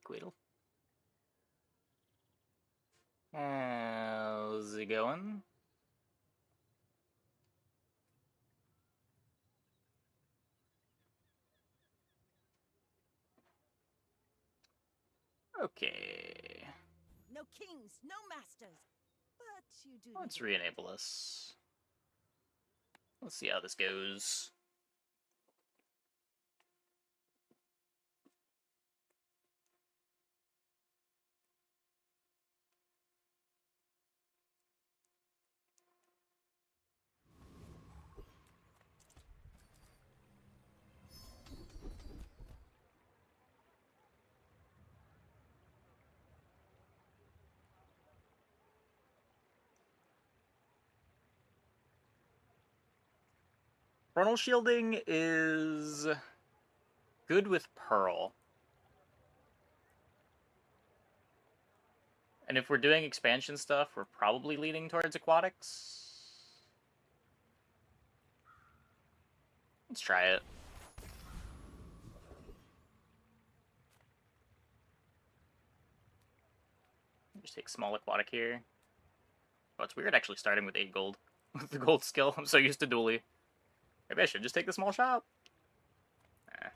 Quiddle. How's it going? Okay. No kings, no masters. But you do. Let's re-enable this. Let's see how this goes. Frontal shielding is good with Pearl. And if we're doing expansion stuff, we're probably leaning towards Aquatics. Let's try it. Just take small Aquatic here. Oh, it's weird actually starting with 8 gold. With the gold skill, I'm so used to dually. Maybe I should just take the small shop. Eh.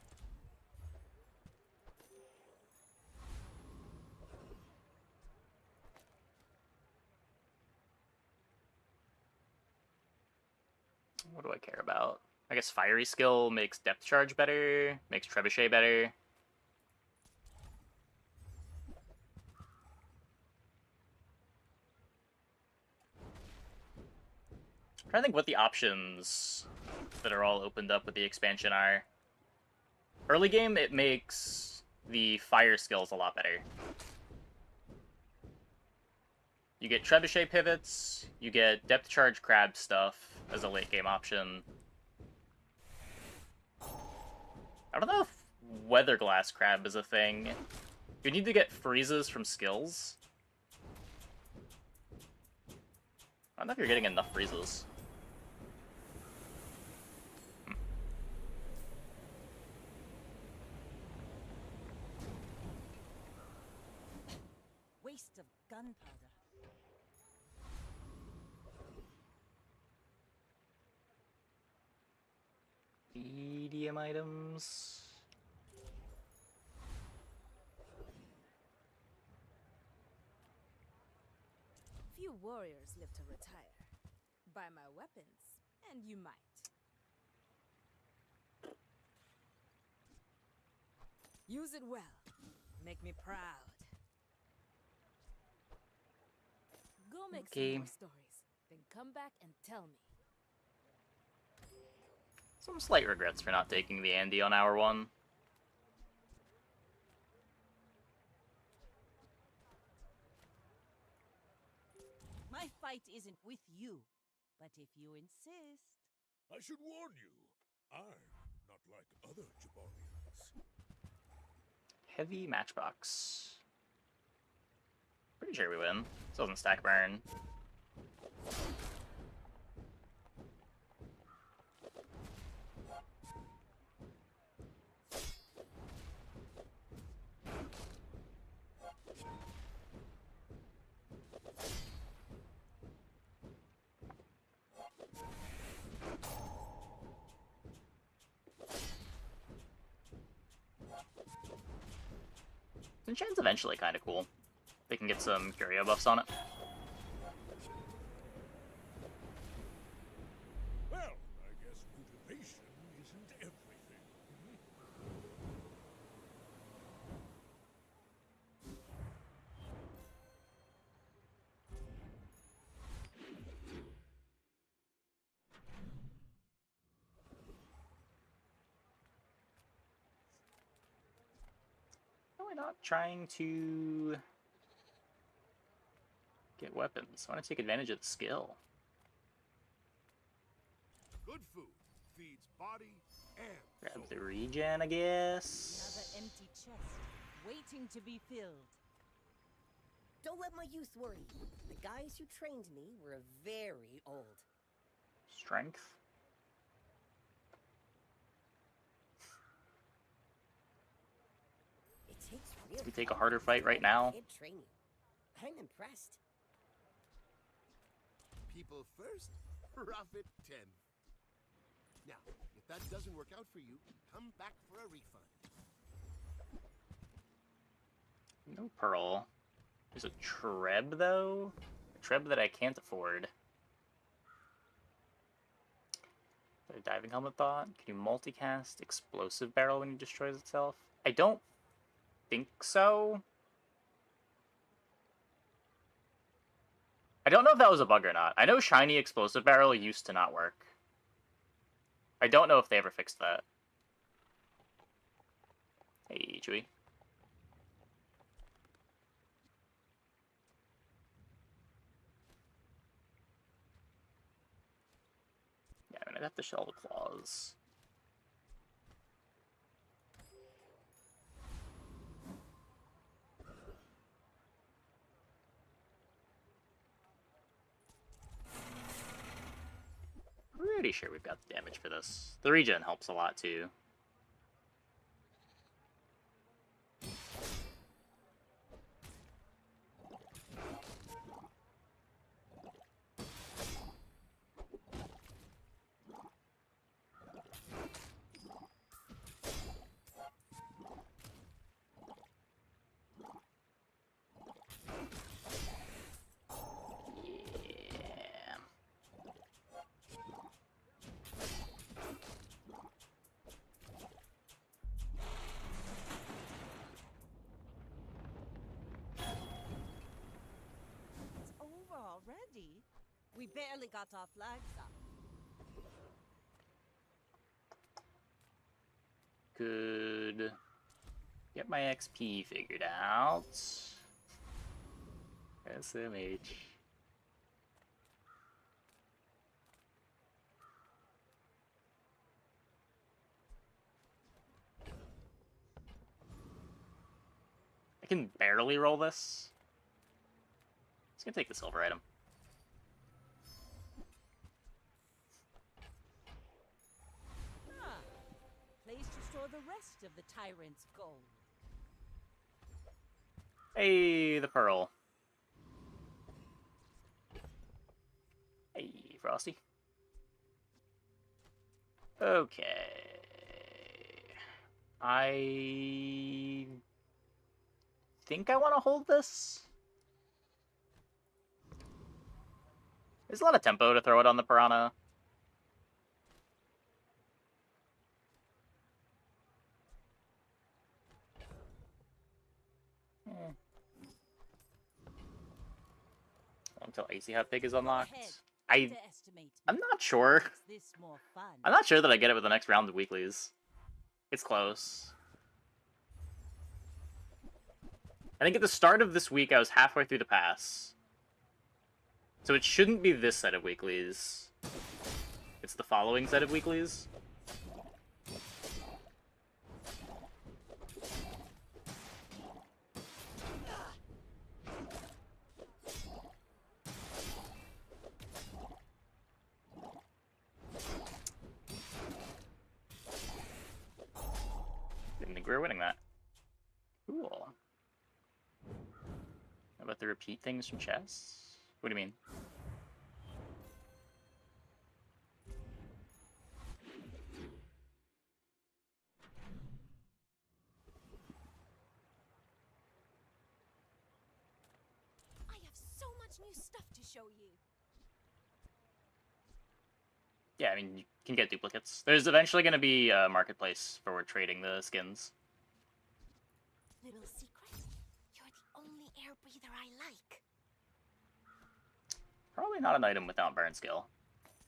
What do I care about? I guess Fiery Skill makes Depth Charge better, makes Trebuchet better. I'm trying to think what the options that are all opened up with the expansion are. Early game, it makes the Fire skills a lot better. You get Trebuchet pivots, you get Depth Charge Crab stuff as a late game option. I don't know if Weather Glass Crab is a thing. You need to get freezes from skills. I don't know if you're getting enough freezes. Waste of gunpowder. Medium items. Few warriors live to retire. Buy my weapons, and you might. Use it well. Make me proud. Go make some more stories, then come back and tell me. Some slight regrets for not taking the Andy on hour 1. My fight isn't with you, but if you insist. I should warn you, I'm not like other Jabarians. Heavy Matchbox. Pretty sure we win. This doesn't stack burn. Enchant's eventually kind of cool. They can get some Curio buffs on it. Well, I guess motivation isn't everything. Probably not trying to get weapons. I want to take advantage of the skill. Good food feeds body and Grab soul. the regen, I guess. Another empty chest, waiting to be filled. Don't let my youth worry you. The guys who trained me were very old. Strength. It takes real We take a harder fight right now. Kid train you. I'm impressed. People first, profit 10. Now, if that doesn't work out for you, come back for a refund. No pearl. There's a treb, though. A treb that I can't afford. A diving helmet thought. Can you multicast explosive barrel when it destroys itself? I don't think so. I don't know if that was a bug or not. I know shiny explosive barrel used to not work. I don't know if they ever fixed that. Hey, Chewie. Yeah, I mean, I'd have to shell the claws. Pretty sure we've got the damage for this. The regen helps a lot, too. Yeah. It's over already. We barely got our flags up. Could get my XP figured out. SMH. I can barely roll this. It's gonna take the silver item. Ah, place to store the rest of the tyrant's gold. Hey, the pearl. Hey, Frosty. Okay. I think I want to hold this. There's a lot of tempo to throw it on the piranha. Until AC Hot Pig is unlocked. I'm not sure. I'm not sure that I get it with the next round of weeklies. It's close. I think at the start of this week, I was halfway through the pass. So it shouldn't be this set of weeklies. It's the following set of weeklies. Didn't think we were winning that. Cool. How about the repeat things from chess? What do you mean? I have so much new stuff to show you. Yeah, I mean, you can get duplicates. There's eventually going to be a marketplace for trading the skins. Little secret? You're the only air breather I like. Probably not an item without burn skill.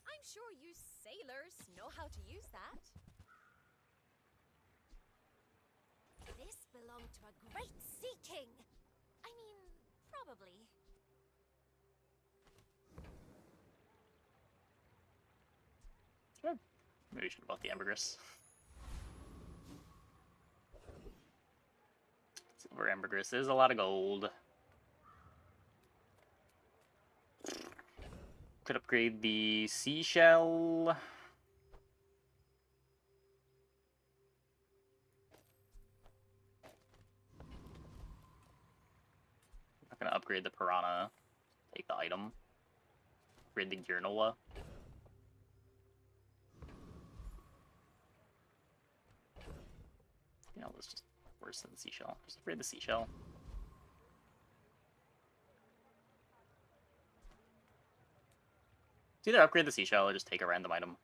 I'm sure you sailors know how to use that. This belonged to a great sea king. I mean, probably. Maybe we should have bought the ambergris. Silver ambergris is a lot of gold. Could upgrade the seashell. Gonna upgrade the Piranha. Take the item. Upgrade the Granola. You know, it's just worse than the Seashell. Just upgrade the Seashell. It's either upgrade the Seashell or just take a random item.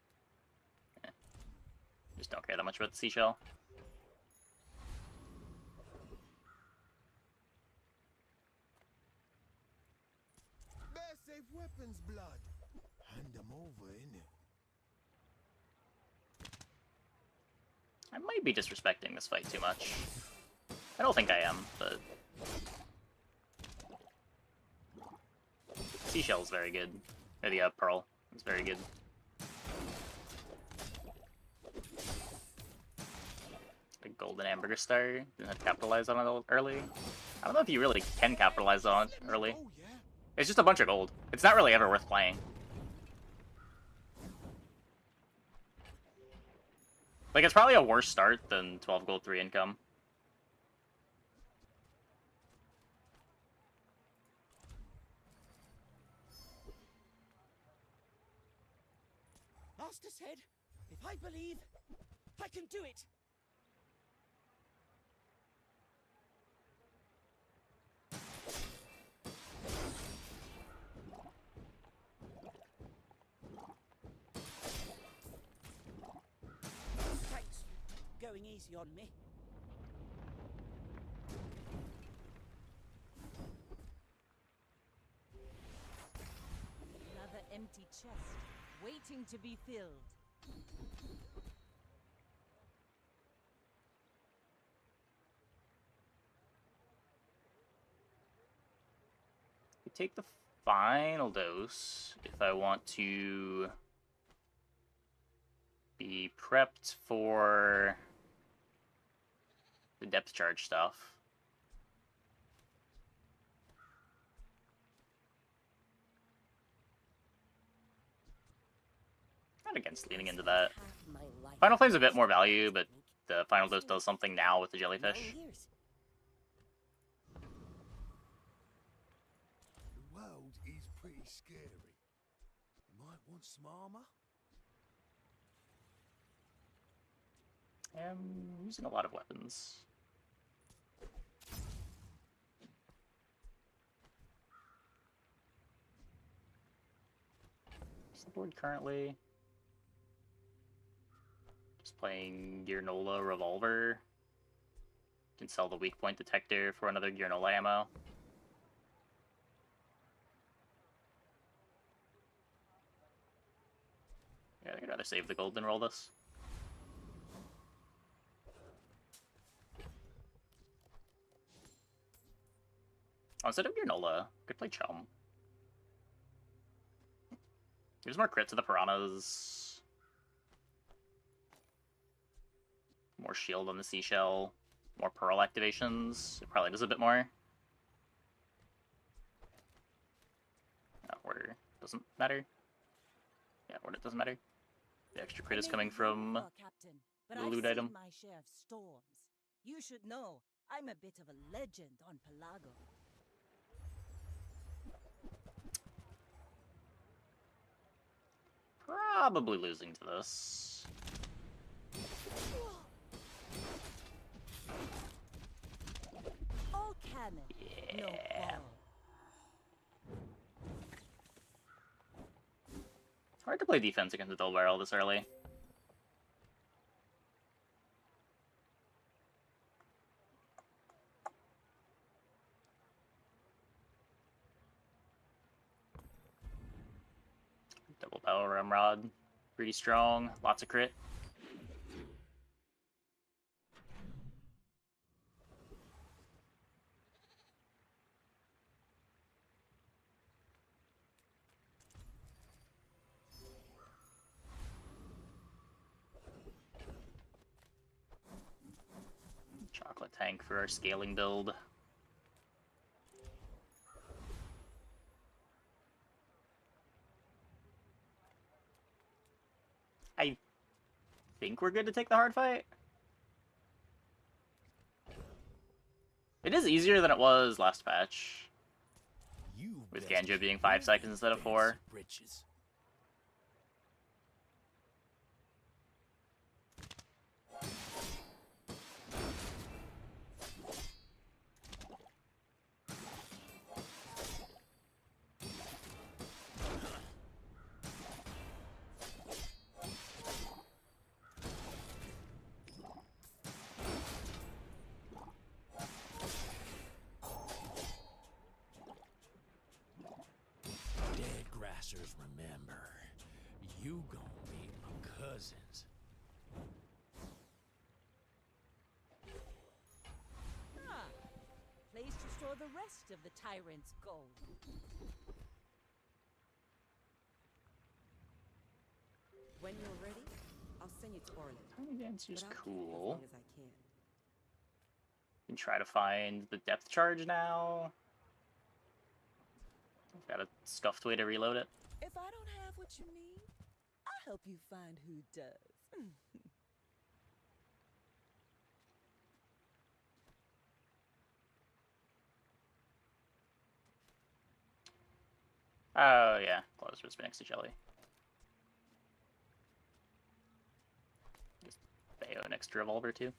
Just don't care that much about the Seashell. Bear safe weapons, blood. Hand them over, innit? I might be disrespecting this fight too much. I don't think I am, but... Seashell's very good. Or the Pearl is very good. The Golden Hamburger Star. Didn't have to capitalize on it early. I don't know if you really can capitalize on it early. Oh, yeah? It's just a bunch of gold. It's not really ever worth playing. Like, it's probably a worse start than 12 gold 3 income. Master said, if I believe, I can do it. Thanks for going easy on me. Another empty chest, waiting to be filled. I take the final dose if I want to be prepped for the depth charge stuff. Not against leaning into that. Half my life Final Flame's a bit more this value, but technique. the final dose does something now with the 9 jellyfish. years. The world is pretty scary. You might want some armor. I'm using a lot of weapons. What's the board currently? Just playing Granola Revolver. Can sell the weak point detector for another Granola ammo. Yeah, I'd rather save the gold than roll this. Oh, instead of Granola, could play Chum. There's more crit to the Piranhas. More shield on the Seashell. More Pearl activations. It probably does a bit more. Order doesn't matter. Yeah, order doesn't matter. The extra crit is coming from Captain, but the I've loot seen item. my share of storms. You should know, I'm a bit of a legend on Pelago. Probably losing to this. All cannon, no Yeah. ball. Hard to play defense against a double barrel this early. Double barrel ramrod. Pretty strong. Lots of crit. Chocolate tank for our scaling build. I think we're good to take the hard fight. It is easier than it was last patch. You With best Ganjo keep being 5 your seconds instead of fancy 4. britches. Dead grassers remember. You gon' meet my cousins. Ah, place to store the rest of the tyrant's gold. When you're ready, I'll send you to Orland. Tiny Dancer's But I'll keep you as cool. long as I can. Can try to find the depth charge now. I've got a scuffed way to reload it. If I don't have what you need, I'll help you find who does. Oh yeah, close was next to Jelly. Just Bayo next to Revolver too.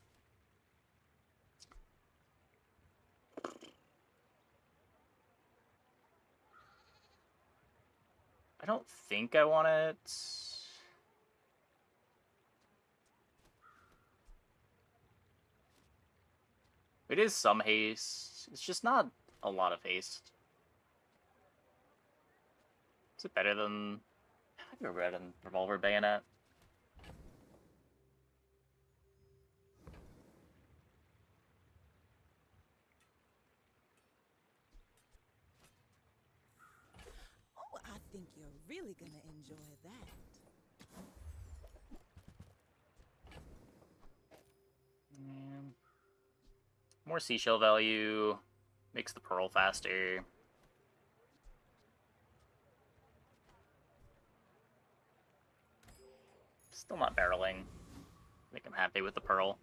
I don't think I want it. It is some haste. It's just not a lot of haste. Is it better than... I think better than Revolver Bayonet. Oh, I think you're really gonna enjoy that. More seashell value. Makes the pearl faster. Still not barreling. I think I'm happy with the pearl.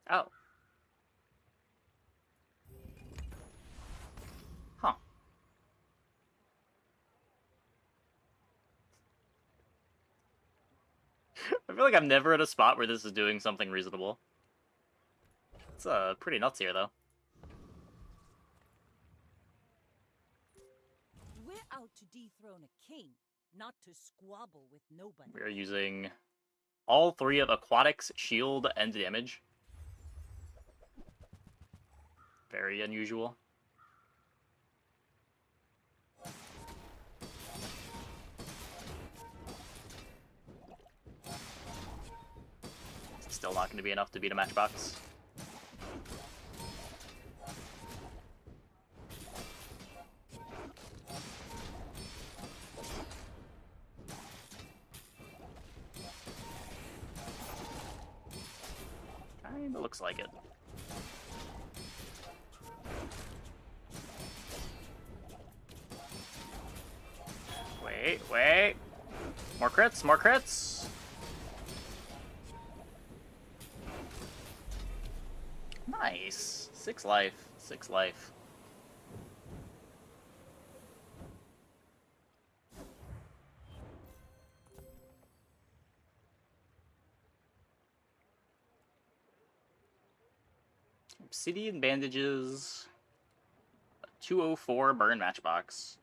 Oh. Huh. I feel like I'm never at a spot where this is doing something reasonable. It's pretty nuts here, though. We're out to dethrone a king, not to squabble with nobody. We are using all 3 of Aquatic's shield and damage. Very unusual. Still not going to be enough to beat a matchbox. Kinda looks like it. Wait. More crits, more crits. Nice. 6 life, 6 life. Obsidian bandages. 204 burn matchbox.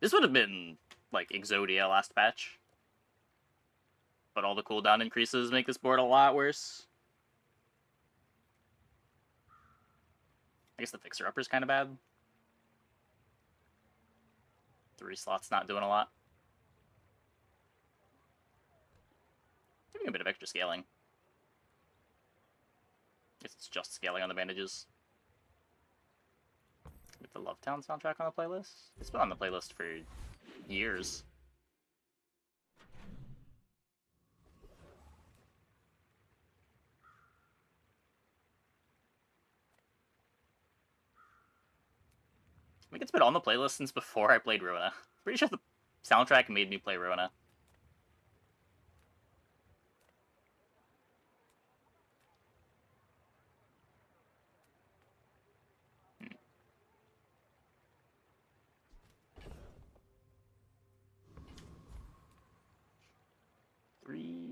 This would have been like Exodia last patch. But all the cooldown increases make this board a lot worse. I guess the fixer-upper is kind of bad. 3 slots not doing a lot. Giving a bit of extra scaling. Guess it's just scaling on the bandages. With the Love Town soundtrack on the playlist? It's been on the playlist for years. I think it's been on the playlist since before I played Ruina. Pretty sure the soundtrack made me play Ruina.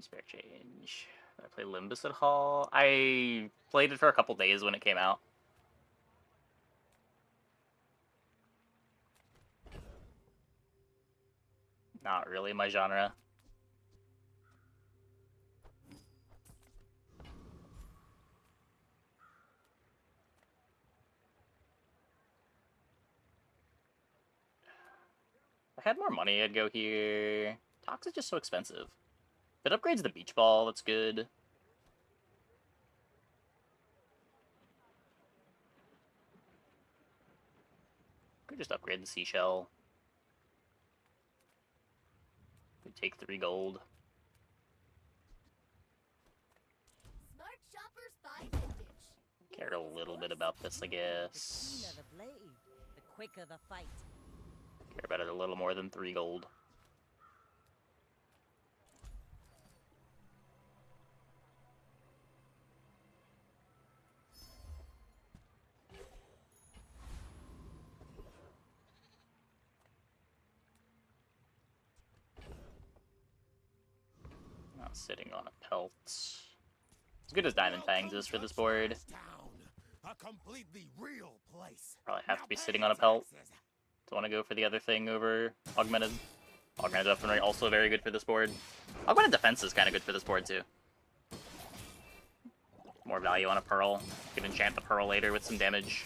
Spare change. Did I play Limbus at all? I played it for a couple days when it came out. Not really my genre. If I had more money, I'd go here. Tox is just so expensive. If it upgrades the beach ball, that's good. Could just upgrade the seashell. Could take 3 gold. Smart shoppers buy vintage. Care a little bit about this, I The guess. keener the blade, the quicker the fight. Care about it a little more than 3 gold. Not sitting on a pelt. As good as Diamond Fangs is for this board, A completely real place. probably have Now to be pay sitting on a pelt. taxes. Do want to go for the other thing over Augmented. Augmented Weaponry also very good for this board. Augmented Defense is kind of good for this board too. More value on a Pearl. You can enchant the Pearl later with some damage.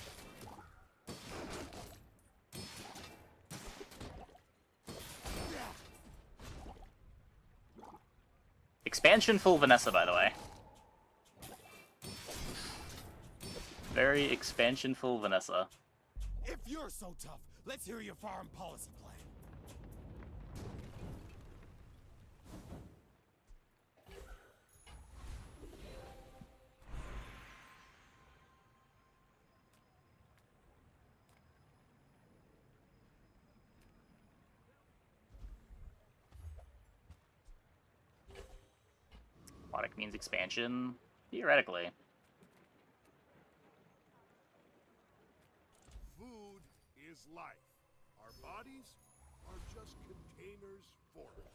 Expansionful Vanessa, by the way. Very expansionful Vanessa. If you're so tough, let's hear your foreign policy plan. Aquatic means expansion, theoretically. Food is life. Our bodies are just containers for it.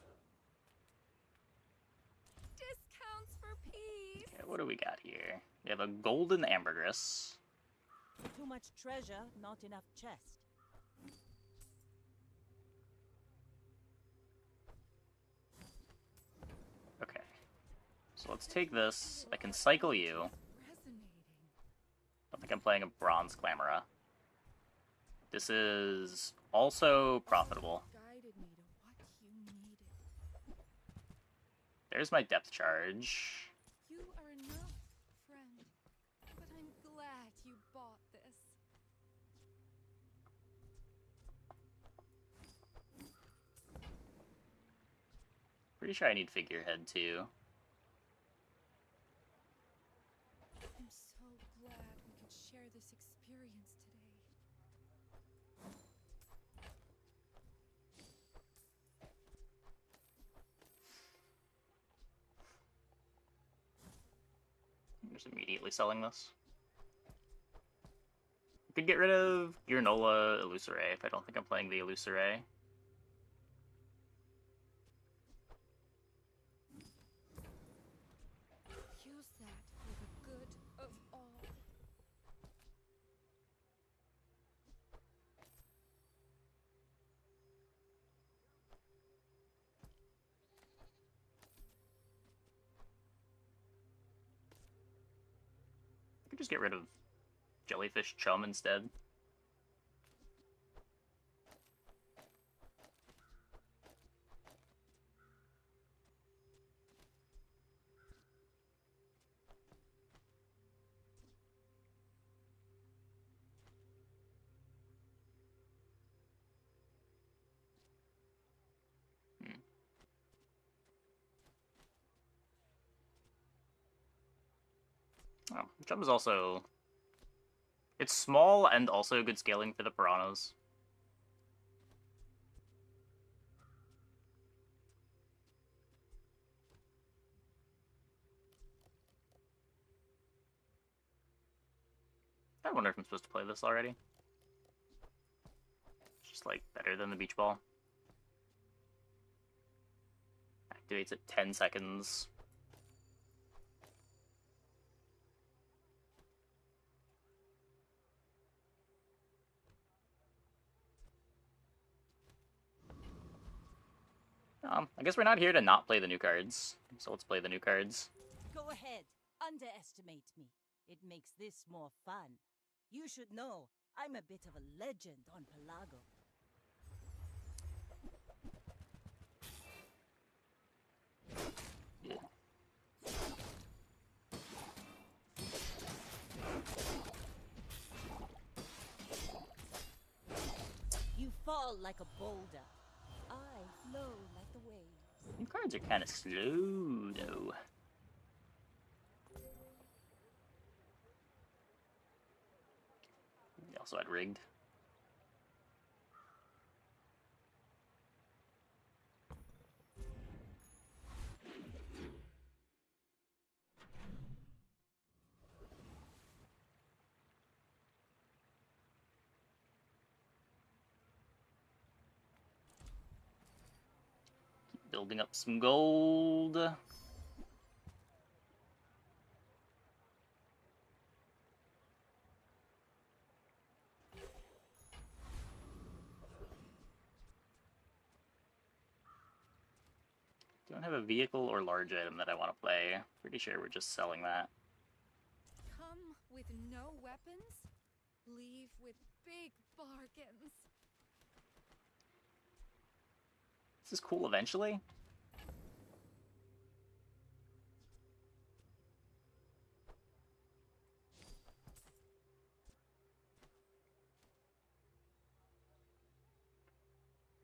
Discounts for peace. Okay, what do we got here? We have a golden ambergris. Too much treasure, not enough chest. Okay. So let's take this. I can cycle you. Resonating. I think I'm playing a bronze Clamora. This is also profitable. Guided me to what you needed. There's my depth charge. You are enough, friend. But I'm glad you bought this. Pretty sure I need figurehead too. I'm so glad we could share this experience today. I'm just immediately selling this. I could get rid of Granola Illusoray if I don't think I'm playing the Illusoray. Use that for the good of all. I could just get rid of Jellyfish Chum instead. Oh, Chum is also... It's small and also good scaling for the piranhas. I wonder if I'm supposed to play this already. It's just, like, better than the beach ball. Activates at 10 seconds. I guess we're not here to not play the new cards, so let's play the new cards. Go ahead, underestimate me. It makes this more fun. You should know, I'm a bit of a legend on Pelago. Yeah. You fall like a boulder. I flow like the waves. New cards are kind of slow, though. We also had rigged. Keep building up some gold. Don't have a vehicle or large item that I want to play. Pretty sure we're just selling that. Come with no weapons, leave with big bargains. This is cool eventually.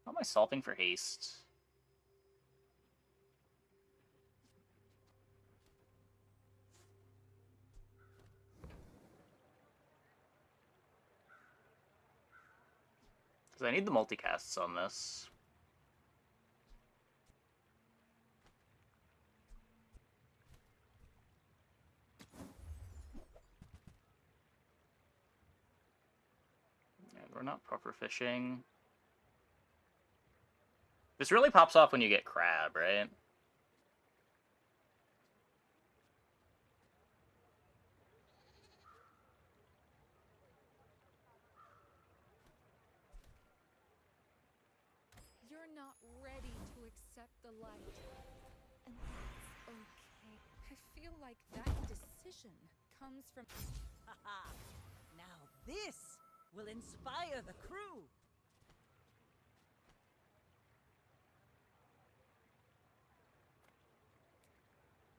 How am I solving for haste? Because I need the multicasts on this. And we're not proper fishing. This really pops off when you get crab, right? You're not ready to accept the light. And that's okay. I feel like that decision comes from... Haha! Now this will inspire the crew.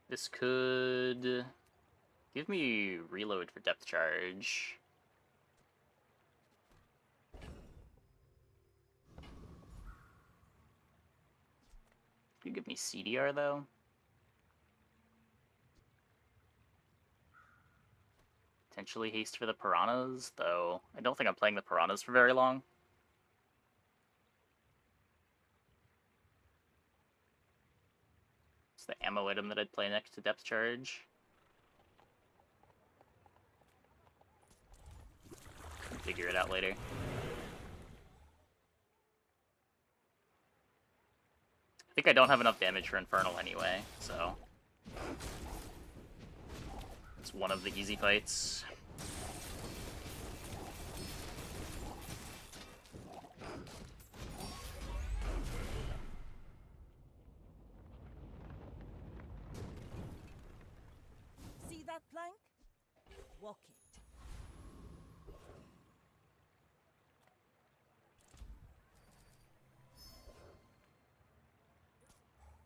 This could give me reload for depth charge. You give me CDR though. Potentially haste for the piranhas, though I don't think I'm playing the piranhas for very long. It's the ammo item that I'd play next to depth charge. Figure it out later. I think I don't have enough damage for Infernal anyway, so... it's one of the easy fights. See that plank? Walk it.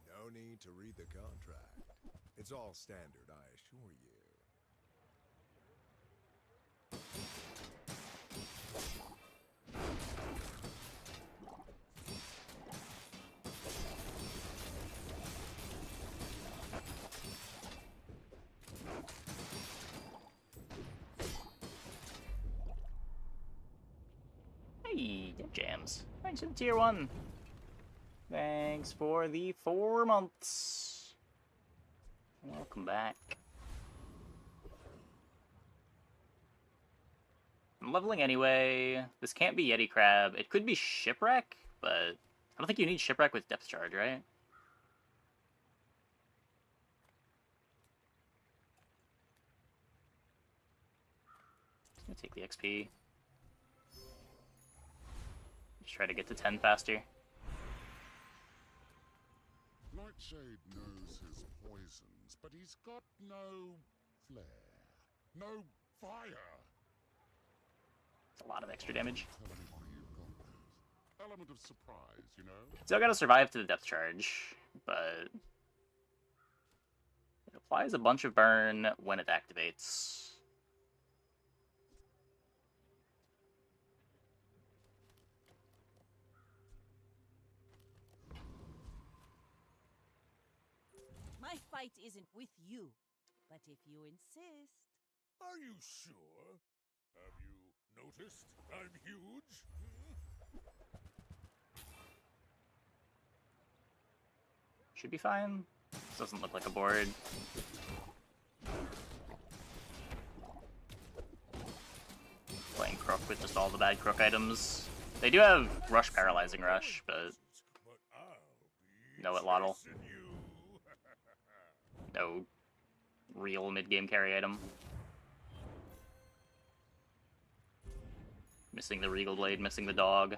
No need to read the contract. It's all standard, I assure you. Hey, Dev Jams. Thanks for the tier 1. Thanks for the 4 months. Welcome back. I'm leveling anyway. This can't be Yeti Crab. It could be Shipwreck, but I don't think you need Shipwreck with depth charge, right? Just gonna take the XP. Just try to get to 10 faster. Nightshade knows his poisons, but he's got no flair, no fire. It's a lot of extra damage. Tell anybody you've got that element of surprise, you know? Still gotta survive to the depth charge, but it applies a bunch of burn when it activates. My fight isn't with you, but if you insist. Are you sure? Have you noticed I'm huge? Should be fine. This doesn't look like a board. Playing Crook with just all the bad Crook items. They do have Rush, Paralyzing Rush, but But I'll be no Atlatl. chasing you. No real mid-game carry item. Missing the Regal Blade, missing the dog.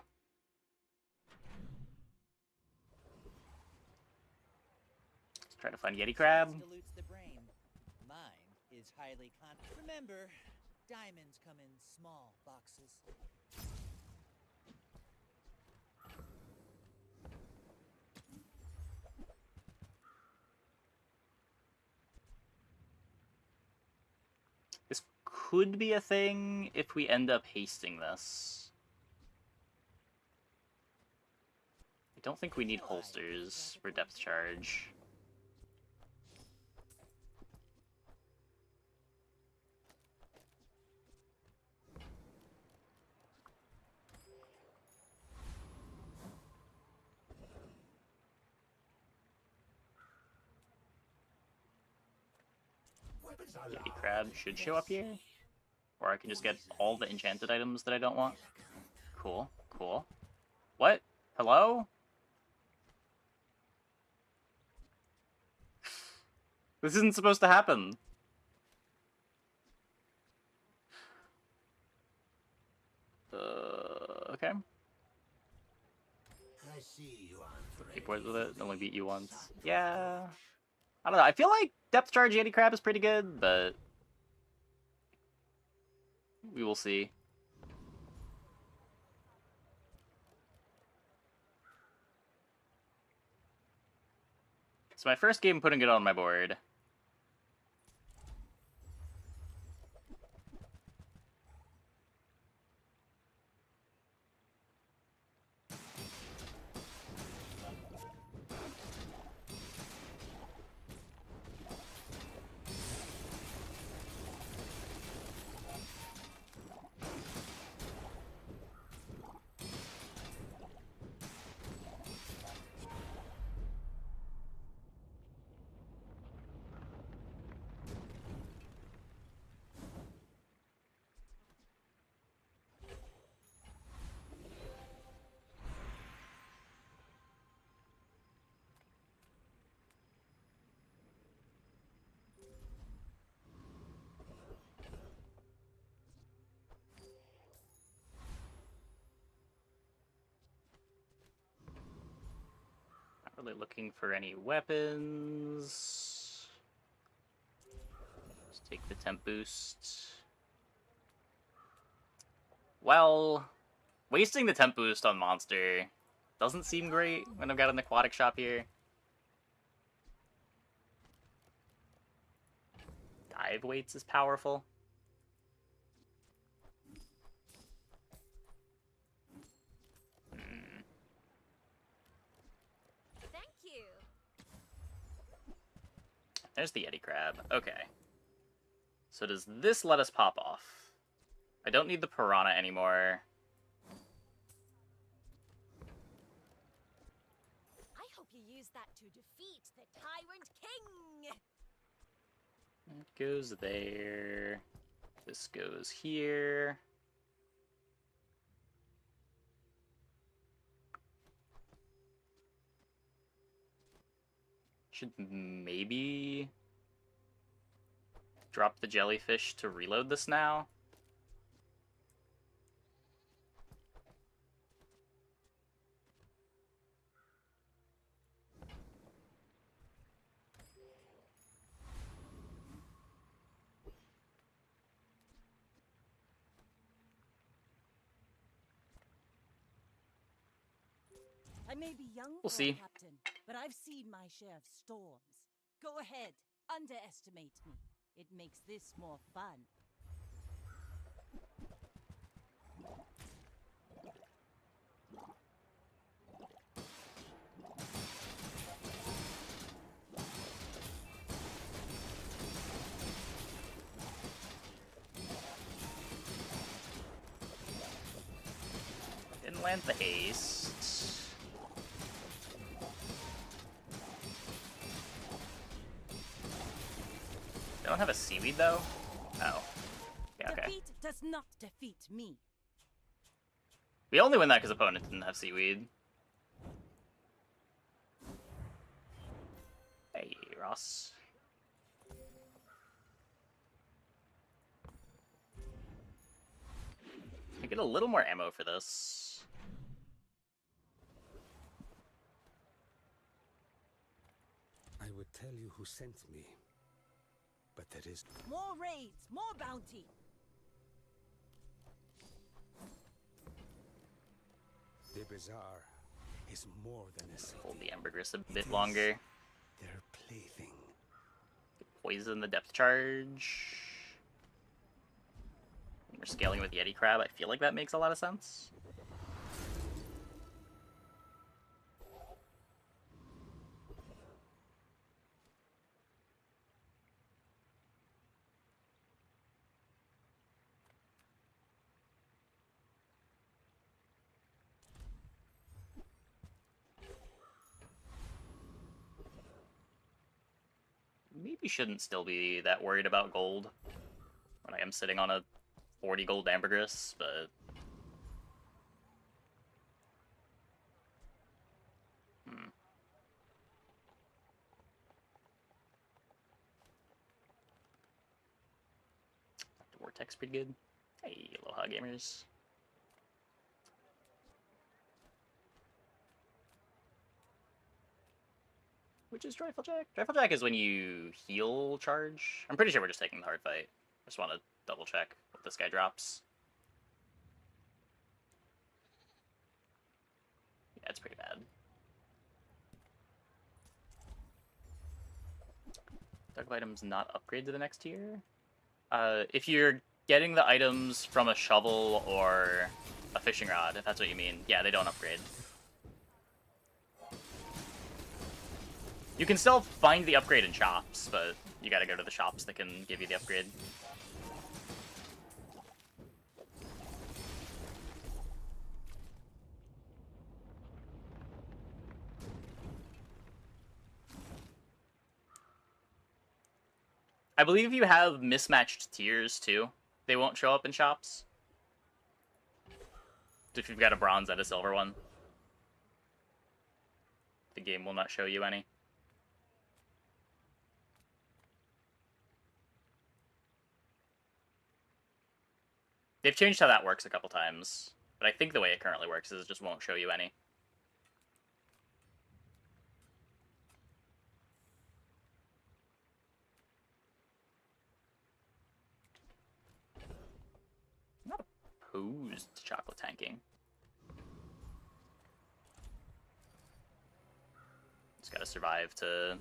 Let's try to find Yeti Crab. Dilutes the brain. Mine is highly Remember, diamonds come in small boxes. This could be a thing if we end up hasting this. I don't think we need holsters for depth charge. Yeti Crab should show up here. Or I can just get all the enchanted items that I don't want. Cool, cool. What? Hello? This isn't supposed to happen. Okay. I see you on Keep with it, only beat you once. Yeah. I don't know, I feel like depth charge Yeti Crab is pretty good, but we will see. It's my first game putting it on my board. Not really looking for any weapons. Let's take the temp boost. Well, wasting the temp boost on monster doesn't seem great when I've got an aquatic shop here. Dive weights is powerful. Thank you. There's the Yeti Crab. Okay. So does this let us pop off? I don't need the Piranha anymore. I hope you use that to defeat the Tyrant King. It goes there. This goes here. Should maybe drop the jellyfish to reload this now. I may be young We'll for see. a captain, but I've seen my share of storms. Go ahead, underestimate me. It makes this more fun. Didn't land the haste. They don't have a seaweed though? Oh. Yeah, okay. Defeat does not defeat me. We only win that because opponent didn't have seaweed. Hey, Ross. I get a little more ammo for this. I would tell you who sent me, but there is More raids, more bounty. the bazaar is more than a city. Hold the ambergris a It bit is longer. their plaything. Poison the depth charge. We're scaling with Yeti Crab. I feel like that makes a lot of sense. Maybe shouldn't still be that worried about gold when I am sitting on a 40 gold ambergris, but the Vortex pretty good. Hey, aloha gamers. Which is Joyful Jack? Joyful Jack is when you heal charge. I'm pretty sure we're just taking the hard fight. I just want to double check what this guy drops. Yeah, it's pretty bad. Dark items not upgrade to the next tier. If you're getting the items from a shovel or a fishing rod, if that's what you mean, yeah, they don't upgrade. You can still find the upgrade in shops, but you gotta go to the shops that can give you the upgrade. I believe you have mismatched tiers, too. They won't show up in shops. If you've got a bronze and a silver one, the game will not show you any. They've changed how that works a couple times, but I think the way it currently works is it just won't show you any. I'm not opposed to chocolate tanking. Just gotta survive to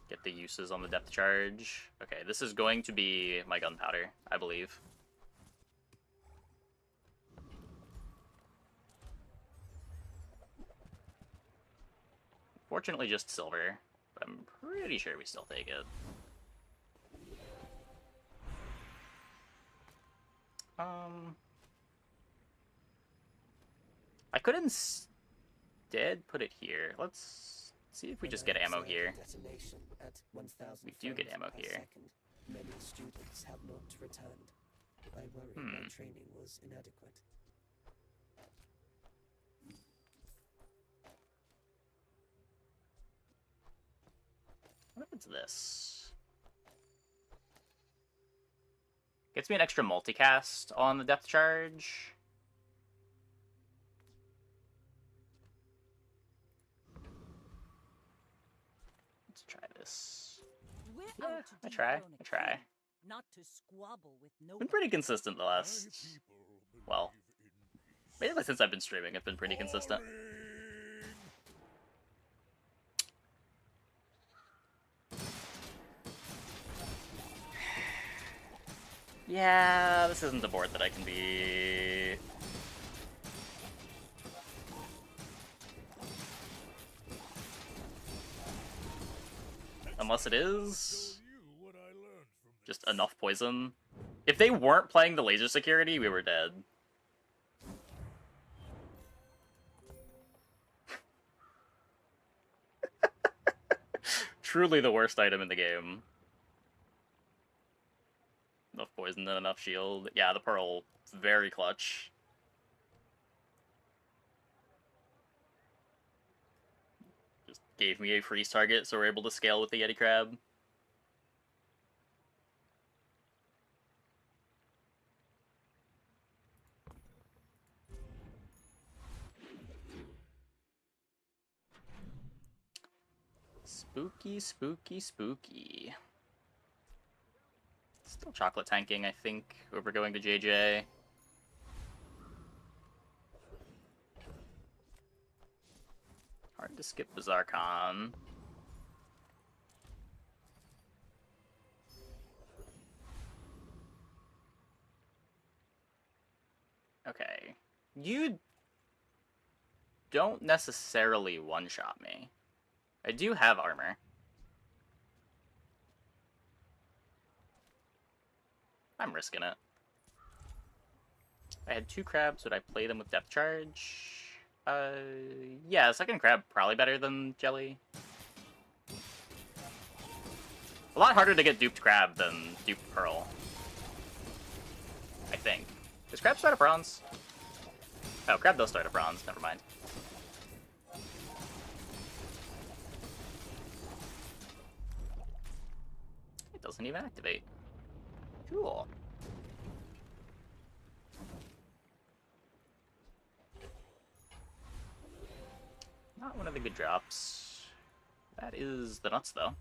get the uses on the depth charge. Okay, this is going to be my gunpowder, I believe. Fortunately, just silver, but I'm pretty sure we still take it. I could instead put it here. Let's see if we just get ammo here. We do get ammo here. Many students have not returned. I worry my training was inadequate. What if it's this? Gets me an extra multicast on the depth charge. Let's try this. We're out to I try. dethrone a I try. king, not to squabble with no. Been pretty consistent the last. Well, maybe since I've been streaming, it's been pretty consistent. Yeah, this isn't the board that I can be. Unless it is just enough poison. If they weren't playing the laser security, we were dead. Truly the worst item in the game. Enough poison and enough shield. Yeah, the pearl, very clutch. Just gave me a freeze target, so we're able to scale with the Yeti Crab. Spooky, spooky, spooky. Still chocolate tanking, I think, over going to JJ. Hard to skip Bizarre Con. Okay. You don't necessarily one-shot me. I do have armor. I'm risking it. I had 2 crabs. Would I play them with depth charge? Yeah, second crab probably better than jelly. A lot harder to get duped crab than duped pearl. I think. Does crab start at bronze? Oh, crab does start at bronze. Never mind. It doesn't even activate. Cool. Not one of the good drops. That is the nuts, though.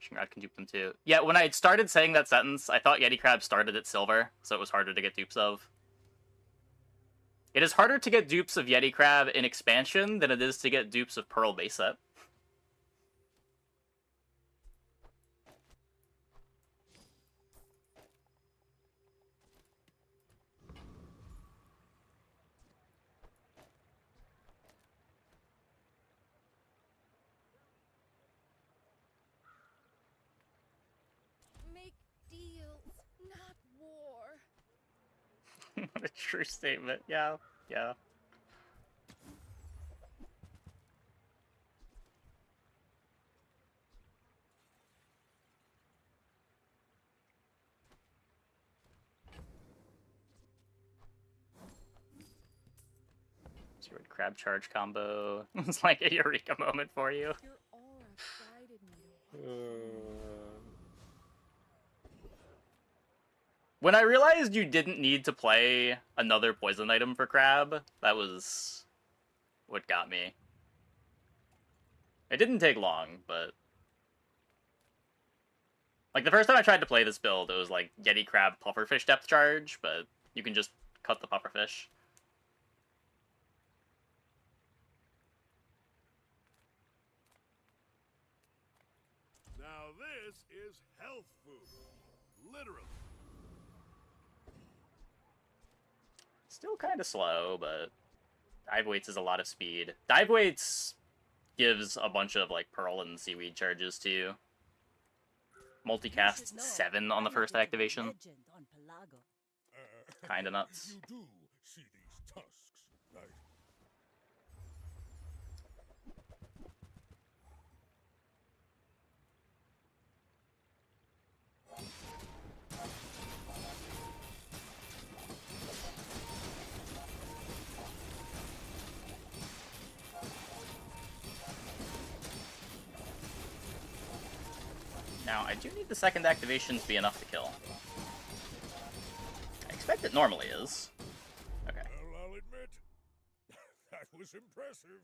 Shinrod can dupe them too. Yeah, when I started saying that sentence, I thought Yeti Crab started at silver, so it was harder to get dupes of. It is harder to get dupes of Yeti Crab in expansion than it is to get dupes of Pearl base set. Make deals, not war. What a true statement. Yeah, yeah. Zero crab charge combo. It's like a eureka moment for you. Your aura guided me to When I realized you didn't need to play another poison item for crab, that was what got me. It didn't take long, but... Like, the first time I tried to play this build, it was like Yeti Crab Pufferfish depth charge, but you can just cut the Pufferfish. Now this is health food. Literally. Still kind of slow, but dive weights is a lot of speed. Dive weights gives a bunch of like pearl and seaweed charges too. Multicast 7 on the first activation. Kinda nuts. You do see these tusks, right? Now, I do need the second activation to be enough to kill. I expect it normally is. Okay. Well, I'll admit, that was impressive.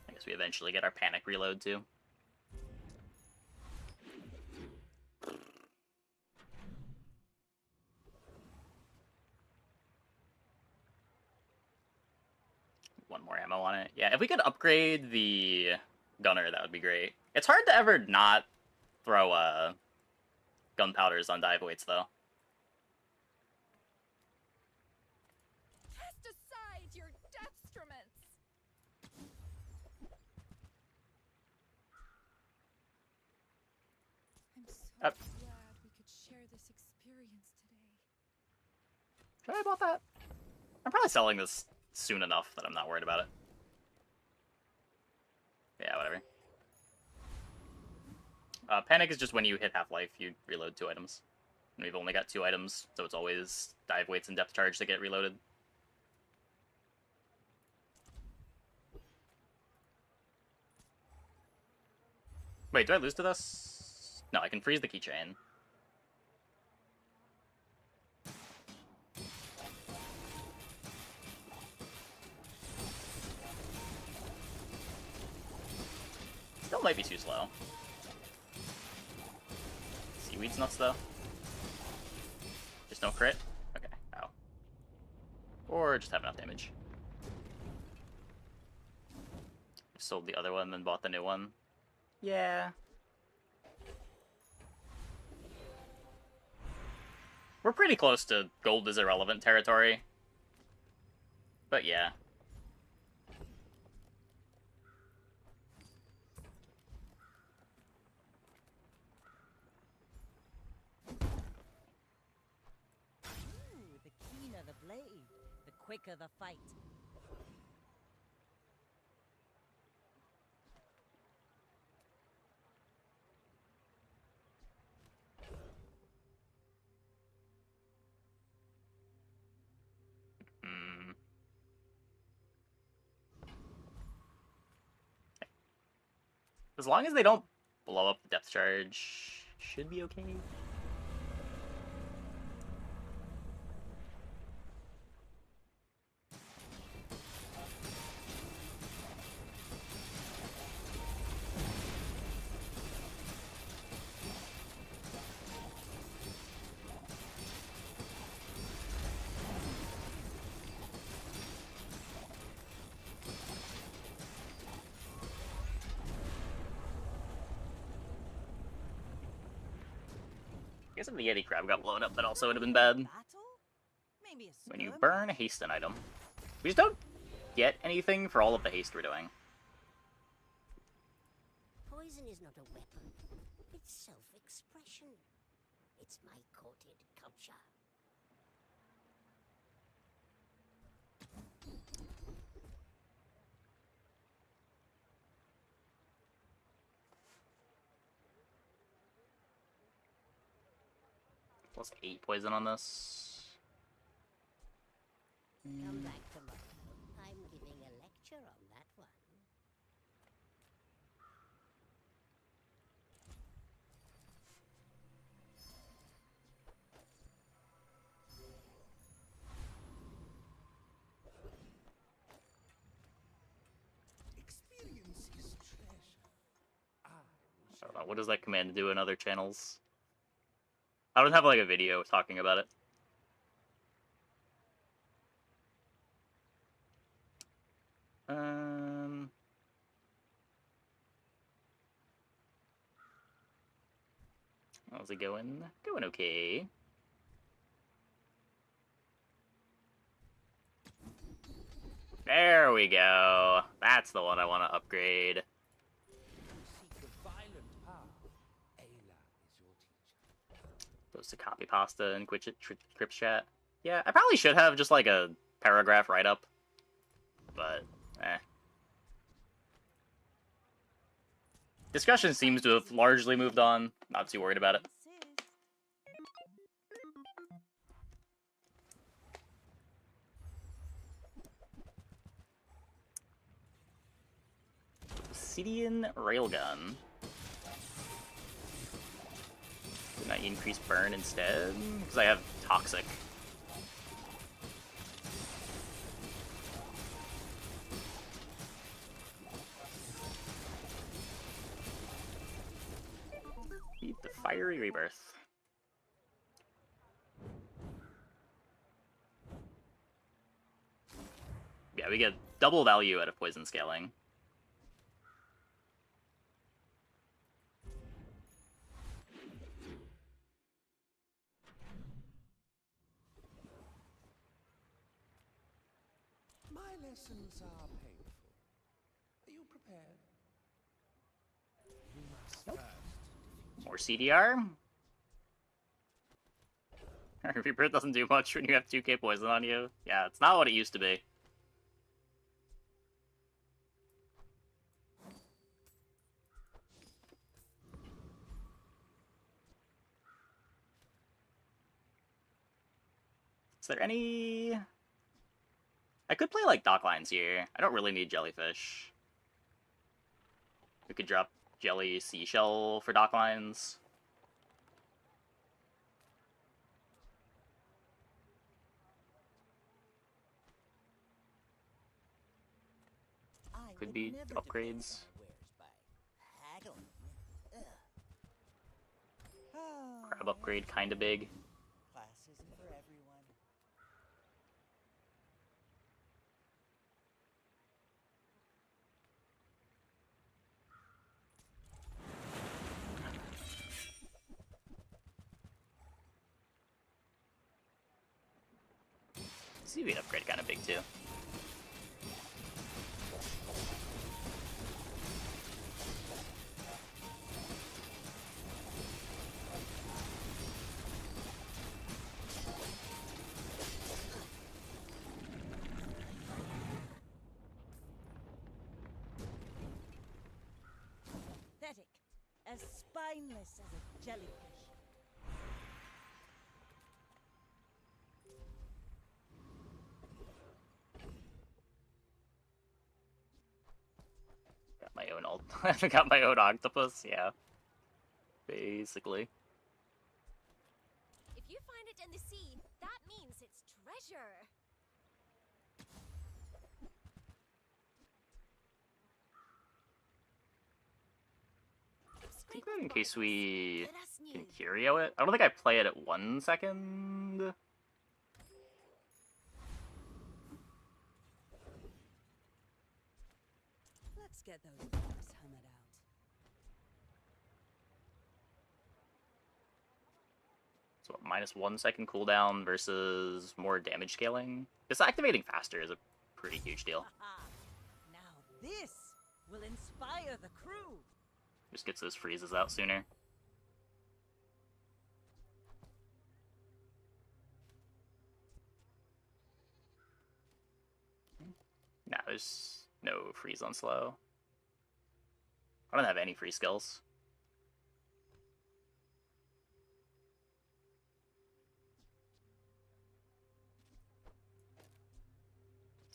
I guess we eventually get our panic reload too. one more ammo on it. Yeah, if we could upgrade the gunner, that would be great. It's hard to ever not throw gunpowders on dive weights, though. Cast aside your deathstruments. I'm so glad we could share this experience today. Should I have bought that? I'm probably selling this soon enough that I'm not worried about it. Yeah, whatever. Panic is just when you hit half-life, you reload 2 items. And we've only got 2 items, so it's always dive weights and depth charge that get reloaded. Wait, do I lose to this? No, I can freeze the keychain. Still might be too slow. Seaweed's nuts, though. Just no crit? Okay, ow. Or just have enough damage. Sold the other one, then bought the new one. Yeah. We're pretty close to gold is irrelevant territory. But yeah. Ooh, the keener the blade, the quicker the fight. As long as they don't blow up the depth charge, should be okay. I guess if the Yeti crab got blown up, that also would have been bad. Maybe a When you skirmish. burn a haste an item, we just don't get anything for all of the haste we're doing. Poison is not a weapon. It's self-expression. It's my coated culture. Plus 8 poison on this. Come back tomorrow. I'm giving a lecture on that one. Experience is treasure. I don't know, what does that command do in other channels? I don't have like a video talking about it. How's it going? Going okay. There we go. That's the one I want to upgrade. Goes to copy pasta and Crypt chat. Yeah, I probably should have just like a paragraph write-up. But, eh. Discussion seems to have largely moved on. Not too worried about it. Obsidian Railgun. Didn't I increase burn instead? Because I have Toxic. Beat the Fiery Rebirth. Yeah, we get double value out of poison scaling. My lessons are painful. Are you prepared? You must first. More CDR. Rebirth doesn't do much when you have 2k poison on you. Yeah, it's not what it used to be. Is there any... I could play, like, Docklines here. I don't really need Jellyfish. We could drop Jelly Seashell for Docklines. Could be upgrades. Crab upgrade kinda big. Class isn't for everyone. Seaweed upgrade kinda big too. Pathetic. As spineless as a jellyfish. Got my own I got my own octopus, yeah. Basically. If you find it in the sea, that means it's treasure. I think that in case we can Curio it. I don't think I play it at 1 second. Let's get those bugs hammered out. So minus 1 second cooldown versus more damage scaling. This activating faster is a pretty huge deal. Now this will inspire the crew. Just gets those freezes out sooner. Nah, there's no freeze on slow. I don't have any free skills.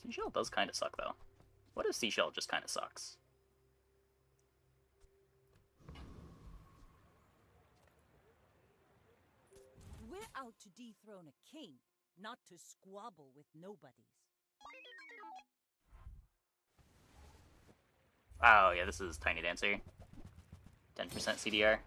Seashell does kind of suck, though. What if Seashell just kind of sucks? We're out to dethrone a king, not to squabble with nobodies. Oh, yeah, this is Tiny Dancer. 10% CDR.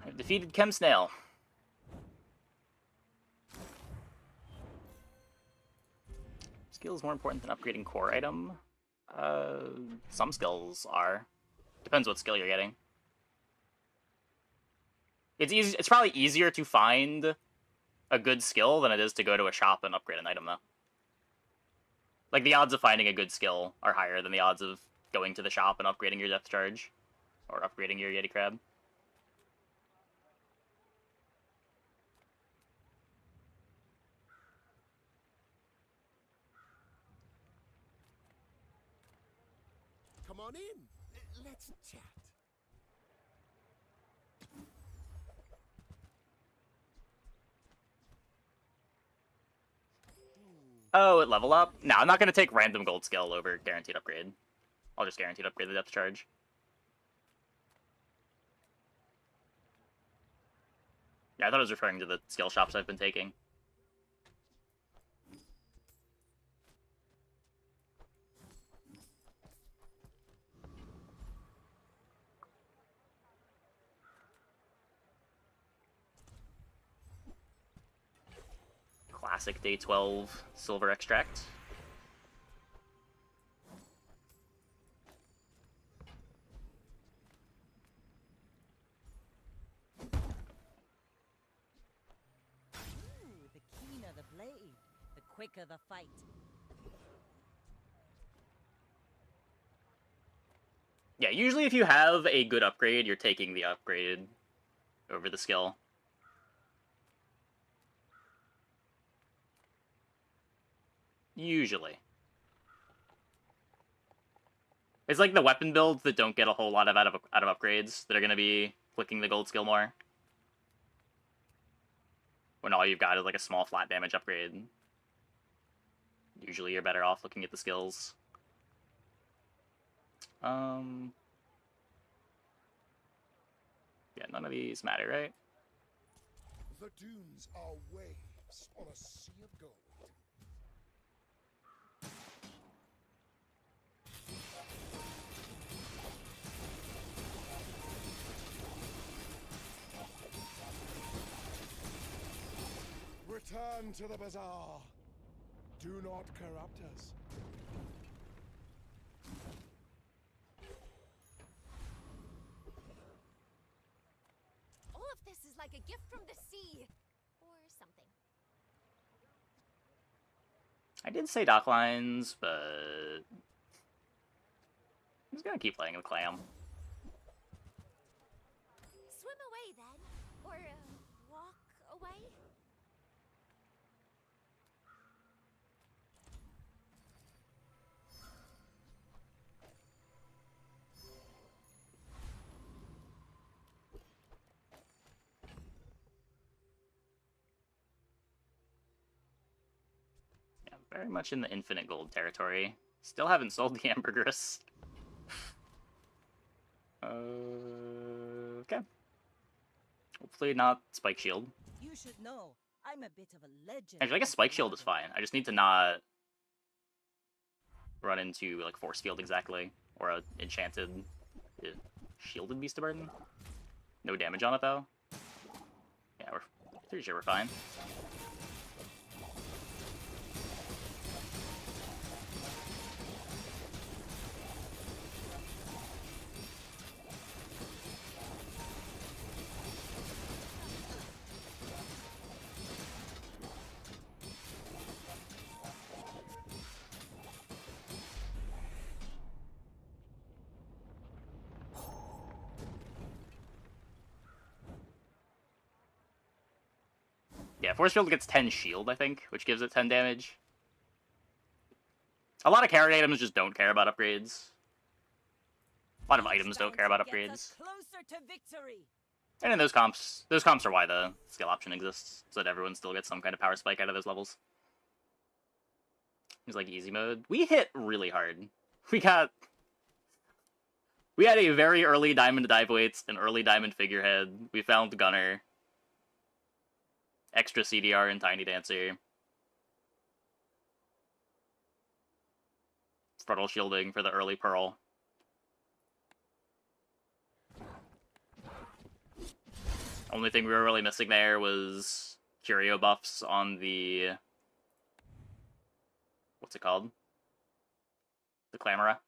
I've defeated Chem Snail. Skill is more important than upgrading core item. Some skills are. Depends what skill you're getting. It's easy. It's probably easier to find a good skill than it is to go to a shop and upgrade an item, though. Like, the odds of finding a good skill are higher than the odds of going to the shop and upgrading your depth charge. Or upgrading your Yeti Crab. Come on in. Let's chat. Oh, at level up? No, I'm not going to take random gold skill over guaranteed upgrade. I'll just guaranteed upgrade the depth charge. Yeah, I thought I was referring to the skill shops I've been taking. Classic day 12 silver extract. Ooh, the keener the blade, the quicker the fight. Yeah, usually if you have a good upgrade, you're taking the upgrade over the skill. Usually. It's like the weapon builds that don't get a whole lot of out of upgrades that are going to be clicking the gold skill more. When all you've got is like a small flat damage upgrade. Usually you're better off looking at the skills. Yeah, none of these matter, right? The dunes are waves on a sea of gold. Return to the bazaar. Do not corrupt us. All of this is like a gift from the sea. Or something. I did say dock lines, but I'm just gonna keep playing with clam. Swim away then. Or walk away. Yeah, very much in the infinite gold territory. Still haven't sold the ambergris. Okay. Hopefully not spike shield. You should know, I'm a bit of a legend. Actually, I guess spike shield is fine. I just need to not run into like force field exactly, or a enchanted shielded beast of burden. No damage on it though. Yeah, we're pretty sure we're fine. Yeah, force field gets 10 shield, I think, which gives it 10 damage. A lot of carry items just don't care about upgrades. A lot of items don't care about upgrades. Closer to victory. And in those comps are why the skill option exists, so that everyone still gets some kind of power spike out of those levels. It's like easy mode. We hit really hard. We had a very early diamond dive weights, an early diamond figurehead. We found Gunner. Extra CDR and Tiny Dancer. Frontal shielding for the early Pearl. Only thing we were really missing there was curio buffs on the... What's it called? The Clamora.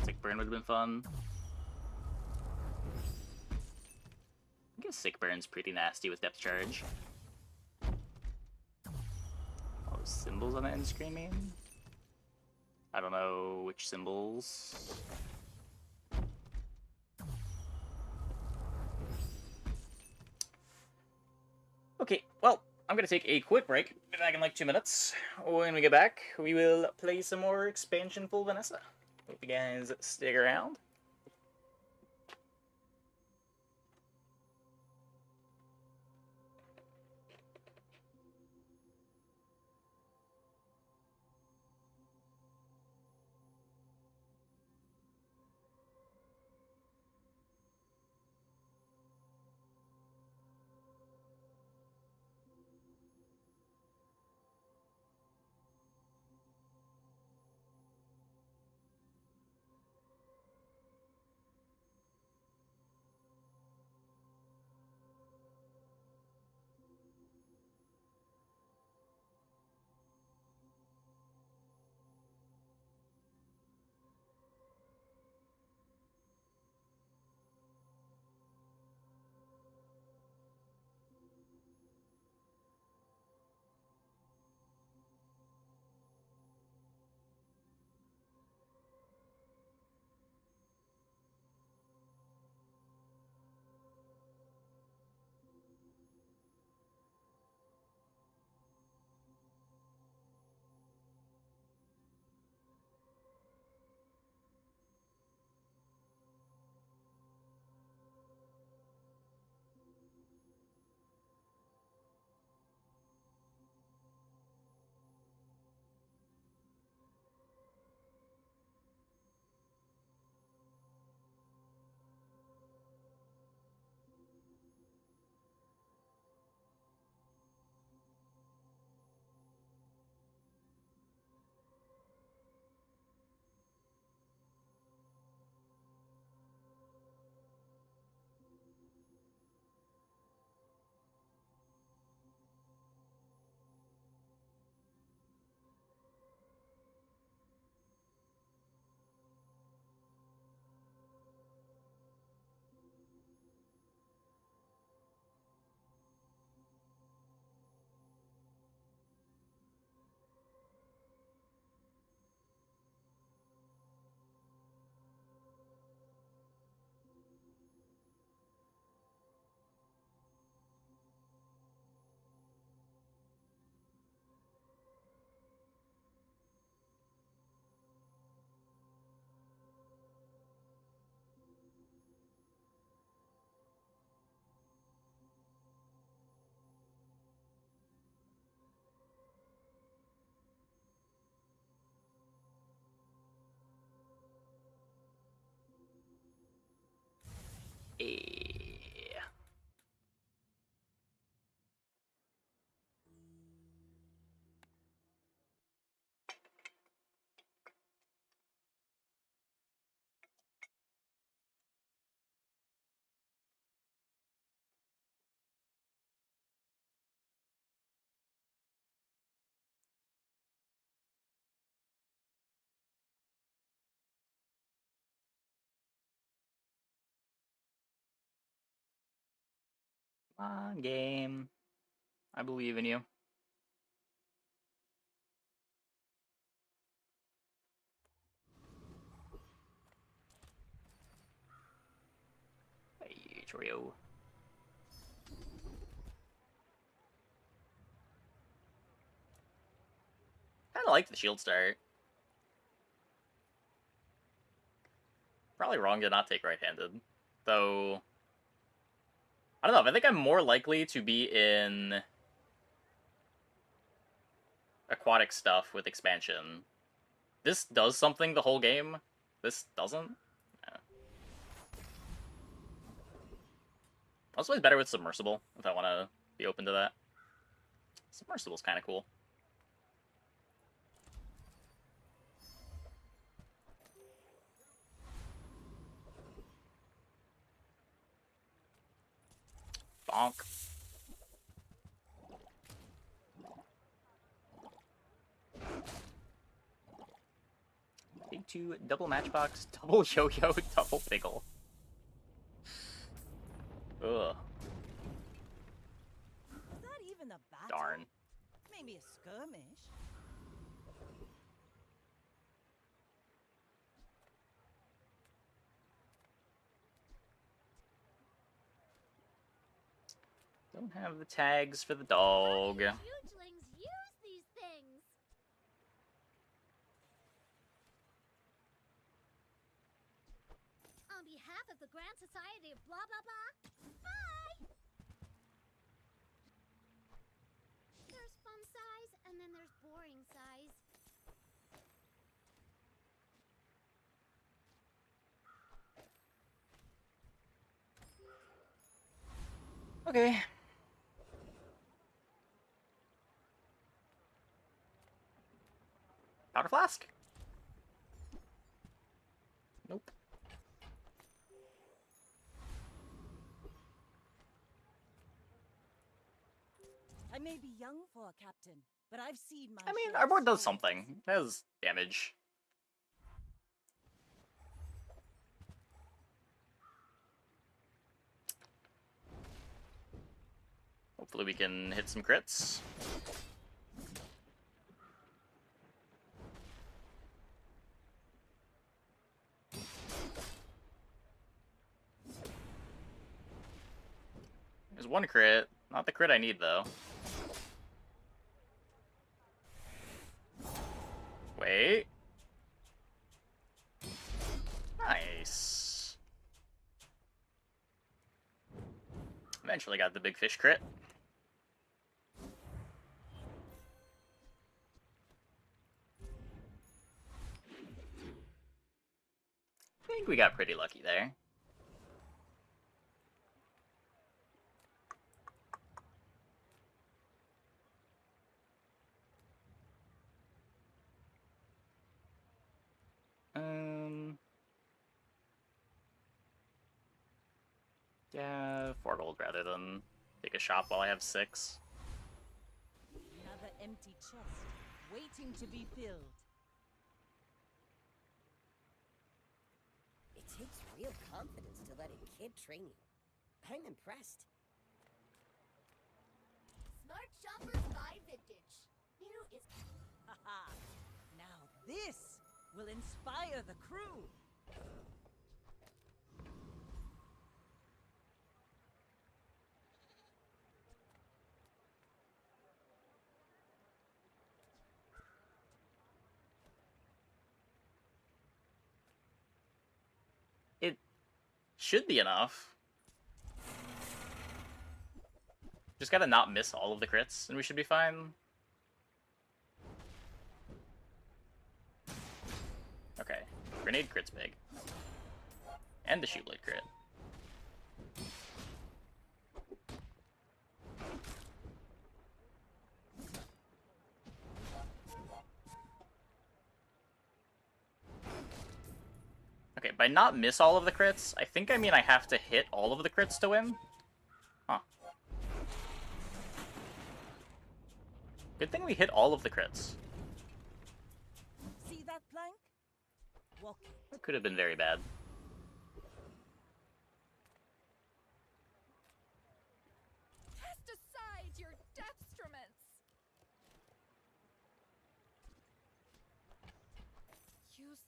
Sick Burn would have been fun. I guess Sick Burn's pretty nasty with Depth Charge. All those symbols on the end screen mean? I don't know which symbols. Okay, well, I'm gonna take a quick break. Be back in like 2 minutes. When we get back, we will play some more Expansionful Vanessa. Hope you guys stick around. on, game. I believe in you. Hey, Chorio. Kinda like the shield start. Probably wrong to not take right-handed. Though, I don't know, I think I'm more likely to be in aquatic stuff with expansion. This does something the whole game. This doesn't. Yeah. Also, it's better with submersible if I want to be open to that. Submersible's kind of cool. Bonk. Big 2, double matchbox, double yo-yo, double pickle. Ugh. Is that even a battle? Darn. Maybe a skirmish. Don't have the tags for the dog. Hugelings use these things. On behalf of the Grand Society of blah blah blah. Bye. There's fun size, and then there's boring size. Okay. Powder flask? Nope. I may be young for a captain, but I've seen my I mean, share our of board does storms. something. It has damage. Hopefully we can hit some crits. There's one crit. Not the crit I need, though. Wait. Nice. Eventually got the big fish crit. I think we got pretty lucky there. Yeah, 4 gold rather than take a shop while I have 6. Another empty chest, waiting to be filled. It takes real confidence to let a kid train you. I'm impressed. Smart shoppers buy vintage. New is. Haha! Now this will inspire the crew. It should be enough. Just gotta not miss all of the crits, and we should be fine. Okay, grenade crit's big. And the shoot blade crit. Okay, by not miss all of the crits, I think I mean I have to hit all of the crits to win. Huh. Good thing we hit all of the crits. See that plank? Walk it. That could have been very bad.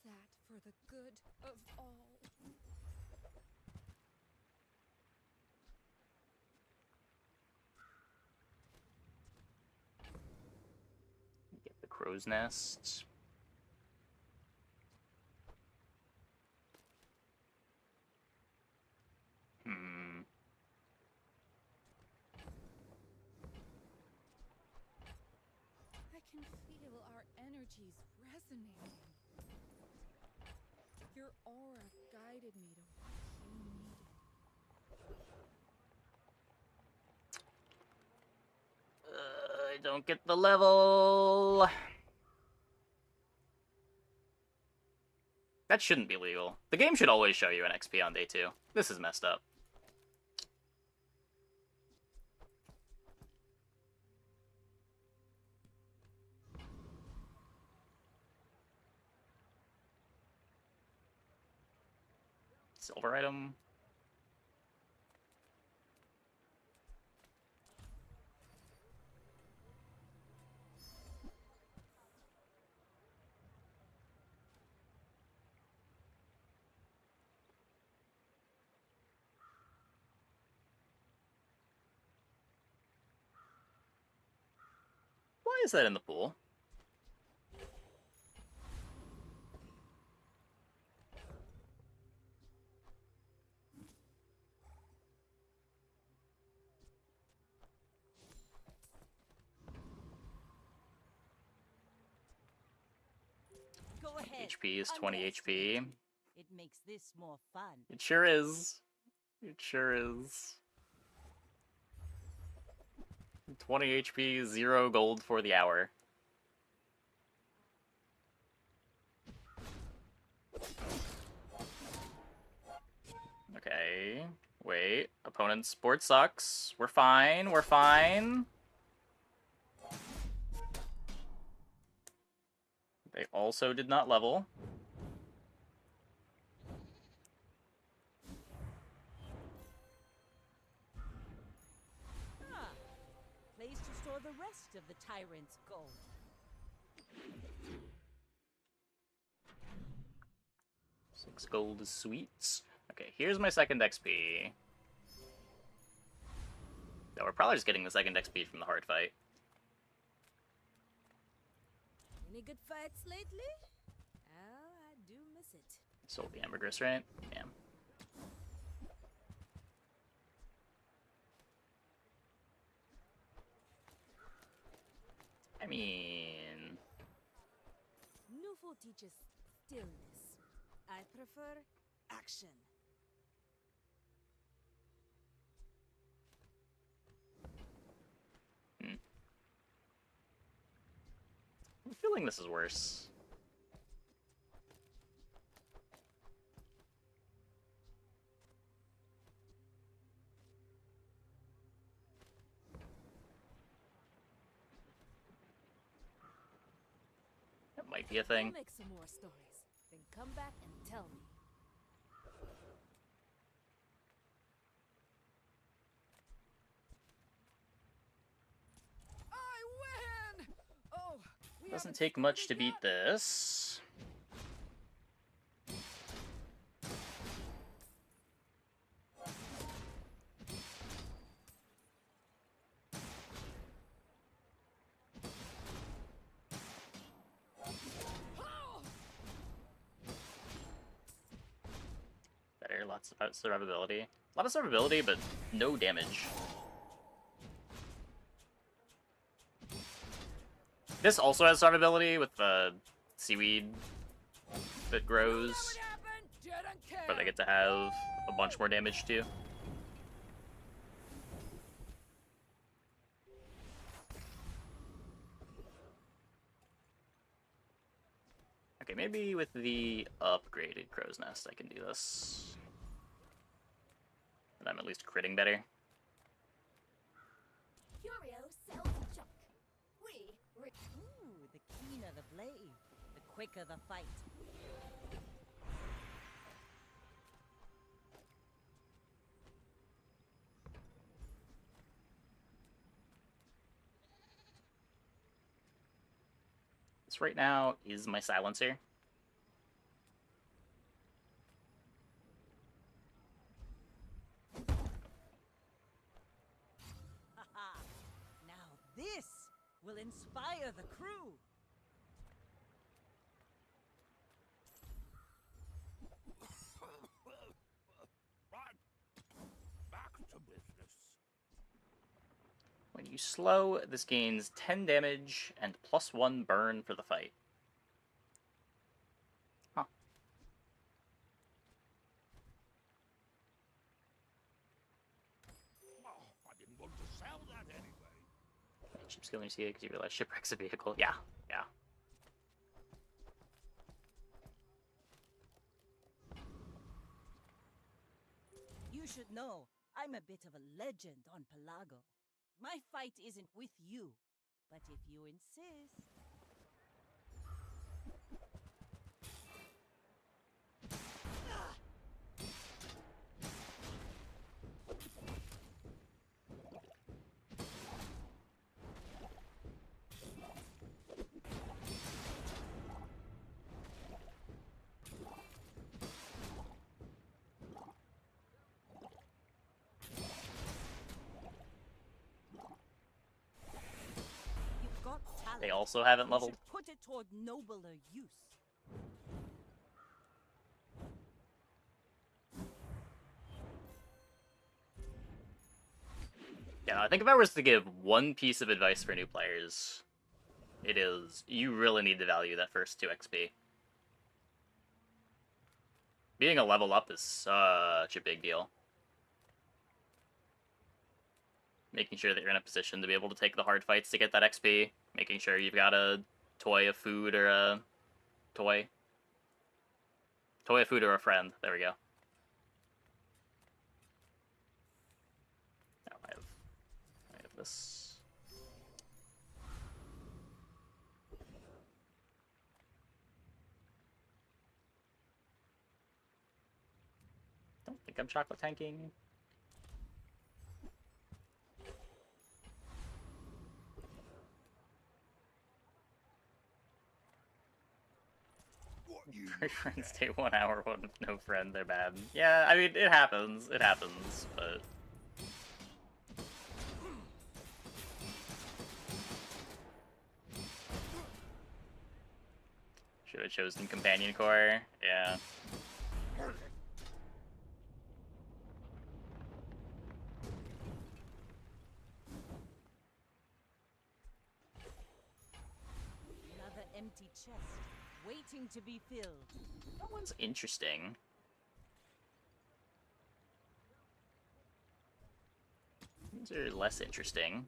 that for the good of all. Get the crow's nest. I can feel our energies resonating. Your aura guided me to what you needed. I don't get the level. That shouldn't be legal. The game should always show you an XP on day 2. This is messed up. Silver item. Why is that in the pool? Go ahead. HP is 20 underestimate HP. me. It makes this more fun. It sure is. It sure is. 20 HP, 0 gold for the hour. Okay. Wait. Opponent's board sucks. We're fine. We're fine. They also did not level. Ah, place to store the rest of the tyrant's gold. Six gold is sweet. Okay, here's my second XP. Yeah, we're probably just getting the second XP from the hard fight. Any good fights lately? Oh, I do miss it. Sold the ambergris, right? Yeah. I mean... Nufo teaches stillness. I prefer action. I'm feeling this is worse. That might be a thing. We'll make some more stories. Then come back and tell me. I win! Oh, we Doesn't haven't take much to started beat yet. this. Better, lots of survivability. A lot of survivability, but no damage. This also has survivability with the seaweed that grows, but they get to have a bunch more damage too. Okay, maybe with the upgraded crow's nest I can do this. And I'm at least critting better. Curio sells junk. Ooh, the keener the blade, the quicker the fight. This right now is my silencer. will inspire the crew. Right. Back to business. When you slow, this gains 10 damage and +1 burn for the fight. Huh. Oh, I didn't want to sell that anyway. Cheap skill when you see it because you realize shipwreck's a vehicle. Yeah, yeah. You should know, I'm a bit of a legend on Pelago. My fight isn't with you, but if you insist... You've got talent. They also haven't You leveled. should put it toward nobler use. Yeah, I think if I was to give one piece of advice for new players, it is you really need to value that first 2 XP. Being a level up is such a big deal. Making sure that you're in a position to be able to take the hard fights to get that XP. Making sure you've got a toy of food or a toy. Toy of food or a friend. There we go. Oh, I have this. Don't think I'm chocolate tanking. Three friends stay 1 hour, one with no friend, they're bad. Yeah, I mean, it happens, but... Should have chosen Companion Core, yeah. Another empty chest, waiting to be filled. That one's interesting. These are less interesting.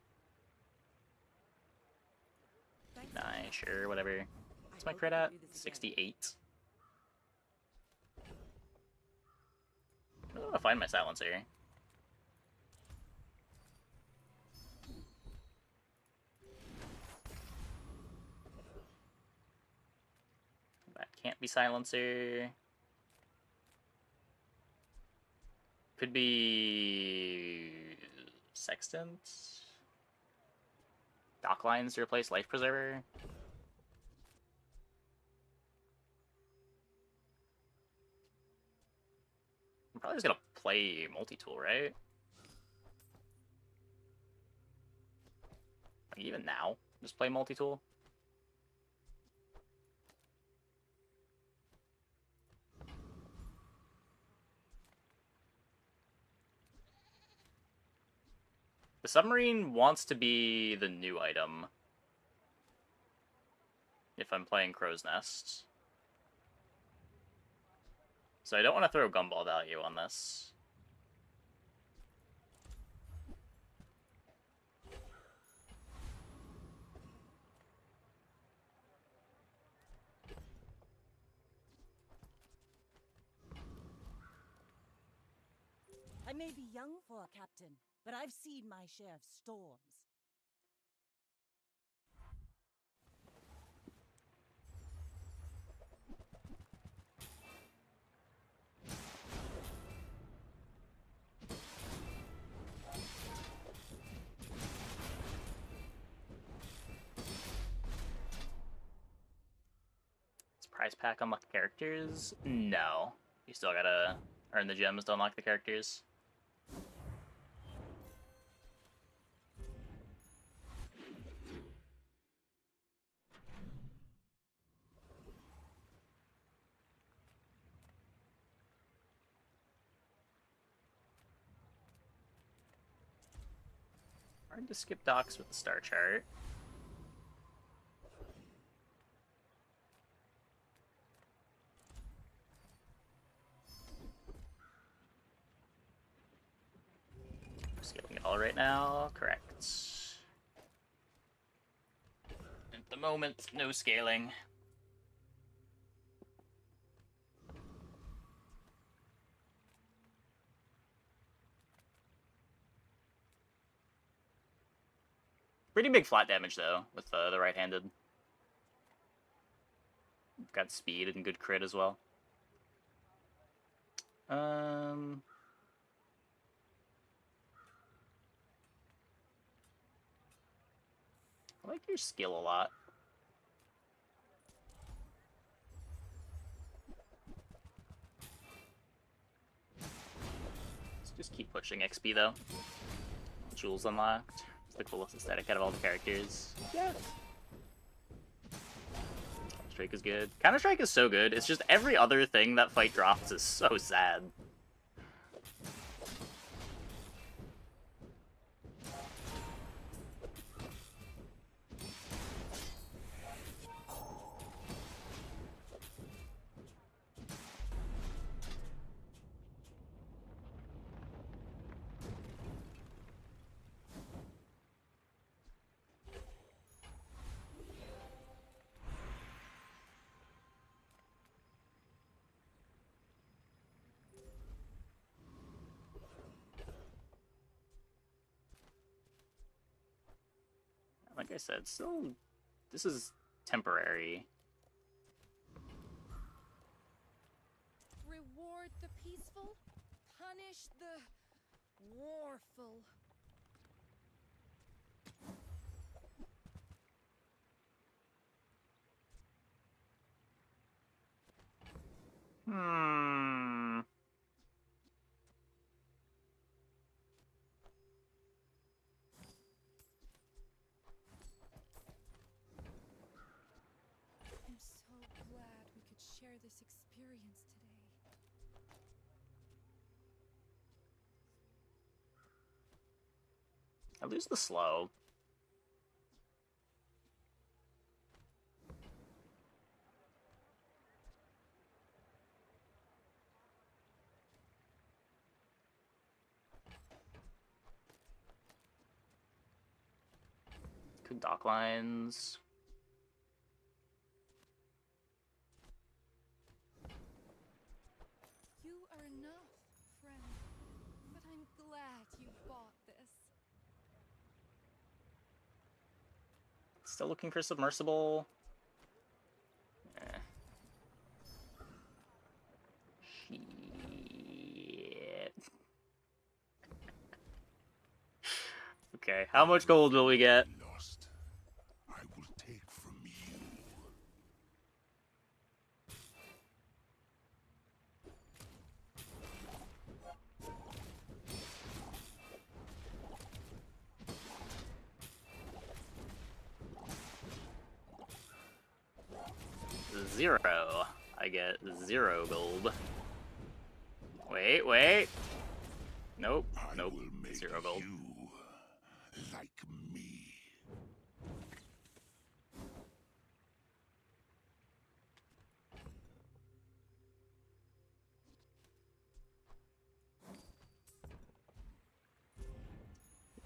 Nah, sure, whatever. What's my crit at? 68. I don't want to find my silencer. That can't be silencer. Could be sextant. Dock lines to replace life preserver. I'm probably just gonna play multi-tool, right? Like even now, just play multi-tool. The submarine wants to be the new item. If I'm playing Crow's Nest. So I don't want to throw gumball value on this. I may be young for a captain, but I've seen my share of storms. Does prize pack unlock the characters? No. You still gotta earn the gems to unlock the characters. Hard to skip docks with the star chart. Scaling it all right now, correct. At the moment, no scaling. Pretty big flat damage, though, with the right-handed. Got speed and good crit as well. I like your skill a lot. Let's just keep pushing XP, though. Jewels unlocked. It's the coolest aesthetic out of all the characters. Yeah. Counter-Strike is good. Counter-Strike is so good. It's just every other thing that fight drops is so sad. Like I said, still, this is temporary. Reward the peaceful, punish the warful. Hmm. I'm so glad we could share this experience today. I lose the slow. Good dock lines. You are enough, friend. But I'm glad you bought this. Still looking for submersible. Eh. Shit. Okay, how much gold will we get? Lost, I will take from you. Zero. I get 0 gold. Wait. Nope. I will make 0 gold. you like me.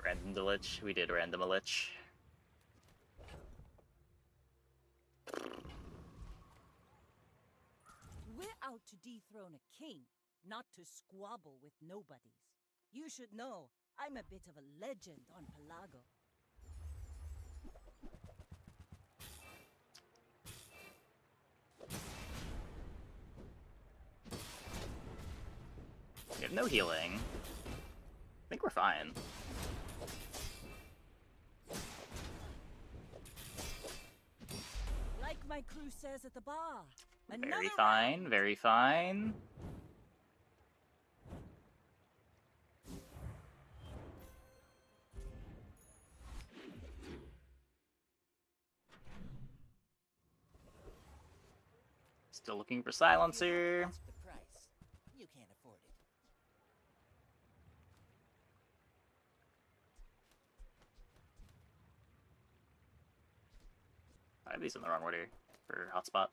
Random the lich. We did random a lich. We're out to dethrone a king, not to squabble with nobodies. You should know, I'm a bit of a legend on Pelago. We have no healing. I think we're fine. Like my crew says at the bar. Very fine, very fine. Still looking for silencer. Ask the price. You can't afford it. have these in the wrong order for hotspot.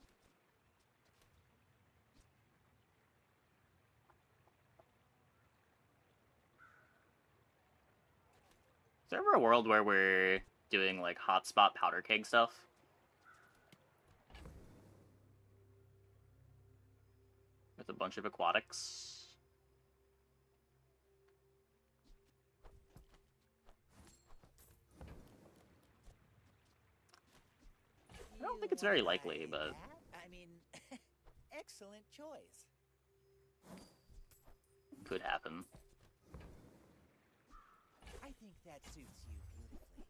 Is there ever a world where we're doing like hotspot powder keg stuff? With a bunch of aquatics? I don't think it's very likely, but... I mean, excellent choice. Could happen. I think that suits you beautifully.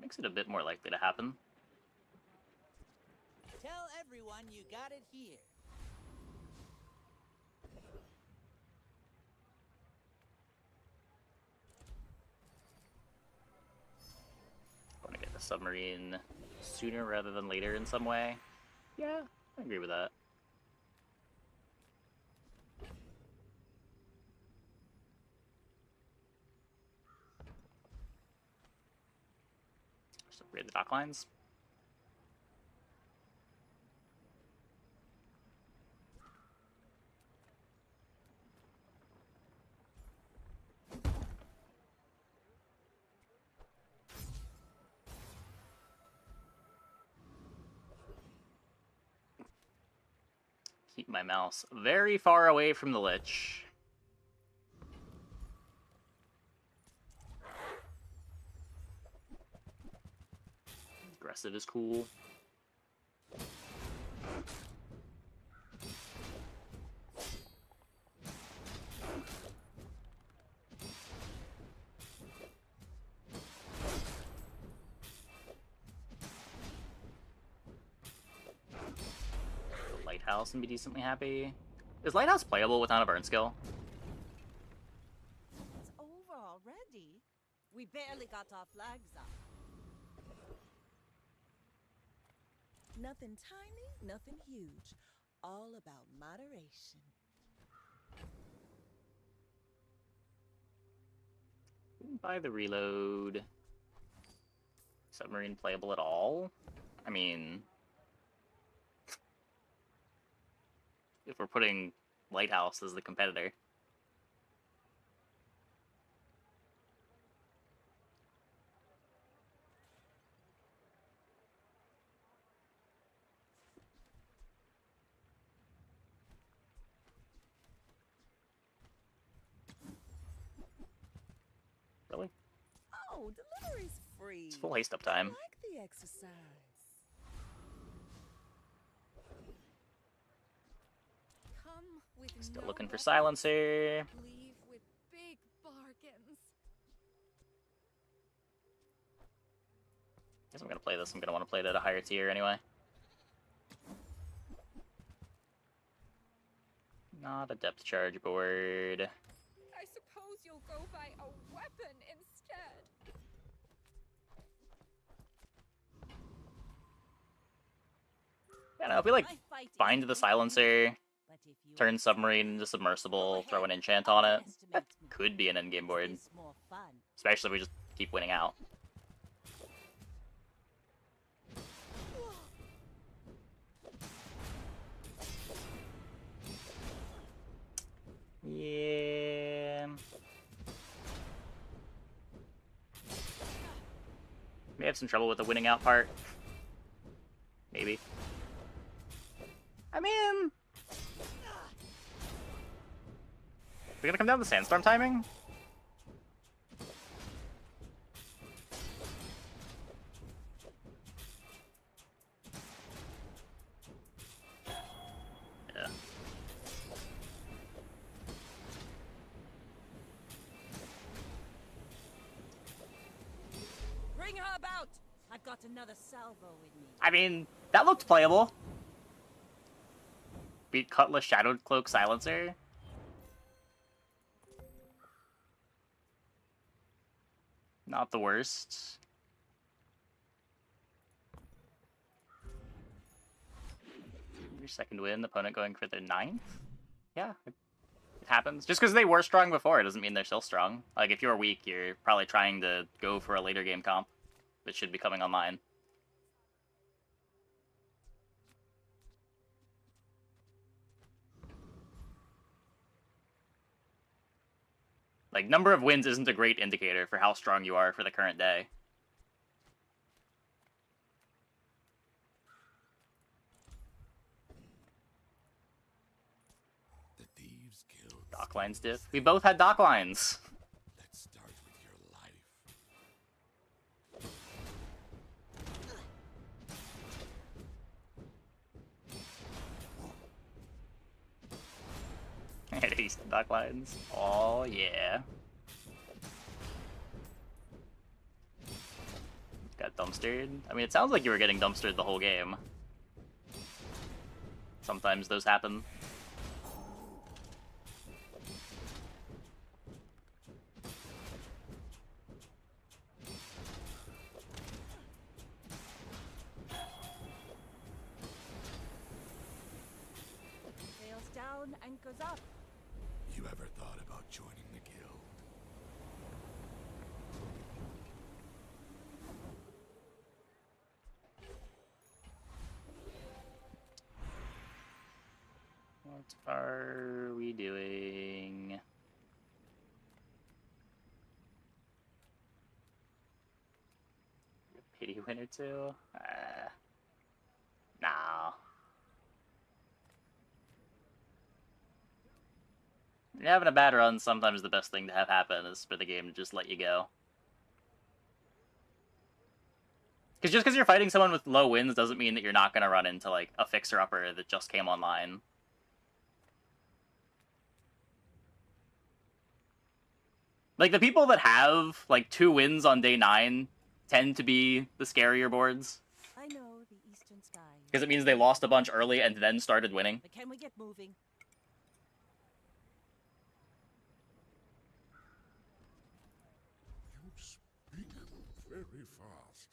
Makes it a bit more likely to happen. Tell everyone you got it here. I want to get the submarine sooner rather than later in some way. Yeah, I agree with that. Just upgrade the dock lines. Keep my mouse very far away from the lich. Aggressive is cool. Lighthouse and be decently happy. Is Lighthouse playable without a burn skill? It's over already. We barely got our flags up. Nothing tiny, nothing huge. All about moderation. Didn't buy the reload. Submarine playable at all? I mean... if we're putting Lighthouse as the competitor. Really? Oh, delivery's free. It's full haste up I time. like the exercise. Come with Still no looking for weapons, silencer. leave with big bargains. Guess I'm gonna play this. I'm gonna want to play it at a higher tier anyway. Not a depth charge board. I suppose you'll go buy a weapon instead. Yeah, no, if we like My fight bind isn't the with you, silencer, but if you turn insist, submarine into submersible, go throw an ahead, enchant on it, underestimate that me. could be an endgame board. Makes this more fun. Especially if we just keep winning out. Yeah. May have some trouble with the winning out part. Maybe. I mean... we're gonna come down to sandstorm timing? Yeah. Bring her about. I've got another salvo with me. I mean, that looked playable. Beat Cutlass Shadowed Cloak Silencer. Not the worst. Your second win, opponent going for their 9th? Yeah, happens. Just because they were strong before, it doesn't mean they're still strong. Like, if you're weak, you're probably trying to go for a later game comp that should be coming online. Like, number of wins isn't a great indicator for how strong you are for the current day. The Thieves Guild. Docklines diff. We both had docklines. Let's start with your life. I hate Eastern docklines. Oh, yeah. Got dumpstered. I mean, it sounds like you were getting dumpstered the whole game. Sometimes those happen. Sails down, anchors up. You ever thought about joining the guild? What are we doing? Pity win or two? No. When you're having a bad run, sometimes the best thing to have happen is for the game to just let you go. Because just because you're fighting someone with low wins doesn't mean that you're not going to run into, like, a fixer-upper that just came online. Like, the people that have, like, 2 wins on day 9 tend to be the scarier boards. I know the eastern sky. Because it means they lost a bunch early and then started winning. But can we get moving? You speak very fast.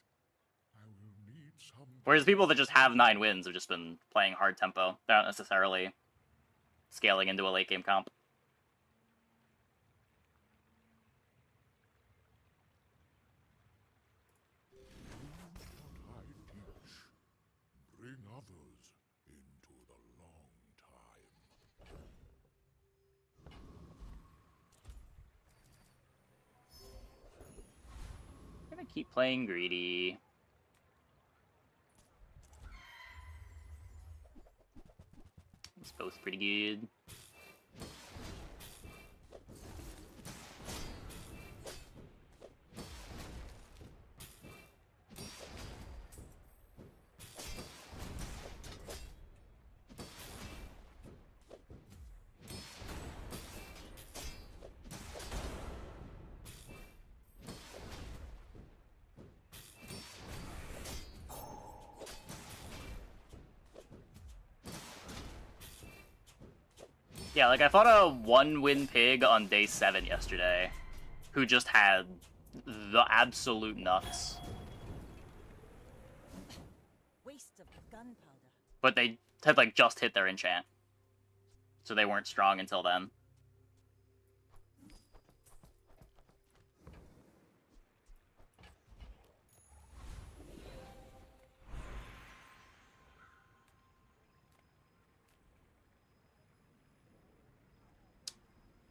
I will need some... Whereas people that just have 9 wins have just been playing hard tempo. They're not necessarily scaling into a late game comp. what I teach. Bring others into the long time. I'm gonna keep playing greedy. It's both pretty good. Yeah, like I fought a 1-win pig on day 7 yesterday, who just had the absolute nuts. Waste of gunpowder. But they had like just hit their enchant, so they weren't strong until then.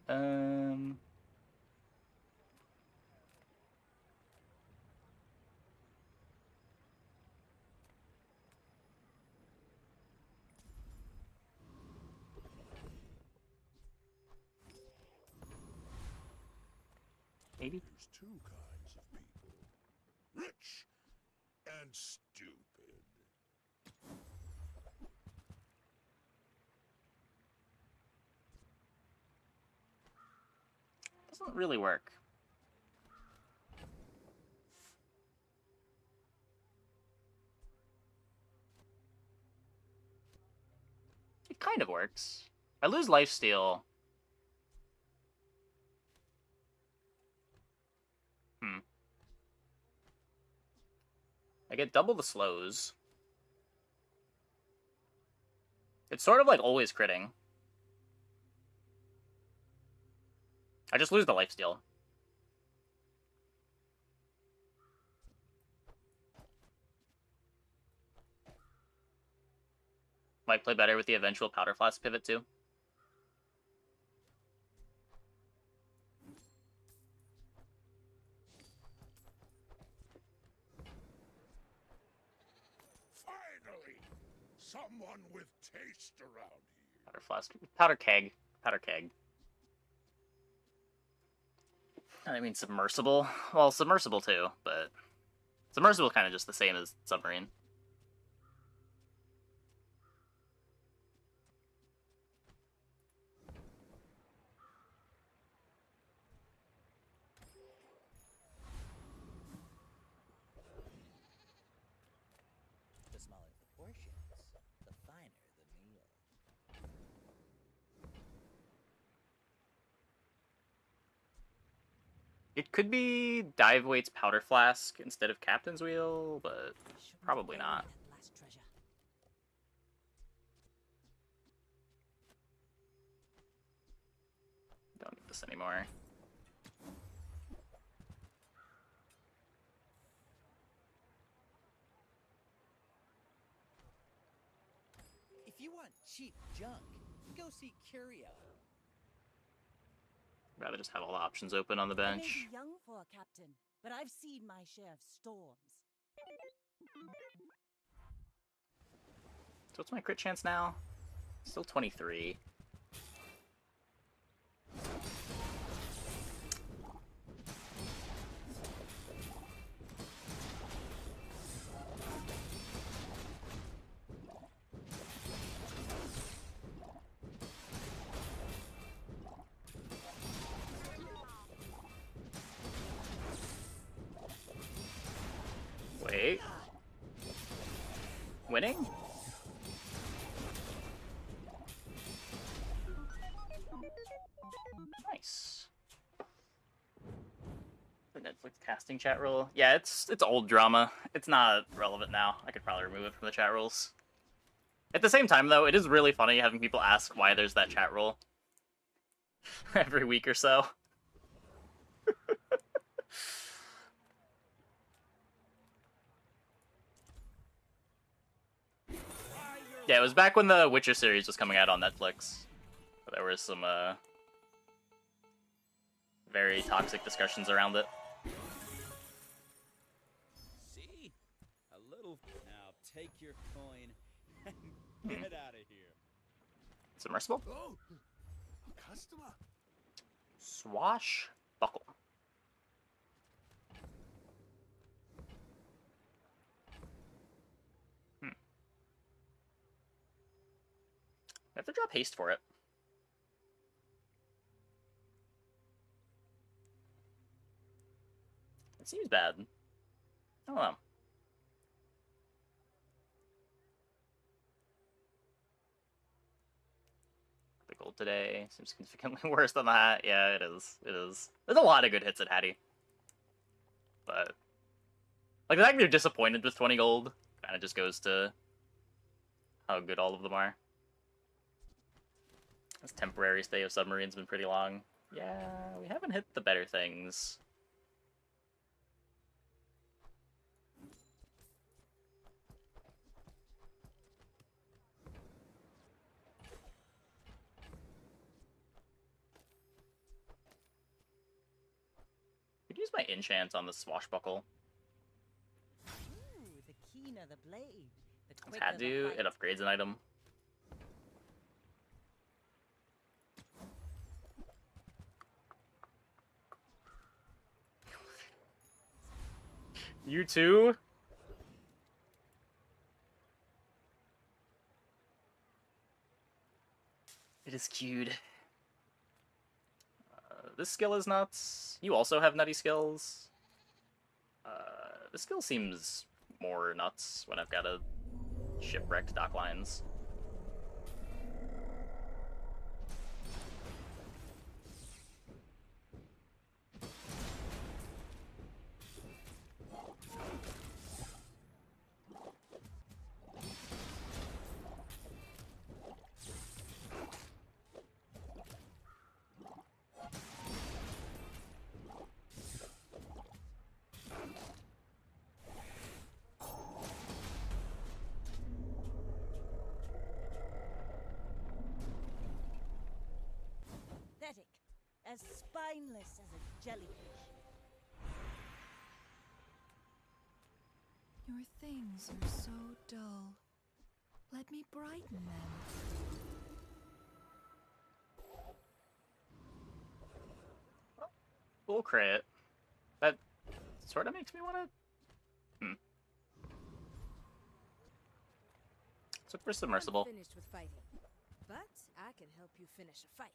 Um... Maybe? There's 2 kinds of people. Rich and stupid. Doesn't really work. It kind of works. I lose lifesteal. I get double the slows. It's sort of like always critting. I just lose the lifesteal. Might play better with the eventual Powder Flask pivot too. Finally! Someone with taste around here. Powder Flask. Powder Keg. Powder Keg. I mean Submersible. Well, Submersible too, but Submersible kind of just the same as Submarine. The smaller the portions, the finer the meal. It could be Dive Weight's Powder Flask instead of Captain's Wheel, but probably not. That last treasure. Don't need this anymore. If you want cheap junk, go see Curio. Rather just have all the options open on the I may bench. be young for a captain, but I've seen my share of storms. So what's my crit chance now? Still 23. Wait. Winning? Nice. The Netflix casting chat rule. Yeah, it's old drama. It's not relevant now. I could probably remove it from the chat rules. At the same time, though, it is really funny having people ask why there's that chat rule every week or so. Yeah, it was back when the Witcher series was coming out on Netflix. There was some very toxic discussions around it. See? A little. Now take your coin and get out of here. Submersible? Oh, a customer. Swashbuckle. I have to drop haste for it. It seems bad. I don't know. The gold today seems significantly worse than that. Yeah, it is. It is. There's a lot of good hits at Hattie. But like the fact that you're disappointed with 20 gold kind of just goes to how good all of them are. This temporary stay of submarine's been pretty long. Yeah, we haven't hit the better things. Could use my enchant on the swashbuckle. Ooh, the keener the blade, the It's quicker had the to. fight. It upgrades an item. You too? It is queued. This skill is nuts. You also have nutty skills. This skill seems more nuts when I've got a shipwrecked dock lines. spineless as a jellyfish. Your things are so dull. Let me brighten them. Full crit. That sort of makes me want to. Super submersible. I'm finished with fighting, but I can help you finish a fight.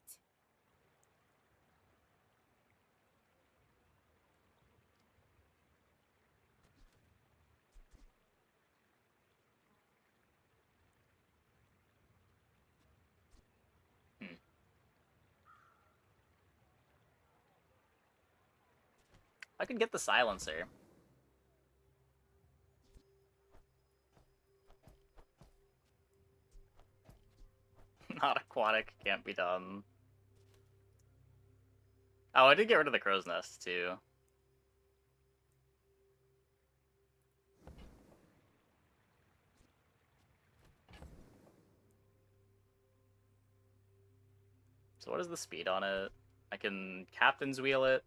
I could get the silencer. Not aquatic, can't be done. Oh, I did get rid of the crow's nest, too. So what is the speed on it? I can captain's wheel it.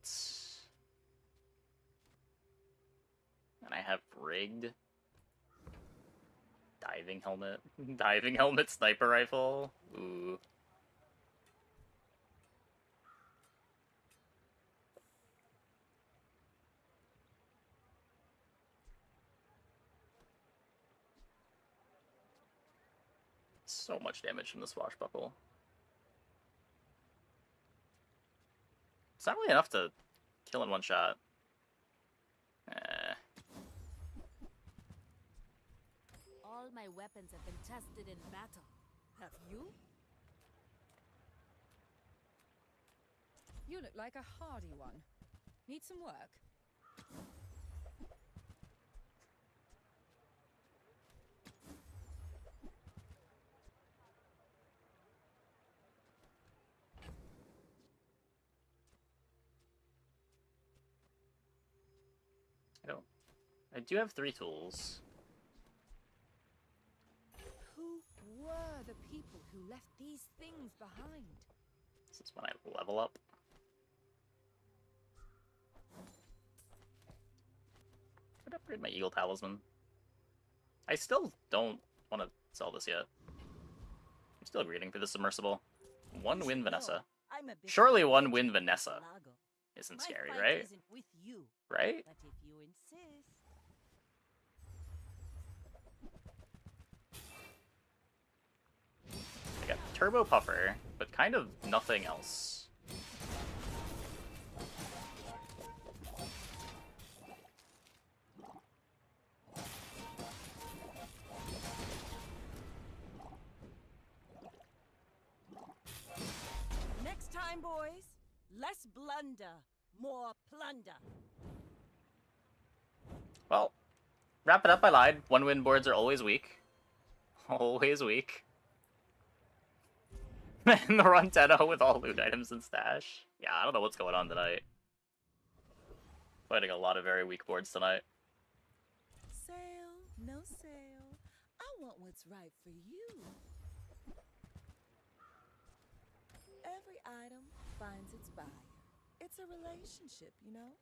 And I have rigged. Diving helmet. Diving helmet sniper rifle. Ooh. So much damage from the swashbuckle. It's not really enough to kill in one shot. All my weapons have been tested in battle. Have you? You look like a hardy one. Need some work? I do have 3 tools. Who were the people who left these things behind? This is when I level up. Could upgrade my Eagle Talisman. I still don't want to sell this yet. I'm still greeting for the submersible. One win Vanessa. Surely one win Vanessa isn't scary, right? Isn't with you, right? But if you insist. I got Turbo Puffer, but kind of nothing else. Next time, boys, less blunder, more plunder. Well, wrap it up, I lied. 1-win boards are always weak. Always weak. And the run 10-0 with all loot items and stash. Yeah, I don't know what's going on tonight. Fighting a lot of very weak boards tonight. Sale, no sale. I want what's right for you. Every item finds its buyer. It's a relationship, you know?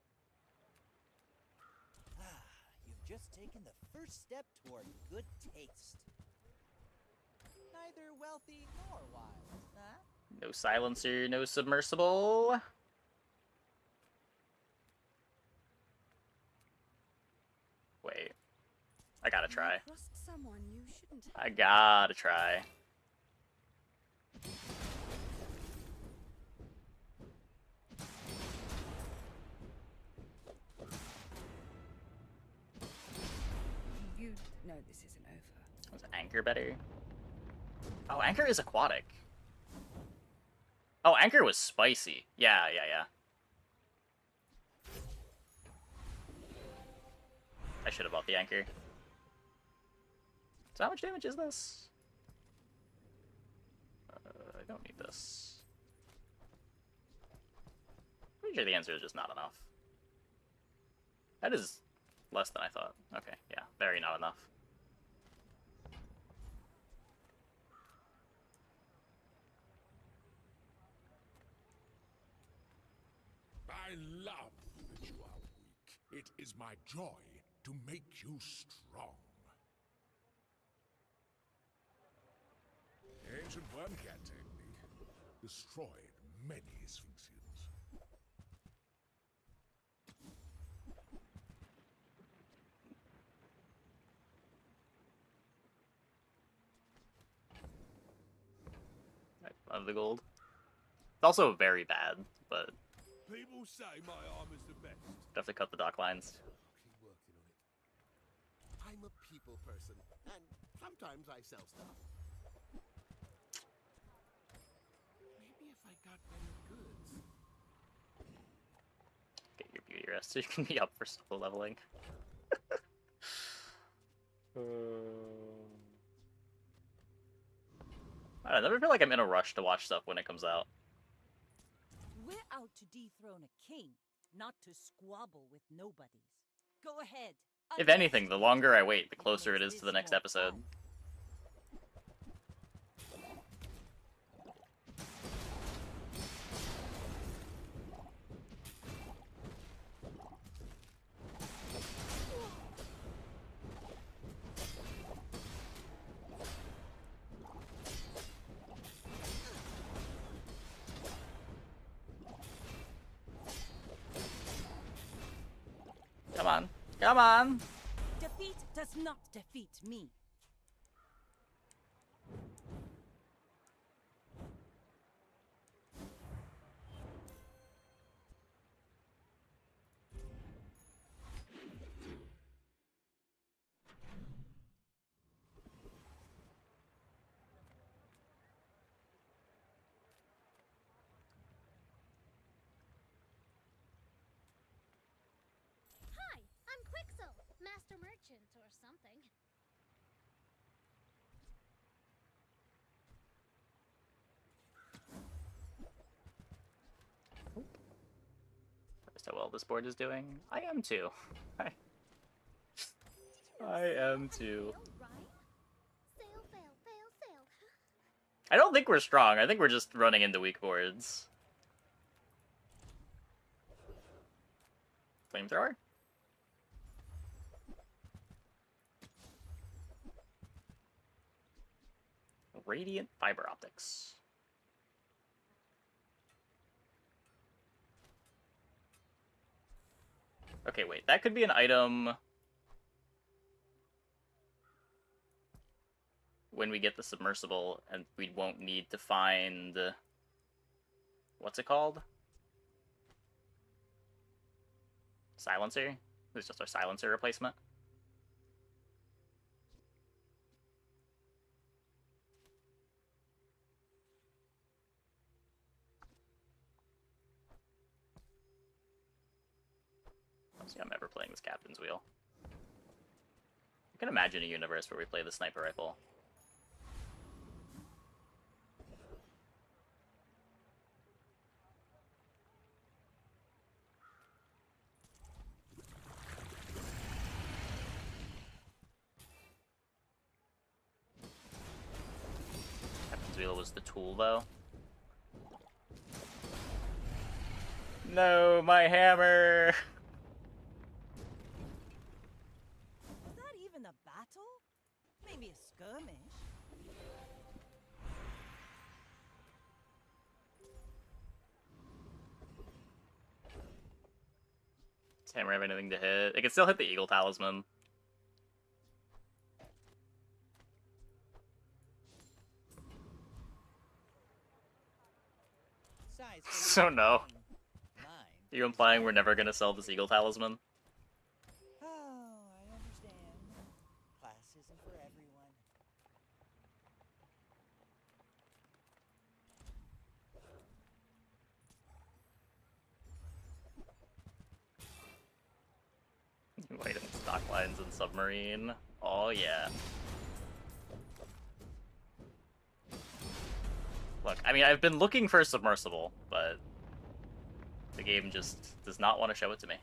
Ah, you've just taken the first step toward good taste. Neither wealthy nor wise, huh? No silencer, no submersible. Wait. I gotta try. Someone you shouldn't. I gotta try. You know this isn't over. Was Anchor better? Oh, Anchor is aquatic. Oh, Anchor was spicy. Yeah. I should have bought the Anchor. So how much damage is this? I don't need this. Pretty sure the answer is just not enough. That is less than I thought. Okay, yeah, very not enough. I love that you are weak. It is my joy to make you strong. The ancient worm cat technique destroyed many Sphinxians. Of the gold. It's also very bad, but People say my arm is the best. have to cut the dock lines. Keep working on it. I'm a people person, and sometimes I sell stuff. Maybe if I got better goods. Get your beauty rest so you can be up for solo leveling. I never feel like I'm in a rush to watch stuff when it comes out. We're out to dethrone a king, not to squabble with nobodies. Go ahead. If anything, the longer I wait, the closer it is to the next episode. Come on. Come on! Defeat does not defeat me. Hi, I'm Quixel, Master Merchant or something. Noticed how well this board is doing. I am too. I am too. Sail, fail, fail, sail. I don't think we're strong. I think we're just running into weak boards. Flamethrower? Radiant fiber optics. Okay, wait. That could be an item when we get the submersible, and we won't need to find... what's it called? Silencer? It's just our silencer replacement. I don't see I'm ever playing this Captain's Wheel. I can imagine a universe where we play the sniper rifle. Captain's Wheel was the tool, though. No, my hammer! Was that even a battle? Maybe a skirmish. Does hammer have anything to hit? It can still hit the Eagle Talisman. Size So no. Mine. Are you implying we're never gonna sell this Eagle Talisman? Oh, I understand. Class isn't for everyone. Wait, stock lines and submarine. Oh yeah. Look, I mean, I've been looking for a submersible, but the game just does not want to show it to me.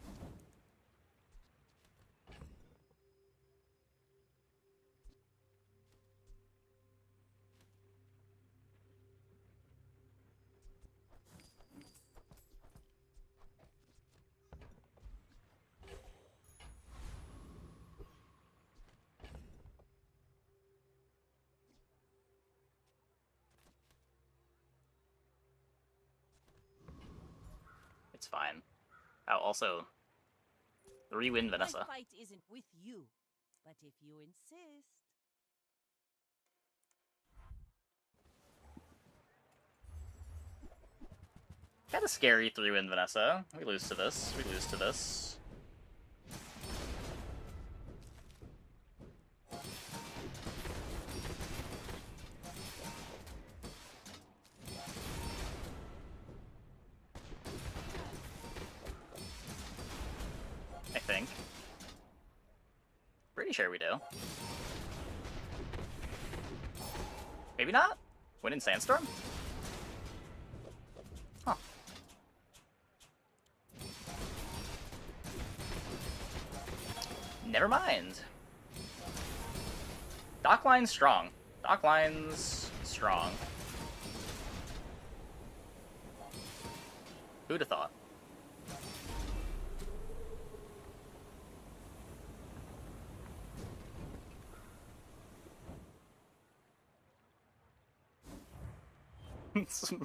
It's fine. Oh, also, re-win Vanessa. My fight isn't with you, but if you insist. Kinda scary 3-win Vanessa. We lose to this. We lose to this. I think. Pretty sure we do. Maybe not? Win in Sandstorm? Huh. Never mind. Dockline's strong. Dockline's strong. Who'd have thought?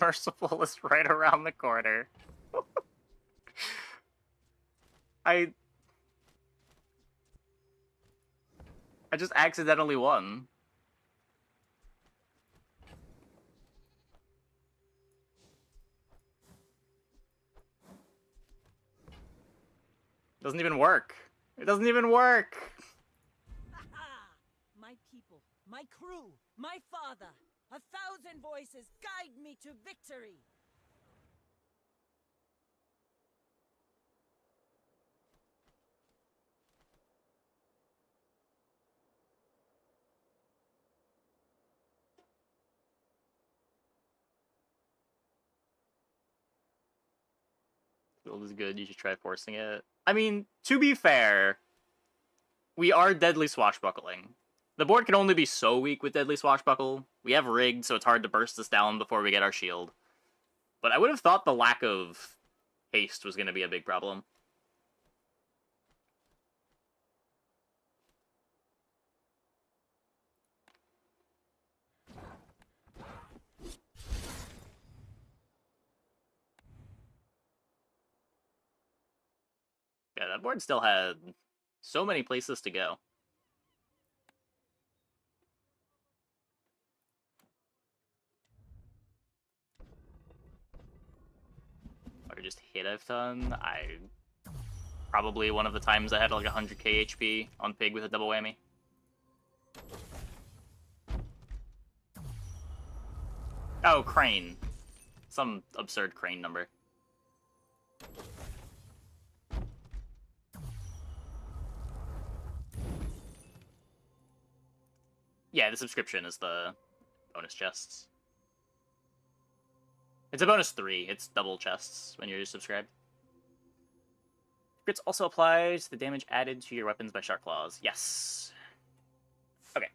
Merciful is right around the corner. I just accidentally won. Doesn't even work. It doesn't even work. My people, my crew, my father. 1,000 voices guide me to victory. Build is good, you should try forcing it. I mean, to be fair, we are deadly swashbuckling. The board can only be so weak with deadly swashbuckle. We have rigged, so it's hard to burst us down before we get our shield. But I would have thought the lack of haste was going to be a big problem. Yeah, that board still had so many places to go. Or just hit I've done. Probably one of the times I had like 100k HP on Pig with a double whammy. Oh, Crane. Some absurd Crane number. Yeah, the subscription is the bonus chests. It's a bonus 3. It's double chests when you're subscribed. Crits also apply to the damage added to your weapons by Shark Claws. Yes. Okay.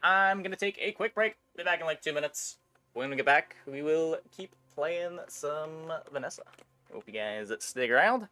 I'm going to take a quick break. Be back in like 2 minutes. When we get back, we will keep playing some Vanessa. Hope you guys stick around.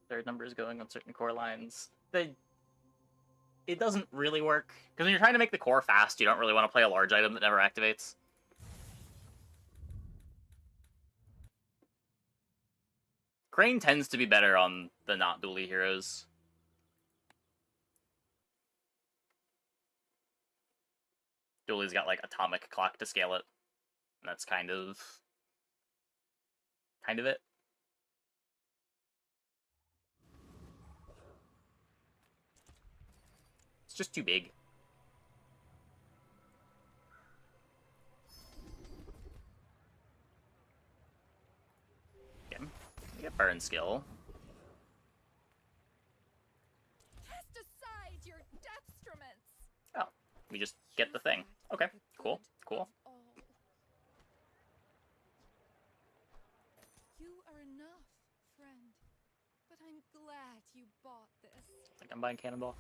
third number is going on certain core lines. It doesn't really work. Because when you're trying to make the core fast, you don't really want to play a large item that never activates. Crane tends to be better on the not dually heroes. Duali's got like atomic clock to scale it. And that's kind of it. It's just too big. Okay. You get burn skill. Cast aside your deathstruments. Oh, we just get the thing. Okay, cool, cool. You are enough, friend. But I'm glad you bought this. I think I'm buying Cannonball.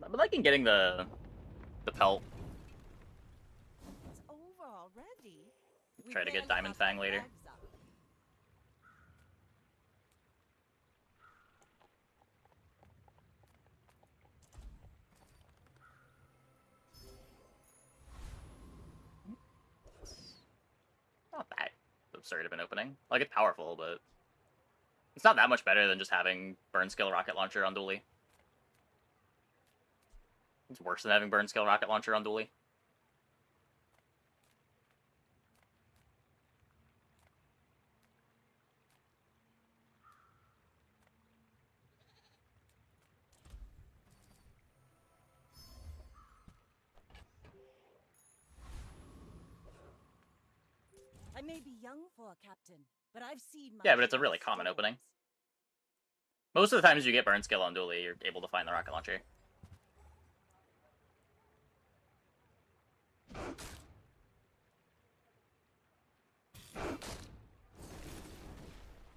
I've been liking getting the pelt. It's over already. We Try to get barely Diamond got our Fang later. bags up. Not that absurd of an opening. Like, it's powerful, but it's not that much better than just having burn skill rocket launcher on dually. It's worse than having burn skill rocket launcher on dually. I may be young for a captain, but I've seen my Yeah, but it's a share of really common opening. storms. Most of the times you get burn skill on dually, you're able to find the rocket launcher.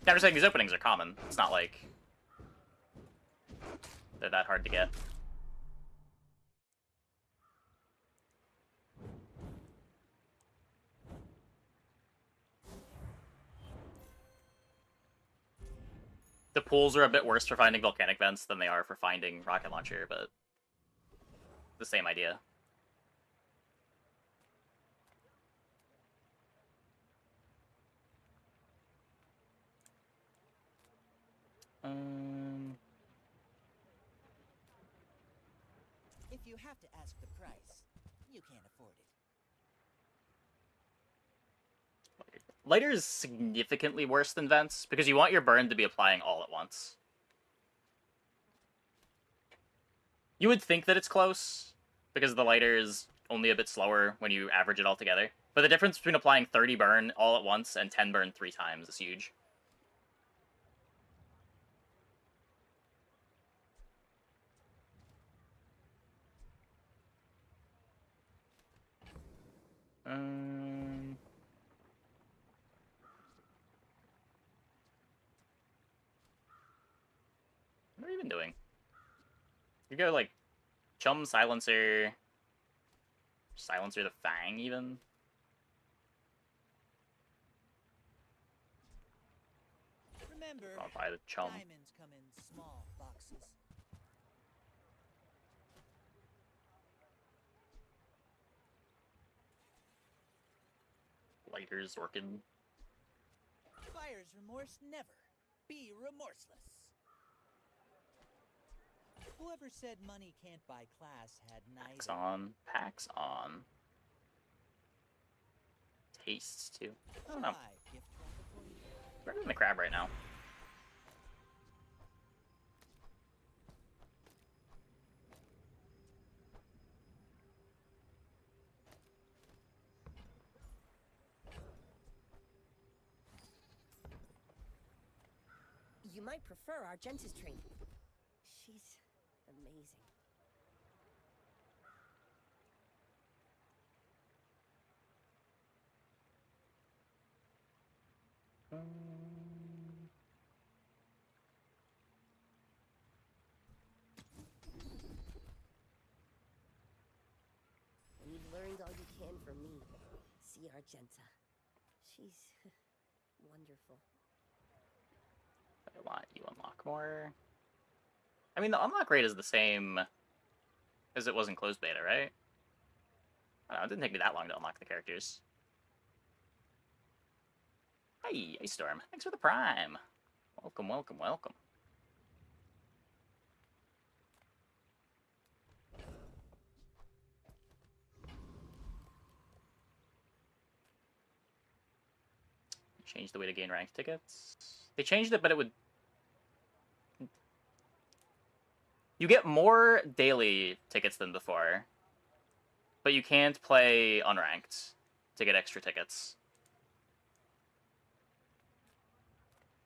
I'm just saying these openings are common. It's not like they're that hard to get. The pools are a bit worse for finding volcanic vents than they are for finding rocket launcher, but the same idea. If you have to ask the price, you can't afford it. Lighter is significantly worse than vents because you want your burn to be applying all at once. You would think that it's close because the lighter is only a bit slower when you average it all together. But the difference between applying 30 burn all at once and 10 burn 3 times is huge. What are you even doing? You go like Chum Silencer, Silencer the Fang even. Remember, I'll buy the Chum. diamonds come in small boxes. Lighter's Orchid. Buyer's remorse never. Be remorseless. Whoever said money can't buy class had Packs neither. on. Packs on. Tastes too. I don't know. Try gift wrapper for you. Better than the crab right now. You might prefer Argenta's training. She's amazing. And you've learned all you can from me. See Argenta. She's wonderful. I want you unlock more. I mean, the unlock rate is the same as it was in closed beta, right? I don't know, it didn't take me that long to unlock the characters. Hey, Ice Storm. Thanks for the Prime. Welcome, welcome, welcome. Changed the way to gain ranked tickets. They changed it, but it would... You get more daily tickets than before, but you can't play unranked to get extra tickets.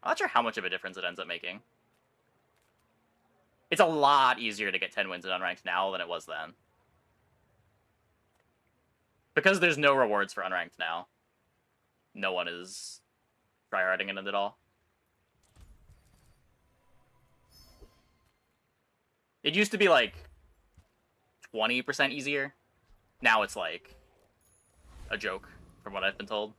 I'm not sure how much of a difference it ends up making. It's a lot easier to get 10 wins in unranked now than it was then. Because there's no rewards for unranked now. No one is tryharding in it at all. It used to be like 20% easier. Now it's like a joke, from what I've been told.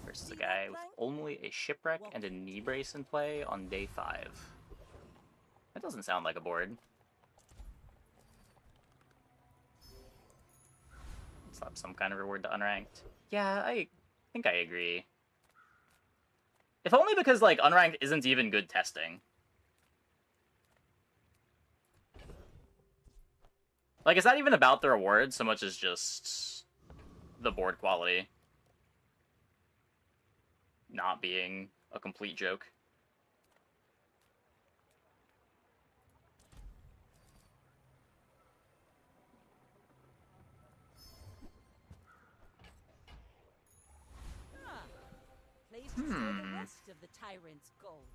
Versus a guy with only a shipwreck and a knee brace in play on day 5. That doesn't sound like a board. Slap some kind of reward to unranked. Yeah, I think I agree. If only because, like, unranked isn't even good testing. Like, it's not even about the reward so much as just the board quality not being a complete joke. Place to store the rest of the tyrant's gold.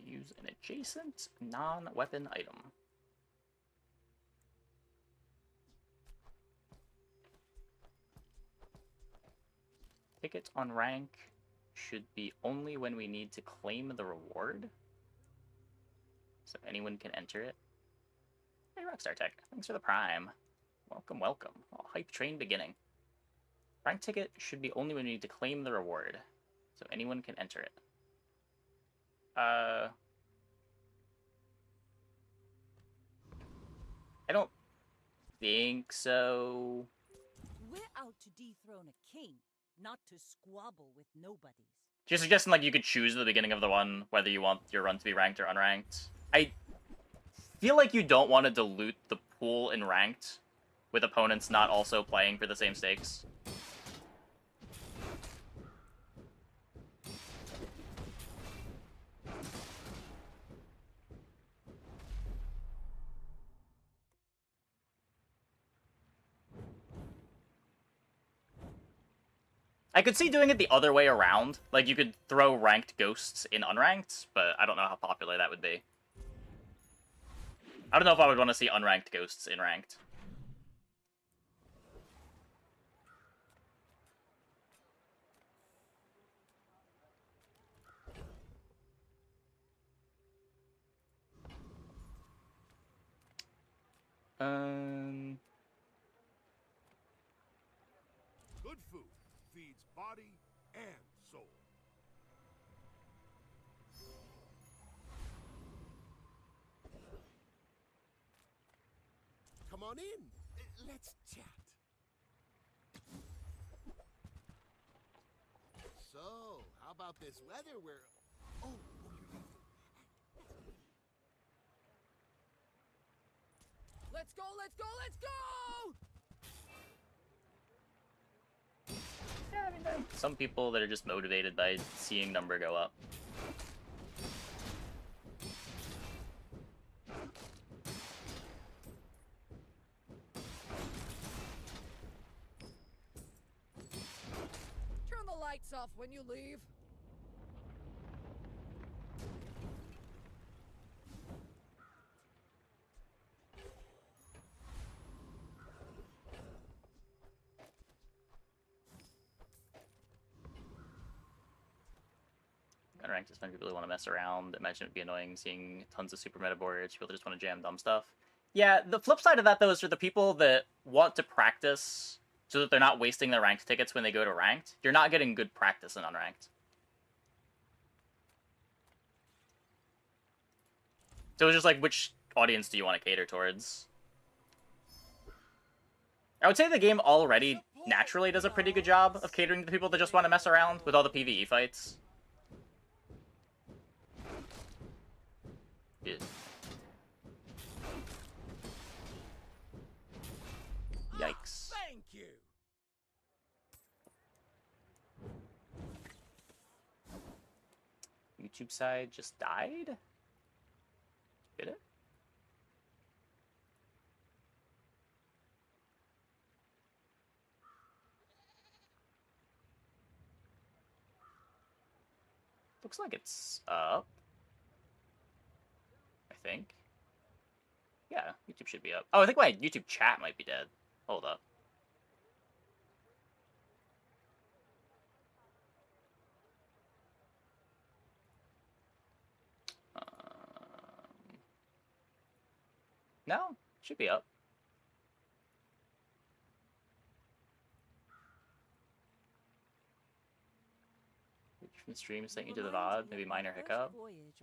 Use an adjacent non-weapon item. Tickets on rank should be only when we need to claim the reward. So anyone can enter it. Hey, Rockstar Tech, thanks for the Prime. Welcome, welcome. Oh, hype train beginning. Rank ticket should be only when we need to claim the reward. So anyone can enter it. I don't think so. We're out to dethrone a king, not to squabble with nobodies. You're suggesting, like, you could choose at the beginning of the one whether you want your run to be ranked or unranked. I feel like you don't want to dilute the pool in ranked with opponents not also playing for the same stakes. I could see doing it the other way around. Like, you could throw ranked ghosts in unranked, but I don't know how popular that would be. I don't know if I would want to see unranked ghosts in ranked. Good food feeds body and soul. Come on in. Let's chat. So, how about this weather? Oh, you're leaving. Let's go, let's go, let's go! Yeah, I mean, there are some people that are just motivated by seeing number go up. Turn the lights off when you leave. Unranked is when people really want to mess around. Imagine it'd be annoying seeing tons of super meta boards. People that just want to jam dumb stuff. Yeah, the flip side of that, though, is for the people that want to practice so that they're not wasting their ranked tickets when they go to ranked. You're not getting good practice in unranked. So it's just like, which audience do you want to cater towards? I would say the game already naturally does a pretty good job of catering to the people that just want to mess around with all the PvE fights. Yeah. Yikes. Thank you. YouTube side just died? Did it? Looks like it's up. I think. Yeah, YouTube should be up. Oh, I think my YouTube chat might be dead. Hold up. No, should be up. From the stream sent you to the VOD, maybe minor hiccup?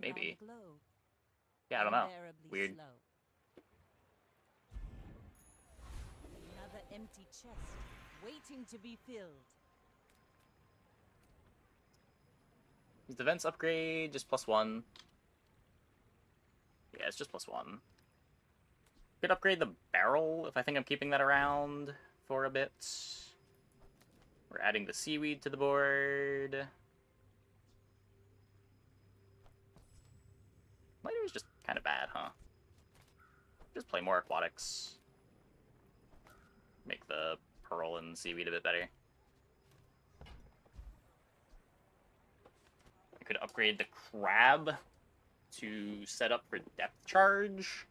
Maybe. Yeah, I don't know. Weird. Another empty chest, waiting to be filled. Is the vents upgrade just +1? Yeah, it's just +1. Could upgrade the barrel if I think I'm keeping that around for a bit. We're adding the seaweed to the board. Lighter is just kind of bad, huh? Just play more aquatics. Make the pearl and seaweed a bit better. I could upgrade the crab to set up for depth charge.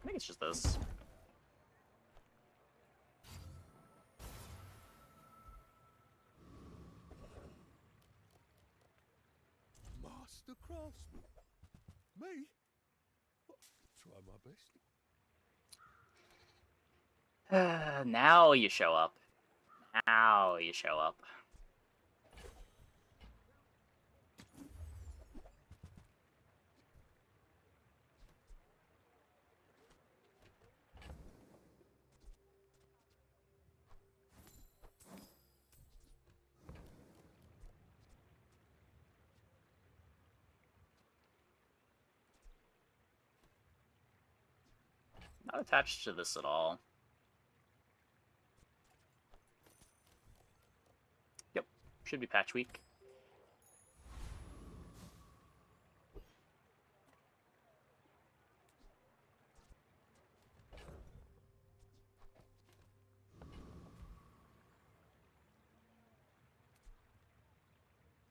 I think it's just this. Master craftsman. Me? Try my best. Now you show up. Now you show up. Not attached to this at all. Yep, should be patch week.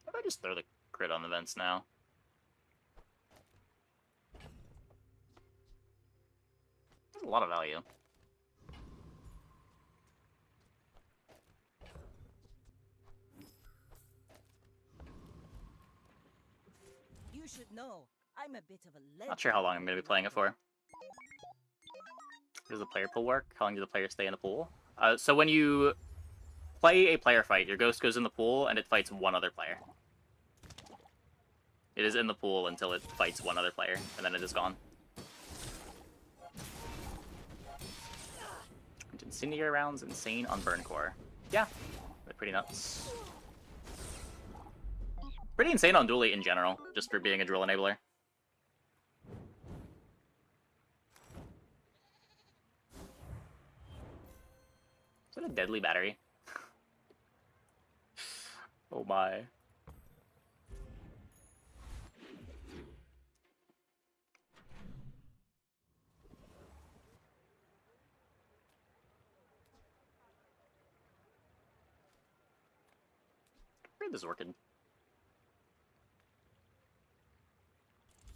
How about I just throw the crit on the vents now? That's a lot of value. You should know, I'm a bit of a legend. Not sure how long I'm going to be playing it for. Does the player pool work? How long do the players stay in the pool? So when you play a player fight, your ghost goes in the pool and it fights one other player. It is in the pool until it fights one other player, and then it is gone. Incendiary rounds, insane on burn core. Yeah, they're pretty nuts. Pretty insane on Dually in general, just for being a drill enabler. Is that a deadly battery? Oh my. Read this orchid.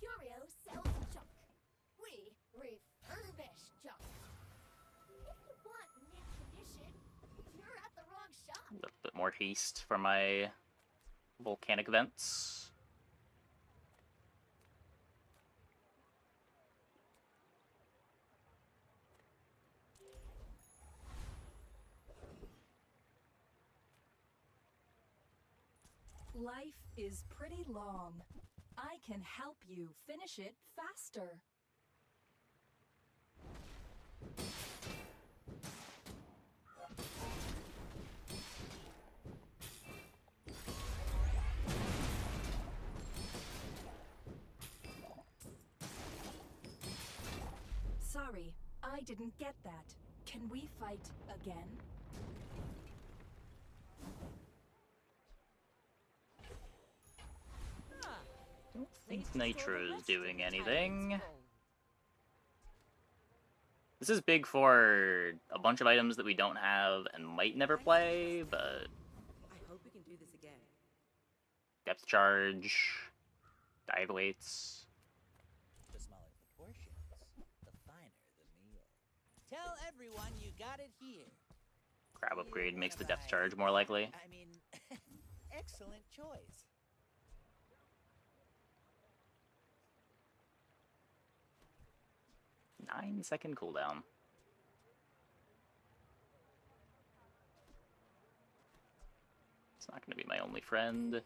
Curio sells junk. We refurbish junk. If you want mint condition, you're at the wrong shop. A bit more haste for my volcanic vents. Life is pretty long. I can help you finish it faster. Sorry, I didn't get that. Can we fight again? Don't think Nitro is doing anything. This is big for a bunch of items that we don't have and might never play, but I hope we can do this again. depth charge, dive weights. The smaller the portions, the finer the meal. Tell everyone you got it here. Crab upgrade makes the depth charge more likely. I mean, excellent choice. 9-second cooldown. It's not going to be my only friend.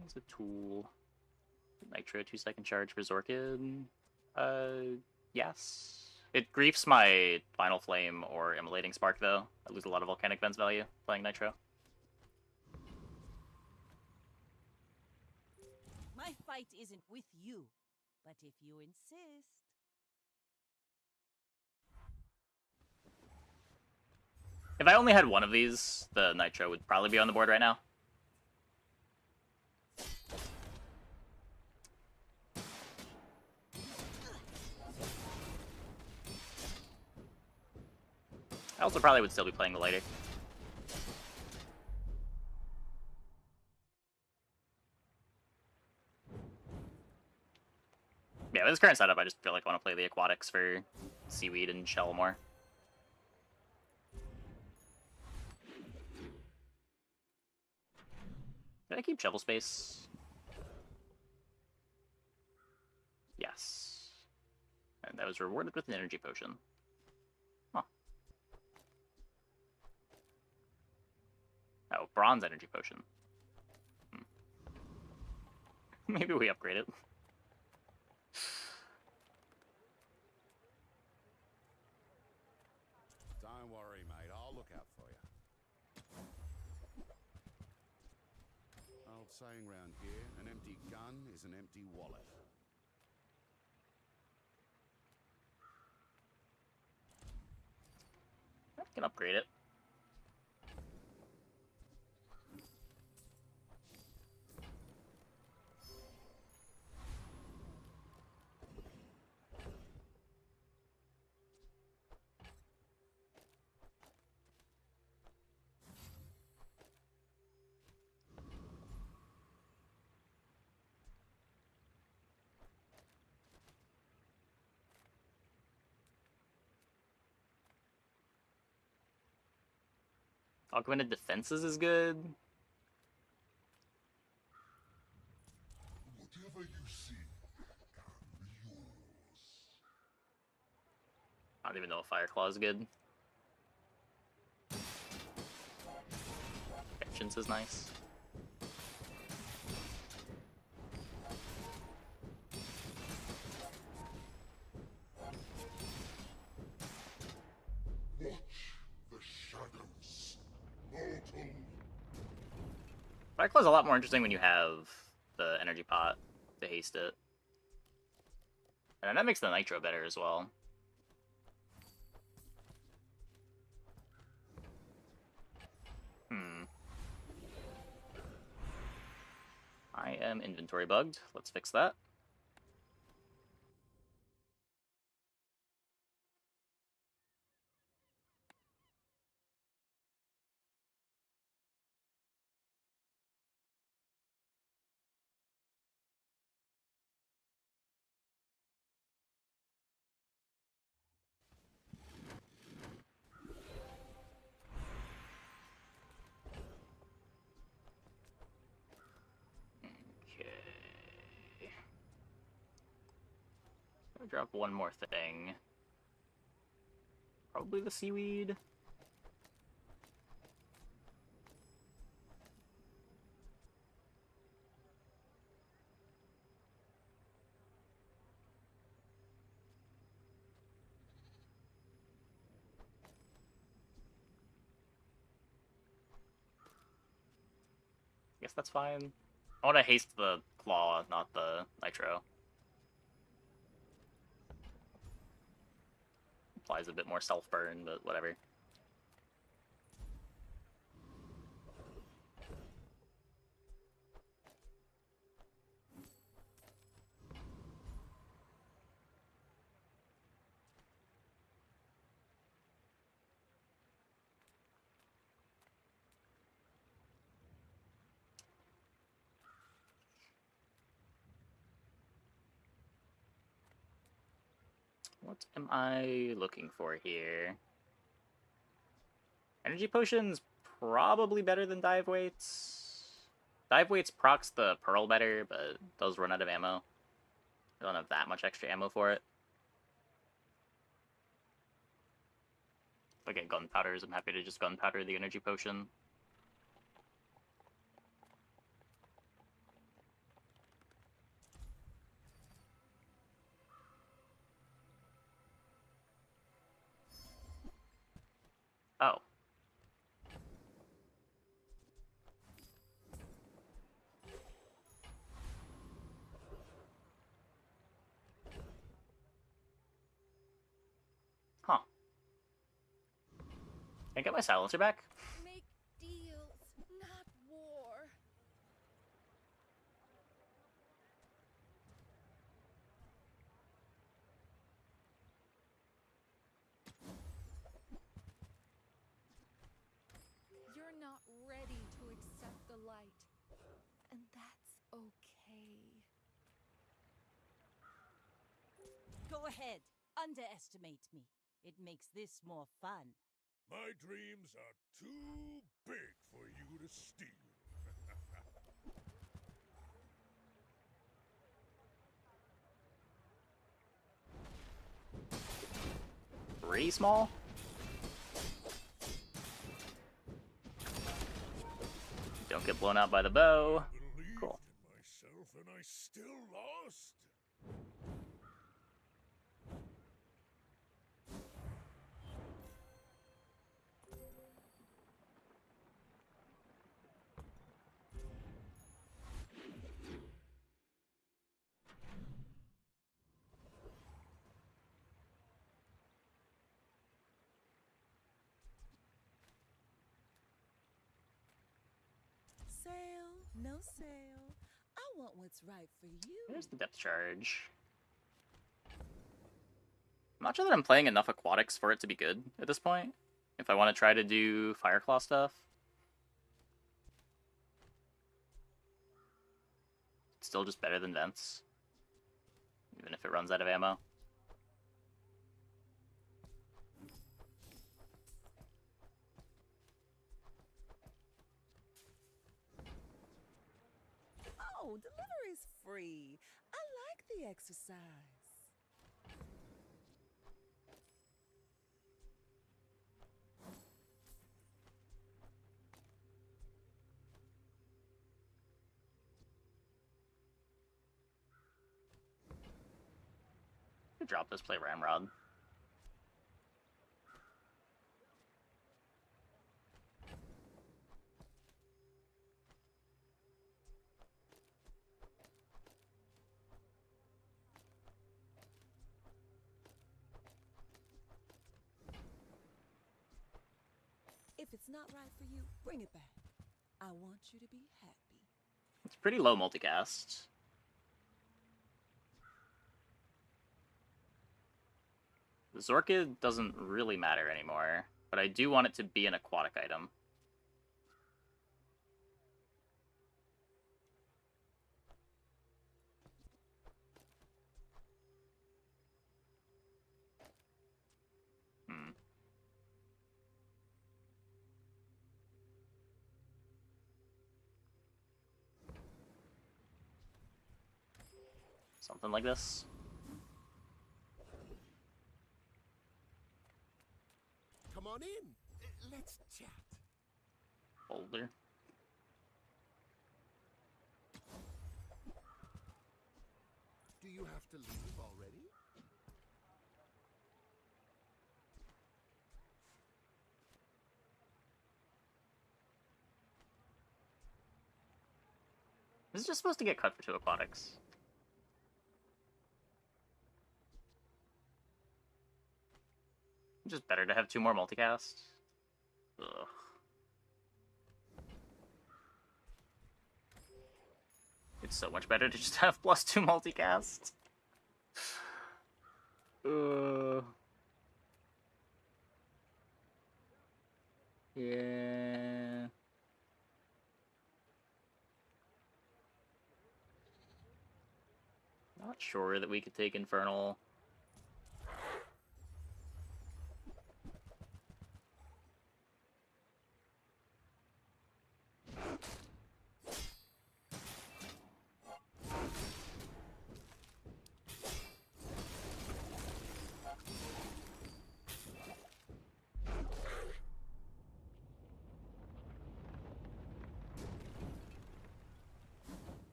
It's a tool. Nitro 2-second charge for Zorkid. Yes. It griefs my Final Flame or Immolating Spark, though. I lose a lot of Volcanic Vents value playing Nitro. My fight isn't with you, but if you insist. If I only had one of these, the Nitro would probably be on the board right now. I also probably would still be playing the later. Yeah, with this current setup, I just feel like I want to play the Aquatics for Seaweed and Shell more. Did I keep Shovel Space? Yes. And that was rewarded with an Energy Potion. Huh. Oh, Bronze Energy Potion. Maybe we upgrade it. Don't worry, mate. I'll look out for you. Old saying round here, an empty gun is an empty wallet. I can upgrade it. Augmented defenses is good. Whatever you see can be yours. I don't even know if Fire Claw is good. Okay. options is nice. The shadows. Mortal. Firefly is a lot more interesting when you have the energy pot to haste it. And that makes the nitro better as well. I am inventory bugged. Let's fix that. Okay. I'll drop one more thing. Probably the seaweed. Guess that's fine. I want to haste the claw, not the nitro. Implies a bit more self-burn, but whatever. What am I looking for here? Energy potions probably better than dive weights. Dive weights procs the pearl better, but those run out of ammo. I don't have that much extra ammo for it. If I get gunpowders, I'm happy to just gunpowder the energy potion. Oh. Huh. Can I get my silencer back? Make deals, not war. You're not ready to accept the light. And that's okay. Go ahead. Underestimate me. It makes this more fun. My dreams are too big for you to steal. Pretty small? Don't get blown out by the bow. Believed Cool. in myself and I still lost. Sale, no sale. I want what's right for you. There's the depth charge. I'm not sure that I'm playing enough aquatics for it to be good at this point. If I want to try to do Fireclaw stuff. It's still just better than Vents. Even if it runs out of ammo. Oh, delivery's free. I like the exercise. could drop this, play Ramrod. If it's not right for you, bring it back. I want you to be happy. It's pretty low multicast. The Zorkid doesn't really matter anymore, but I do want it to be an aquatic item. Something like this. Come on in. Let's chat. Boulder. Do you have to leave already? This is just supposed to get cut for 2 aquatics. Just better to have 2 more multicast. Ugh. It's so much better to just have +2 multicast. Yeah. Not sure that we could take Infernal.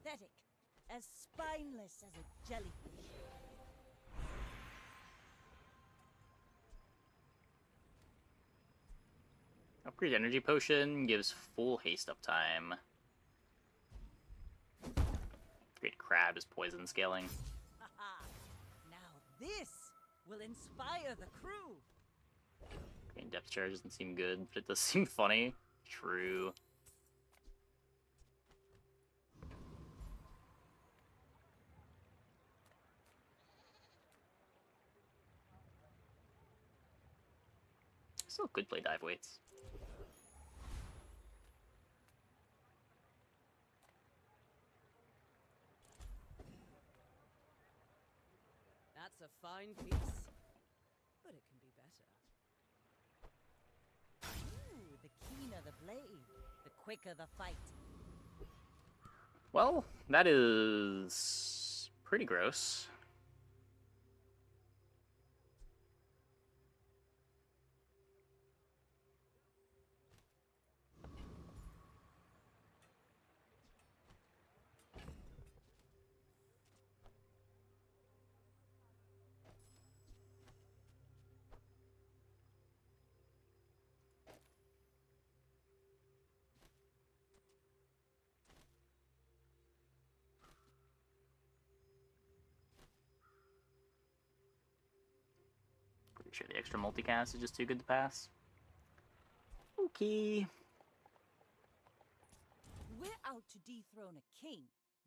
Pathetic. As spineless as a jellyfish. Upgrade Energy Potion gives full haste uptime. Upgrade Crab is poison scaling. Haha. Now this will inspire the crew. Upgrade Depth Charge doesn't seem good, but it does seem funny. True. Still could play dive weights. That's a fine piece, but it can be better. Ooh, the keener the blade, the quicker the fight. Well, that is pretty gross. Pretty sure the extra multicast is just too good to pass. Okay. We're out to dethrone a king,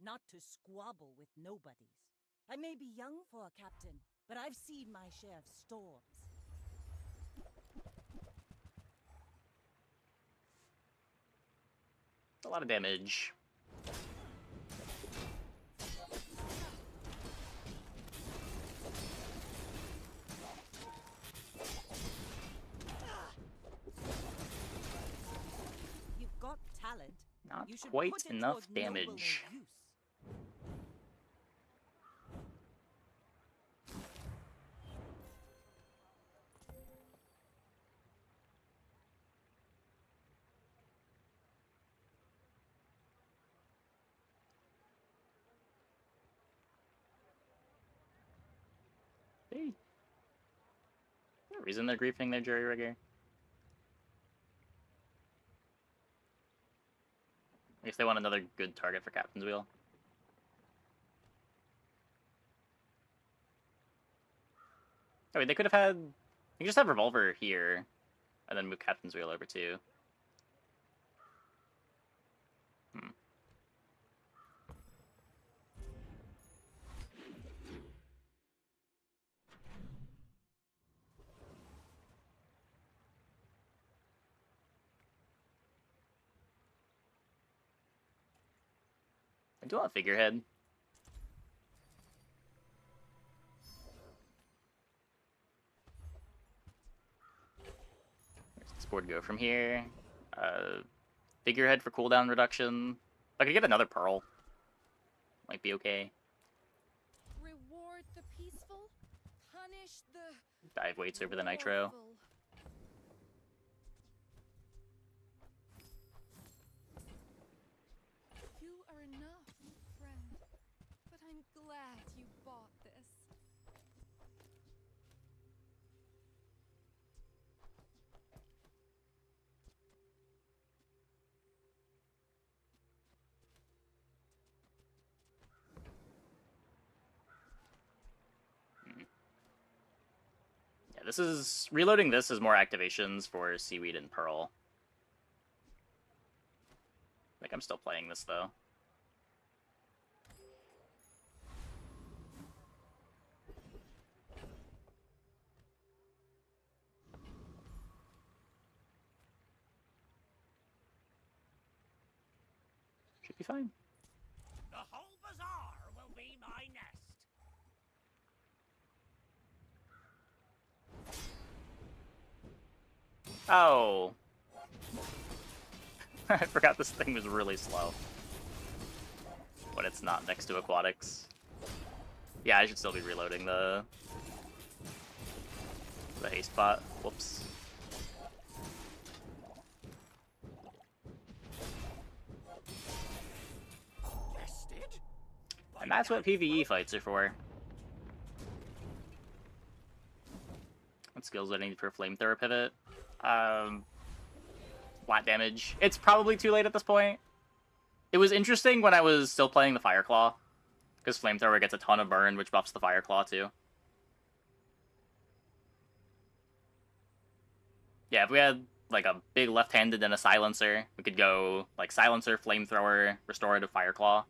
not to squabble with nobodies. I may be young for a captain, but I've seen my share of storms. A lot of damage. You've got talent. Not You should quite put it enough towards nobler damage. use. They reason they're griefing their jury rigger. I guess they want another good target for Captain's Wheel. Oh wait, they could have had... They could just have Revolver here, and then move Captain's Wheel over too. Hmm. I do want Figurehead. Where's this board go from here? Figurehead for cooldown reduction. If I could get another Pearl, might be okay. Reward the peaceful, punish the Dive weights over the Nitro. wrathful. You are enough, friend. But I'm glad you bought this. Yeah, this is... Reloading this is more activations for Seaweed and Pearl. Like, I'm still playing this, though. Should be fine. The whole bazaar will be my nest. Oh! I forgot this thing was really slow. When it's not next to Aquatics. Yeah, I should still be reloading the haste bot. Whoops. And that's what PvE fights are for. What skills do I need for Flamethrower Pivot? Flat damage. It's probably too late at this point. It was interesting when I was still playing the Fireclaw, because Flamethrower gets a ton of burn, which buffs the Fireclaw too. Yeah, if we had like a big left-handed and a Silencer, we could go like Silencer, Flamethrower, Restorative Fireclaw.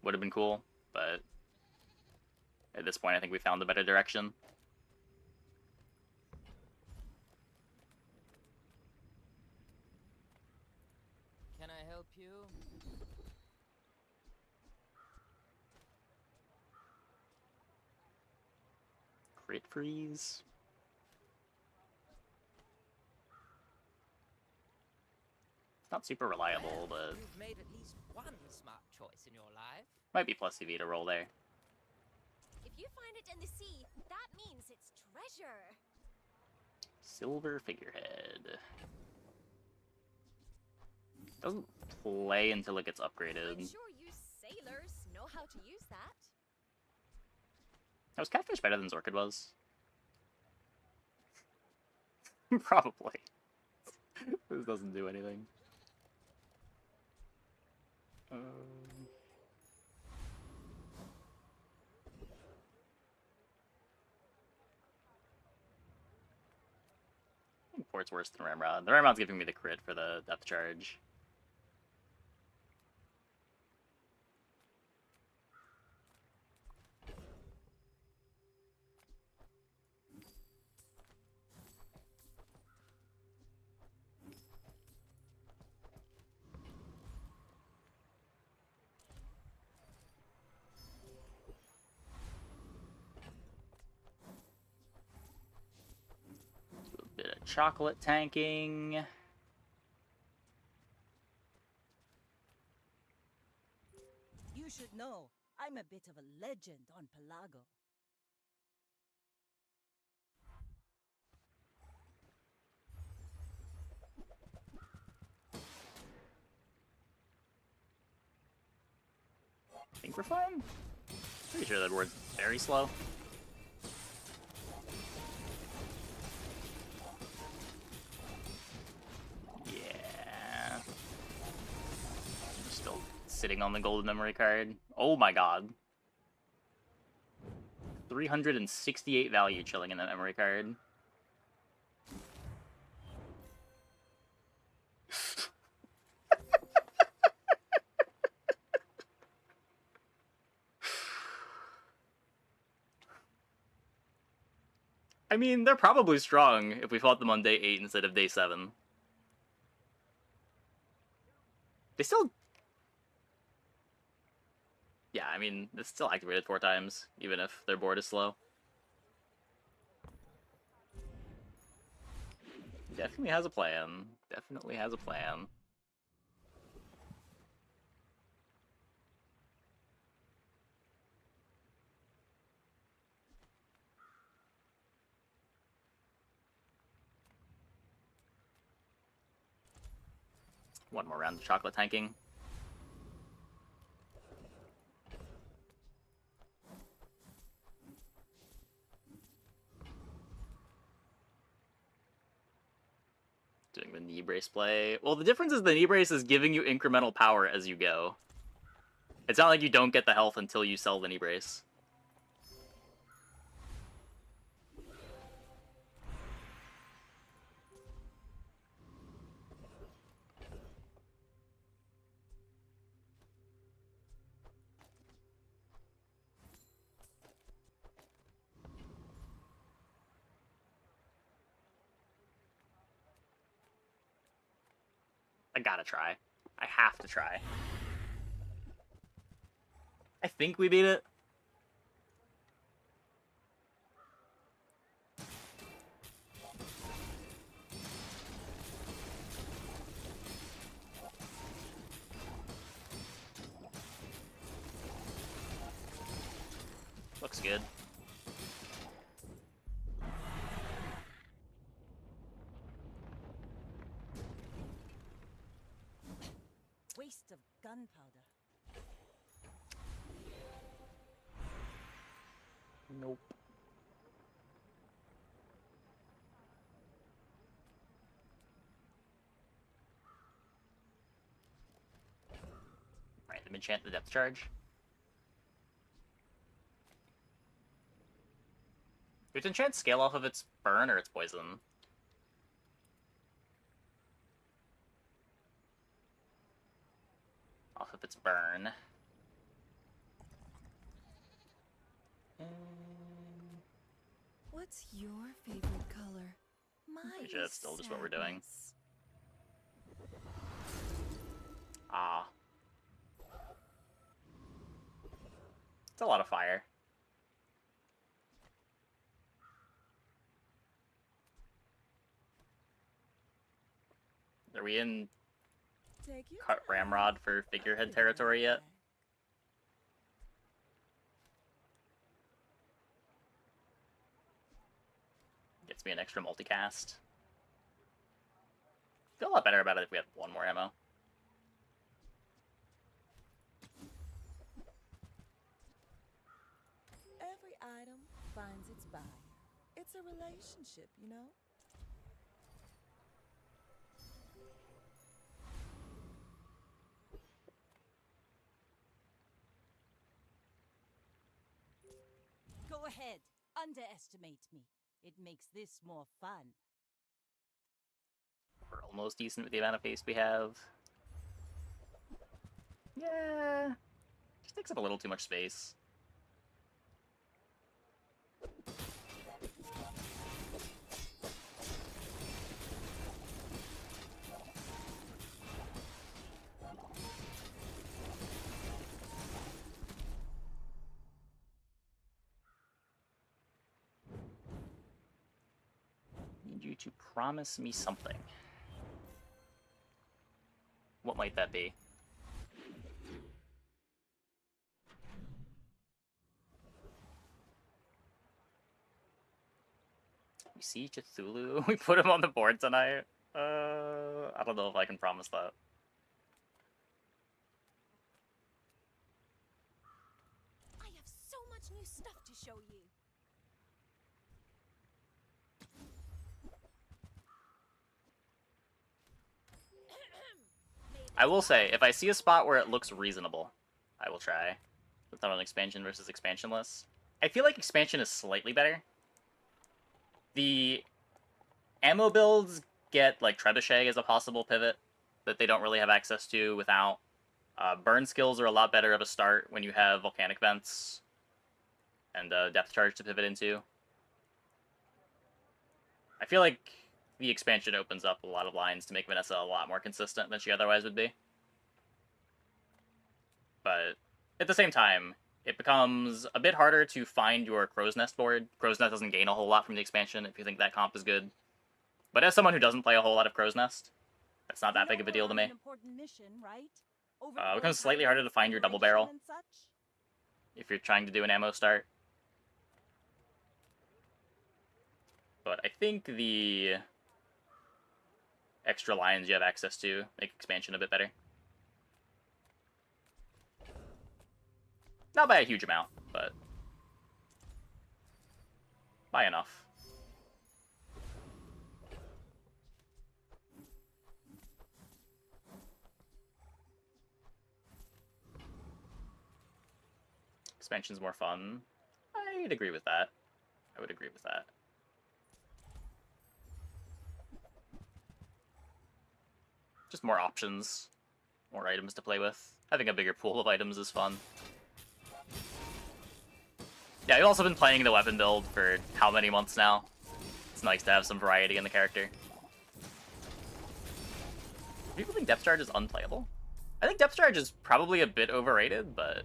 Would have been cool, but at this point I think we found a better direction. Can I help you? Crit freeze. It's not super reliable, but You've made at least one smart choice in your life. might be plus EV to roll there. If you find it in the sea, that means it's treasure. Silver Figurehead. Doesn't play until it gets upgraded. I'm sure you sailors know how to use that. Was Catfish better than Zorkid was? Probably. This doesn't do anything. I think Port's worse than Ramrod. The Ramrod's giving me the crit for the depth charge. Bit of chocolate tanking. You should know, I'm a bit of a legend on Pelago. I think we're fine. Pretty sure that word's very slow. sitting on the golden memory card. Oh my god. 368 value chilling in that memory card. I mean, they're probably strong if we fought them on day 8 instead of day 7. They still... Yeah, I mean, it's still activated 4 times, even if their board is slow. Definitely has a plan. Definitely has a plan. One more round of chocolate tanking. Doing the knee brace play. Well, the difference is the knee brace is giving you incremental power as you go. It's not like you don't get the health until you sell the knee brace. I gotta try. I have to try. I think we beat it. Looks good. Waste of gunpowder. Nope. Right, let me enchant the depth charge. Do it enchant scale off of its burn or its poison? Off of its burn. What's your favorite color? I'm pretty Mine sure is that's still just what we're doing. sadness. Ah. It's a lot of fire. Are we in Take your cut ramrod for figurehead territory yet? Gets me an extra multicast. Feel a lot better about it if we had one more ammo. Every item finds its buyer. It's a relationship, you know? Go ahead, underestimate me. It makes this more fun. We're almost decent with the amount of paste we have. Yeah. Just takes up a little too much space. Need you to promise me something. What might that be? We see Cthulhu. We put him on the board tonight. I don't know if I can promise that. I have so much new stuff to show you. Made I will say, if I see a spot where it looks reasonable, I will try. Put that on expansion versus expansionless. I feel like expansion is slightly better. The ammo builds get like trebuchet as a possible pivot that they don't really have access to without. Burn skills are a lot better of a start when you have volcanic vents and depth charge to pivot into. I feel like the expansion opens up a lot of lines to make Vanessa a lot more consistent than she otherwise would be. But at the same time, it becomes a bit harder to find your Crow's Nest board. Crow's Nest doesn't gain a whole lot from the expansion if you think that comp is good. But as someone who doesn't play a whole lot of Crow's Nest, that's not that big of a deal to me. It becomes slightly harder to find your double barrel if you're trying to do an ammo start. But I think the extra lines you have access to make expansion a bit better. Not by a huge amount, but by enough. Expansion's more fun. I'd agree with that. I would agree with that. Just more options, more items to play with. Having a bigger pool of items is fun. Yeah, I've also been playing the weapon build for how many months now? It's nice to have some variety in the character. People think depth charge is unplayable? I think depth charge is probably a bit overrated, but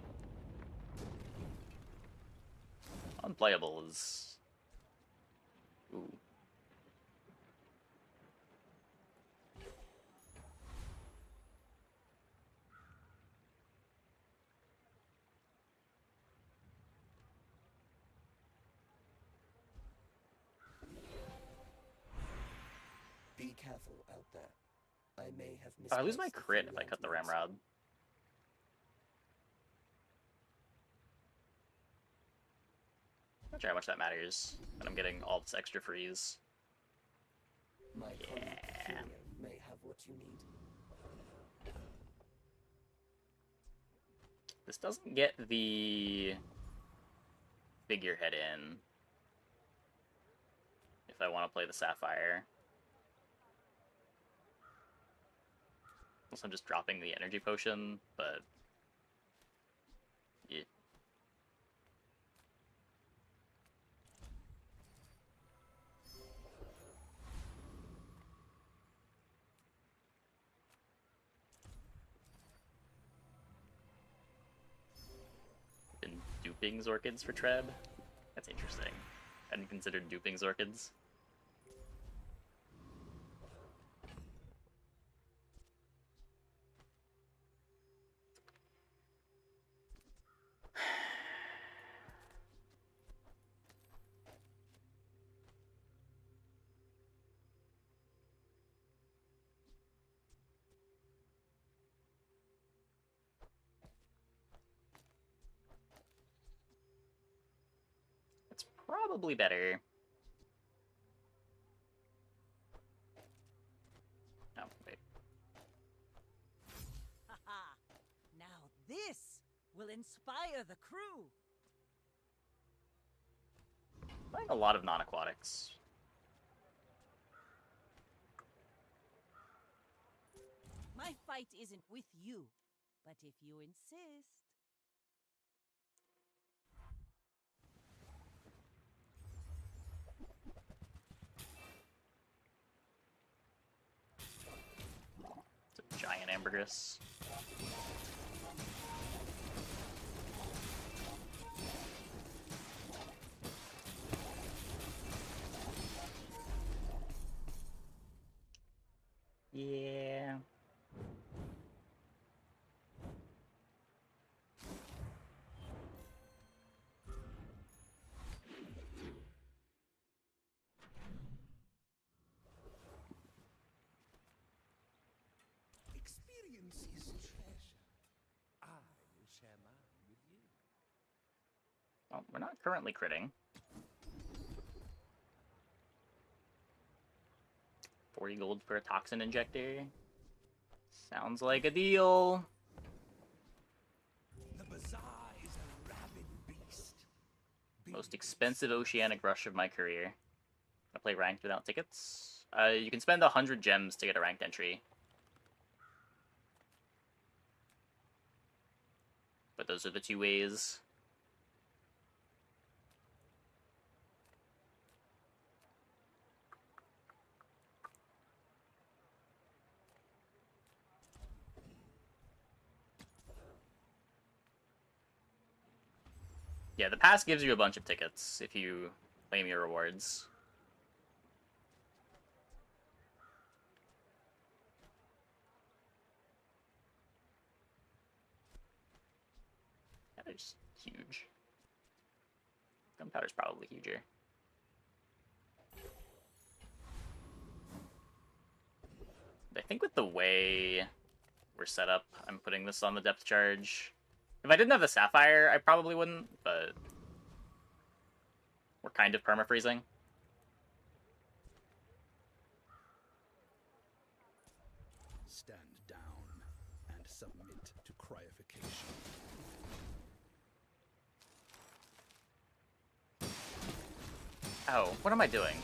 unplayable is... Ooh. Be careful out there. I may have I lose my misplaced the crit full if I cut the lanterns. ramrod. Not sure how much that matters, and I'm getting all this extra freeze. My colleague Yeah. Curio may have what you need. This doesn't get the figurehead in if I want to play the Sapphire. Unless I'm just dropping the energy potion, but... Yeah. Been duping Zorkids for Treb? That's interesting. I hadn't considered duping Zorkids. It's probably better. Oh, wait. Haha! Now this will inspire the crew. Playing a lot of non-aquatics. My fight isn't with you, but if you insist. It's a giant ambergris. Yeah. Experience is treasure. I will share mine with you. Well, we're not currently critting. 40 gold for a toxin injector. Sounds like a deal. The bazaar is a rabid beast. Most expensive oceanic rush of my career. I play ranked without tickets. You can spend 100 gems to get a ranked entry. But those are the two ways. Yeah, the pass gives you a bunch of tickets if you claim your rewards. Gunpowder's huge. Gunpowder's probably huger. But I think with the way we're set up, I'm putting this on the depth charge. If I didn't have the Sapphire, I probably wouldn't, but we're kind of perma-freezing. Stand down and submit to cryification. Oh, what am I doing?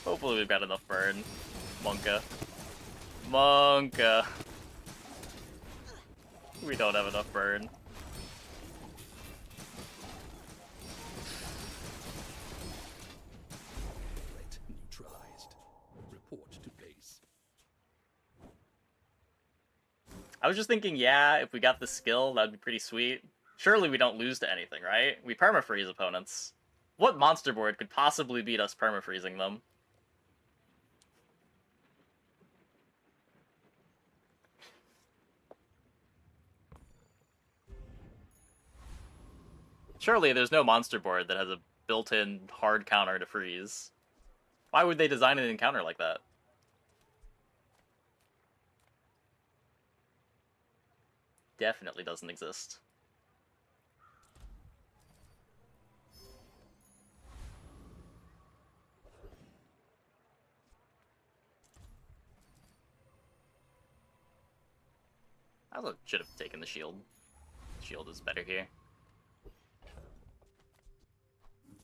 Hopefully we've got enough burn. Monka. Monka. We don't have enough burn. Threat neutralized. Report to base. I was just thinking, yeah, if we got the skill, that'd be pretty sweet. Surely we don't lose to anything, right? We perma-freeze opponents. What monster board could possibly beat us perma-freezing them? Surely there's no monster board that has a built-in hard counter to freeze. Why would they design an encounter like that? Definitely doesn't exist. I also should have taken the shield. The shield is better here.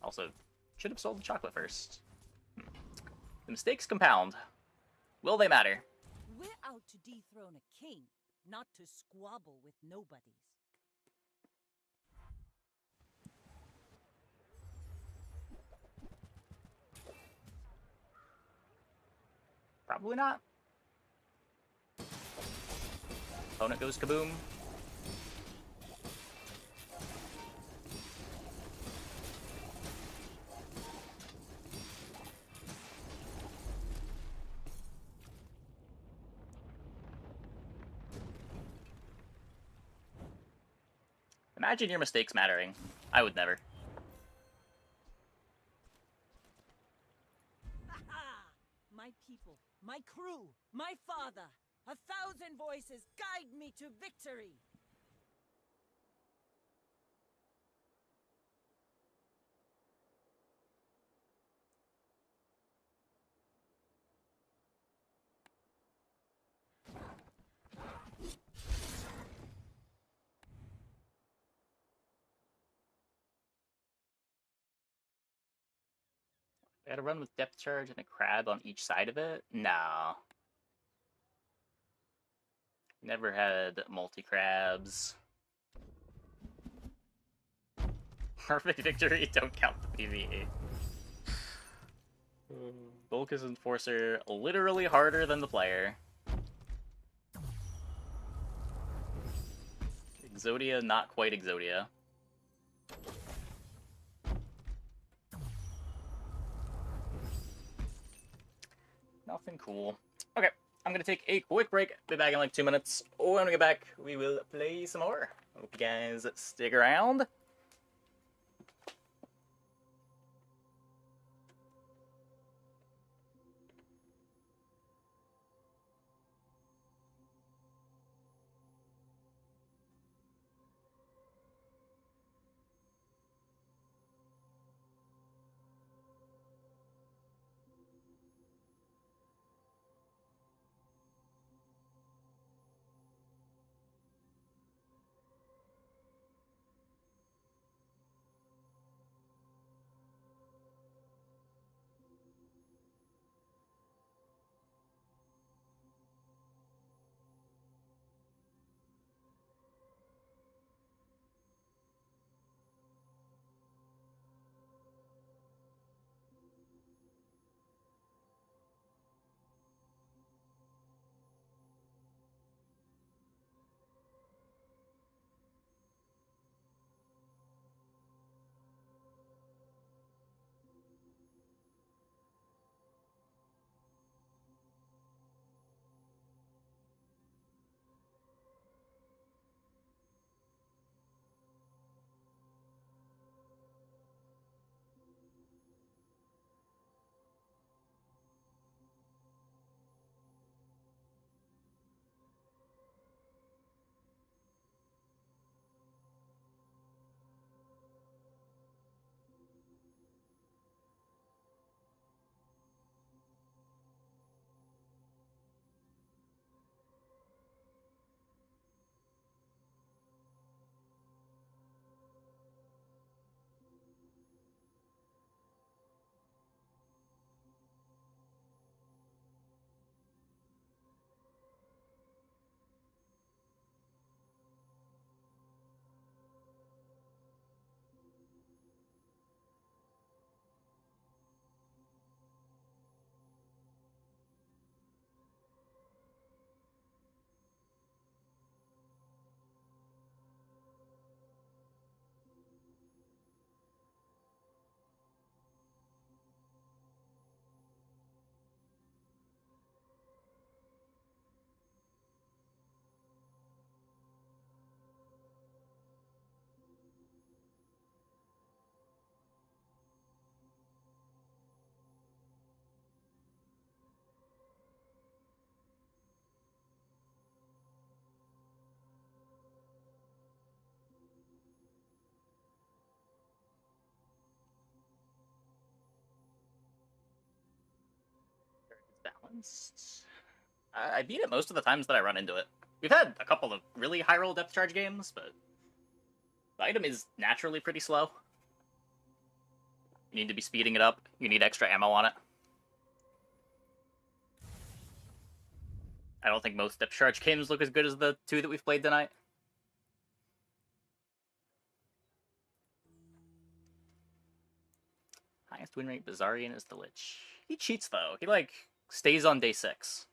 Also, should have sold the chocolate first. The mistakes compound. Will they matter? We're out to dethrone a king, not to squabble with nobodies. Probably not. Opponent goes kaboom. Imagine your mistakes mattering. I would never. My people, my crew, my father, 1,000 voices guide me to victory. I gotta run with depth charge and a crab on each side of it? No. Never had multi-crabs. Perfect victory, don't count the PvE. Volca's Enforcer, literally harder than the player. Exodia, not quite Exodia. Nothing cool. Okay, I'm gonna take a quick break. Be back in like 2 minutes. When we get back, we will play some more. Hope you guys stick around. balanced. I beat it most of the times that I run into it. We've had a couple of really high roll depth charge games, but the item is naturally pretty slow. You need to be speeding it up. You need extra ammo on it. I don't think most depth charge games look as good as the 2 that we've played tonight. Highest win rate, Bizarrian is the Lich. He cheats, though. He, like, stays on day 6.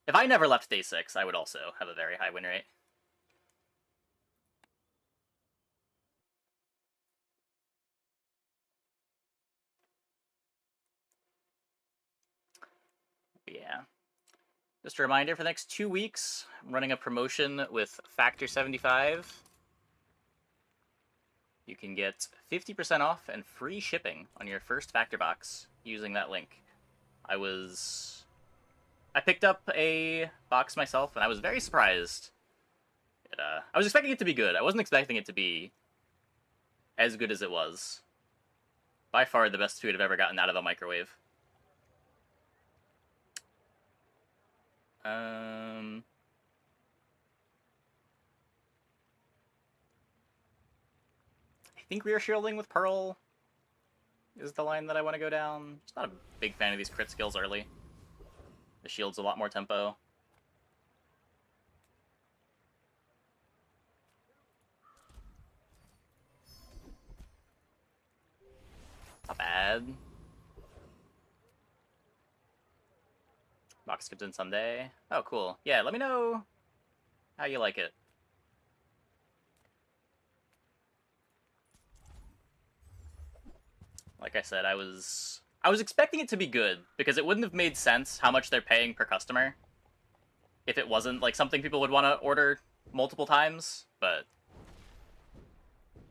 If I never left day 6, I would also have a very high win rate. Yeah. Just a reminder, for the next 2 weeks, I'm running a promotion with Factor 75. You can get 50% off and free shipping on your first Factor box using that link. I picked up a box myself, and I was very surprised. I was expecting it to be good. I wasn't expecting it to be as good as it was. By far the best food I've ever gotten out of a microwave. I think rear shielding with Pearl is the line that I want to go down. Just not a big fan of these crit skills early. The shield's a lot more tempo. Not bad. Box skips in someday. Oh, cool. Yeah, let me know how you like it. Like I said, I was expecting it to be good, because it wouldn't have made sense how much they're paying per customer if it wasn't like something people would want to order multiple times, but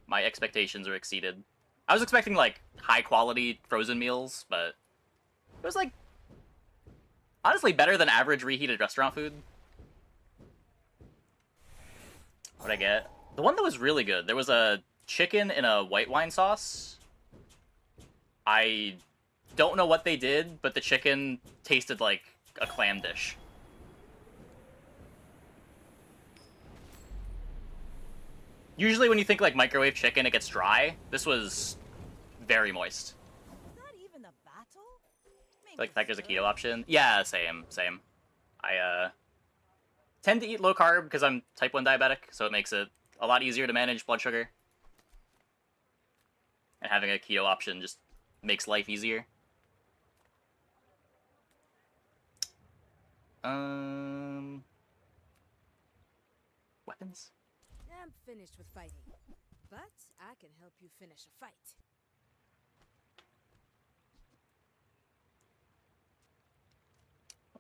my expectations were exceeded. I was expecting like high quality frozen meals, but it was like honestly better than average reheated restaurant food. What'd I get? The one that was really good, there was a chicken in a white wine sauce. I don't know what they did, but the chicken tasted like a clam dish. Usually when you think like microwave chicken, it gets dry. This was very moist. Not even a battle? Like that there's a keto option. Yeah, same. I tend to eat low carb because I'm type 1 diabetic, so it makes it a lot easier to manage blood sugar. And having a keto option just makes life easier. Weapons? I'm finished with fighting, but I can help you finish a fight.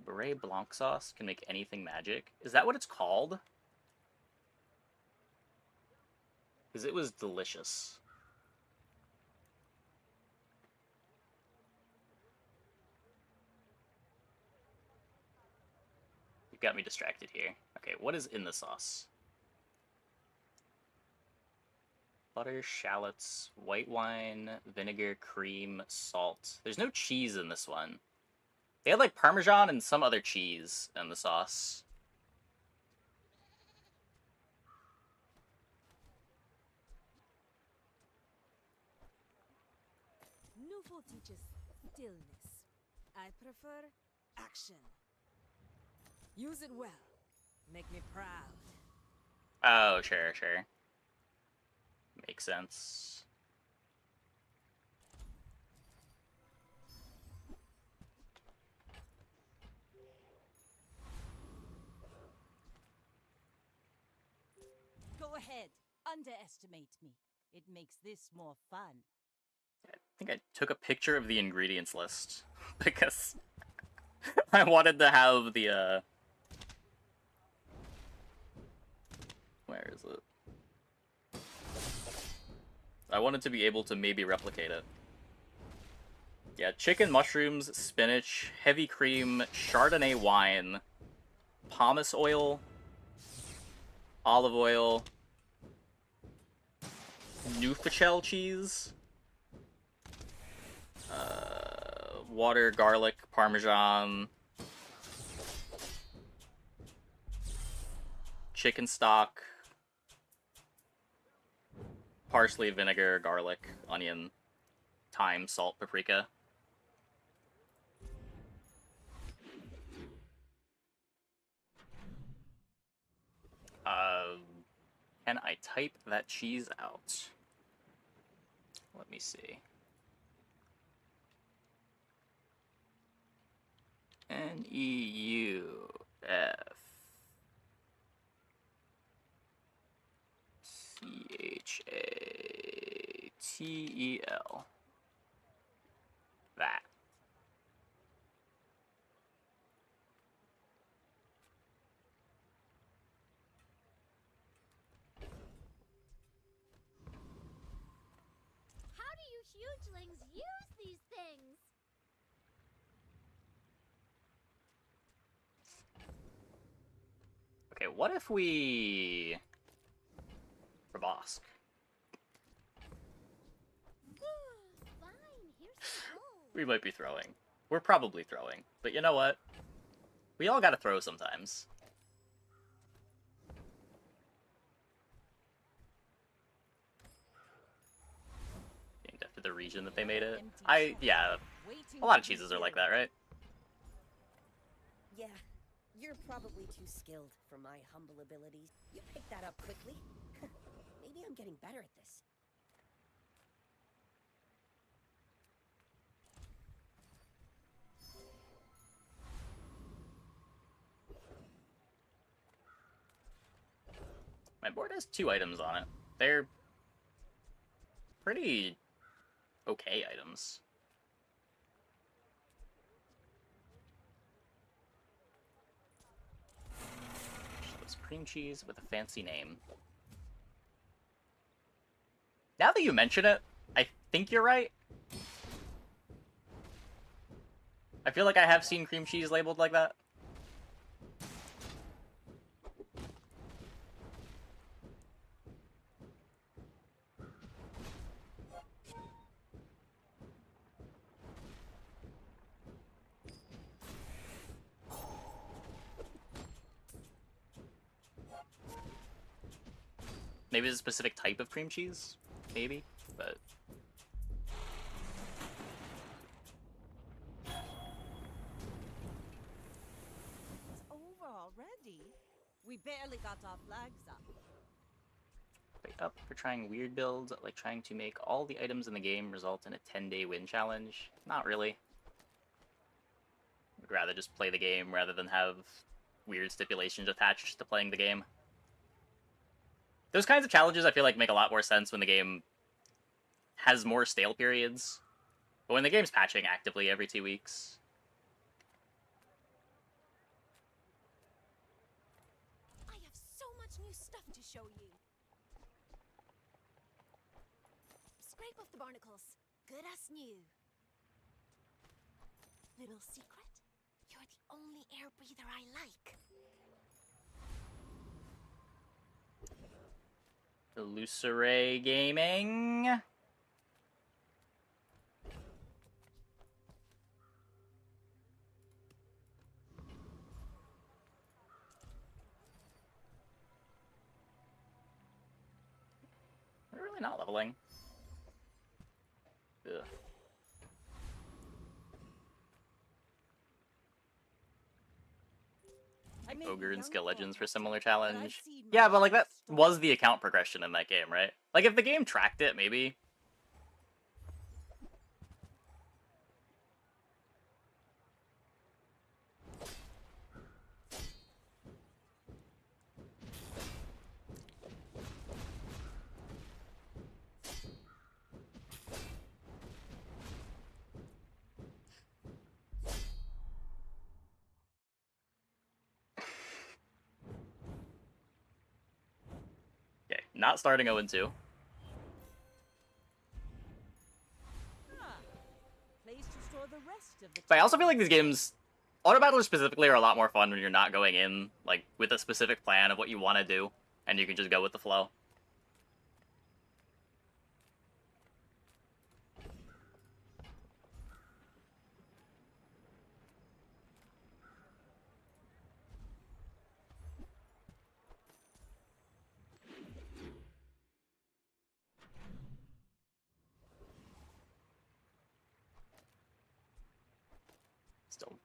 Beret Blanc sauce can make anything magic. Is that what it's called? Because it was delicious. You got me distracted here. Okay, what is in the sauce? Butter, shallots, white wine, vinegar, cream, salt. There's no cheese in this one. They had like Parmesan and some other cheese in the sauce. Newful teaches stillness. I prefer action. Use it well. Make me proud. Oh, sure. Makes sense. Go ahead. Underestimate me. It makes this more fun. I think I took a picture of the ingredients list because I wanted to have the where is it? I wanted to be able to maybe replicate it. Yeah, chicken, mushrooms, spinach, heavy cream, Chardonnay wine, pomace oil, olive oil, Neufchtel cheese, water, garlic, Parmesan, chicken stock, parsley, vinegar, garlic, onion, thyme, salt, paprika. Can I type that cheese out? Let me see. Neufchatel. That. How do you hugelings use these things? Okay, what if we... Rabosk. Fine, here's some gold. We might be throwing. We're probably throwing. But you know what? We all gotta throw sometimes. Named after the region that they made it. Yeah, a lot of cheeses are like that, right? Yeah, you're probably too skilled for my humble abilities. You picked that up quickly. Maybe I'm getting better at this. My board has 2 items on it. They're pretty okay items. It's cream cheese with a fancy name. Now that you mention it, I think you're right. I feel like I have seen cream cheese labeled like that. Maybe it's a specific type of cream cheese? Maybe, but... It's over already. We barely got our flags up. Wait up for trying weird builds, like trying to make all the items in the game result in a 10-day win challenge. Not really. I'd rather just play the game rather than have weird stipulations attached to playing the game. Those kinds of challenges I feel like make a lot more sense when the game has more stale periods. But when the game's patching actively every 2 weeks... I have so much new stuff to show you. Scrape off the barnacles. Good as new. Little secret? You're the only air breather I like. Illusory Gaming. We're really not leveling. Ugh. Ogre and Skill Legends for similar challenge. Yeah, but like that was the account progression in that game, right? Like if the game tracked it, maybe. Okay, not starting 0-2. Place to store the rest of the But I also feel like these games, auto battlers specifically, are a lot more fun when you're not going in like with a specific plan of what you want to do, and you can just go with the flow.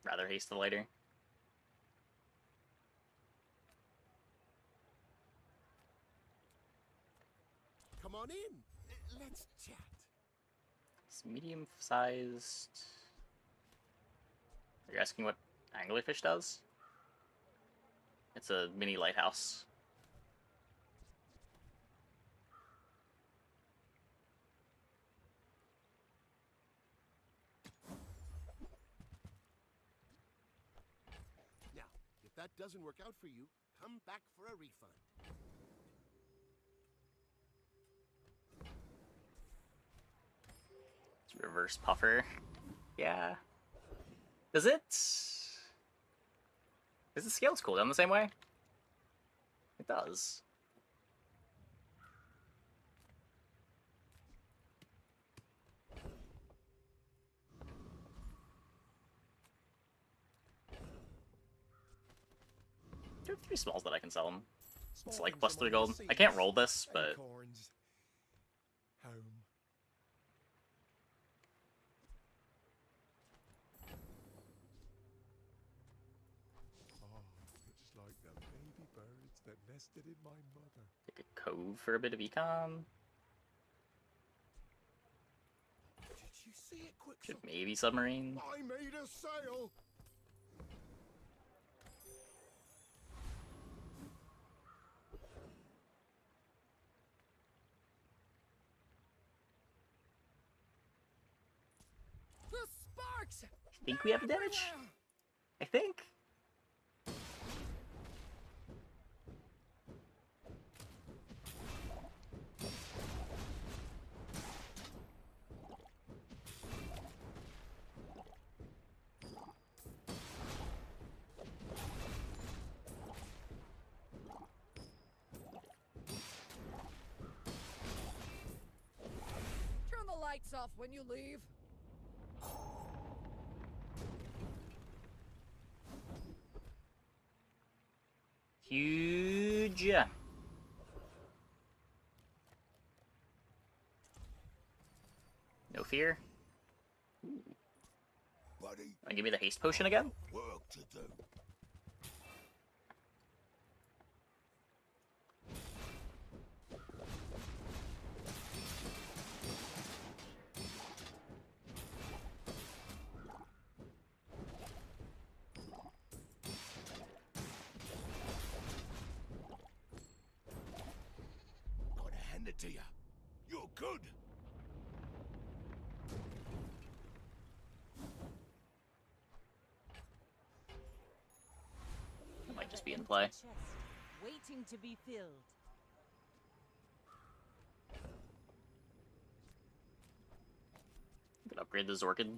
rather haste the lighter. Come on in. Let's chat. It's medium-sized. Are you asking what anglerfish does? It's a mini lighthouse. Now, if that doesn't work out for you, come back for a refund. It's reverse puffer. Yeah. Does it? Is the scales cool down the same way? It does. There are 3 smalls that I can sell them. It's like plus 3 gold. I can't roll this, but Acorns. Home. Oh, it's like the baby birds that nested in my mother. take a cove for a bit of econ. Did you see it, quick? Should maybe submarine. I made a sail. The sparks! I think we have damage. I think. Turn the lights off when you leave. Huge. No fear. Buddy, Wanna give me the haste potion again? work to do. Gotta hand it to you. You're good. That might just be in play. Chest, waiting to be filled. Could upgrade the Zorkid. Ooh,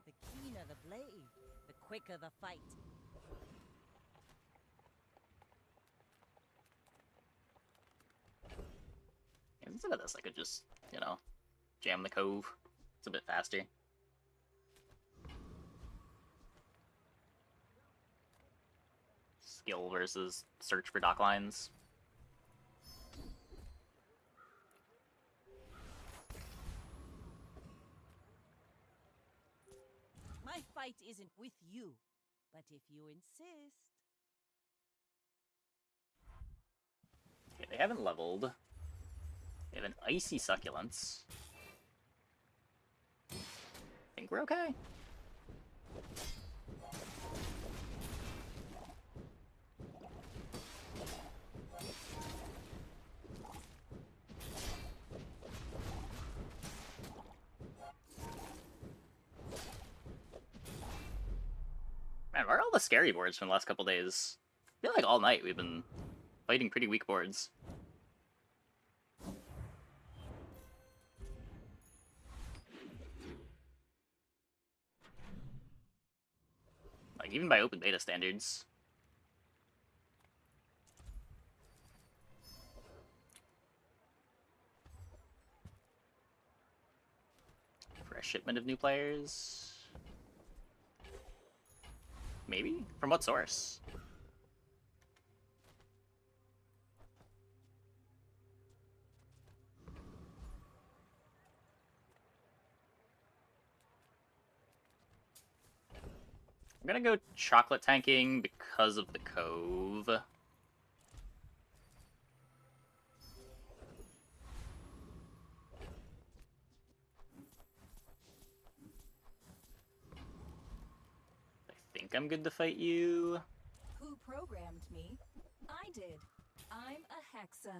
the keener the blade, the quicker the fight. Instead of this, I could just, you know, jam the cove. It's a bit faster. Skill versus search for dock lines. My fight isn't with you, but if you insist. Okay, they haven't leveled. They have an icy succulents. I think we're okay. Man, where are all the scary boards from the last couple days? I feel like all night we've been fighting pretty weak boards. Like, even by open beta standards. For a shipment of new players? Maybe? From what source? I'm gonna go chocolate tanking because of the cove. I think I'm good to fight you. Who programmed me? I did. I'm a hexa.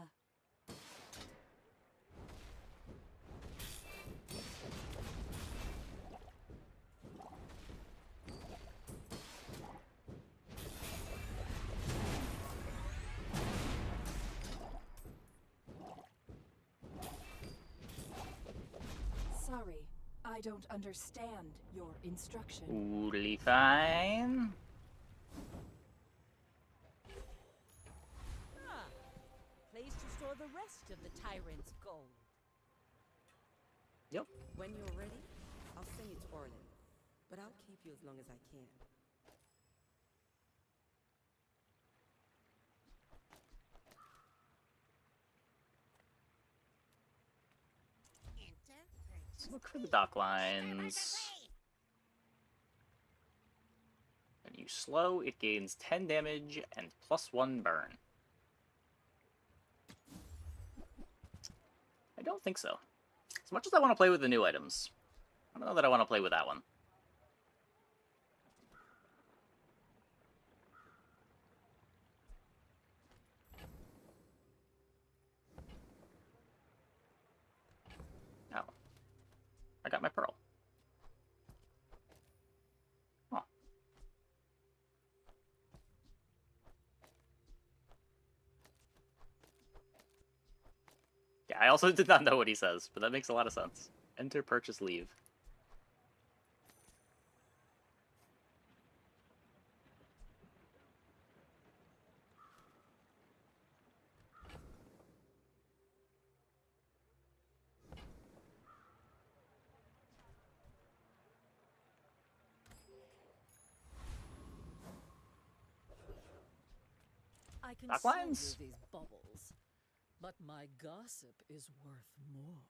Sorry, I don't understand your instruction. Totally fine. Ah, place to store the rest of the tyrant's gold. Yep. When you're ready, I'll send you to Orlin. But I'll keep you as long as I can. Let's look for the dock lines. When you slow, it gains 10 damage and +1 burn. I don't think so. As much as I want to play with the new items, I don't know that I want to play with that one. Oh. I got my pearl. Oh. Yeah, I also did not know what he says, but that makes a lot of sense. Enter, purchase, leave. I can Dock show you lines? these bubbles, but my gossip is worth more.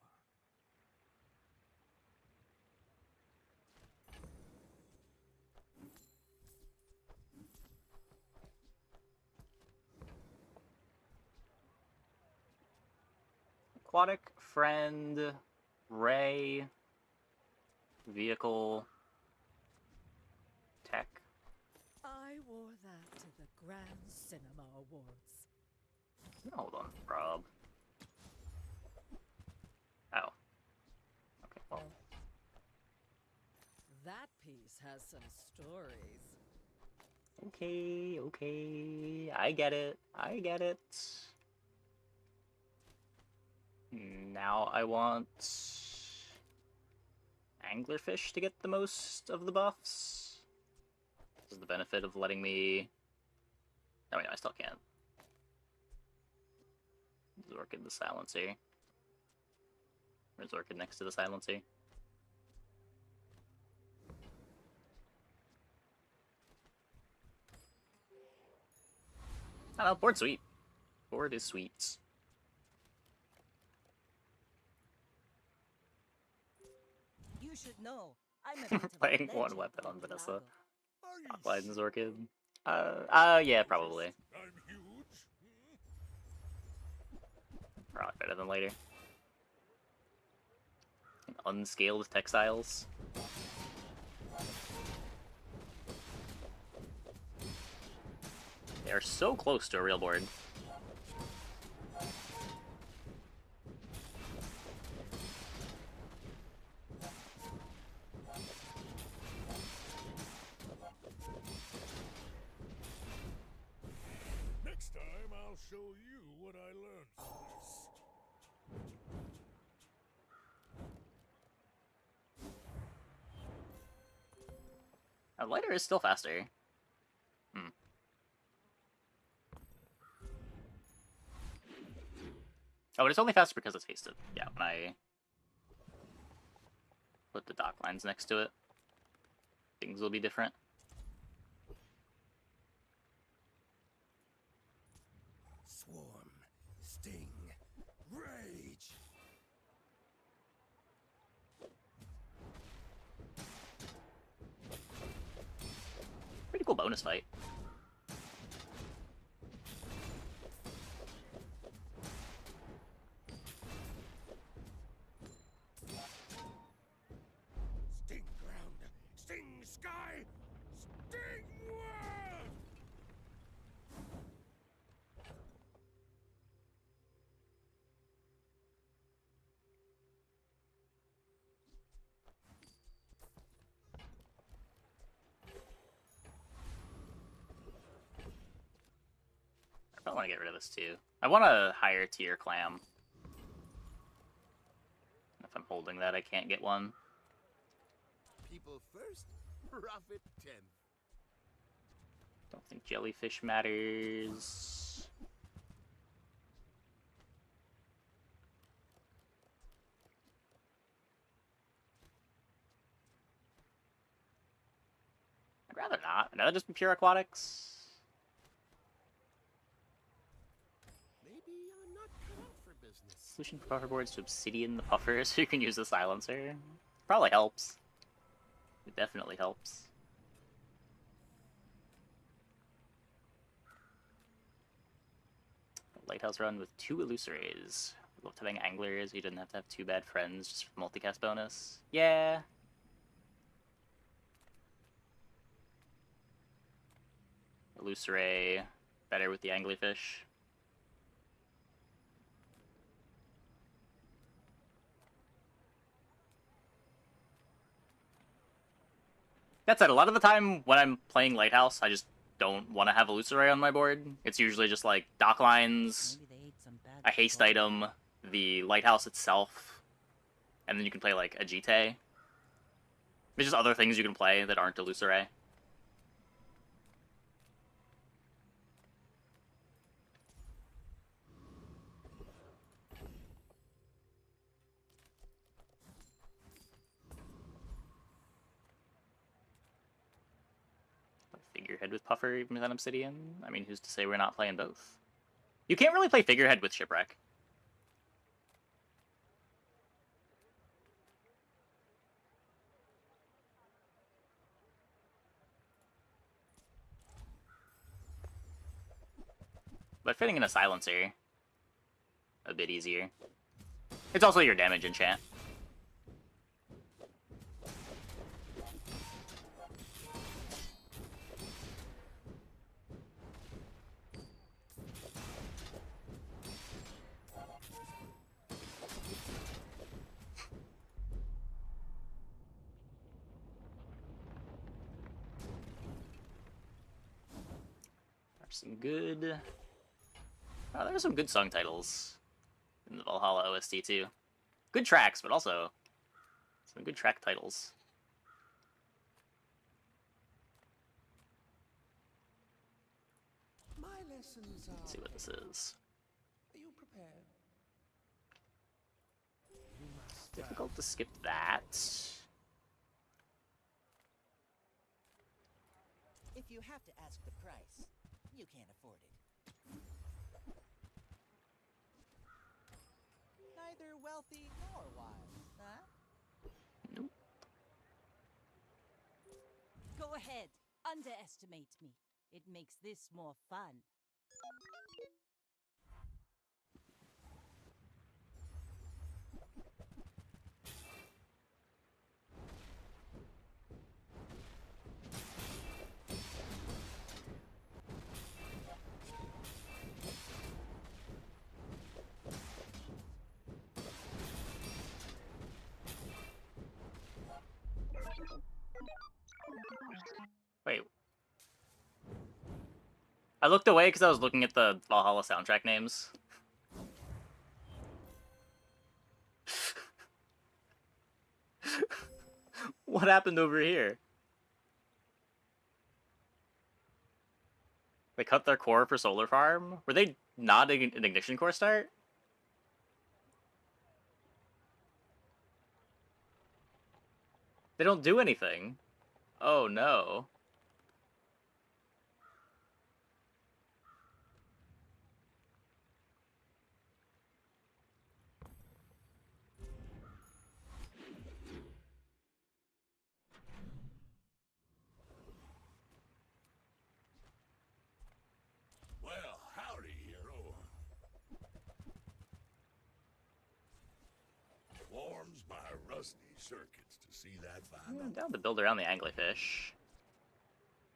Aquatic, friend, ray, vehicle, tech. I wore that to the Grand Cinema Awards. Hold on, Rob. Oh. Okay, well. That piece has some stories. Okay, okay. I get it. I get it. Now I want anglerfish to get the most of the buffs. This is the benefit of letting me... Oh, wait, no, I still can't. Zorkid the Silencer. Or Zorkid next to the Silencer. I don't know, board's sweet. Board is sweet. You should know, I'm a bit of a Playing one legend weapon on Vanessa. Pelago. Dockline and Zorkid. Yeah, probably. I'm huge. Probably better than later. And unscaled textiles. They are so close to a real board. Next time I'll show you what I learned first. Lighter is still faster. Oh, but it's only faster because it's hasted. Yeah, when I put the dock lines next to it, things will be different. Swarm, sting, rage. cool bonus fight. Sting ground, sting sky, sting world! I want to get rid of this too. I want a higher tier clam. If I'm holding that, I can't get one. People first, profit 10th. Don't think jellyfish matters. I'd rather not. I'd rather just be pure aquatics. Maybe I'm not cut out for business. Solution for puffer boards to obsidian the puffer so you can use the silencer. Probably helps. It definitely helps. Lighthouse run with 2 illusories. Loved having anglers. You didn't have to have 2 bad friends just for the multicast bonus. Yeah. Illusory, better with the anglerfish. That said, a lot of the time when I'm playing Lighthouse, I just don't want to have Illusory on my board. It's usually just like dock lines, a haste item, the Lighthouse itself, and then you can play like a Jite. There's just other things you can play that aren't Illusory. Figurehead with Puffer, even without Obsidian? I mean, who's to say we're not playing both? You can't really play Figurehead with Shipwreck. But fitting in a Silencer, a bit easier. It's also your damage enchant. Some good... Oh, there are some good song titles in the Valhalla OST too. Good tracks, but also some good track titles. My lessons are... Let's see what this is. Are you prepared? Difficult to skip that. If you have to ask the price, you can't afford it. Neither wealthy nor wise, huh? Nope. Go ahead, underestimate me. It makes this more fun. Wait. I looked away because I was looking at the Valhalla soundtrack names. What happened over here? They cut their core for Solar Farm? Were they not an Ignition core start? They don't do anything. Oh no. trust these circuits to see that fine. I'm down to build around the anglerfish.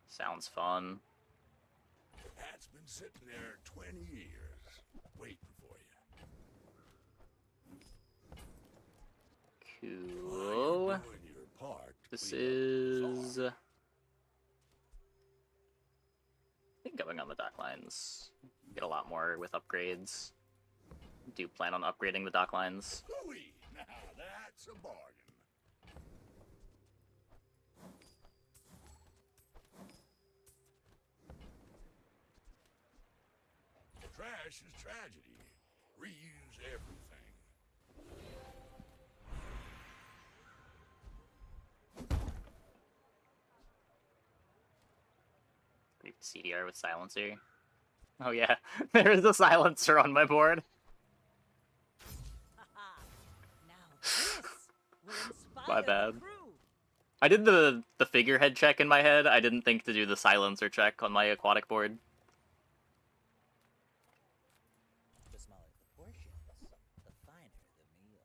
Sounds fun. That's been sitting there 20 years, waiting for you. Cool. Doing your part. This is... I think going on the dock lines. Get a lot more with upgrades. Do plan on upgrading the dock lines. Hooey! Now that's a bargain. Trash is tragedy. Reuse everything. CDR with silencer. Oh yeah, there is a silencer on my board. My bad. I did the figurehead check in my head. I didn't think to do the silencer check on my aquatic board. The smaller the portions, the finer the meal.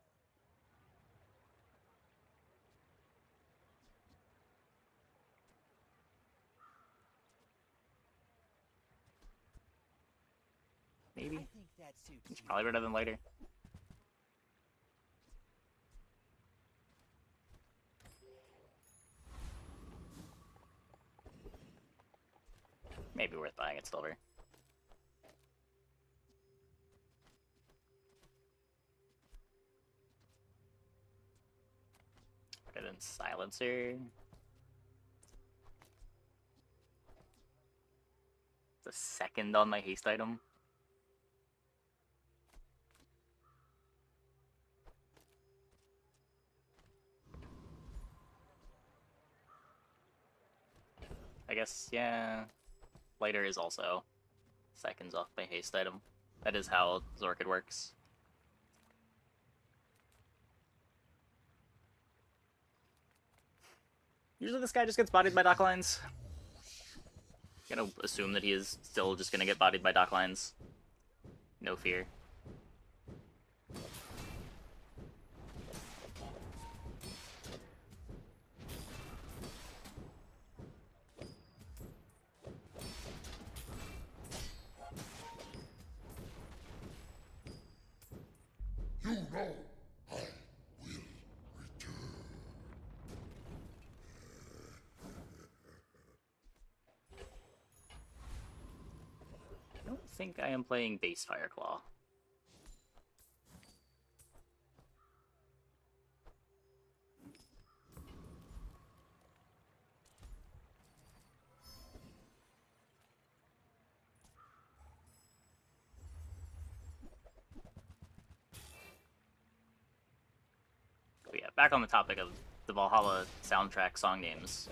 Maybe. I think that suits It's you. probably better than later. Maybe worth buying at silver. Better than silencer. The second on my haste item. I guess, yeah. Lighter is also seconds off my haste item. That is how Zorkid works. Usually this guy just gets bodied by dock lines. Gonna assume that he is still just gonna get bodied by dock lines. No fear. You know I will return. I don't think I am playing base Fireclaw. But yeah, back on the topic of the Valhalla soundtrack song names.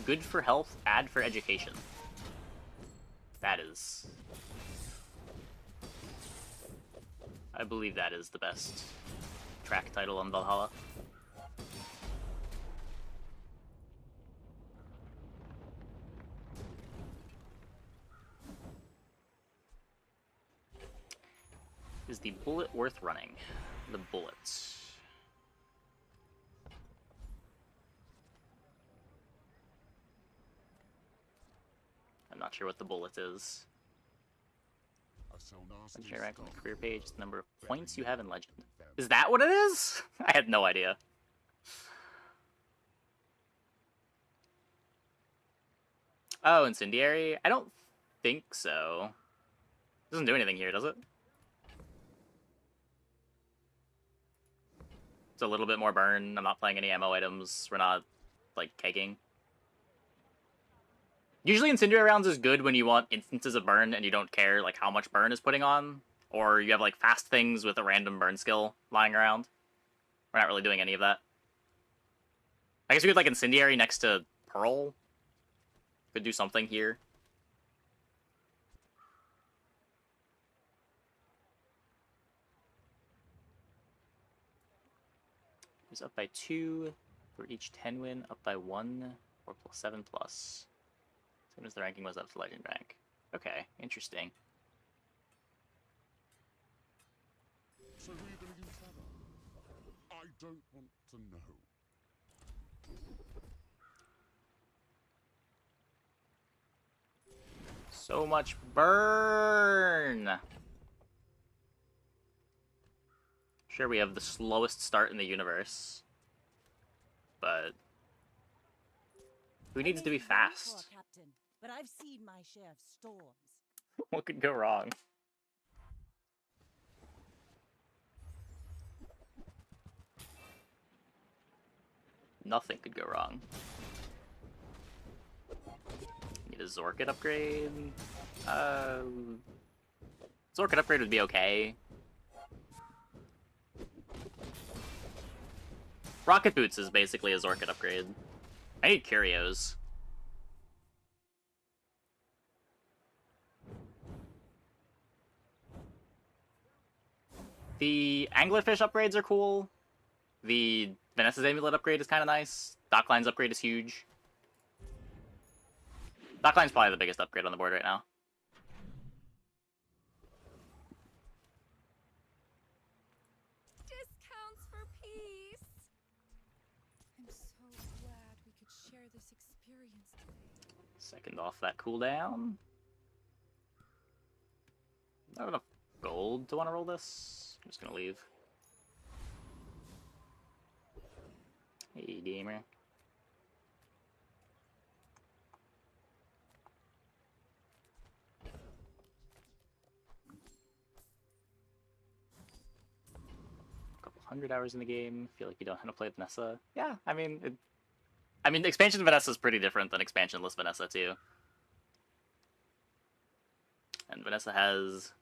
Good for health, bad for education. That is... I believe that is the best track title on Valhalla. Is the bullet worth running? The bullets. I'm not sure what the bullet is. Legendary rank on the career page, the number of points you have in Legend. Is that what it is? I had no idea. Oh, Incendiary? I don't think so. Doesn't do anything here, does it? It's a little bit more burn. I'm not playing any ammo items. We're not, like, kegging. Usually Incendiary rounds is good when you want instances of burn and you don't care like how much burn is putting on, or you have like fast things with a random burn skill lying around. We're not really doing any of that. I guess we could like Incendiary next to Pearl. Could do something here. He's up by 2 for each 10 win, up by 1 or plus 7 plus. As soon as the ranking was up to Legend rank. Okay, interesting. So who are you going to use that on? I don't want to know. So much burn! Sure, we have the slowest start in the universe. But who needs to be fast? Captain, but I've seen my share of storms. What could go wrong? Nothing could go wrong. Need a Zorkit upgrade? Zorkit upgrade would be okay. Rocket Boots is basically a Zorkit upgrade. I need Curios. The Anglerfish upgrades are cool. The Vanessa's Amulet upgrade is kind of nice. Dockline's upgrade is huge. Dockline's probably the biggest upgrade on the board right now. Discounts for peace. I'm so glad we could share this experience today. Second off that cooldown. Not enough gold to want to roll this. I'm just gonna leave. Hey, gamer. Couple 100 hours in the game. Feel like you don't know how to play Vanessa. Yeah, I mean, expansion Vanessa is pretty different than expansionless Vanessa too. And Vanessa has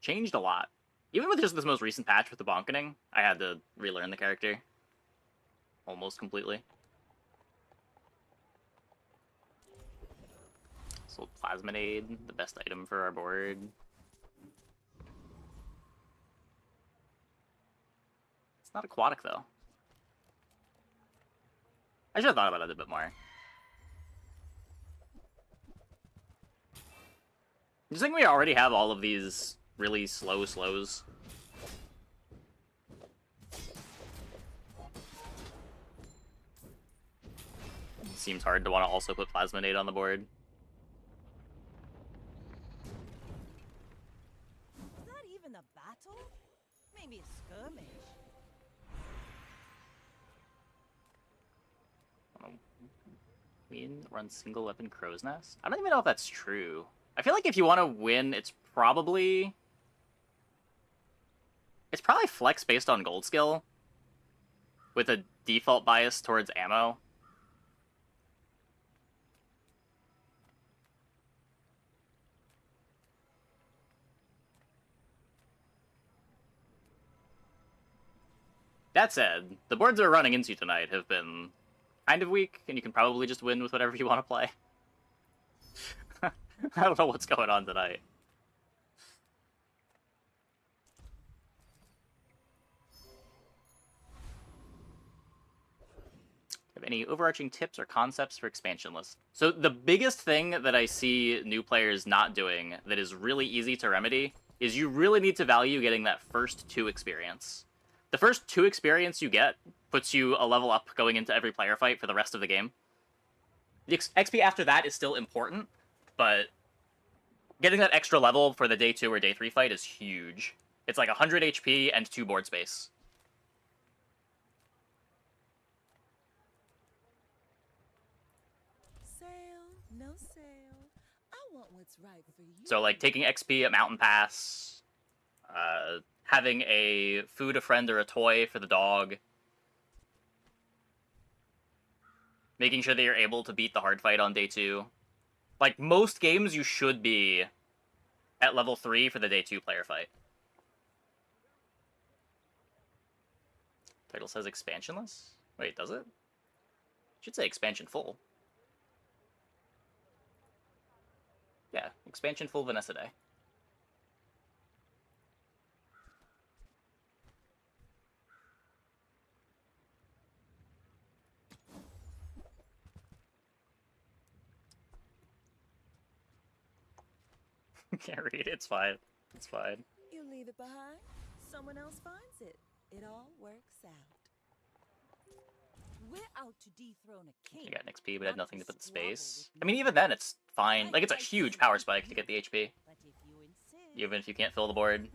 changed a lot. Even with just this most recent patch with the bonkening, I had to relearn the character. Almost completely. Sold Plasminade, the best item for our board. It's not Aquatic, though. I should have thought about it a bit more. I just think we already have all of these really slow slows. It seems hard to want to also put Plasminade on the board. Is that even a battle? Maybe a skirmish. Win, run single weapon Crow's Nest? I don't even know if that's true. I feel like if you want to win, it's probably flex based on gold skill with a default bias towards ammo. That said, the boards we're running into tonight have been kind of weak, and you can probably just win with whatever you want to play. I don't know what's going on tonight. Have any overarching tips or concepts for expansionless? So the biggest thing that I see new players not doing that is really easy to remedy is you really need to value getting that first 2 experience. The first 2 experience you get puts you a level up going into every player fight for the rest of the game. The XP after that is still important, but getting that extra level for the day 2 or day 3 fight is huge. It's like 100 HP and 2 board space. Sale, no sale. I want what's right for you. So like taking XP at Mountain Pass, having a food, a friend, or a toy for the dog, making sure that you're able to beat the hard fight on day 2. Like, most games you should be at level 3 for the day 2 player fight. Title says expansionless? Wait, does it? Should say expansion full. Yeah, Expansionful Vanessa Day. Can't read it, it's fine. It's fine. You leave it behind, someone else finds it. It all works out. We're out to dethrone a king. You got an XP, but had not nothing to put in squabble space. with I mean, even then, it's fine. Like, it's a huge power spike to get the HP. But if you insist, Even if you can't fill the board.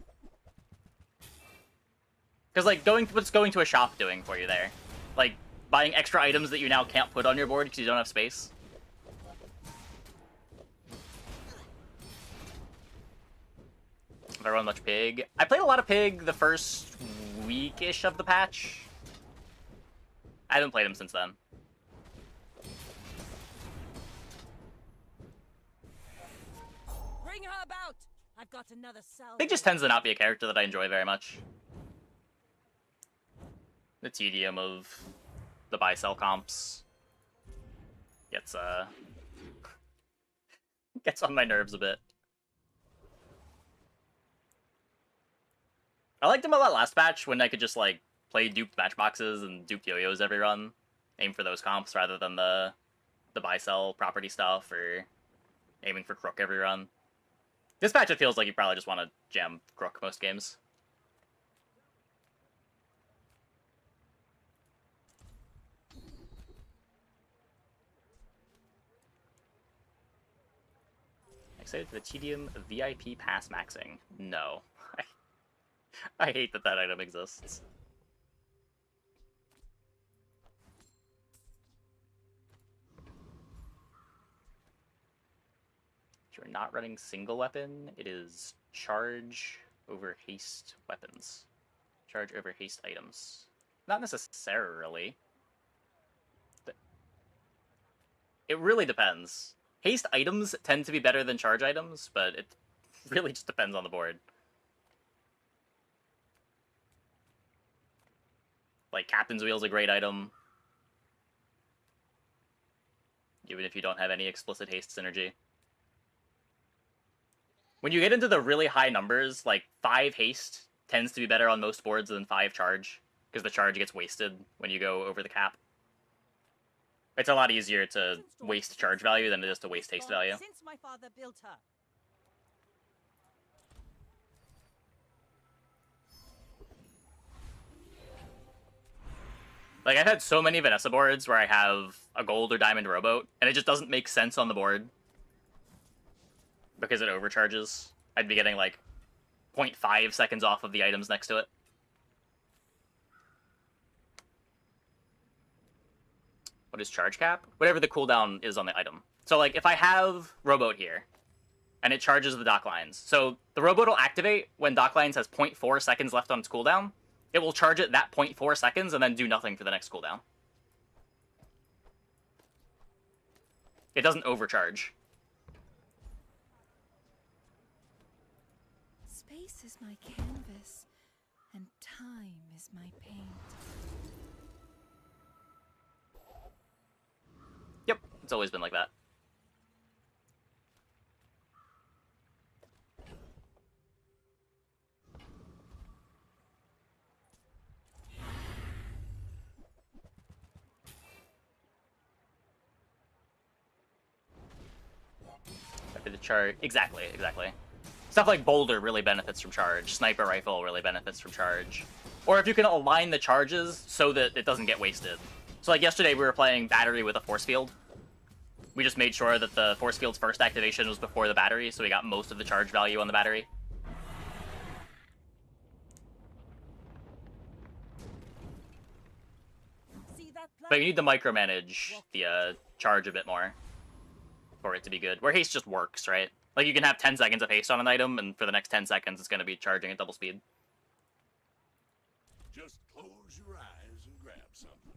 Because, like, what's going to a shop doing for you there? Like, buying extra items that you now can't put on your board because you don't have space. Have I run much Pig? I played a lot of Pig the first week-ish of the patch. I haven't played him since then. bring her about. I've got another salve. Pig just tends to not be a character that I enjoy very much. The tedium of the buy-sell comps gets gets on my nerves a bit. I liked him a lot last patch when I could just like play duped matchboxes and duped yo-yos every run, aim for those comps rather than the buy-sell property stuff or aiming for Crook every run. This patch it feels like you probably just want to jam Crook most games. Excited for the Tedium VIP pass maxing? No. I hate that that item exists. If you're not running single weapon, it is charge over haste weapons. Charge over haste items. Not necessarily. It really depends. Haste items tend to be better than charge items, but it really just depends on the board. Like, Captain's Wheel's a great item. Even if you don't have any explicit haste synergy. When you get into the really high numbers, like 5 haste tends to be better on most boards than 5 charge, because the charge gets wasted when you go over the cap. It's a lot easier to waste charge value than it is to waste haste value. Since my father built her. Like, I've had so many Vanessa boards where I have a gold or diamond rowboat, and it just doesn't make sense on the board. Because it overcharges. I'd be getting, like, 0.5 seconds off of the items next to it. What is charge cap? Whatever the cooldown is on the item. So, like, if I have rowboat here, and it charges the dock lines. So, the rowboat will activate when dock lines has 0.4 seconds left on its cooldown. It will charge it that 0.4 seconds and then do nothing for the next cooldown. It doesn't overcharge. Space is my canvas, and time is my paint. Yep, it's always been like that. After the charge, exactly. Stuff like Boulder really benefits from charge. Sniper Rifle really benefits from charge. Or if you can align the charges so that it doesn't get wasted. So like yesterday we were playing Battery with a Force Field. We just made sure that the Force Field's first activation was before the battery, so we got most of the charge value on the battery. But you need to micromanage the charge a bit more for it to be good. Where haste just works, right? Like, you can have 10 seconds of haste on an item, and for the next 10 seconds it's going to be charging at double speed. Just close your eyes and grab something.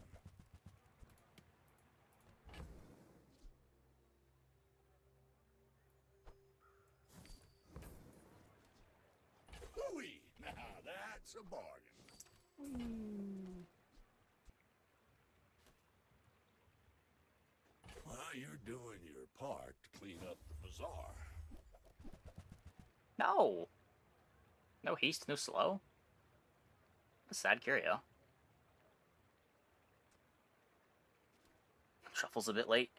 Ooh-wee! Now that's a bargain. Well, you're doing your part to clean up the bazaar. No! No haste, no slow. A sad curio. Shuffle's a bit late.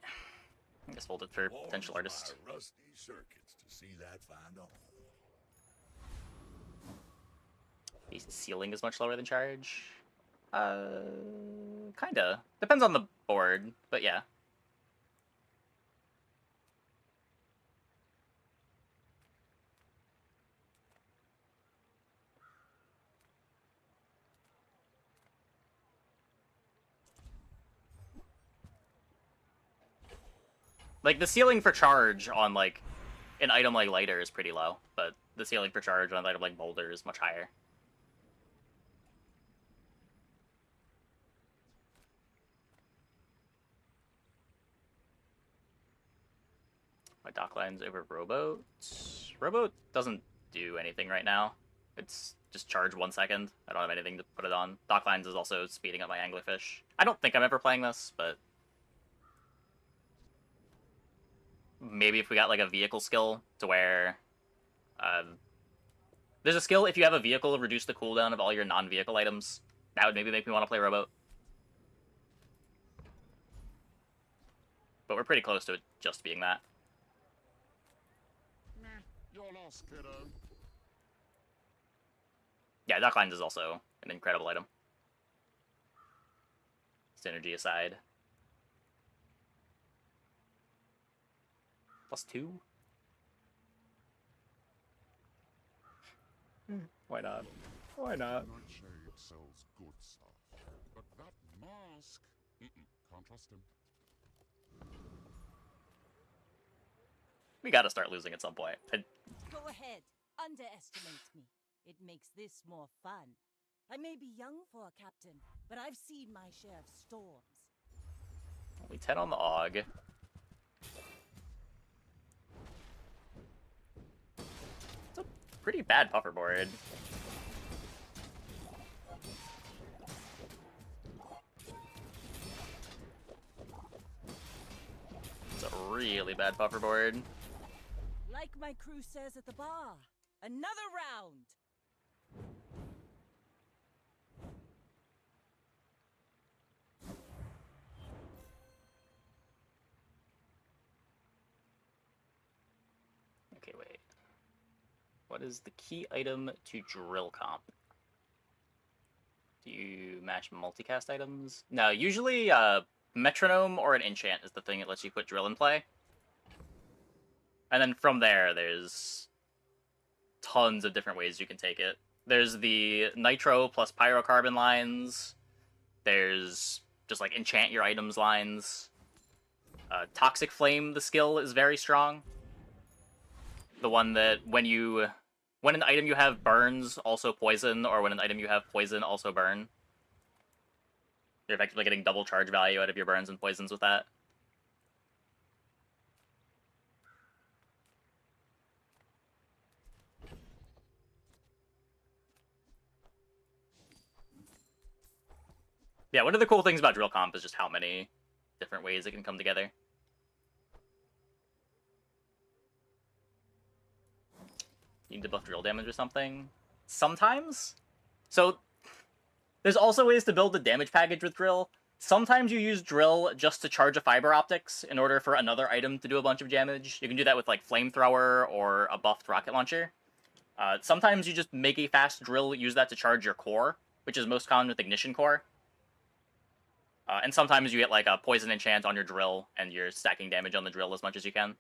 I guess hold it for potential artists. My rusty circuits to see that find a home. Haste ceiling is much lower than charge. Kinda. Depends on the board, but yeah. Like, the ceiling for charge on, like, an item like Lighter is pretty low, but the ceiling for charge on an item like Boulder is much higher. My dock lines over Rowboat. Rowboat doesn't do anything right now. It's just charge 1 second. I don't have anything to put it on. Dock lines is also speeding up my anglerfish. I don't think I'm ever playing this, but maybe if we got like a vehicle skill to where there's a skill if you have a vehicle reduce the cooldown of all your non-vehicle items. That would maybe make me want to play Rowboat. But we're pretty close to it just being that. You're lost, kiddo. Yeah, dock lines is also an incredible item. Synergy aside. +2? Why not? Why not? Nightshade sells good stuff, but that mask, can't trust him. We gotta start losing at some point. Go ahead, underestimate me. It makes this more fun. I may be young for a captain, but I've seen my share of storms. Only 10 on the AUG. It's a pretty bad puffer board. It's a really bad puffer board. Like my crew says at the bar, another round. Okay, wait. What is the key item to drill comp? Do you match multicast items? No, usually metronome or an enchant is the thing that lets you put drill in play. And then from there, there's tons of different ways you can take it. There's the nitro plus pyrocarbon lines. There's just like enchant your items lines. Toxic Flame, the skill, is very strong. The one that when an item you have burns, also poison, or when an item you have poison, also burn. You're effectively getting double charge value out of your burns and poisons with that. Yeah, one of the cool things about drill comp is just how many different ways it can come together. You need to buff drill damage or something? Sometimes? So, there's also ways to build a damage package with drill. Sometimes you use drill just to charge a fiber optics in order for another item to do a bunch of damage. You can do that with like flamethrower or a buffed rocket launcher. Sometimes you just make a fast drill, use that to charge your core, which is most common with ignition core. And sometimes you get like a poison enchant on your drill and you're stacking damage on the drill as much as you can.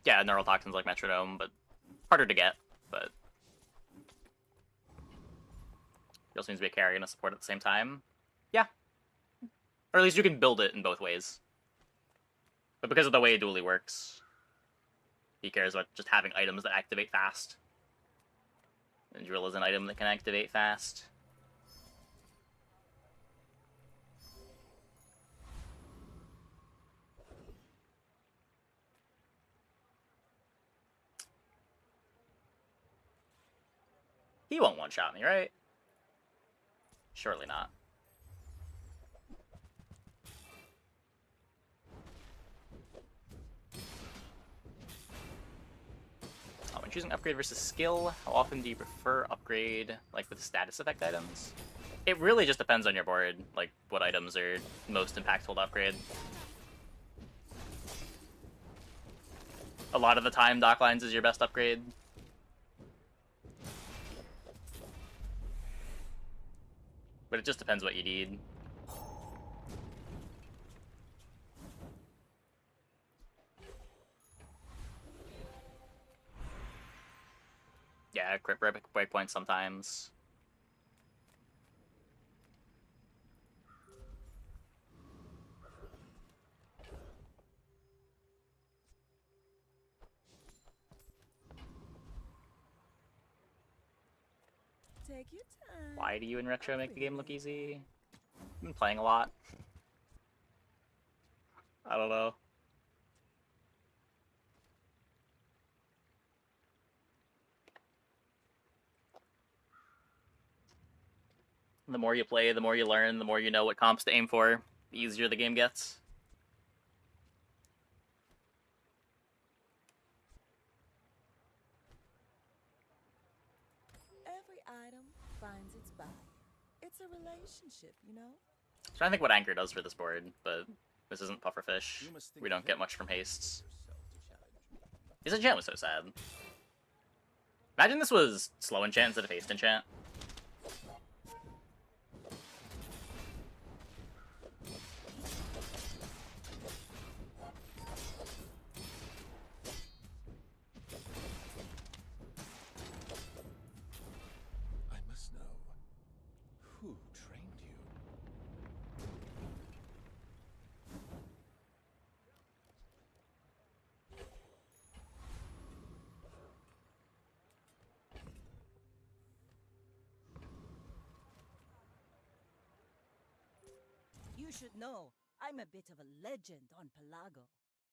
Yeah, neurotoxins like metronome, but harder to get. But it also needs to be a carry and a support at the same time. Yeah. Or at least you can build it in both ways. But because of the way Dually works, he cares about just having items that activate fast. And drill is an item that can activate fast. He won't one-shot me, right? Surely not. When choosing upgrade versus skill, how often do you prefer upgrade, like with status effect items? It really just depends on your board, like what items are most impactful to upgrade. A lot of the time, docklines is your best upgrade. But it just depends what you need. Yeah, crit breakpoint sometimes. Take your time. Why do you in retro make the game look easy? I've been playing a lot. I don't know. The more you play, the more you learn, the more you know what comps to aim for, the easier the game gets. Every item finds its buyer. It's a relationship, you know? I'm trying to think what Anchor does for this board, but this isn't pufferfish. We don't get much from hastes. This enchant was so sad. Imagine this was slow enchant instead of haste enchant. I must know who trained you. You should know, I'm a bit of a legend on Pelago.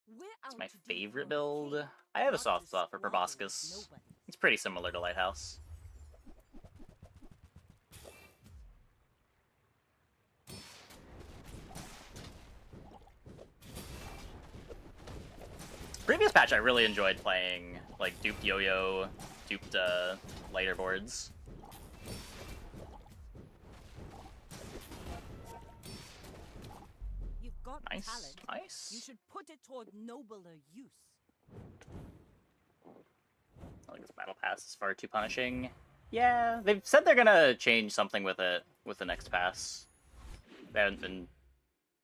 We're It's out my to do favorite your build. king, I have a not soft to spot for squabble with Proboscis. nobody. It's pretty similar to Lighthouse. Previous patch, I really enjoyed playing like duped yo-yo, duped lighter boards. You've got Nice, talent. nice. You should put it toward nobler use. I think this battle pass is far too punishing. Yeah, they've said they're gonna change something with it with the next pass. They haven't been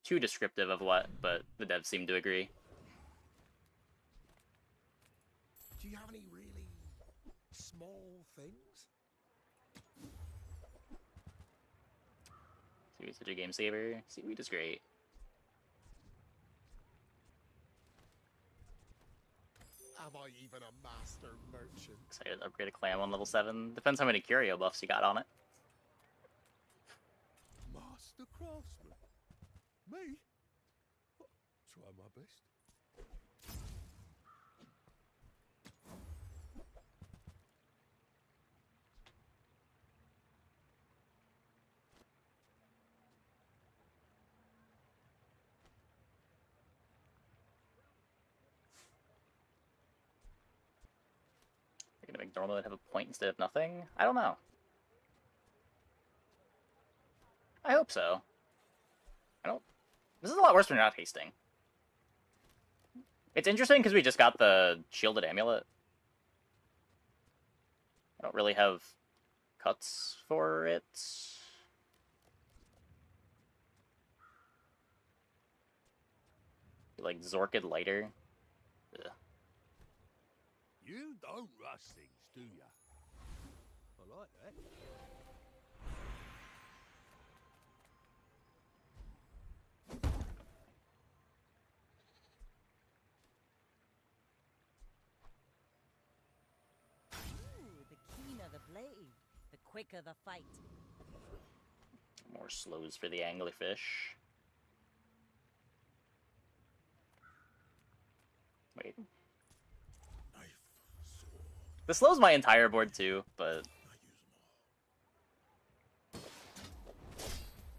too descriptive of what, but the devs seem to agree. Do you have any really small things? Seaweed's such a game saver. Seaweed is great. Am I even a master merchant? Excited to upgrade a clam on level 7. Depends how many curio buffs you got on it. Master craftsman? Me? Try my best. You're gonna make Dormammu have a point instead of nothing? I don't know. I hope so. I don't... This is a lot worse when you're not hasting. It's interesting because we just got the shielded amulet. I don't really have cuts for it. Like Zorkid lighter. Ugh. You don't rush things, do ya? I like that. Ooh, the keener the blade, the quicker the fight. More slows for the anglerfish. Wait. This slows my entire board too, but...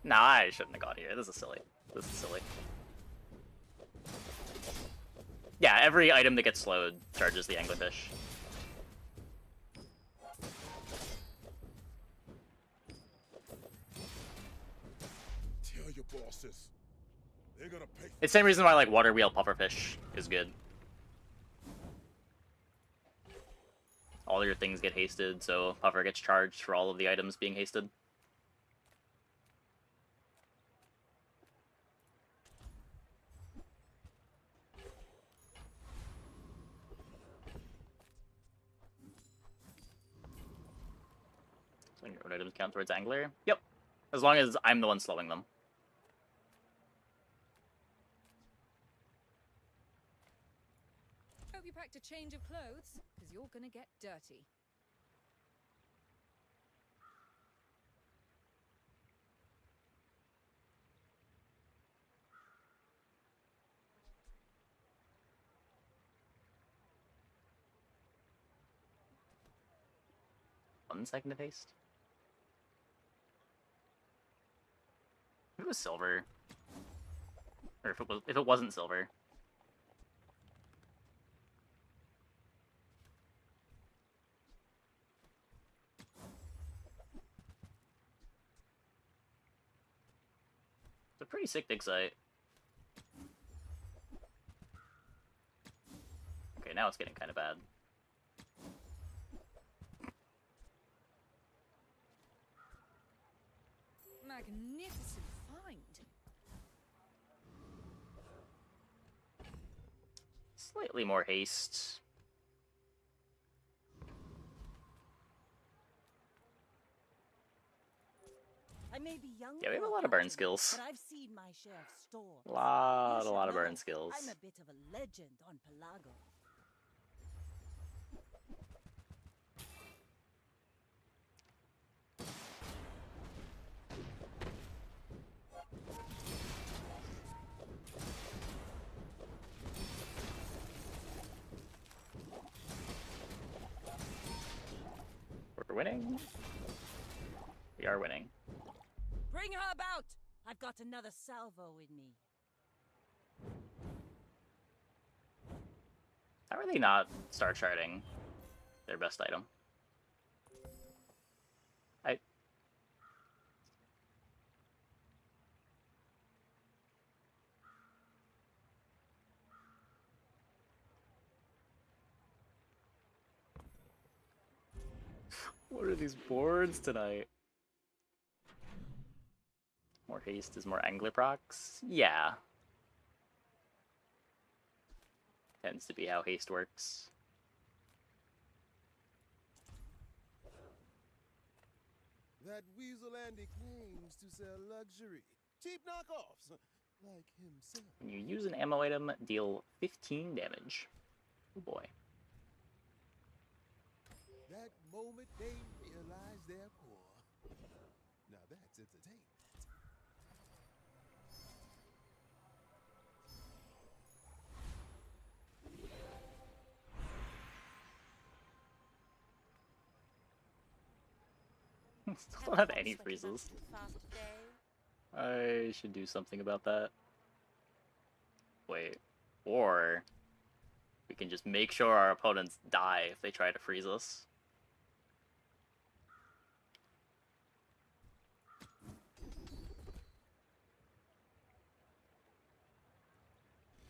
Nah, I shouldn't have gone here. This is silly. This is silly. Yeah, every item that gets slowed charges the anglerfish. Tell your bosses. They're gonna pay. It's the same reason why like water wheel pufferfish is good. all your things get hasted, so Puffer gets charged for all of the items being hasted. So your items count towards Angler? Yep. As long as I'm the one slowing them. Hope you packed a change of clothes, because you're gonna get dirty. One second of haste. If it was silver, or if it wasn't silver. It's a pretty sick dig site. Okay, now it's getting kind of bad. Magnificent find. Slightly more haste. I may be young. Yeah, we have a lot of burn skills. But I've seen my share of storms. A lot You of should burn know, skills. I'm a bit of a legend on Pelago. We're winning. We are winning. Bring her about! I've got another salvo in me. How are they not star charting their best item? What are these boards tonight? More haste is more angler procs? Yeah. Tends to be how haste works. That weasel Andy claims to sell luxury. Cheap knockoffs, like himself. When you use an ammo item, deal 15 damage. Oh boy. That moment they realize their core. Now that's entertainment. Still don't have any freezes. I should do something about that. Wait. Or we can just make sure our opponents die if they try to freeze us.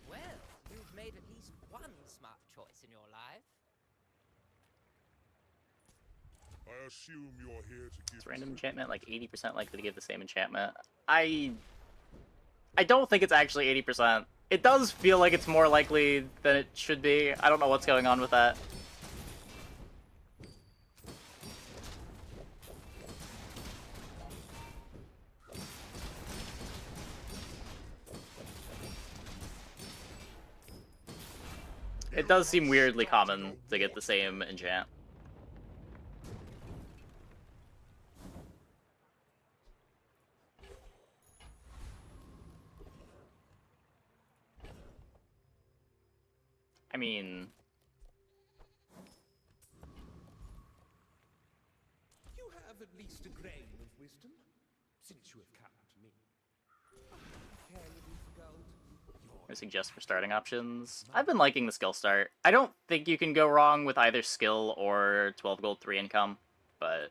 Well, you've made at least one smart choice in your life. I assume you're here to give It's random enchantment, like 80% likely to give the same enchantment. I don't think it's actually 80%. It does feel like it's more likely than it should be. I don't know what's going on with that. It does seem weirdly common to get the same enchant. I mean... You have at least a grain of wisdom, since you have come to me. I care little for gold. I suggest for starting options. I've been liking the skill start. I don't think you can go wrong with either skill or 12 gold 3 income, but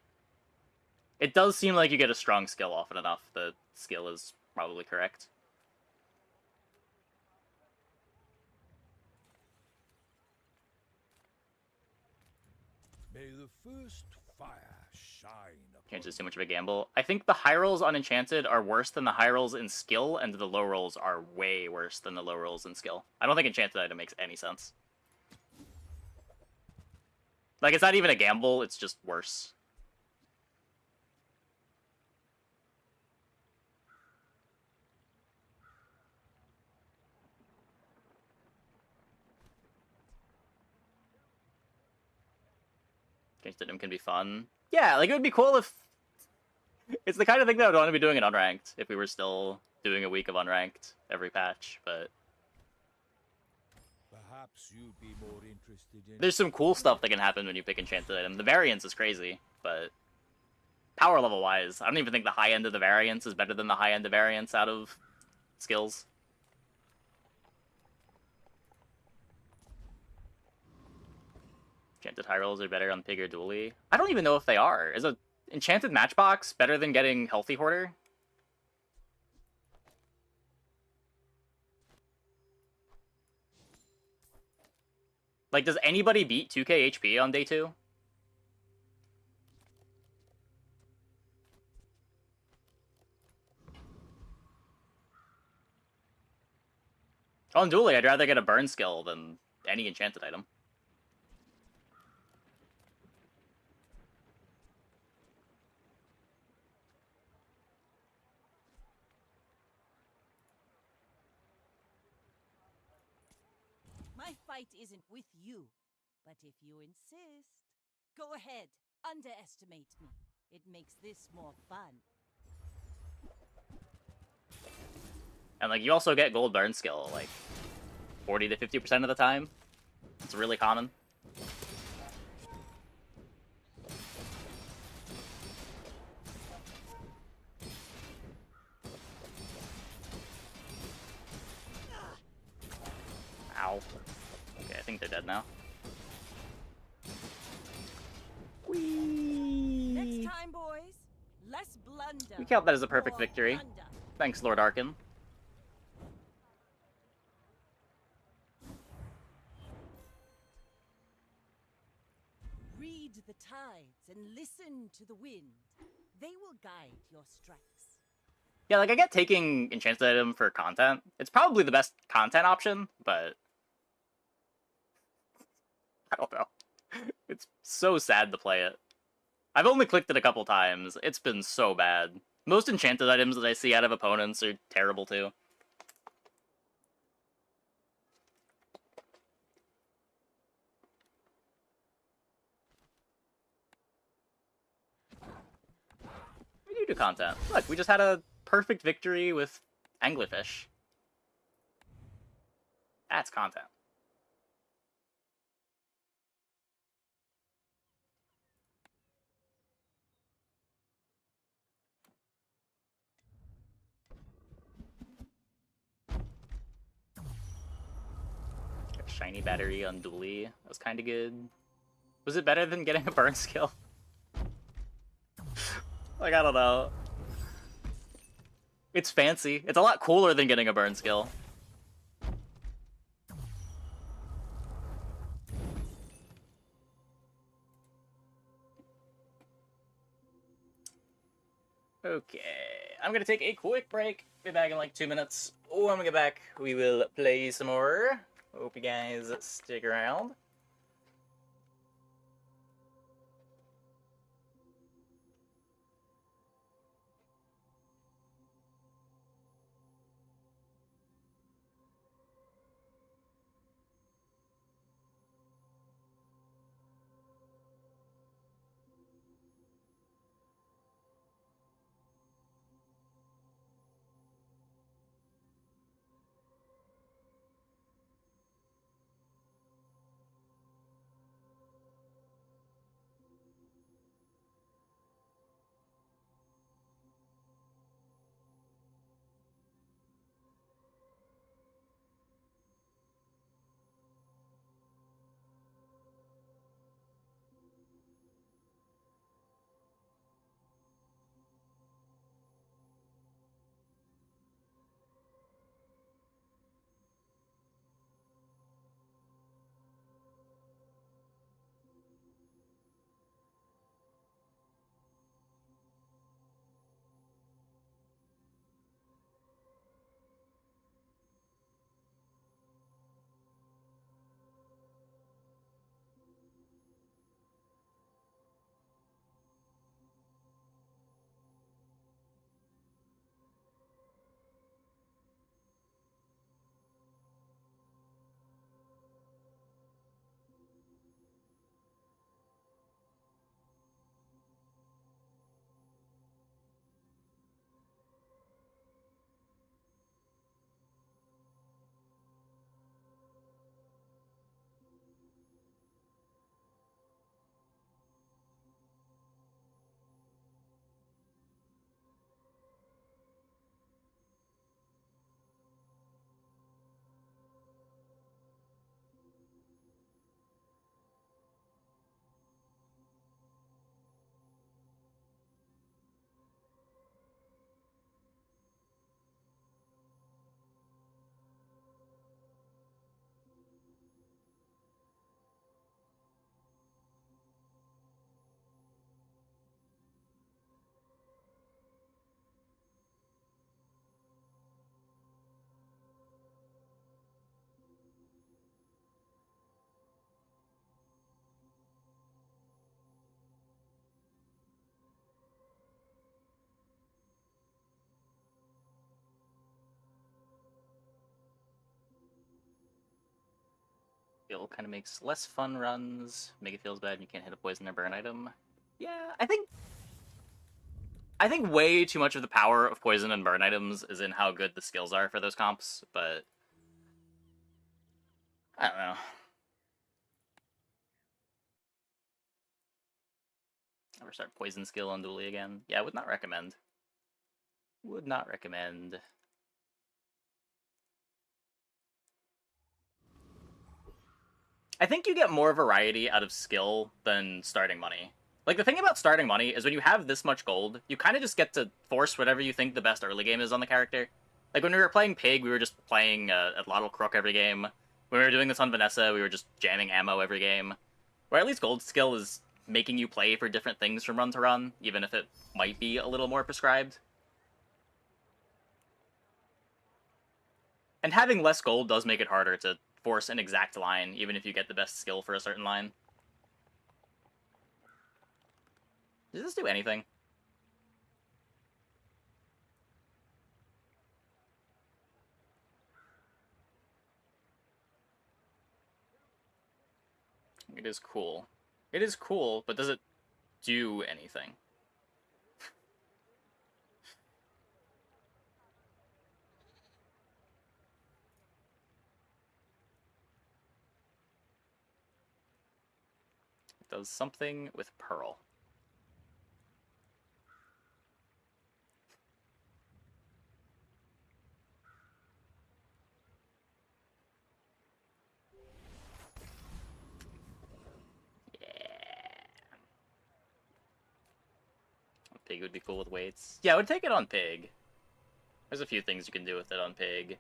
it does seem like you get a strong skill often enough that skill is probably correct. May the first fire shine upon Change is too much of a gamble. I think the high rolls on Enchanted are worse than the high rolls in skill, and the low rolls are way worse than the low rolls in skill. I don't think Enchanted item makes any sense. Like, it's not even a gamble, it's just worse. Enchanted item can be fun. Yeah, like, it would be cool if... It's the kind of thing that I would want to be doing in Unranked, if we were still doing a week of Unranked every patch, but... Perhaps you'd be more interested in... There's some cool stuff that can happen when you pick Enchanted item. The variance is crazy, but... Power level-wise, I don't even think the high end of the variance is better than the high end of variance out of skills. Enchanted high rolls are better on Pig or Dually. I don't even know if they are. Is a Enchanted Matchbox better than getting Healthy Hoarder? Like, does anybody beat 2k HP on day 2? On Dually, I'd rather get a burn skill than any enchanted item. My fight isn't with you, but if you insist, go ahead, underestimate me. It makes this more fun. And, like, you also get gold burn skill, like, 40 to 50% of the time. It's really common. Ow. Okay, I think they're dead now. Whee! Next time, boys, less blunder. We count that as a perfect more victory. thunder. Thanks, Lord Arkin. Read the tides and listen to the wind. They will guide your strikes. Yeah, like, I get taking enchanted item for content. It's probably the best content option, but... I don't know. It's so sad to play it. I've only clicked it a couple times. It's been so bad. Most enchanted items that I see out of opponents are terrible too. We do content. Look, we just had a perfect victory with anglerfish. That's content. Shiny battery on Dually. That was kind of good. Was it better than getting a burn skill? Like, I don't know. It's fancy. It's a lot cooler than getting a burn skill. Okay, I'm gonna take a quick break. Be back in like 2 minutes. Oh, when we get back, we will play some more. Hope you guys stick around. Skill kind of makes less fun runs. Make it feels bad and you can't hit a poison or burn item. Yeah, I think way too much of the power of poison and burn items is in how good the skills are for those comps, but I don't know. Ever start poison skill on Dually again? Yeah, would not recommend. Would not recommend. I think you get more variety out of skill than starting money. Like, the thing about starting money is when you have this much gold, you kind of just get to force whatever you think the best early game is on the character. Like, when we were playing Pig, we were just playing a Lottle Crook every game. When we were doing this on Vanessa, we were just jamming ammo every game. Where at least gold skill is making you play for different things from run to run, even if it might be a little more prescribed. And having less gold does make it harder to force an exact line, even if you get the best skill for a certain line. Does this do anything? It is cool. It is cool, but does it do anything? It does something with Pearl. Pig would be cool with weights. Yeah, I would take it on Pig. There's a few things you can do with it on Pig.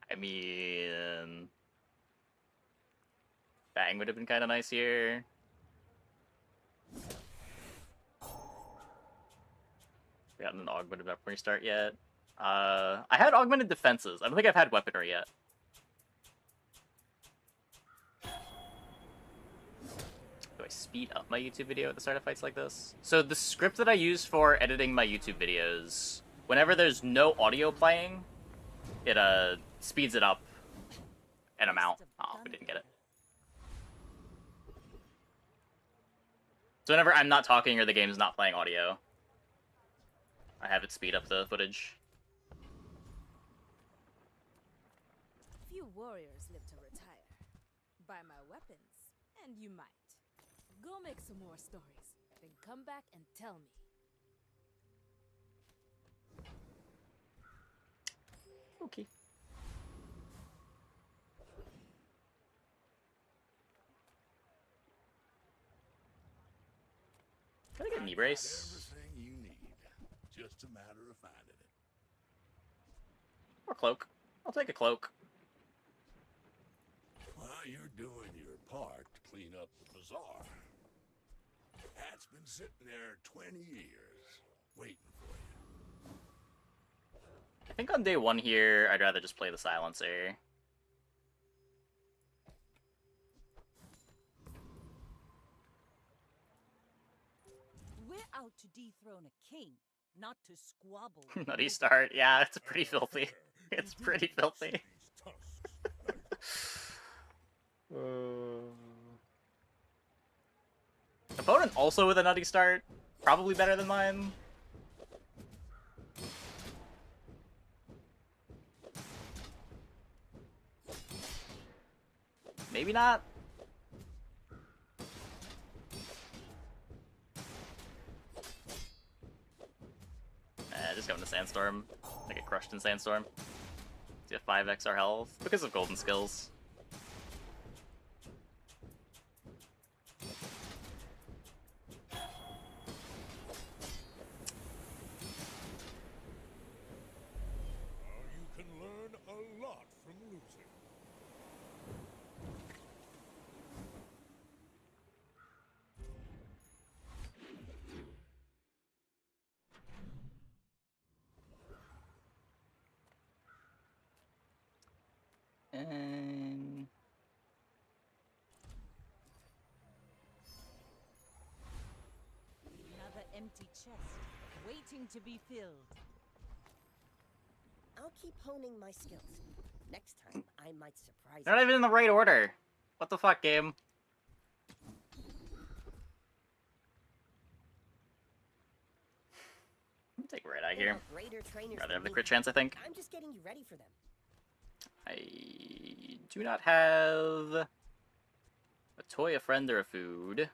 I mean, Bang would have been kind of nice here. We haven't an augmented weaponry start yet. I had augmented defenses. I don't think I've had weaponry yet. Do I speed up my YouTube video at the start of fights like this? So the script that I use for editing my YouTube videos, whenever there's no audio playing, it speeds it up an amount. Oh, we didn't get it. So whenever I'm not talking or the game's not playing audio, I have it speed up the footage. Few warriors live to retire. Buy my weapons, and you might. Go make some more stories, then come back and tell me. Okay. Can I get a knee brace? Everything you need. Just a matter of finding it. Or cloak. I'll take a cloak. Well, you're doing your part to clean up the bazaar. Hat's been sitting there 20 years, waiting for you. I think on day one here, I'd rather just play the silencer. We're out to dethrone a king, not to squabble. Nutty start. Yeah, it's pretty filthy. It's pretty filthy. Opponent also with a nutty start. Probably better than mine. Maybe not. Just go into Sandstorm. I get crushed in Sandstorm. You have 5x our health because of golden skills. You can learn a lot from empty chest, waiting to be filled. I'll keep honing my skills. Next time, I might surprise They're not even in the right order. What the fuck, game? I'll take right out here. Rather have the crit chance, I think. I'm just getting you ready for them. I do not have a toy, a friend, or a food.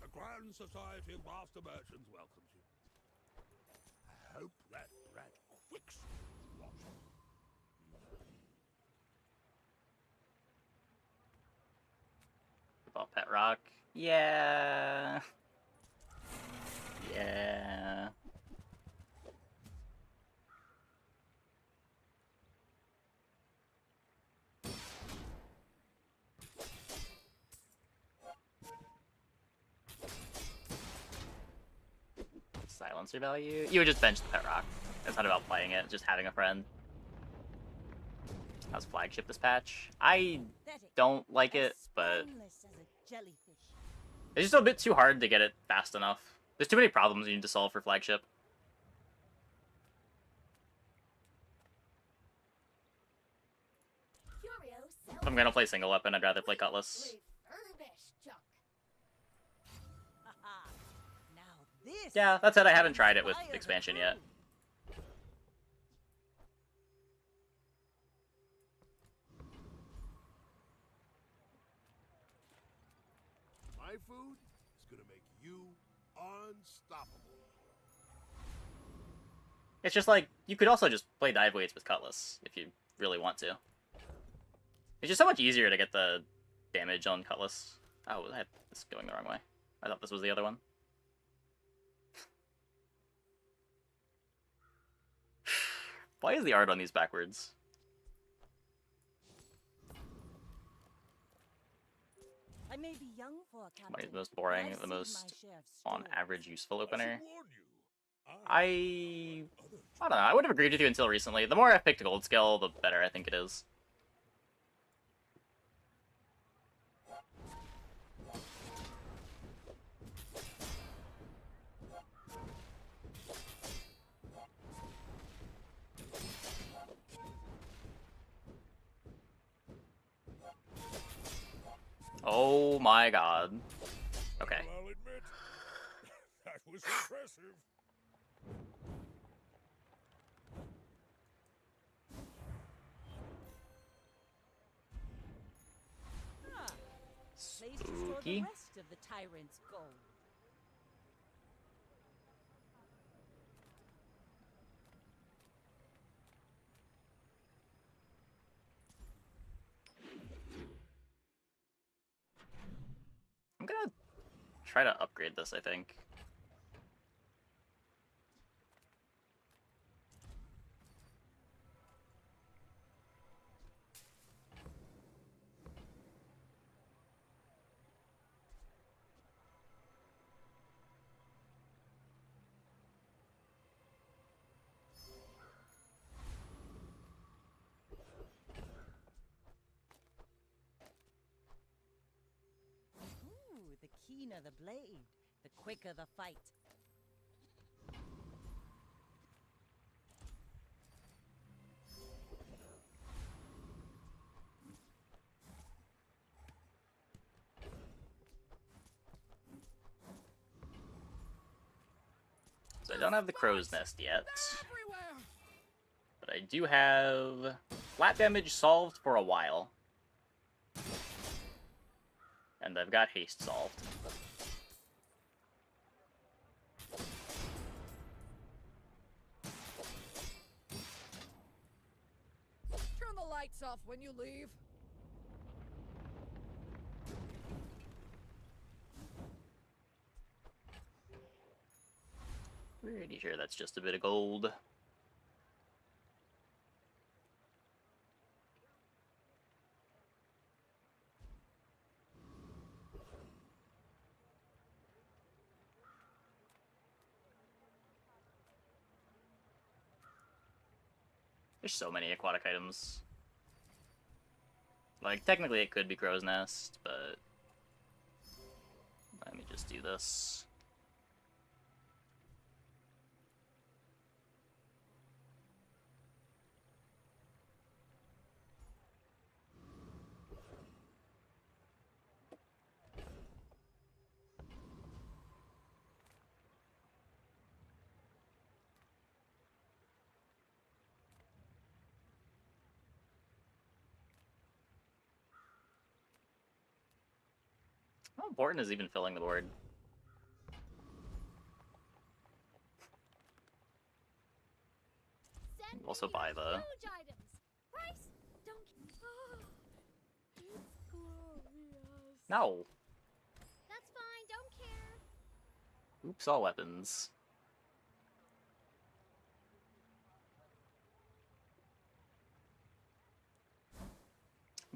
The Grand Society of Master Merchants welcomes you. I hope that brat quicks watching. About Pet Rock. Yeah. Yeah. Silencer value? You would just bench the Pet Rock. It's not about playing it, just having a friend. How's Flagship this patch? I don't like it, but it's just a bit too hard to get it fast enough. There's too many problems you need to solve for Flagship. If I'm gonna play single weapon, I'd rather play Cutlass. Yeah, that's it. I haven't tried it with expansion yet. My food is gonna make you unstoppable. It's just like, you could also just play dive weights with Cutlass, if you really want to. It's just so much easier to get the damage on Cutlass. Oh, I had this going the wrong way. I thought this was the other one. Why is the art on these backwards? I may be young for a captain, Money's the most boring, but I've the seen most, my share of on stories. average, useful opener. I don't know, I would have agreed with you until recently. The more I've picked gold skill, the better I think it is. Oh my god. Okay. Well, I'll admit, that was impressive. Place to store the Spooky. rest of the tyrant's gold. I'm gonna try to upgrade this, I think. Ooh, the keener the blade, the quicker the fight. So I don't have the crow's nest yet. But I do have flat damage solved for a while. And I've got haste solved. Turn the lights off when you leave. Pretty sure that's just a bit of gold. There's so many aquatic items. Like, technically it could be crow's nest, but let me just just do this. Oh, Borton is even filling the board. Send Also me buy the... huge items. Price? Don't. It's glorious. No! That's fine. Don't care. Oops, all weapons.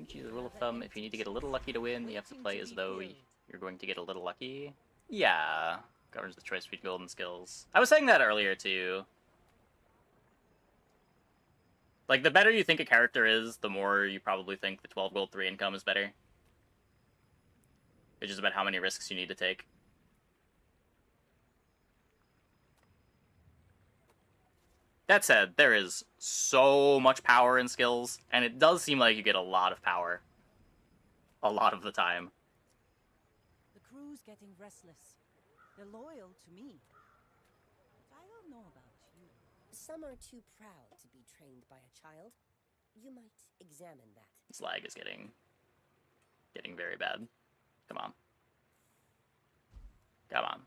Use a rule of thumb, if you need to get a little lucky to win, you have to play as though you're going to get a little lucky. Yeah, governs the choice between gold and skills. I was saying that earlier, too. Like, the better you think a character is, the more you probably think the 12 gold 3 income is better. It's just about how many risks you need to take. That said, there is so much power in skills, and it does seem like you get a lot of power. A lot of the time. The crew's getting restless. They're loyal to me. But I don't know about you. Some are too proud to be trained by a child. You might examine that. This lag is getting very bad. Come on. Come on.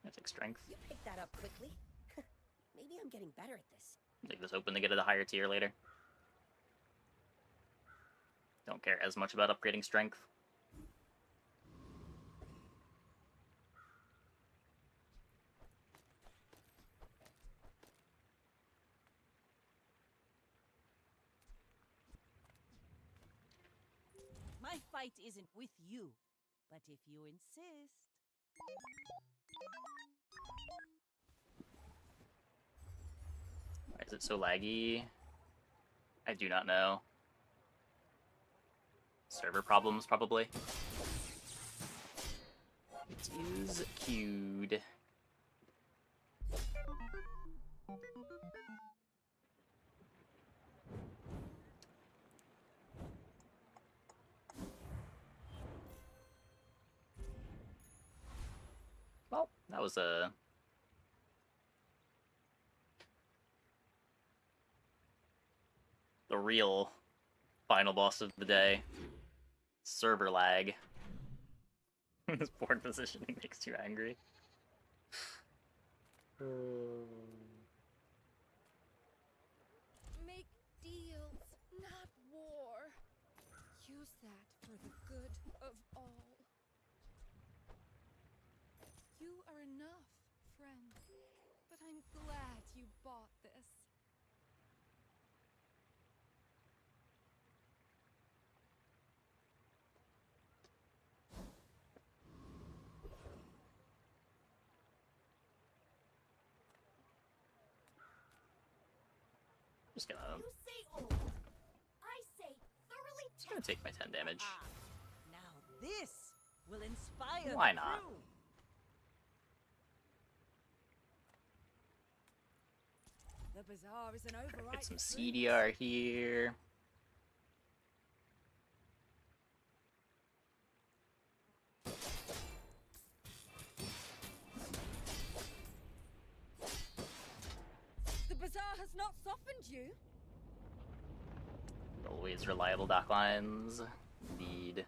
I take strength. You picked that up quickly. Maybe I'm getting better at this. Leave this open to get to the higher tier later. Don't care as much about upgrading strength. My fight isn't with you, but if you insist. Why is it so laggy? I do not know. Server problems, probably. It is queued. Well, that was the real final boss of the day. Server lag. This board positioning makes you angry. Make deals, not war. Use that for the good of all. You are enough, friend. But I'm glad you bought this. Just gonna You say old. I say thoroughly. Just gonna take my 10 damage. Now this will inspire Why the not? crew. The bazaar is an overripe Get some fruit. CDR here. The bazaar has not softened you. Always reliable dock lines. Indeed.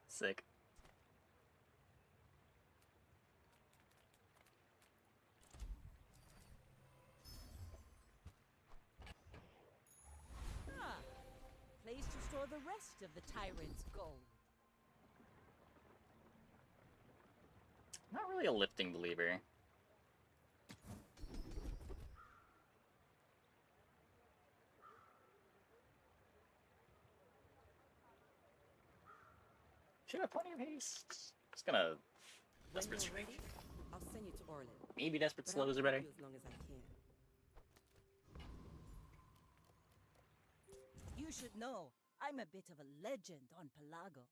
Sick. Ah, place to store the rest of the tyrant's gold. Not really a lifting believer. should have plenty of haste. Just gonna When desperate you're ready, I'll send you to Orlin. maybe desperate But I'll slows are keep better. you as long as I can. You should know, I'm a bit of a legend on Pelago.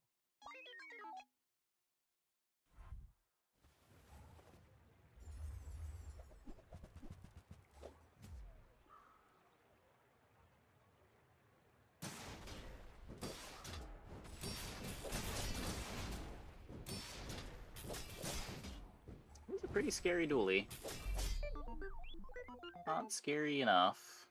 It's a pretty scary dually. Not scary enough.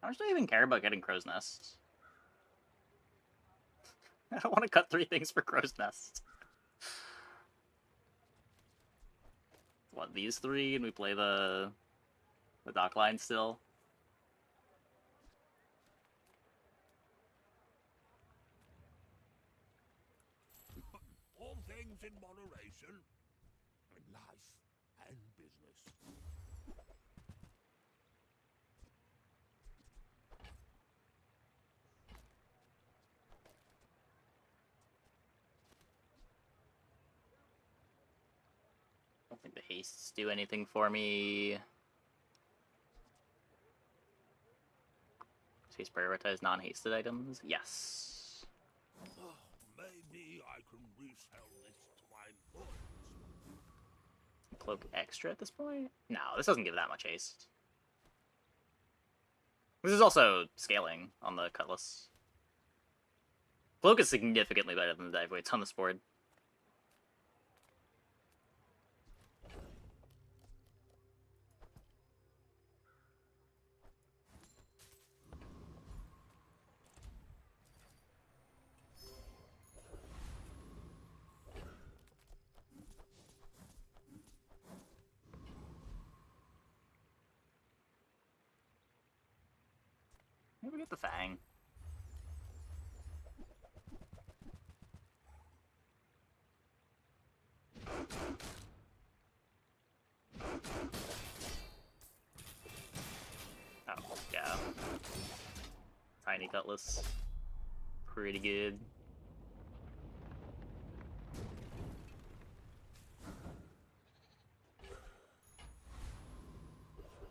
How much do I even care about getting Crow's Nest? I don't want to cut 3 things for Crow's Nest. What, these 3, and we play the dock line still? All things in moderation. In life and business. I don't think the hastes do anything for me. Haste prioritize non-hasted items? Yes. Oh, maybe I can resell this to my boys. Cloak extra at this point? No, this doesn't give that much haste. This is also scaling on the Cutlass. Cloak is significantly better than the dive weights on this board. Maybe we get the Fang. Oh, yeah. Tiny Cutlass. Pretty good.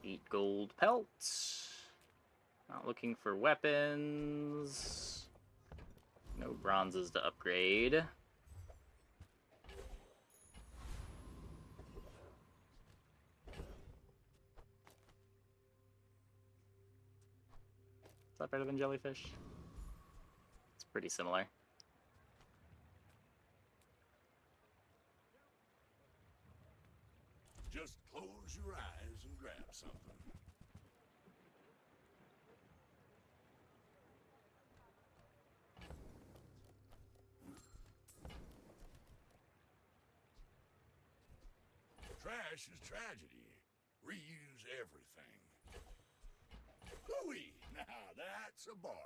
Eat gold pelts. Not looking for weapons. No bronzes to upgrade. Is that better than jellyfish? It's pretty similar. Just close your eyes and grab something. Trash is tragedy. Reuse everything. Hooey! Now that's a bargain.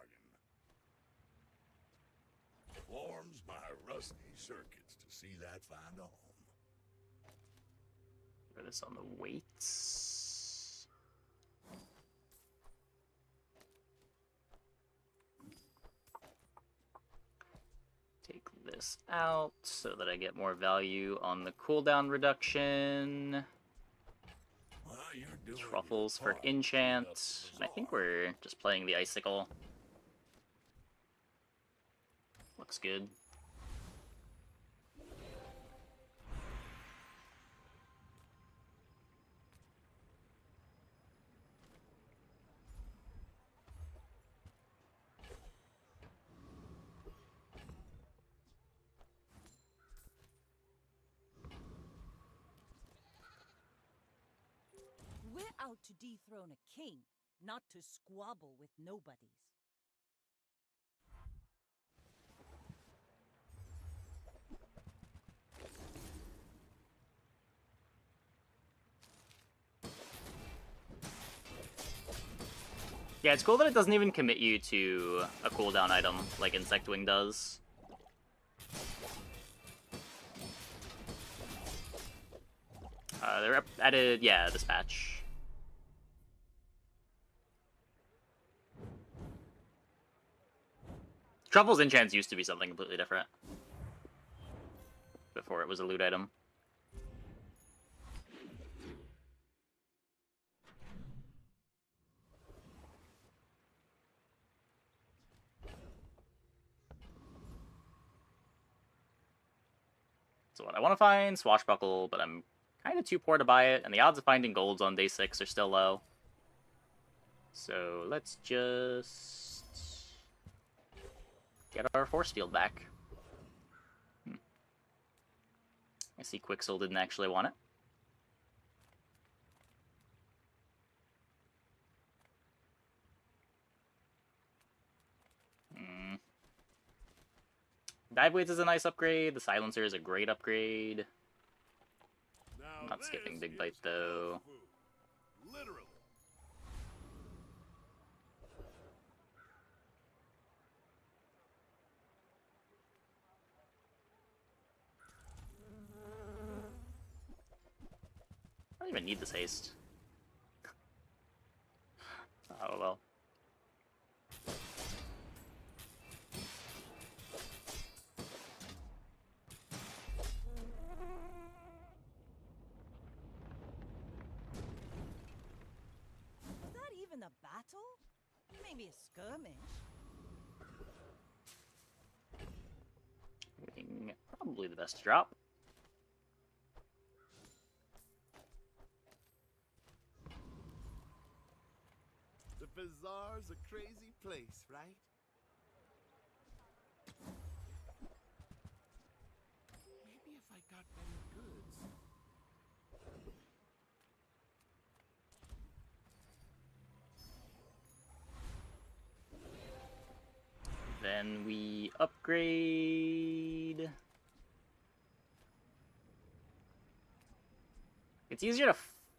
Warms my rusty circuits to see that find a home. Put this on the weights. Take this out so that I get more value on the cooldown reduction. Well, you're doing Truffles your for part to clean up enchant. the And I think bazaar. we're just playing the icicle. Looks good. We're out to dethrone a king, not to squabble with nobodies. Yeah, it's cool that it doesn't even commit you to a cooldown item like Insect Wing does. They're added, yeah, Dispatch. Truffle's enchants used to be something completely different before it was a loot item. So what I want to find Swashbuckle, but I'm kind of too poor to buy it, and the odds of finding golds on day 6 are still low. So let's just get our force field back. I see Quixel didn't actually want it. Dive Blades is a nice upgrade. The Silencer is a great upgrade. I'm not skipping Big Bite though. Literally. I don't even need this haste. Oh well. Was that even a battle? Maybe a skirmish. Probably the best to drop. The bazaar's a crazy place, right? Maybe if I got better goods. Then we upgrade. It's easier to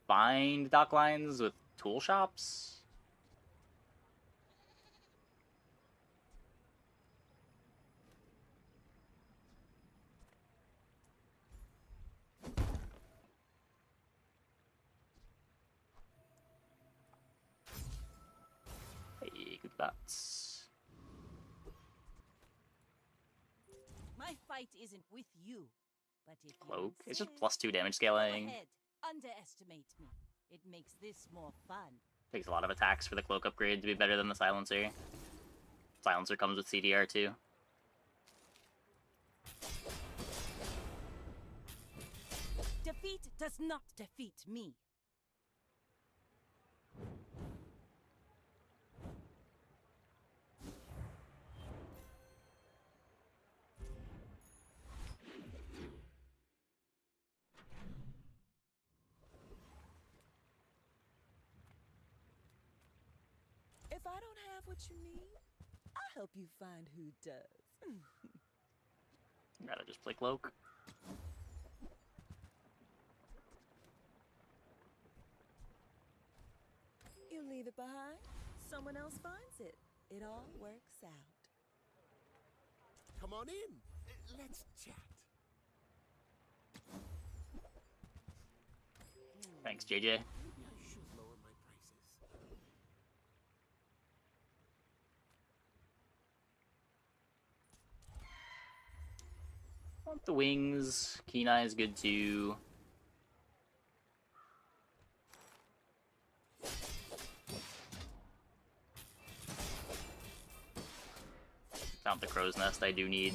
find dock lines with tool shops. Hey, good thoughts. My fight isn't with you, but if Cloak. you It's just insist, +2 damage go scaling. ahead, underestimate me. It makes this more fun. Takes a lot of attacks for the cloak upgrade to be better than the silencer. Silencer comes with CDR too. Defeat does not defeat me. If I don't have what you need, I'll help you find who does. Gotta just play cloak. You leave it behind, someone else finds it. It all works out. Come on in. Let's chat. Thanks, JJ. Maybe I should lower my prices. Want the wings. Keen Eye is good too. Without the crow's nest, I do need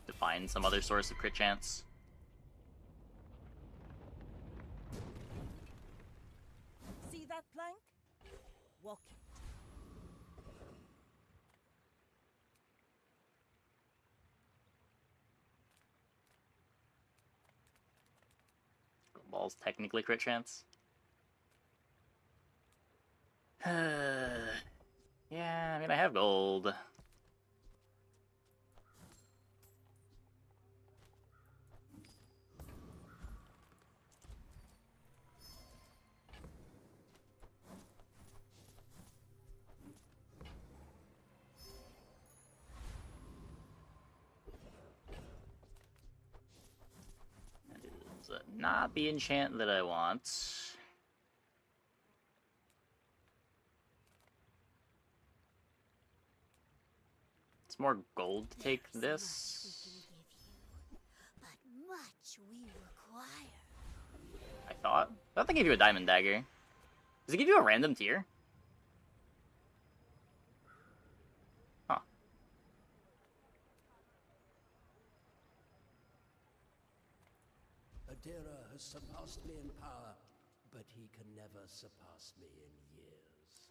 to find some other source of crit chance. See that plank? Walk it. Ball's technically crit chance. Yeah, I mean, I have gold. Not the enchant that I want. It's more gold to take this. But much we require. I thought they gave you a diamond dagger. Does it give you a random tier? Huh. Adira has surpassed me in power, but he can never surpass me in years.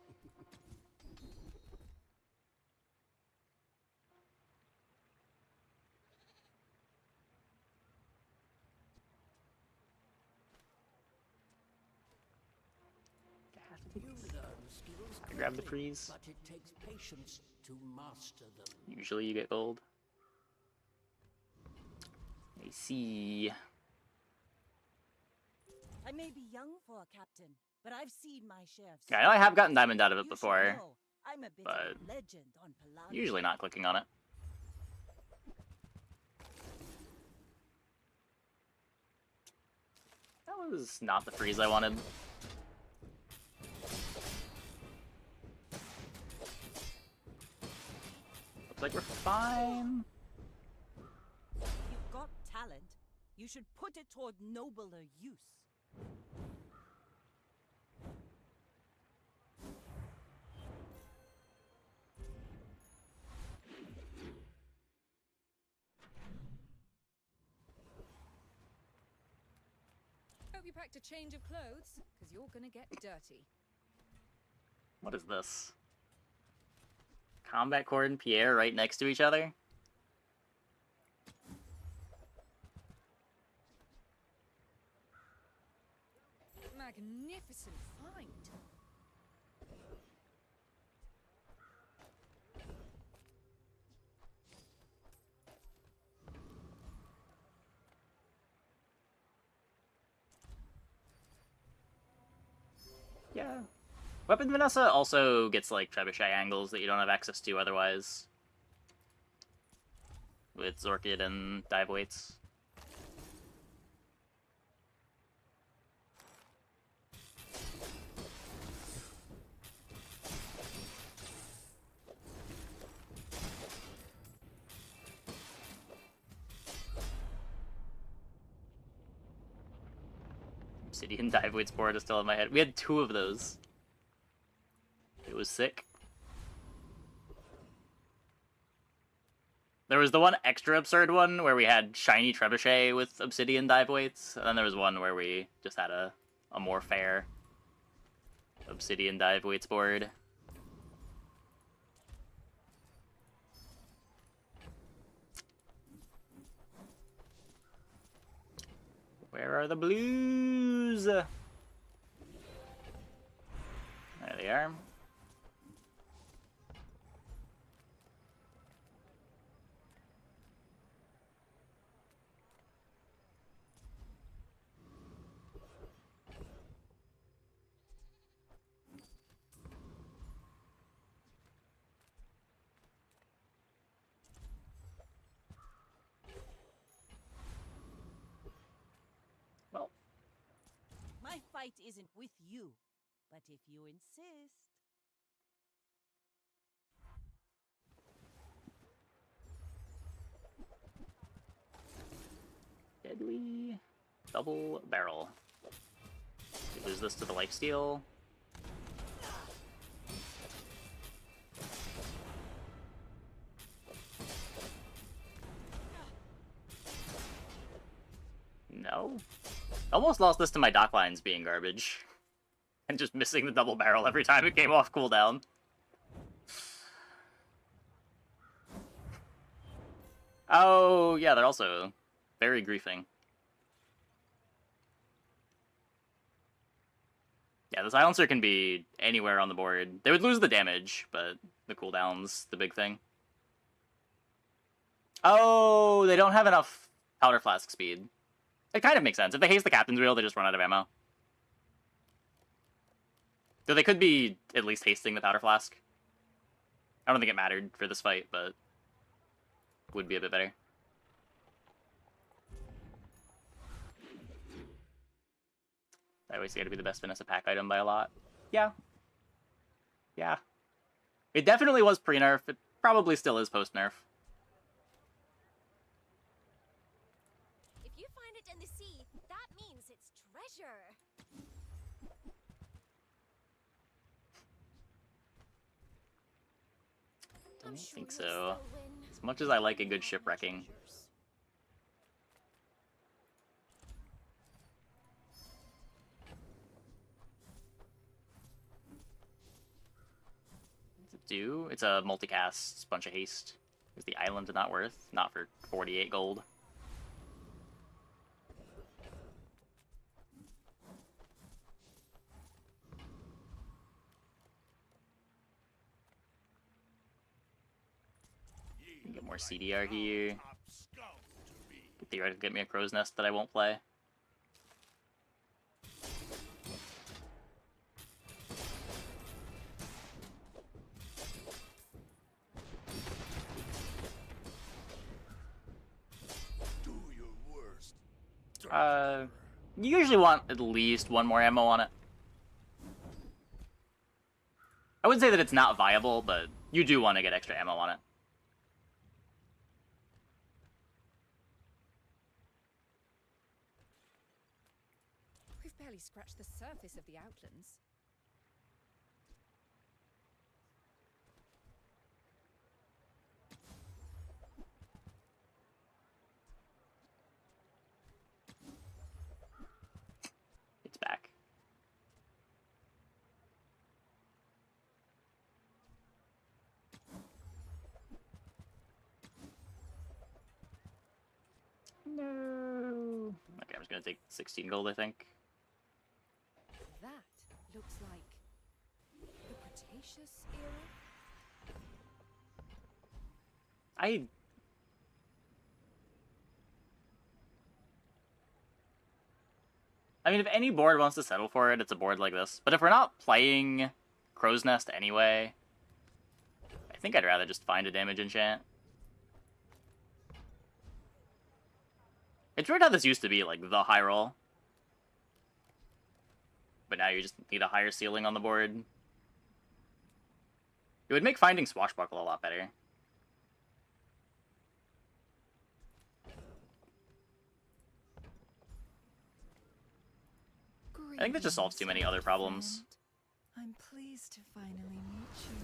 You learn skills I grab the quickly, freeze. but it takes patience to master them. Usually you get gold. I see. I may be young for a captain, but I've seen my share of. Yeah, I know I have gotten diamond out of it You should before, know, I'm a bit but of a legend on Palladium. usually not clicking on it. That was not the freeze I wanted. Looks like we're fine. You've got talent. You should put it toward nobler use. Hope you packed a change of clothes, because you're gonna get dirty. What is this? Combat Cord and Pierre right next to each other? Magnificent find. Yeah. Weapon Vanessa also gets, like, trebuchet angles that you don't have access to otherwise. With Zorkid and dive weights. Obsidian dive weights board is still in my head. We had 2 of those. It was sick. There was the one extra absurd one where we had shiny trebuchet with obsidian dive weights, and then there was one where we just had a more fair obsidian dive weights board. Where are the blues? There they are. Well, My fight isn't with you, but if you insist. deadly double barrel. We lose this to the lifesteal. No. Almost lost this to my dock lines being garbage. And just missing the double barrel every time it came off cooldown. Oh, yeah, they're also very griefing. Yeah, the silencer can be anywhere on the board. They would lose the damage, but the cooldown's the big thing. Oh, they don't have enough powder flask speed. It kind of makes sense. If they haste the captain's wheel, they just run out of ammo. Though they could be at least hasting the powder flask. I don't think it mattered for this fight, but would be a bit better. I always say to be the best Vanessa pack item by a lot. Yeah. Yeah. It definitely was pre-nerf. It probably still is post-nerf. If you find it in the sea, that means it's treasure. I don't think so. As much as I like a good shipwrecking. What's it do? It's a multicast, bunch of haste. Is the island not worth? Not for 48 gold. Get more CDR here. Could theoretically get me a crow's nest that I won't play. You usually want at least one more ammo on it. I wouldn't say that it's not viable, but you do want to get extra ammo on it. We've barely scratched the surface of the Outlands. It's back. No. Okay, I'm just gonna take 16 gold, I think. That looks like the Cretaceous era. I mean, if any board wants to settle for it, it's a board like this. But if we're not playing Crow's Nest anyway, I think I'd rather just find a damage enchant. It's weird how this used to be, like, the high roll. But now you just need a higher ceiling on the board. It would make finding Swashbuckle a lot better. I think that just solves too many other problems. I'm pleased to finally meet you.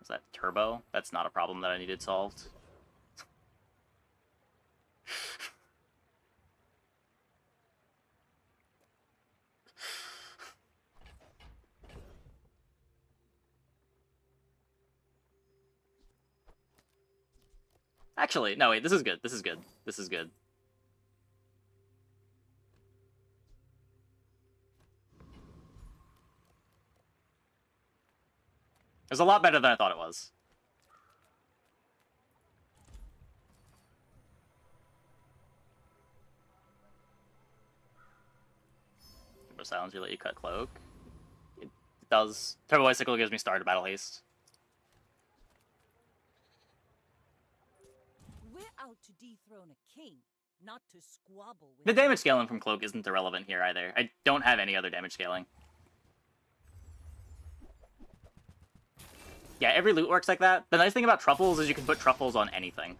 Is that turbo? That's not a problem that I needed solved. Actually, no, wait, this is good. This is good. This is good. It was a lot better than I thought it was. Turbo Silence, you let you cut Cloak. It does. Turbo Bicycle gives me started Battle Haste. We're out to dethrone a king, not to squabble with The damage scaling from Cloak isn't irrelevant here either. I don't have any other damage scaling. Yeah, every loot works like that. The nice thing about truffles is you can put truffles on anything.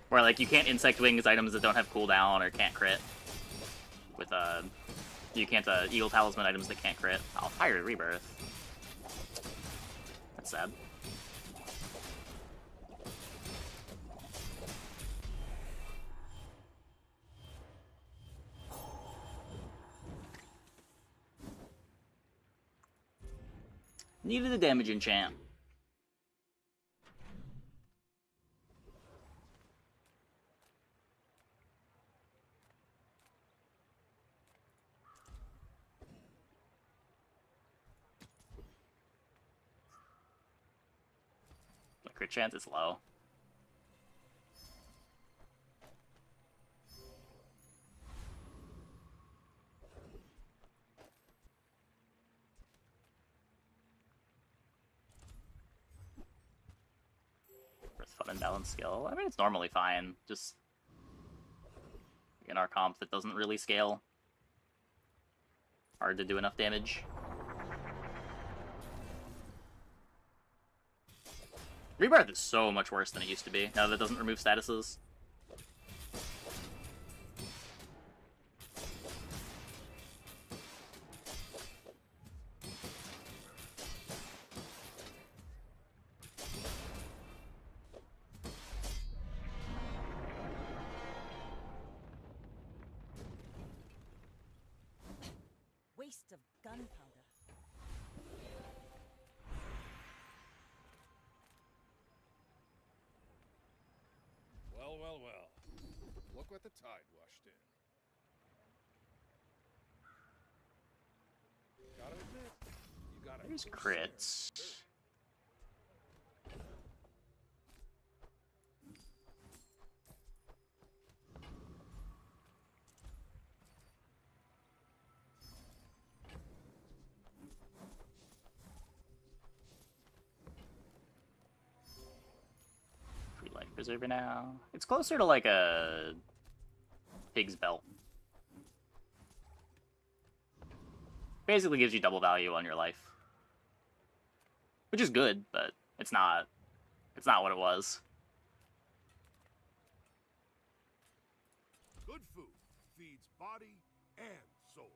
Where, like, you can't Insect Wings items that don't have cooldown or can't crit. With, you can't, Eagle Talisman items that can't crit. Oh, Fire Rebirth. That's sad. Needed a damage enchant. The crit chance is low. For fun and balanced skill. I mean, it's normally fine. Just in our comp that doesn't really scale. Hard to do enough damage. Rebirth is so much worse than it used to be, now that it doesn't remove statuses. Waste of gunpowder. Well, well, well. Look what the tide washed in. Gotta admit, you gotta There's push crits. Free life preserver now. It's closer to like a pig's belt. Basically gives you double value on your life. Which is good, but it's not what it was. Good food feeds body and soul.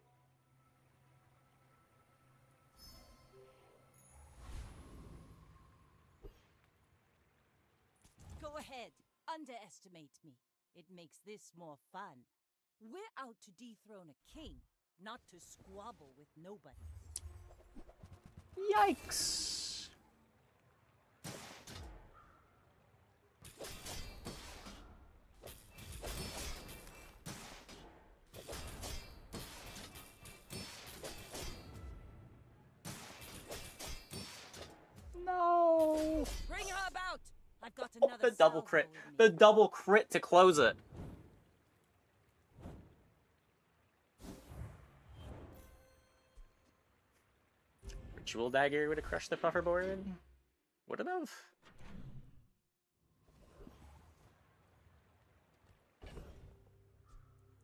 Go ahead, underestimate me. It makes this more fun. We're out to dethrone a king, not to squabble with nobody. Yikes. No. Bring her about. I've got another The double salvo crit. with me. The double crit to close it. Ritual dagger would have crushed the puffer board. Would it have?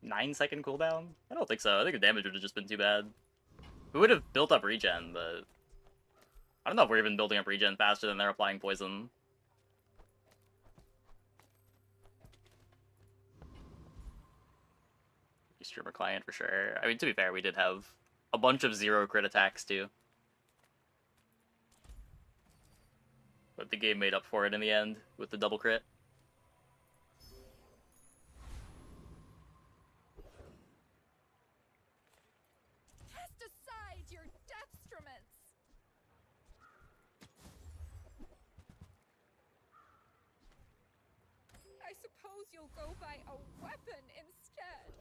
Nine-second cooldown? I don't think so. I think the damage would have just been too bad. We would have built up regen, but I don't know if we're even building up regen faster than they're applying poison. Streamer client for sure. I mean, to be fair, we did have a bunch of 0 crit attacks too. But the game made up for it in the end with the double crit. Cast aside your deathstruments! I suppose you'll go by a weapon instead.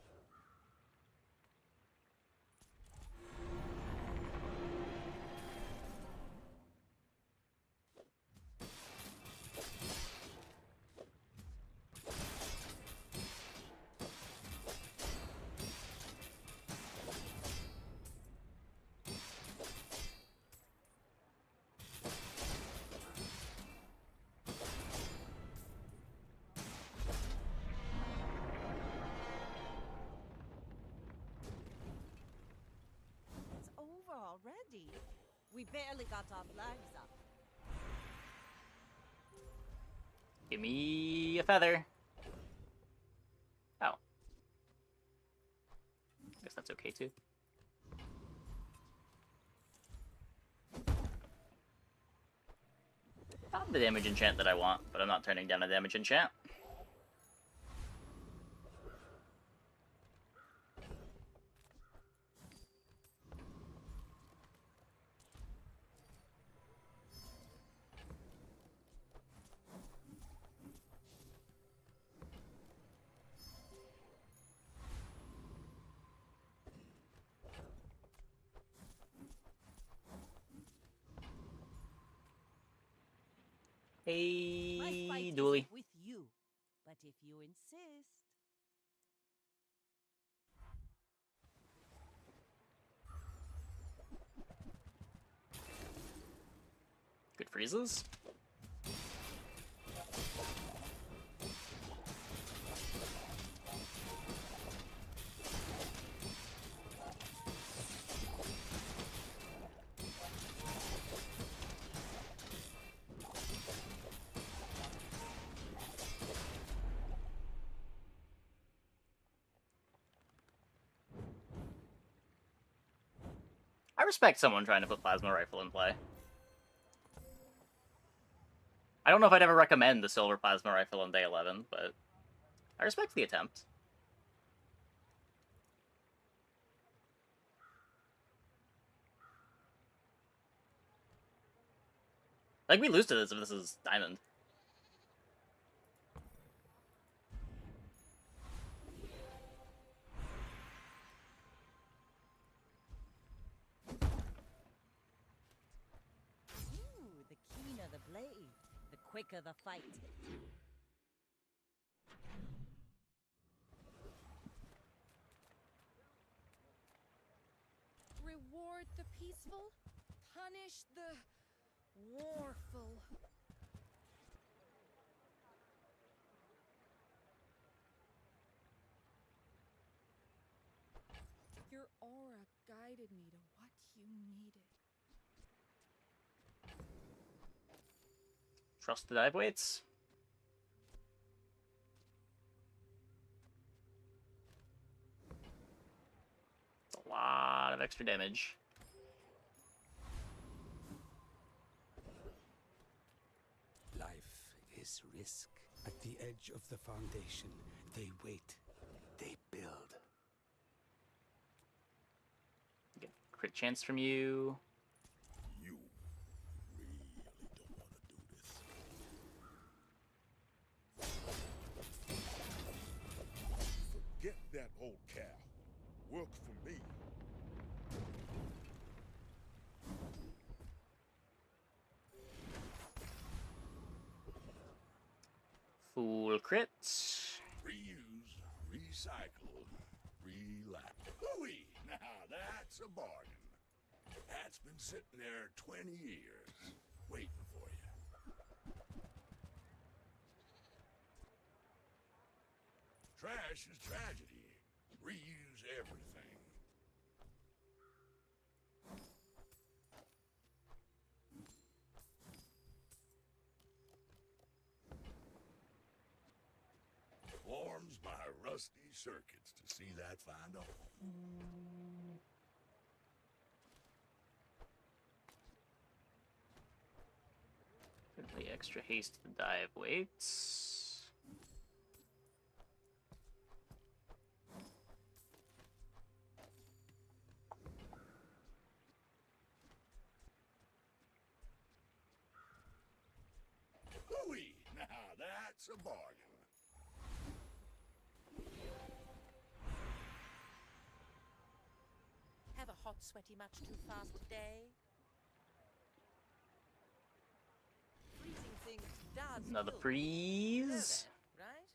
It's over already. We barely got our flags up. Give me a feather. Oh. Guess that's okay too. Not the damage enchant that I want, but I'm not turning down a damage enchant. My fight Hey, Dooley. isn't with you, but if you insist. Good freezes. I respect someone trying to put plasma rifle in play. I don't know if I'd ever recommend the silver plasma rifle on day 11, but I respect the attempt. Like, we lose to this if this is diamond. Ooh, the keener the blade, the quicker the fight. Reward the peaceful, punish the warful. Your aura guided me to what you needed. Trust the dive weights. It's a lot of extra damage. Life is risk. At the edge of the foundation, they wait. They build. Get a crit chance from you. You really don't want to do this. Forget that old cow. Work for me. Full crits. Reuse, recycle, relax. Hooey! Now that's a bargain. That's been sitting there 20 years, waiting for you. Trash is tragedy. Reuse everything. Warms my rusty circuits to see that find a home. Certainly extra haste to the dive weights. Hooey! Now that's a bargain. Have a hot, sweaty much too fast day? Freezing things does Another kill. freeze. Right?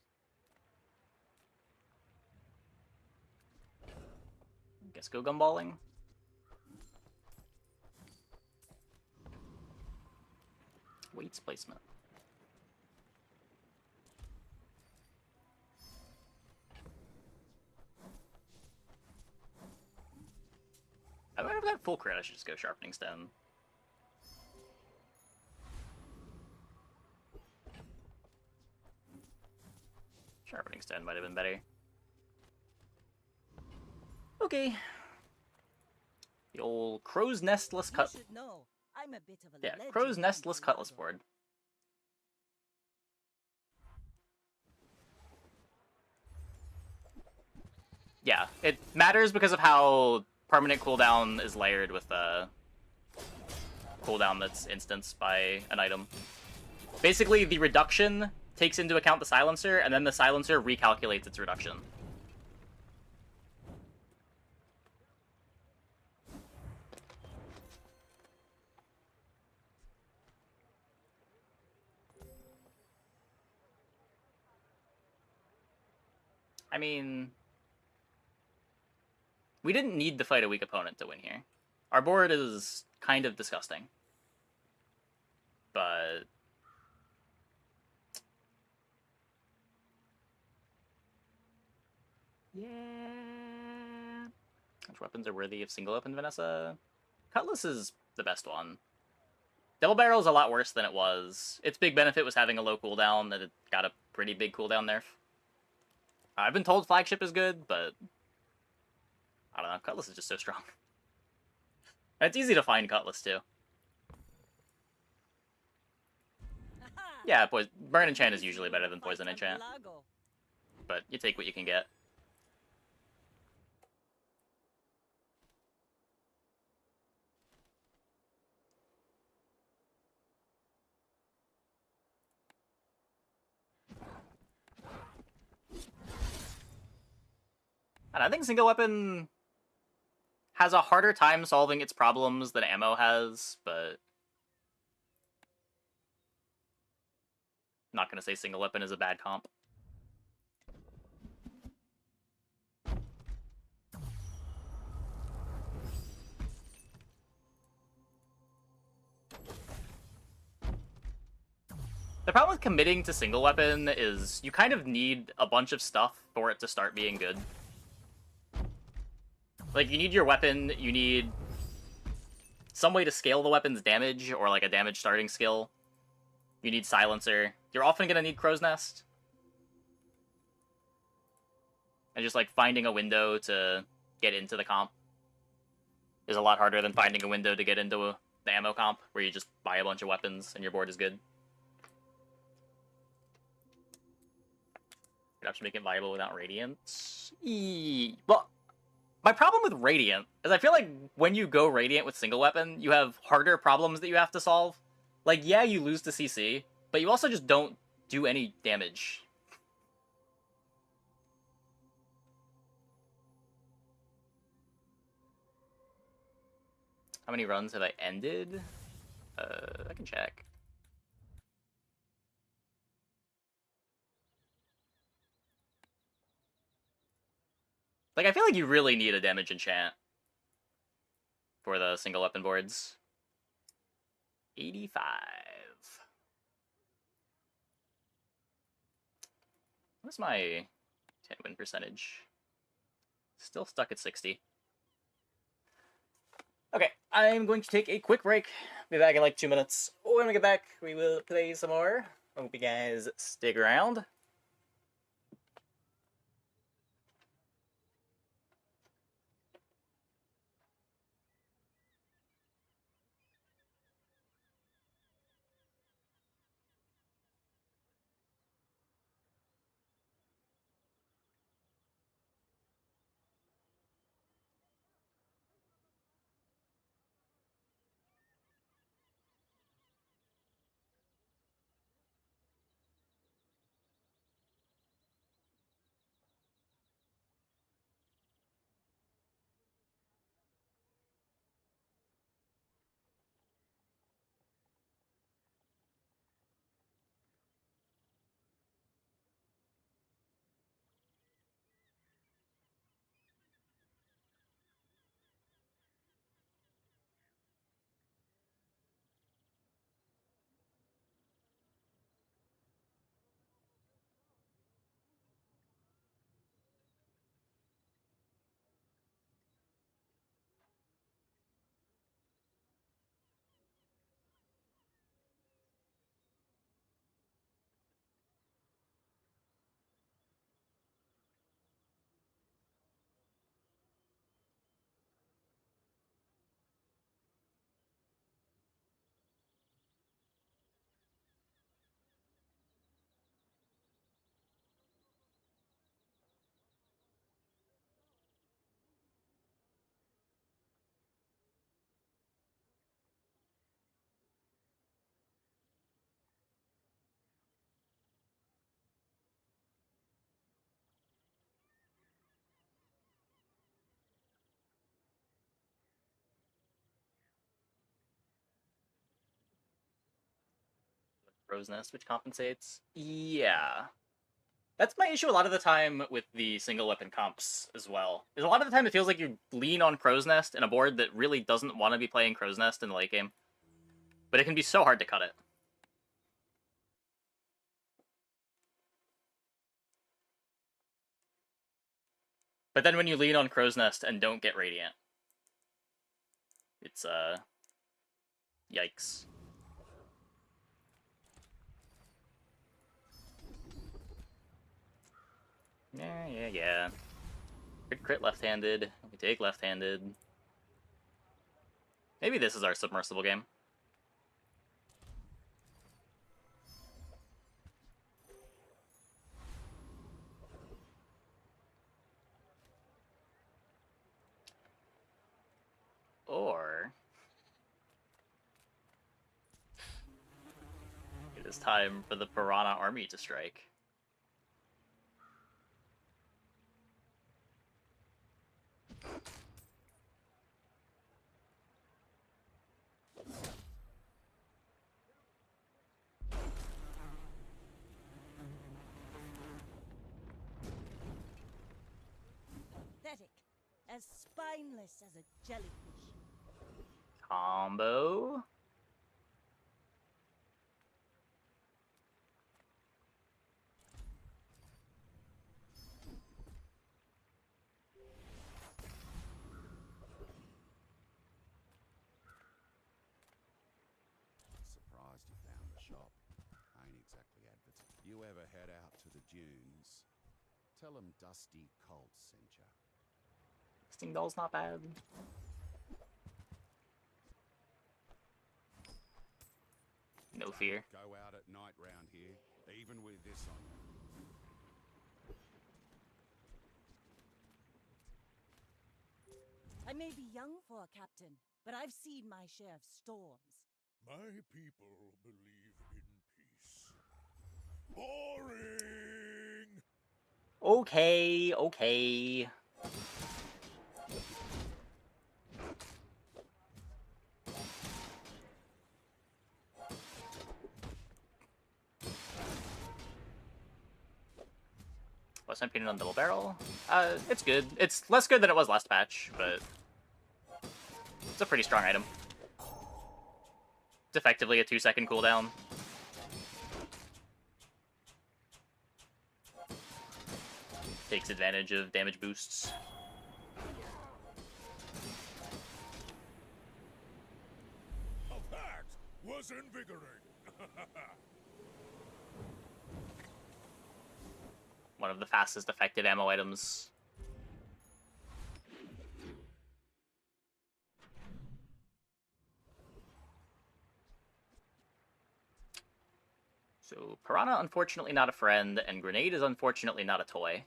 Guess go gumballing. Weights placement. I might have that full crit. I should just go sharpening stone. Sharpening stone might have been better. Okay. The old crow's nestless cut. You should know, I'm a bit of a Yeah, legend crow's in nestless the cutlass lore. board. Yeah, it matters because of how permanent cooldown is layered with the cooldown that's instanced by an item. Basically, the reduction takes into account the silencer, and then the silencer recalculates its reduction. I mean, we didn't need to fight a weak opponent to win here. Our board is kind of disgusting. But yeah. Which weapons are worthy of single open Vanessa? Cutlass is the best one. Double barrel is a lot worse than it was. Its big benefit was having a low cooldown, that it got a pretty big cooldown nerf. I've been told flagship is good, but I don't know. Cutlass is just so strong. And it's easy to find Cutlass, too. Yeah, Burn Enchant is usually better than Poison Enchant. But you take what you can get. And I think single weapon has a harder time solving its problems than ammo has, but I'm not gonna say single weapon is a bad comp. The problem with committing to single weapon is you kind of need a bunch of stuff for it to start being good. Like, you need your weapon, you need some way to scale the weapon's damage, or like a damage starting skill. You need silencer. You're often gonna need Crow's Nest. And just like finding a window to get into the comp is a lot harder than finding a window to get into the ammo comp, where you just buy a bunch of weapons and your board is good. Could actually make it viable without Radiant. Well, my problem with Radiant is I feel like when you go Radiant with single weapon, you have harder problems that you have to solve. Like, yeah, you lose to CC, but you also just don't do any damage. How many runs have I ended? I can check. Like, I feel like you really need a damage enchant for the single weapon boards. 85. What's my 10 win percentage? Still stuck at 60. Okay, I'm going to take a quick break. Be back in like 2 minutes. When we get back, we will play some more. Hope you guys stick around. Crow's Nest, which compensates. Yeah. That's my issue a lot of the time with the single weapon comps as well. Is a lot of the time it feels like you lean on Crow's Nest in a board that really doesn't want to be playing Crow's Nest in the late game. But it can be so hard to cut it. But then when you lean on Crow's Nest and don't get Radiant, it's, yikes. Yeah. Crit left-handed. We take left-handed. Maybe this is our submersible game. Or it is time for the Piranha army to strike. Pathetic. As spineless as a jellyfish. Combo. Surprised you found the shop. Ain't exactly advertising. You ever head out to the dunes? Tell them Dusty Colt sent ya. Sting Doll's not bad. No fear. Go out at night round here, even with this on you. I may be young for a captain, but I've seen my share of storms. My people believe in peace. Boring! Okay, okay. What's my opinion on double barrel? It's good. It's less good than it was last patch, but it's a pretty strong item. It's effectively a 2-second cooldown. Takes advantage of damage boosts. That was invigorating. One of the fastest effective ammo items. So, Piranha, unfortunately not a friend, and Grenade is unfortunately not a toy.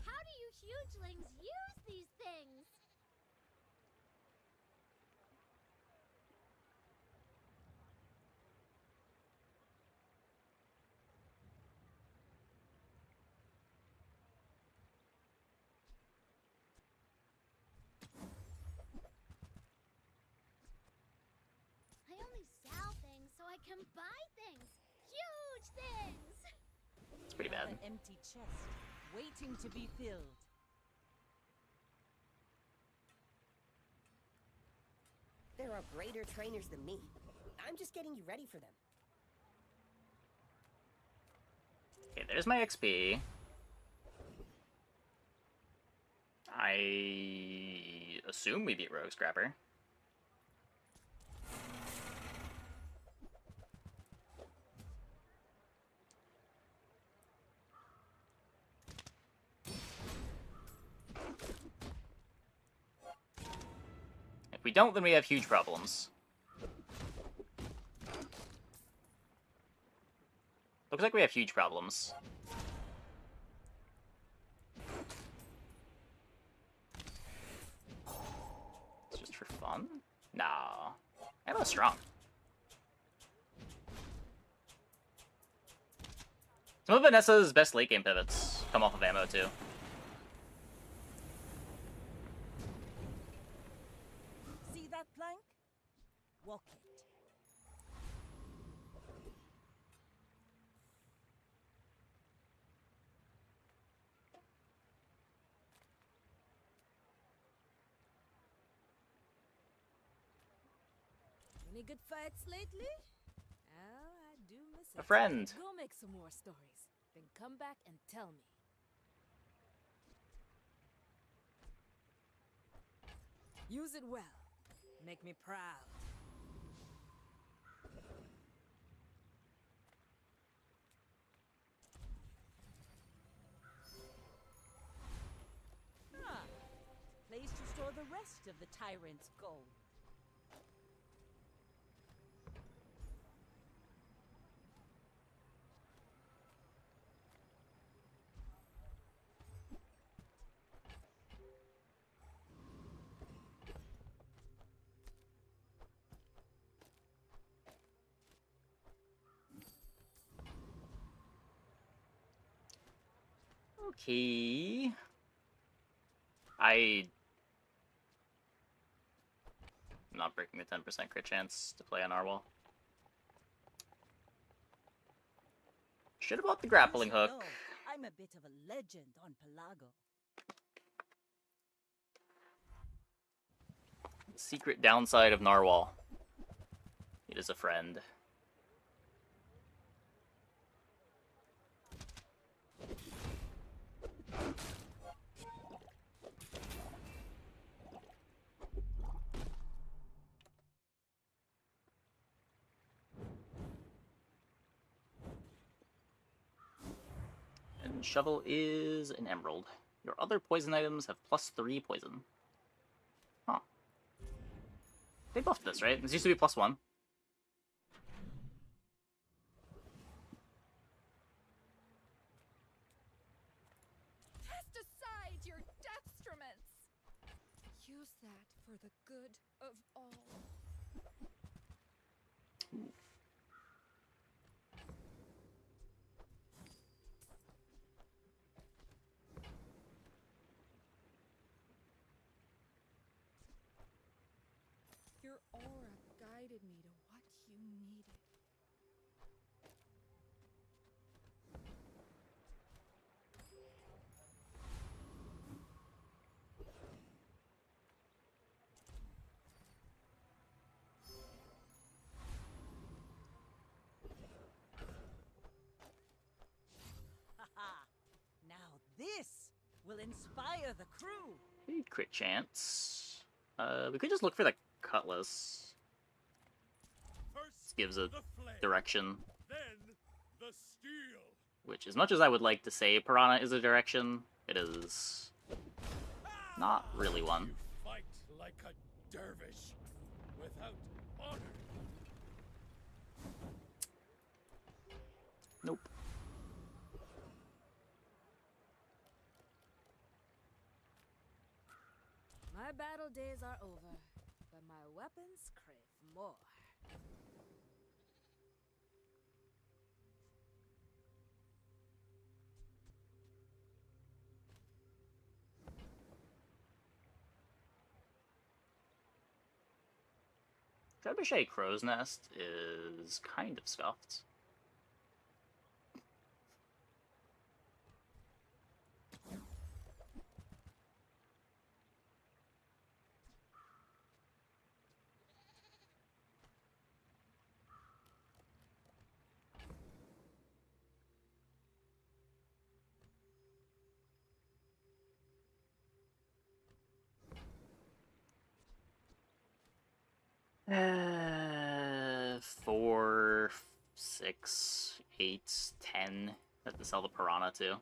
How do you hugelings use these things? I only sell things so I can buy things. Huge things! It's pretty bad. An empty chest, waiting to be filled. There are greater trainers than me. I'm just getting you ready for them. Okay, there's my XP. I assume we beat Rogue Scrapper. If we don't, then we have huge problems. Looks like we have huge problems. It's just for fun? Nah. Ammo's strong. Some of Vanessa's best late game pivots come off of ammo too. See that plank? Walk it. Any good fights lately? Well, I do miss it. A friend. Go make some more stories. Then come back and tell me. Use it well. Make me proud. rest of the tyrant's gold. Okay. I'm not breaking the 10% crit chance to play on Narwhal. Should have bought the grappling hook. No, I'm a bit of a legend on Pelago. Secret downside of Narwhal. It is a friend. And shovel is an emerald. Your other poison items have +3 poison. Huh. They buffed this, right? This used to be +1. Cast aside your deathstruments! Use that for the good of all. Your aura guided me to what you needed. Haha! Now this will inspire the crew. Crit chance. We could just look for the cutlass. This gives a direction. Then the steel. Which, as much as I would like to say Piranha is a direction, it is not really one. Fight like a dervish without honor. Nope. My battle days are over, but my weapons crave more. Trebuchet Crow's Nest is kind of scuffed. Uh, 4, 6, 8, 10. Have to sell the Piranha too.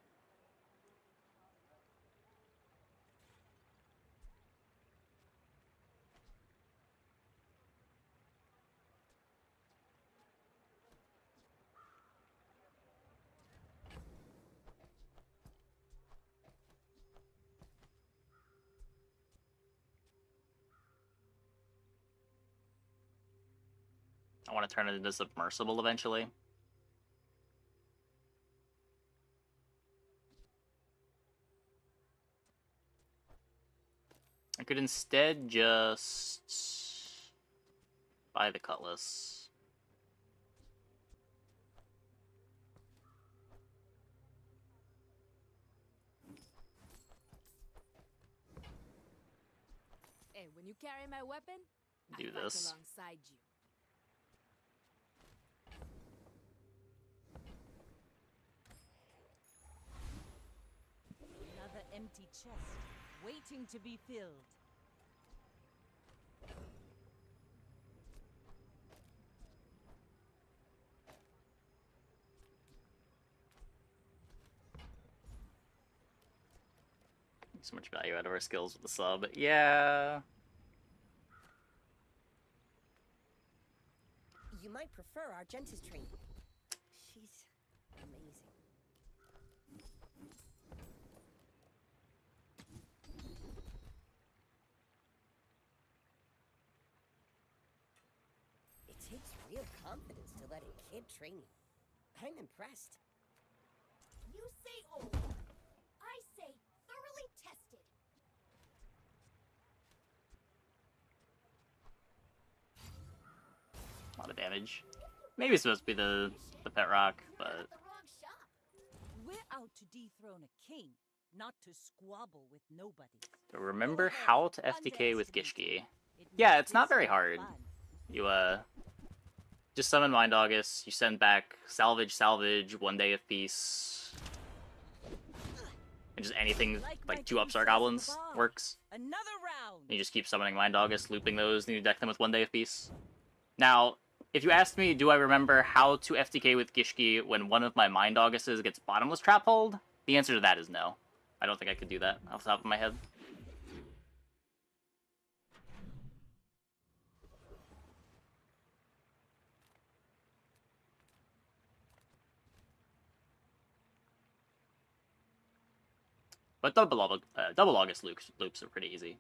I want to turn it into submersible eventually. I could instead just buy the cutlass. Hey, when you carry my weapon, Do I fight this. alongside you. Another empty chest, waiting to be filled. So much value out of our skills with the sub. Yeah. You might prefer Argenta's training. She's amazing. It takes real confidence to let a kid train you. I'm impressed. You say old. I say thoroughly tested. A lot of damage. Maybe it's supposed to be the pet rock, but We're out to dethrone a king, not to squabble with nobody. remember how to FTK with Gishki. Yeah, it's not very hard. You just summon Mind August, you send back salvage, 1 day of peace. And just anything like 2 Upstart Goblins works. Another round. And you just keep summoning Mind August, looping those, and you deck them with 1 day of peace. Now, if you asked me, do I remember how to FTK with Gishki when one of my Mind Augusts gets Bottomless Trap Hold? The answer to that is no. I don't think I could do that off the top of my head. But double August loops are pretty easy.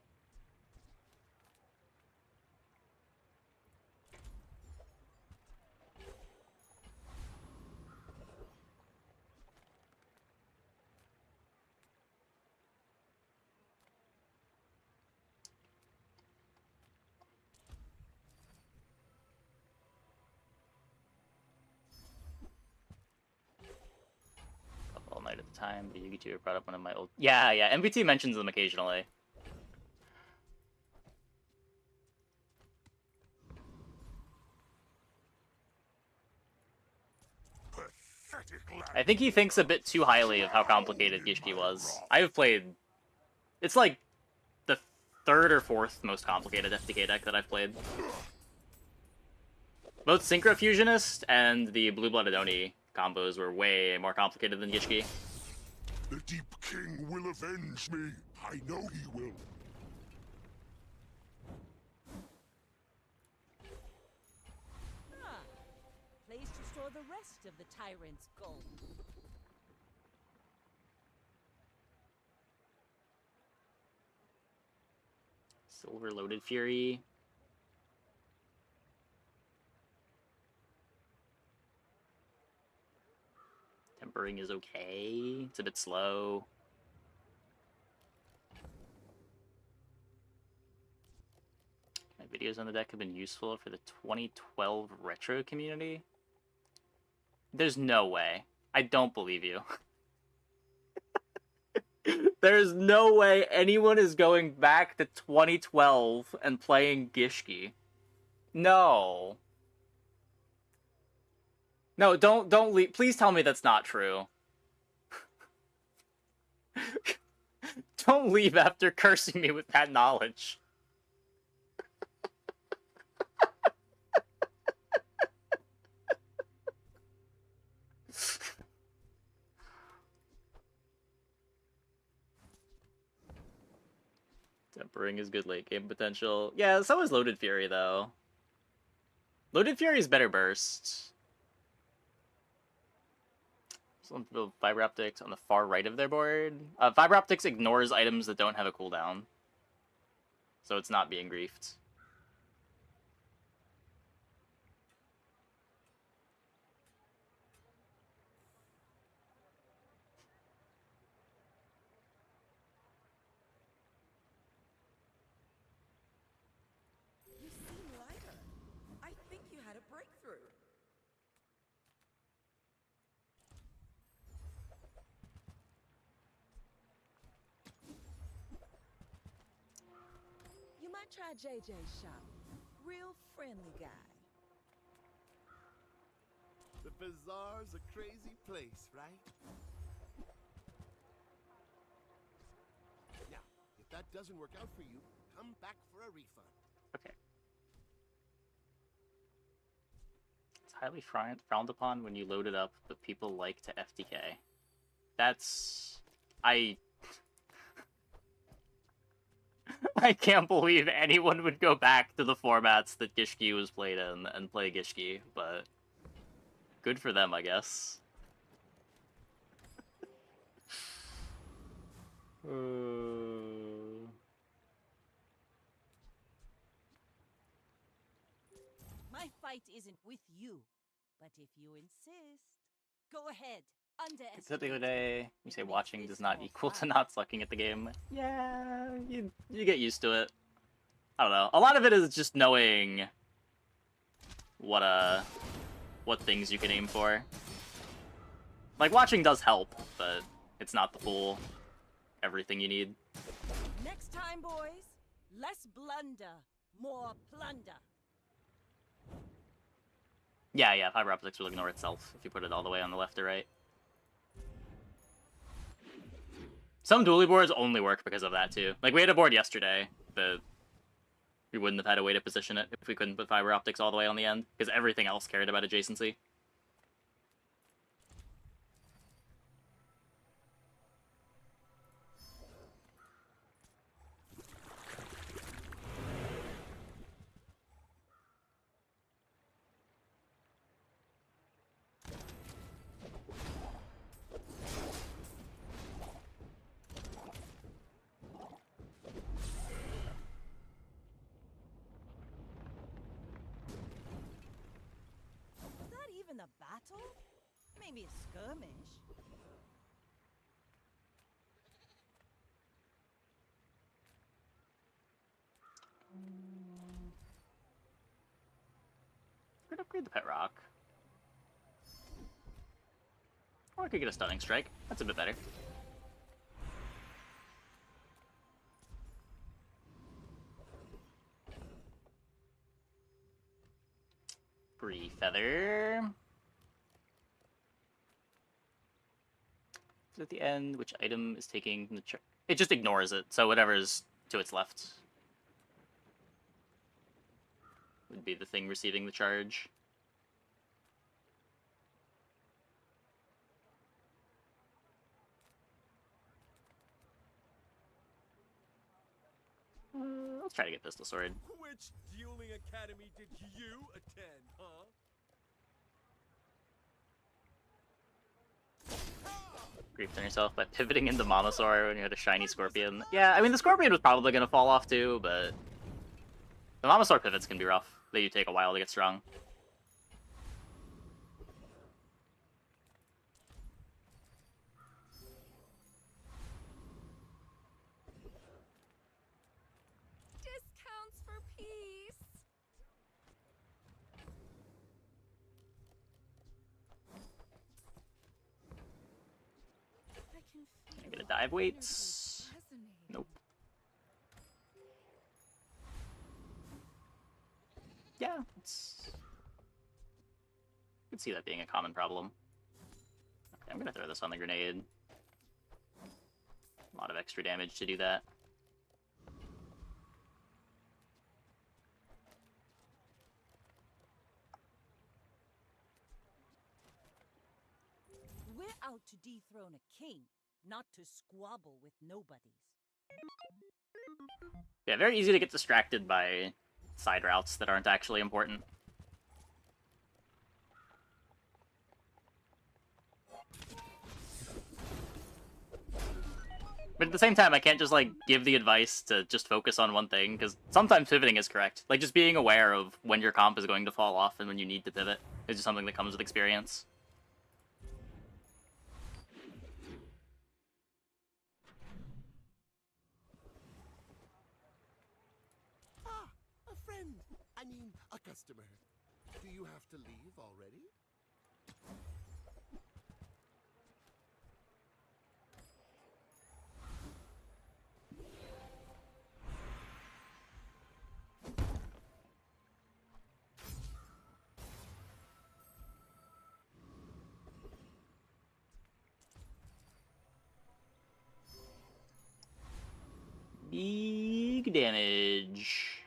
Up all night at the time, but Yugi brought up one of my old... Yeah, MBT mentions them occasionally. I think he thinks a bit too highly of how complicated Gishki was. I've played... It's like the 3rd or 4th most complicated FTK deck that I've played. Both Synchro Fusionist and the Blue-Blooded Oni combos were way more complicated than Gishki. The Deep King will avenge me. I know he will. Place to store the rest of the tyrant's gold. Silver Loaded Fury. Tempering is okay. It's a bit slow. My videos on the deck have been useful for the 2012 retro community. There's no way. I don't believe you. There's no way anyone is going back to 2012 and playing Gishki. No. No, don't leave. Please tell me that's not true. Don't leave after cursing me with that knowledge. Tempering is good late game potential. Yeah, so is Loaded Fury, though. Loaded Fury is better burst. Some build Fiber Optics on the far right of their board. Fiber Optics ignores items that don't have a cooldown. So it's not being griefed. You seem lighter. I think you had a breakthrough. You might try JJ's shop. Real friendly guy. The bazaar's a crazy place, right? Now, if that doesn't work out for you, come back for a refund. Okay. It's highly frowned upon when you load it up, but people like to FTK. That's... I can't believe anyone would go back to the formats that Gishki was played in and play Gishki, but good for them, I guess. My fight isn't with you, but if you insist, go ahead. Underestimate me. You say watching does not equal to not sucking at the game. Yeah, you get used to it. I don't know. A lot of it is just knowing what things you can aim for. Like, watching does help, but it's not the full everything you need. Next time, boys, less blunder, more plunder. Yeah, fiber optics will ignore itself if you put it all the way on the left or right. Some dually boards only work because of that, too. Like, we had a board yesterday that we wouldn't have had a way to position it if we couldn't put fiber optics all the way on the end, because everything else cared about adjacency. Was that even a battle? Maybe a skirmish. Could upgrade the pet rock. Or I could get a stunning strike. That's a bit better. Free feather. At the end, which item is taking the charge? It just ignores it, so whatever's to its left would be the thing receiving the charge. Let's try to get Pistol Sword. Which dueling academy did you attend, huh? Griefed on yourself by pivoting into Momosaur when you had a shiny Scorpion. Yeah, I mean, the Scorpion was probably going to fall off too, but the Momosaur pivots can be rough. They do take a while to get strong. Discounts for peace. I can feel I get a dive weights. Nope. Yeah, it's... I could see that being a common problem. Okay, I'm gonna throw this on the grenade. A lot of extra damage to do that. We're out to dethrone a king, not to squabble with nobodies. Yeah, very easy to get distracted by side routes that aren't actually important. But at the same time, I can't just, like, give the advice to just focus on one thing, because sometimes pivoting is correct. Like, just being aware of when your comp is going to fall off and when you need to pivot is just something that comes with experience. Ah, a friend. I mean, a customer. Do you have to leave already? Big damage.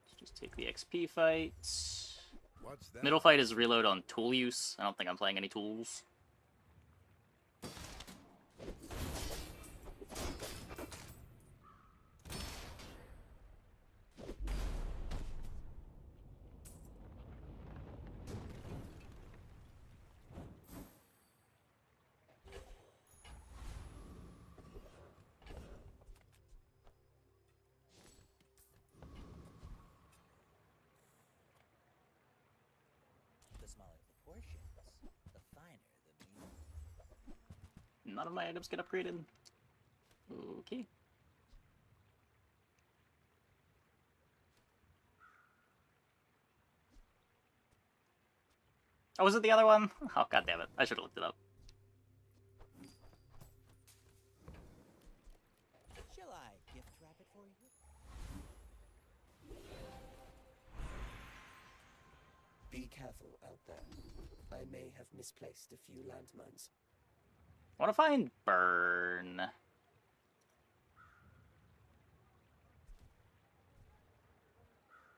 Let's just take the XP fight. What's that? Middle fight is reload on tool use. I don't think I'm playing any tools. The smaller the portions, the finer the meal. None of my items get upgraded. Okay. Oh, was it the other one? Oh, god damn it. I should have looked it up. Shall I gift wrap it for you? Be careful out there. I may have misplaced a few landmines. I want to find burn.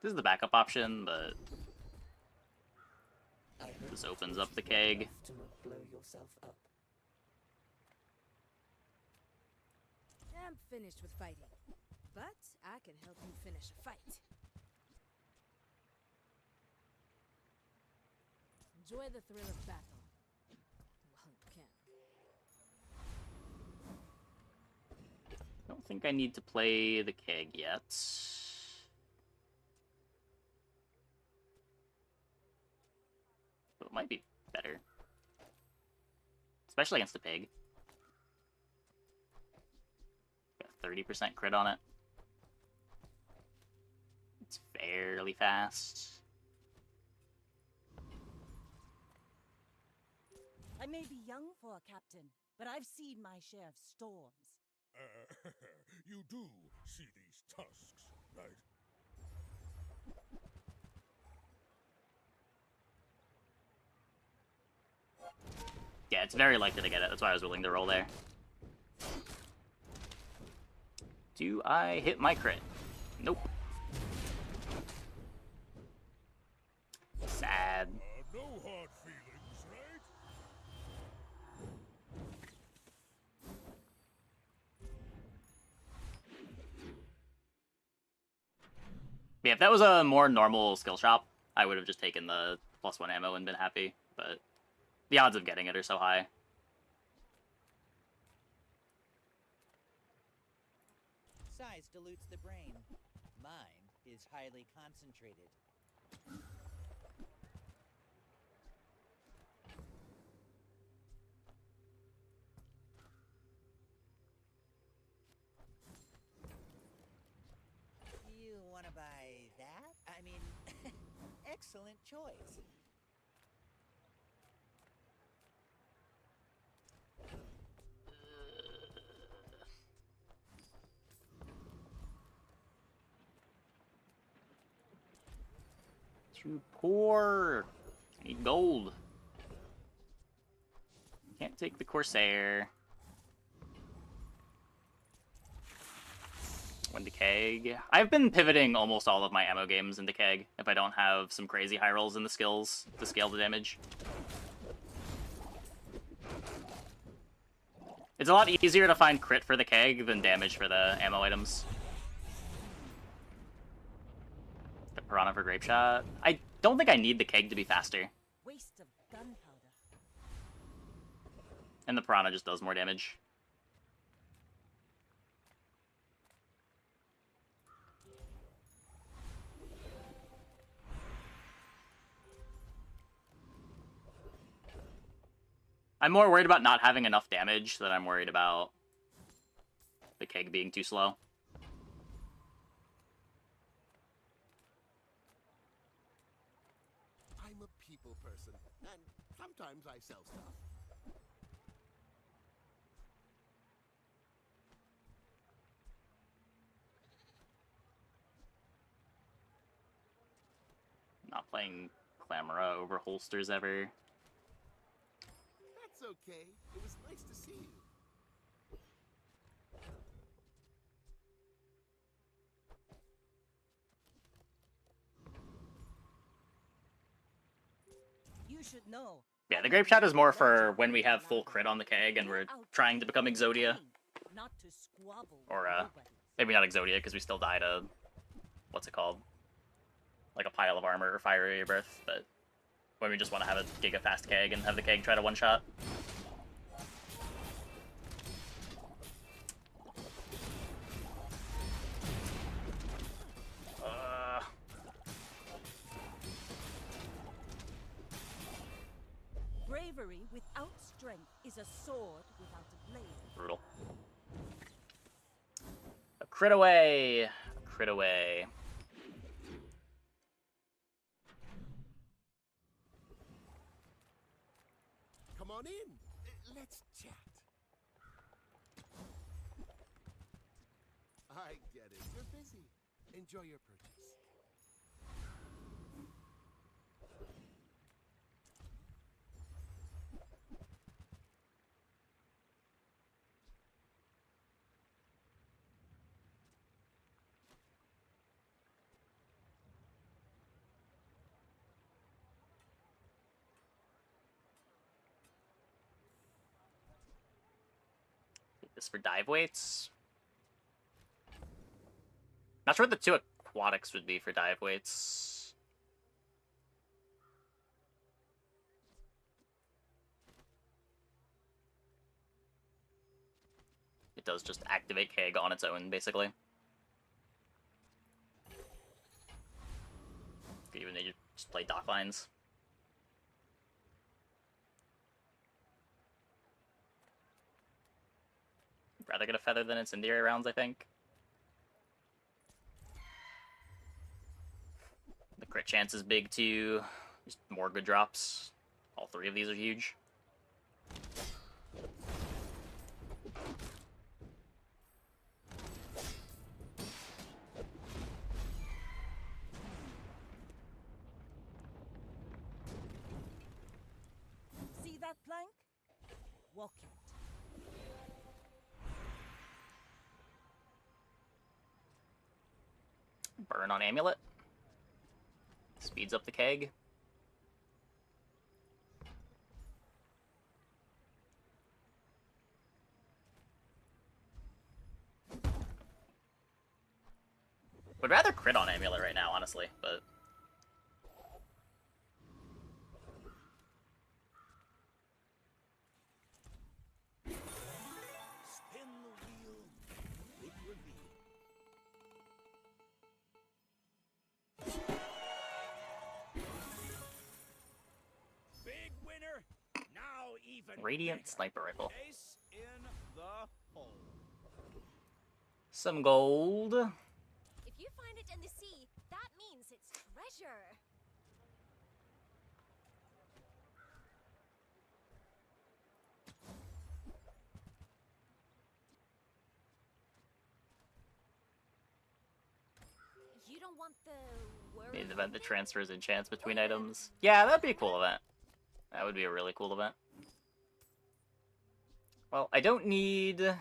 This is the backup option, but this opens up the keg. To not blow yourself up. I'm finished with fighting, but I can help you finish a fight. Enjoy the thrill of battle. Well, you can. I don't think I need to play the keg yet. But it might be better. Especially against the pig. Got 30% crit on it. It's fairly fast. I may be young for a captain, but I've seen my share of storms. You do see these tusks, right? Yeah, it's very likely to get it. That's why I was willing to roll there. Do I hit my crit? Nope. Sad. No hard feelings, right? Yeah, if that was a more normal skill shop, I would have just taken the +1 ammo and been happy, but the odds of getting it are so high. Size dilutes the brain. Mind is highly concentrated. You want to buy that? I mean, excellent choice. Too poor. I need gold. Can't take the Corsair. Win the keg. I've been pivoting almost all of my ammo games into keg if I don't have some crazy high rolls in the skills to scale the damage. It's a lot easier to find crit for the keg than damage for the ammo items. The Piranha for Grape Shot. I don't think I need the keg to be faster. Waste of gunpowder. And the Piranha just does more damage. I'm more worried about not having enough damage than I'm worried about the keg being too slow. I'm a people person, and sometimes I sell stuff. Not playing Clamora over holsters ever. That's okay. It was nice to see you. You should know. Yeah, the Grape Shot is more for when we have full crit on the keg and we're trying to become Exodia. Not to squabble Or, with nobody. maybe not Exodia, because we still die to... What's it called? Like a pile of armor or Fiery Rebirth, but... When we just want to have a Giga Fast keg and have the keg try to one-shot. Bravery without strength is a sword without a blade. Brutal. A crit away! A crit away. Come on in. Let's chat. I get it. You're busy. Enjoy your purchase. This for dive weights. Not sure what the two aquatics would be for dive weights. It does just activate keg on its own, basically. Could even need to just play dock lines. Rather get a feather than incendiary rounds, I think. The crit chance is big too. Just more good drops. All three of these are huge. See that plank? Walk it. Burn on amulet. Speeds up the keg. Would rather crit on amulet right now, honestly, but... Spin the wheel. Big reveal. Big winner. Now even Radiant bigger. sniper rifle. Ace in the hole. Some gold. If you find it in the sea, that means it's treasure. You don't want the word. An event that transfers enchants between items. Yeah, that'd be a cool event. That would be a really cool event. Well, I don't need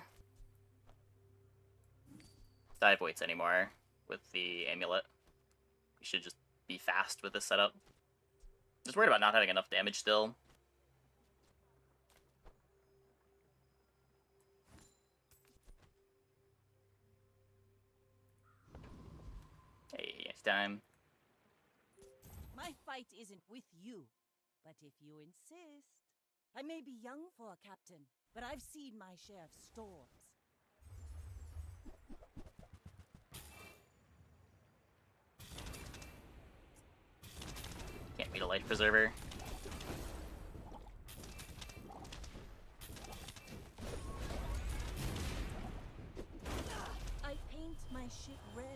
dive weights anymore with the amulet. We should just be fast with this setup. Just worried about not having enough damage still. Hey, next time. My fight isn't with you, but if you insist. I may be young for a captain, but I've seen my share of storms. Can't beat a life preserver. I paint my ship red,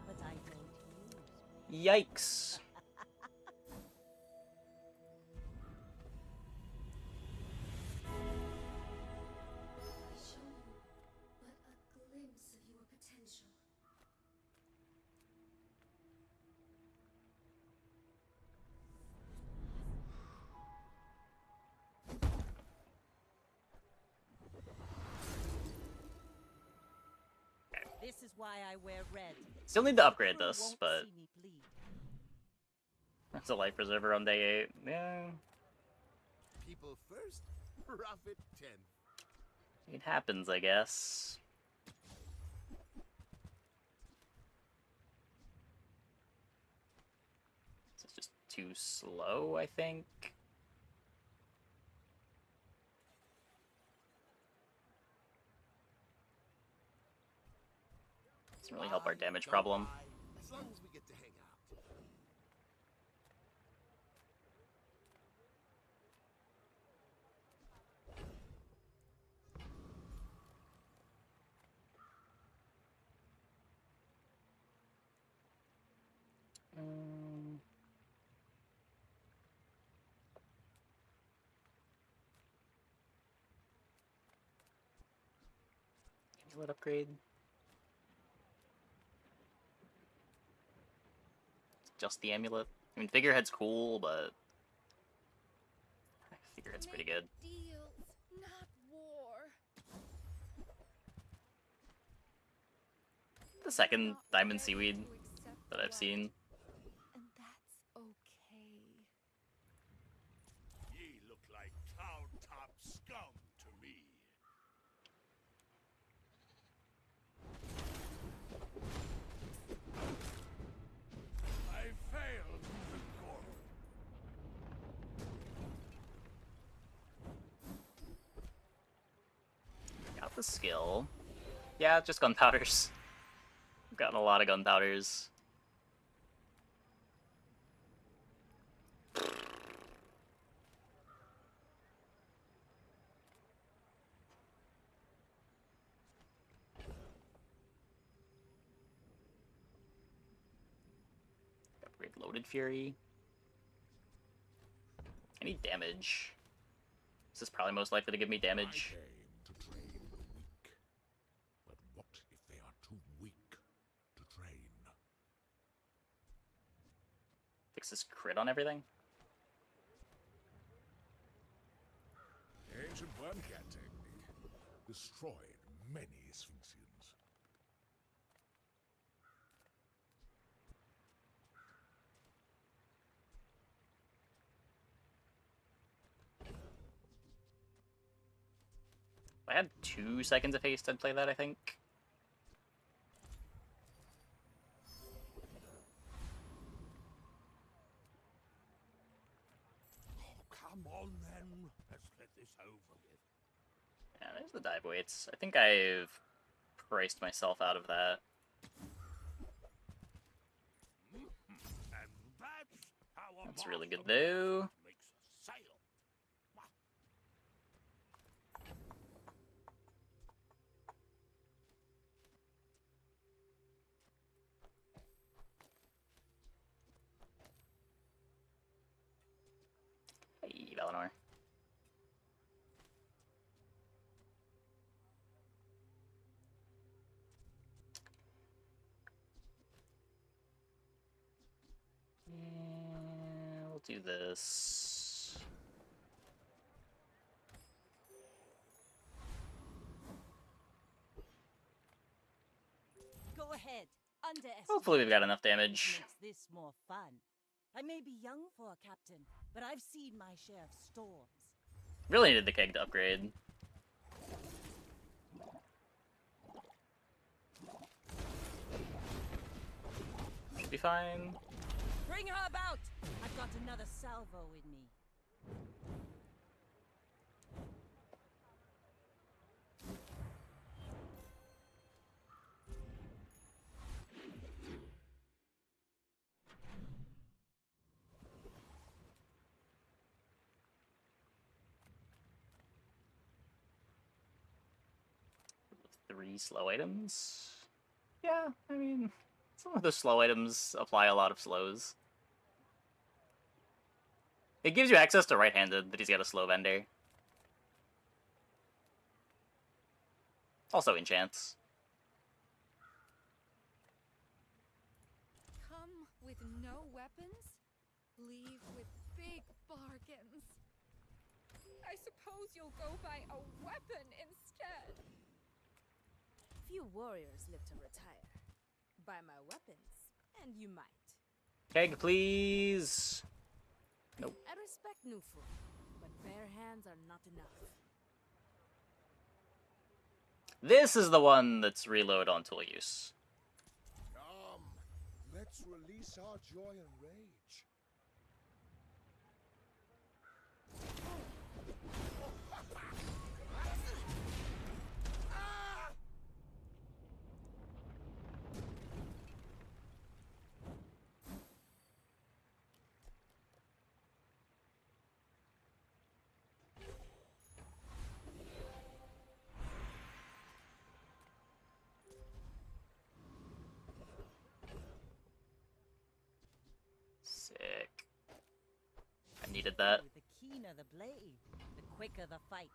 but I don't use. Yikes. Show you but a glimpse of your potential. This is why I wear red. Still need to upgrade this, but It's a life preserver on day 8. Yeah. People first, profit 10. It happens, I guess. It's just too slow, I think. Doesn't really help our damage problem. As long as we get to hang out. Amulet upgrade. Just the amulet. I mean, figurehead's cool, but figurehead's pretty good. Deals, not war. The second diamond seaweed that I've seen. And that's okay. Ye look like cloud-top scum to me. I failed the call. Got the skill. Yeah, just gunpowders. I've gotten a lot of gunpowders. Upgrade loaded fury. I need damage. This is probably most likely to give me damage. I came to train the weak. But what if they are too weak to train? Fix this crit on everything. Ancient wormcat technique destroyed many Sphinxians. If I had 2 seconds of haste, I'd play that, I think. Oh, come on then. Let's get this over with. Yeah, there's the dive weights. I think I've priced myself out of that. And that's how a That's really good, master though. makes a sail. Hey, Valinor. Yeah, we'll do this. Go ahead. Underestimate. Hopefully we've got enough damage. It makes this more fun. I may be young for a captain, but I've seen my share of storms. Really needed the keg to upgrade. Should be fine. Bring her about! I've got another salvo in me. Three slow items? Yeah, I mean, some of the slow items apply a lot of slows. It gives you access to right-handed, that he's got a slow vendor. Also enchants. Come with no weapons, leave with big bargains. I suppose you'll go buy a weapon instead. Few warriors live to retire. Buy my weapons, and you might. Keg, please. Nope. I respect new food, but bare hands are not enough. This is the one that's reload on tool use. Come, let's release our joy and rage. Sick. I needed that. The keener the blade, the quicker the fight.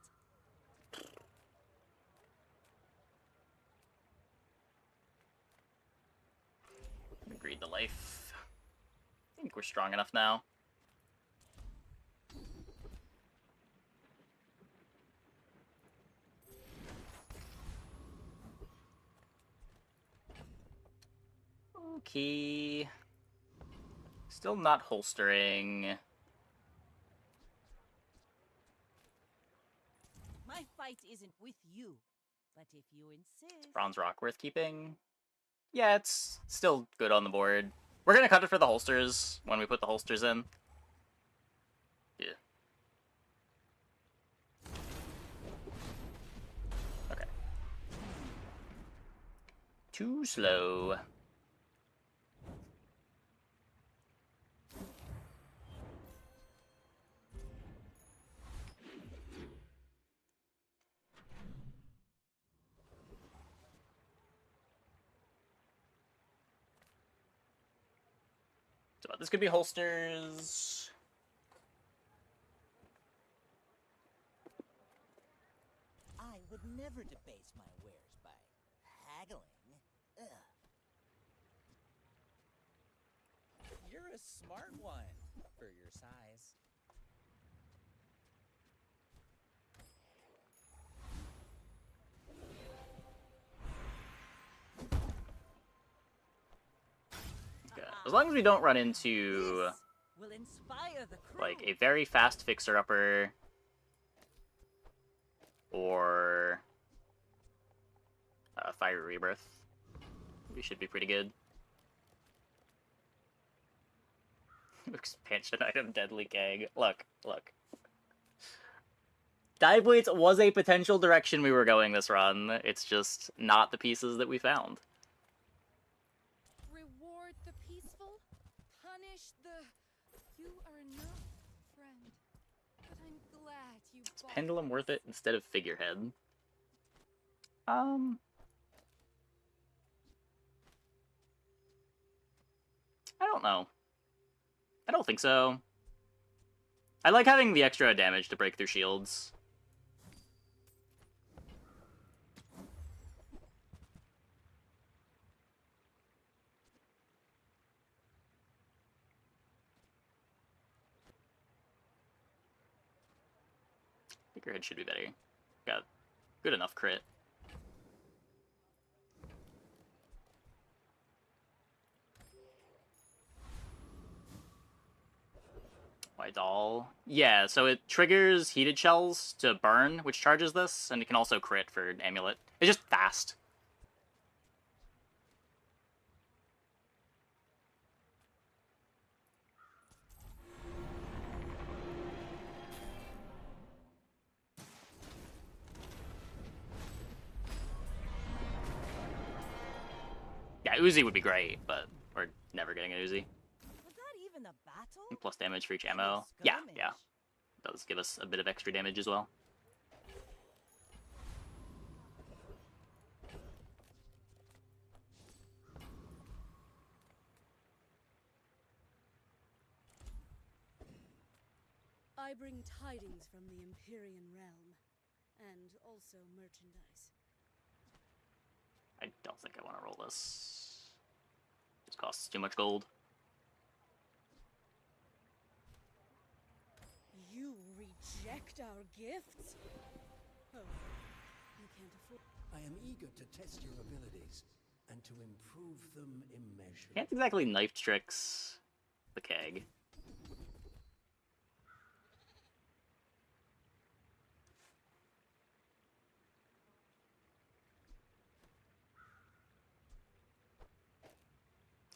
Agreed the life. I think we're strong enough now. Okay. Still not holstering. My fight isn't with you, but if you insist. Bronze rock worth keeping? Yeah, it's still good on the board. We're gonna cut it for the holsters when we put the holsters in. Yeah. Okay. Too slow. So this could be holsters. I would never debase my wares by haggling. Ugh. You're a smart one for your size. Good. As long as we don't run into Will inspire the crew. like a very fast fixer-upper or Fire Rebirth, we should be pretty good. Expansion item, Deadly Keg. Look. Dive Weights was a potential direction we were going this run. It's just not the pieces that we found. Reward the peaceful, punish the... You are enough, friend. But I'm glad you Is bought Pendulum this. worth it instead of Figurehead? I don't know. I don't think so. I like having the extra damage to break through shields. Figurehead should be better. Got good enough crit. White doll. Yeah, so it triggers heated shells to burn, which charges this, and it can also crit for amulet. It's just fast. Yeah, Uzi would be great, but we're never getting an Uzi. Was that even a battle? And plus damage for each ammo. Yeah. It does give us a bit of extra damage as well. I bring tidings from the Empyrean realm, and also merchandise. I don't think I want to roll this. This costs too much gold. You reject our gifts? Oh, you can't afford... I am eager to test your abilities and to improve them immeasurably. Can't exactly knife tricks the keg.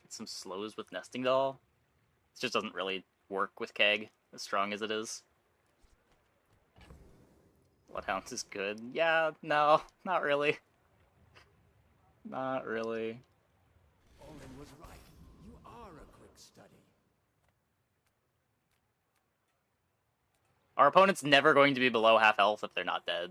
Get some slows with Nesting Doll. This just doesn't really work with keg, as strong as it is. Bloodhounds is good. Yeah, no, not really. Not really. Olin was right. You are a quick study. Our opponent's never going to be below half health if they're not dead.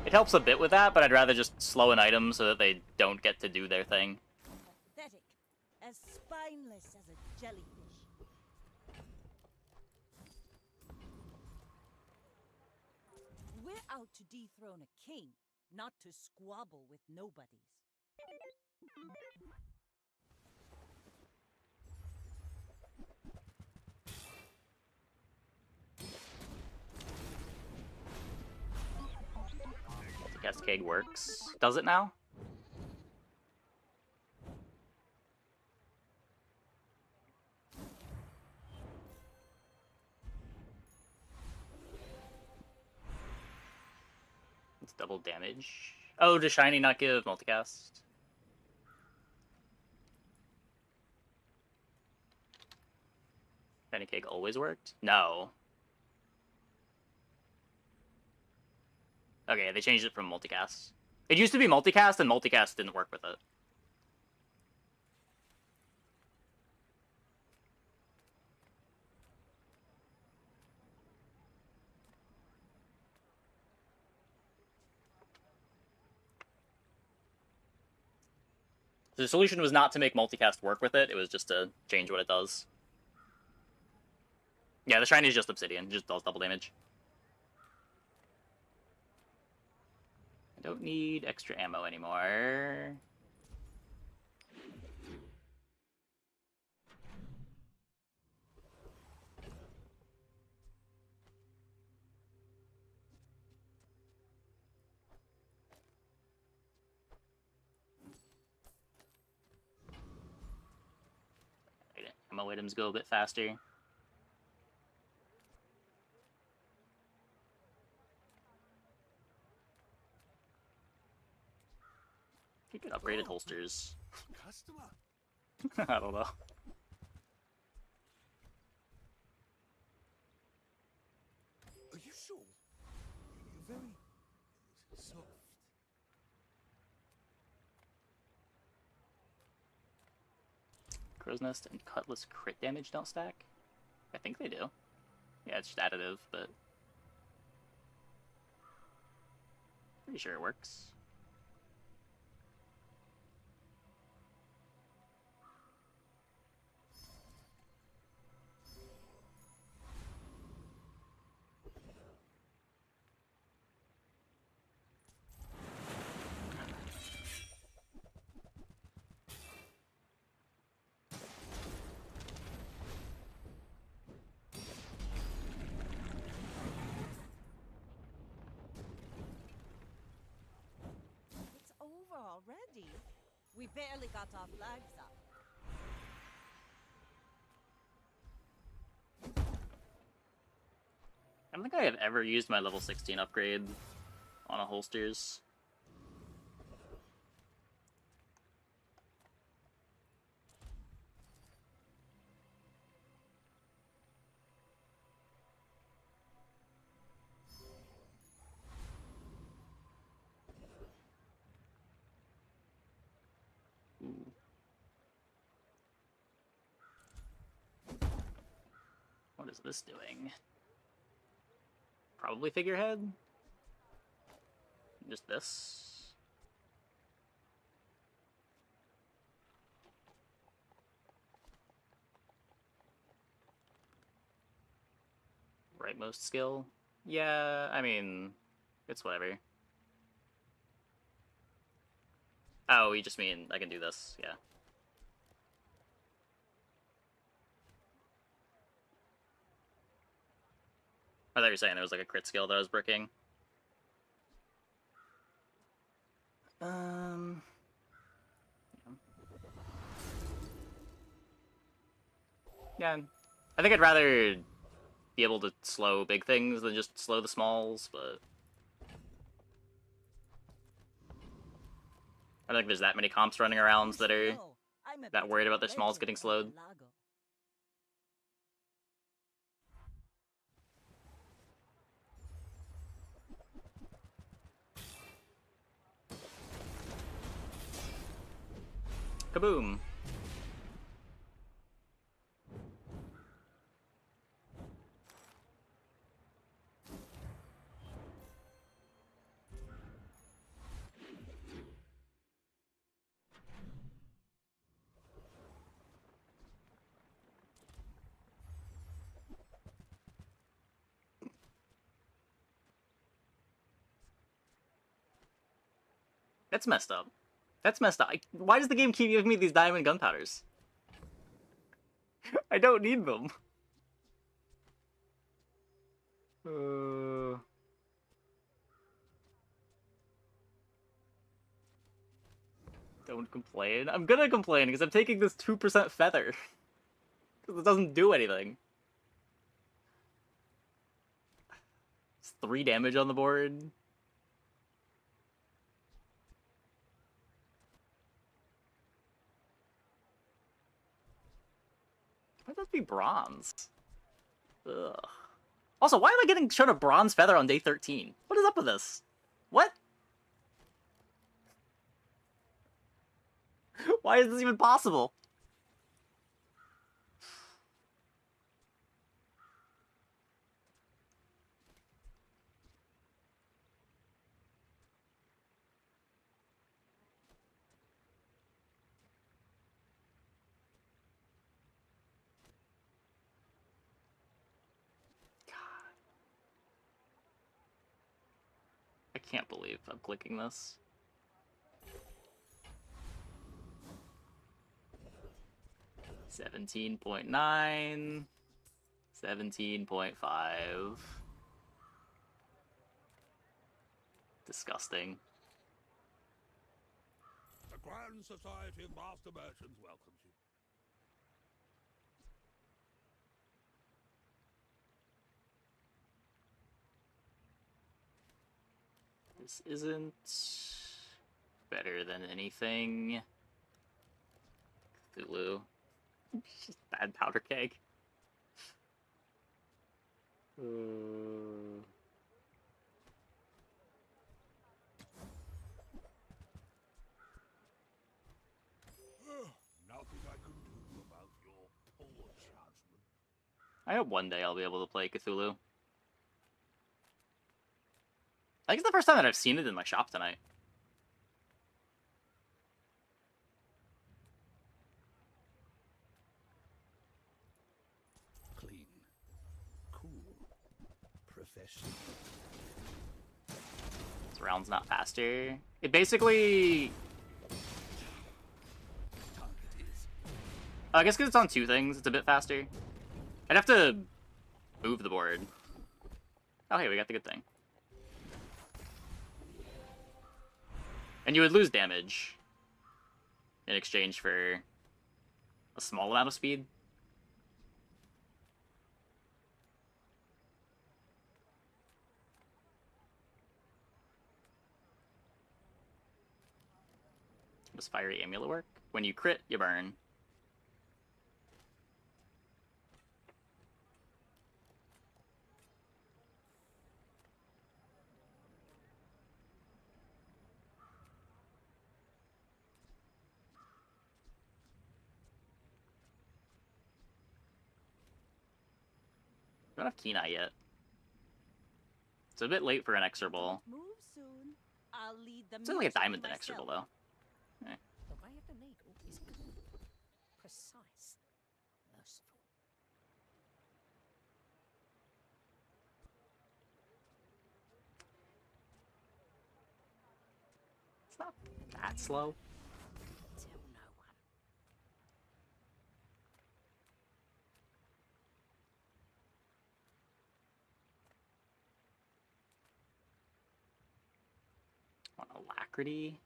It helps a bit with that, but I'd rather just slow an item so that they don't get to do their thing. Pathetic. As spineless as a jellyfish. We're out to dethrone a king, not to squabble with nobodies. Multicast keg works. Does it now? It's double damage. Oh, does Shiny not give multicast? Shiny keg always worked? No. Okay, they changed it from multicast. It used to be multicast, and multicast didn't work with it. The solution was not to make multicast work with it, it was just to change what it does. Yeah, the shiny is just obsidian, it just does double damage. I don't need extra ammo anymore. Ammo items go a bit faster. You could upgraded holsters. Customer. I don't know. Are you sure? You're very soft. Crow's Nest and Cutlass crit damage don't stack? I think they do. Yeah, it's just additive, but pretty sure it works. It's over already. We barely got our flags up. I don't think I have ever used my level 16 upgrade on a holsters. Ooh. What is this doing? Probably figurehead? Just this? Rightmost skill? Yeah, I mean, it's whatever. Oh, you just mean I can do this, yeah. I thought you were saying there was like a crit skill that I was bricking. Yeah, I think I'd rather be able to slow big things than just slow the smalls, but I don't think there's that many comps running around that are that worried about their smalls getting slowed. Kaboom! That's messed up. That's messed up. Why does the game keep giving me these diamond gunpowders? I don't need them. Don't complain. I'm gonna complain because I'm taking this 2% feather. Because it doesn't do anything. It's 3 damage on the board. Why does that be bronze? Ugh. Also, why am I getting shown a bronze feather on day 13? What is up with this? What? Why is this even possible? I can't believe I'm clicking this. $17.9, 17.5. Disgusting. The Grand Society of Master Merchants welcomes you. This isn't better than anything. Cthulhu. Just bad powder keg. Nothing I can do about your poor judgment. I hope one day I'll be able to play Cthulhu. I think it's the first time that I've seen it in my shop tonight. Clean, cool, professional. This round's not faster. It basically... I guess because it's on 2 things, it's a bit faster. I'd have to move the board. Oh, hey, we got the good thing. And you would lose damage in exchange for a small amount of speed. Does Fiery Amulet work? When you crit, you burn. I don't have Keen Eye yet. It's a bit late for an Exorable. Move soon. I'll lead the It's only a music diamond than myself. Exorable, though. Eh. The way of the needle is good, precise, merciful. It's not that slow. Tell no one. Want Alacrity?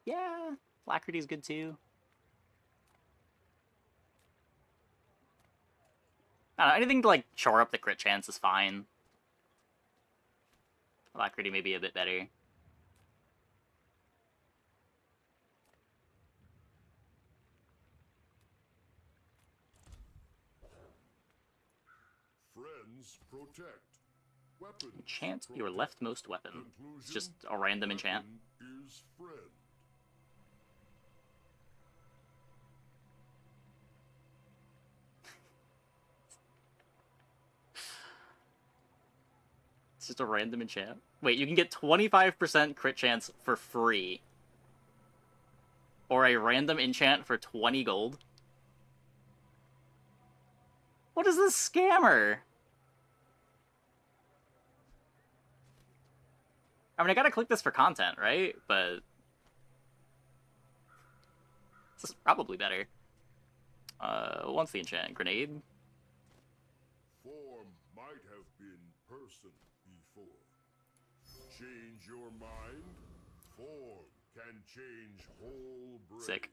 Yeah, Alacrity's good too. I don't know, anything to like shore up the crit chance is fine. Alacrity may be a bit better. Friends protect. Weapons Enchant protect. your leftmost weapon. It's just a random enchant. Is friend. It's just a random enchant. Wait, you can get 25% crit chance for free. Or a random enchant for 20 gold. What is this scammer? I mean, I gotta click this for content, right? But this is probably better. What's the enchant? Grenade? Form might have been person before. Change your mind. Form can change whole brain. Sick.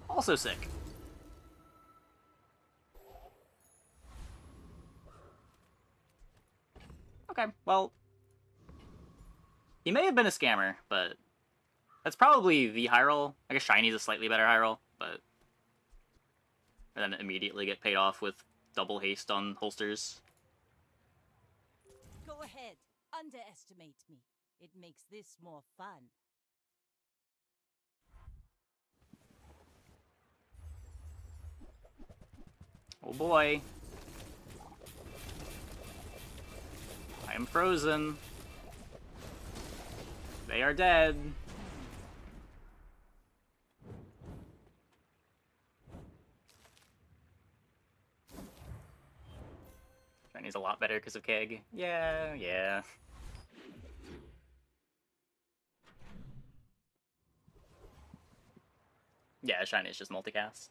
Also sick. Okay, well, he may have been a scammer, but that's probably the high roll. I guess Shiny's a slightly better high roll, but and then immediately get paid off with double haste on holsters. Go ahead, underestimate me. It makes this more fun. Oh boy. I am frozen. They are dead. Shiny's a lot better because of Keg. Yeah, yeah. Yeah, Shiny's just multicast.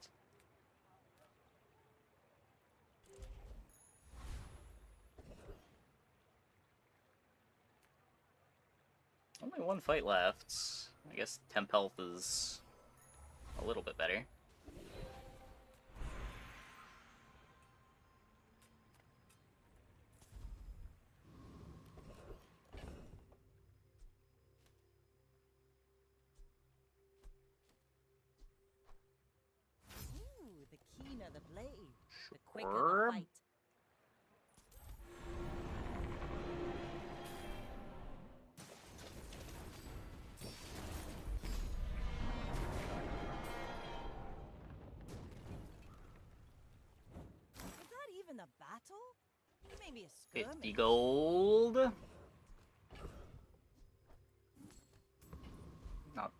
Only one fight left. I guess temp health is a little bit better. Ooh, the keener the blade, the quicker Sure. the fight. Was that even a battle? Maybe a skirmish. 50 gold. Not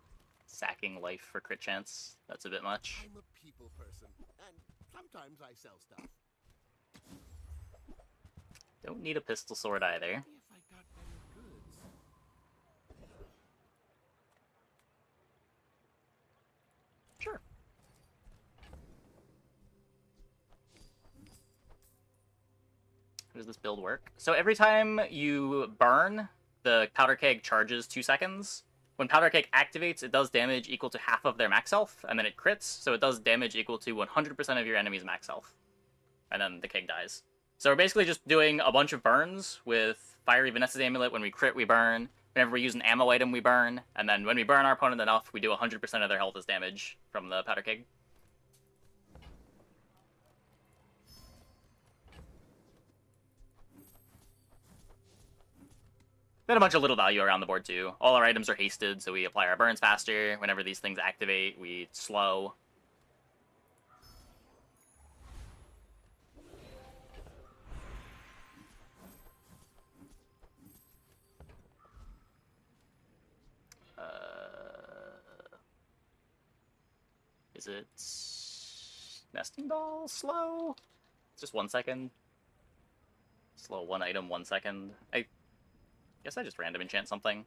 sacking life for crit chance. That's a bit much. I'm a people person, and sometimes I sell stuff. Don't need a pistol sword either. If I got better goods. Sure. How does this build work? So every time you burn, the powder keg charges 2 seconds. When powder keg activates, it does damage equal to half of their max health, and then it crits, so it does damage equal to 100% of your enemy's max health. And then the keg dies. So we're basically just doing a bunch of burns with Fiery Vanessa's Amulet. When we crit, we burn. Whenever we use an ammo item, we burn. And then when we burn our opponent enough, we do 100% of their health as damage from the powder keg. Then a bunch of little value around the board too. All our items are hasted, so we apply our burns faster. Whenever these things activate, we slow. Is it nesting doll slow? Just 1 second. Slow one item 1 second. I guess I just random enchant something.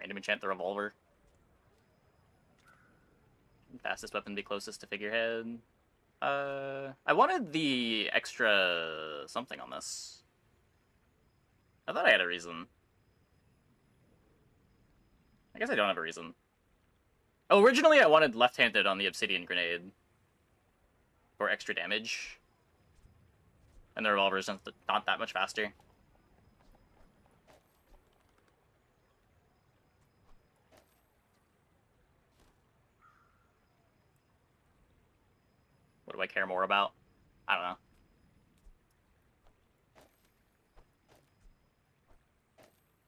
Random enchant the revolver. Fastest weapon to be closest to figurehead. I wanted the extra something on this. I thought I had a reason. I guess I don't have a reason. Oh, originally I wanted left-handed on the obsidian grenade. For extra damage. And the revolver is not that much faster. What do I care more about? I don't know.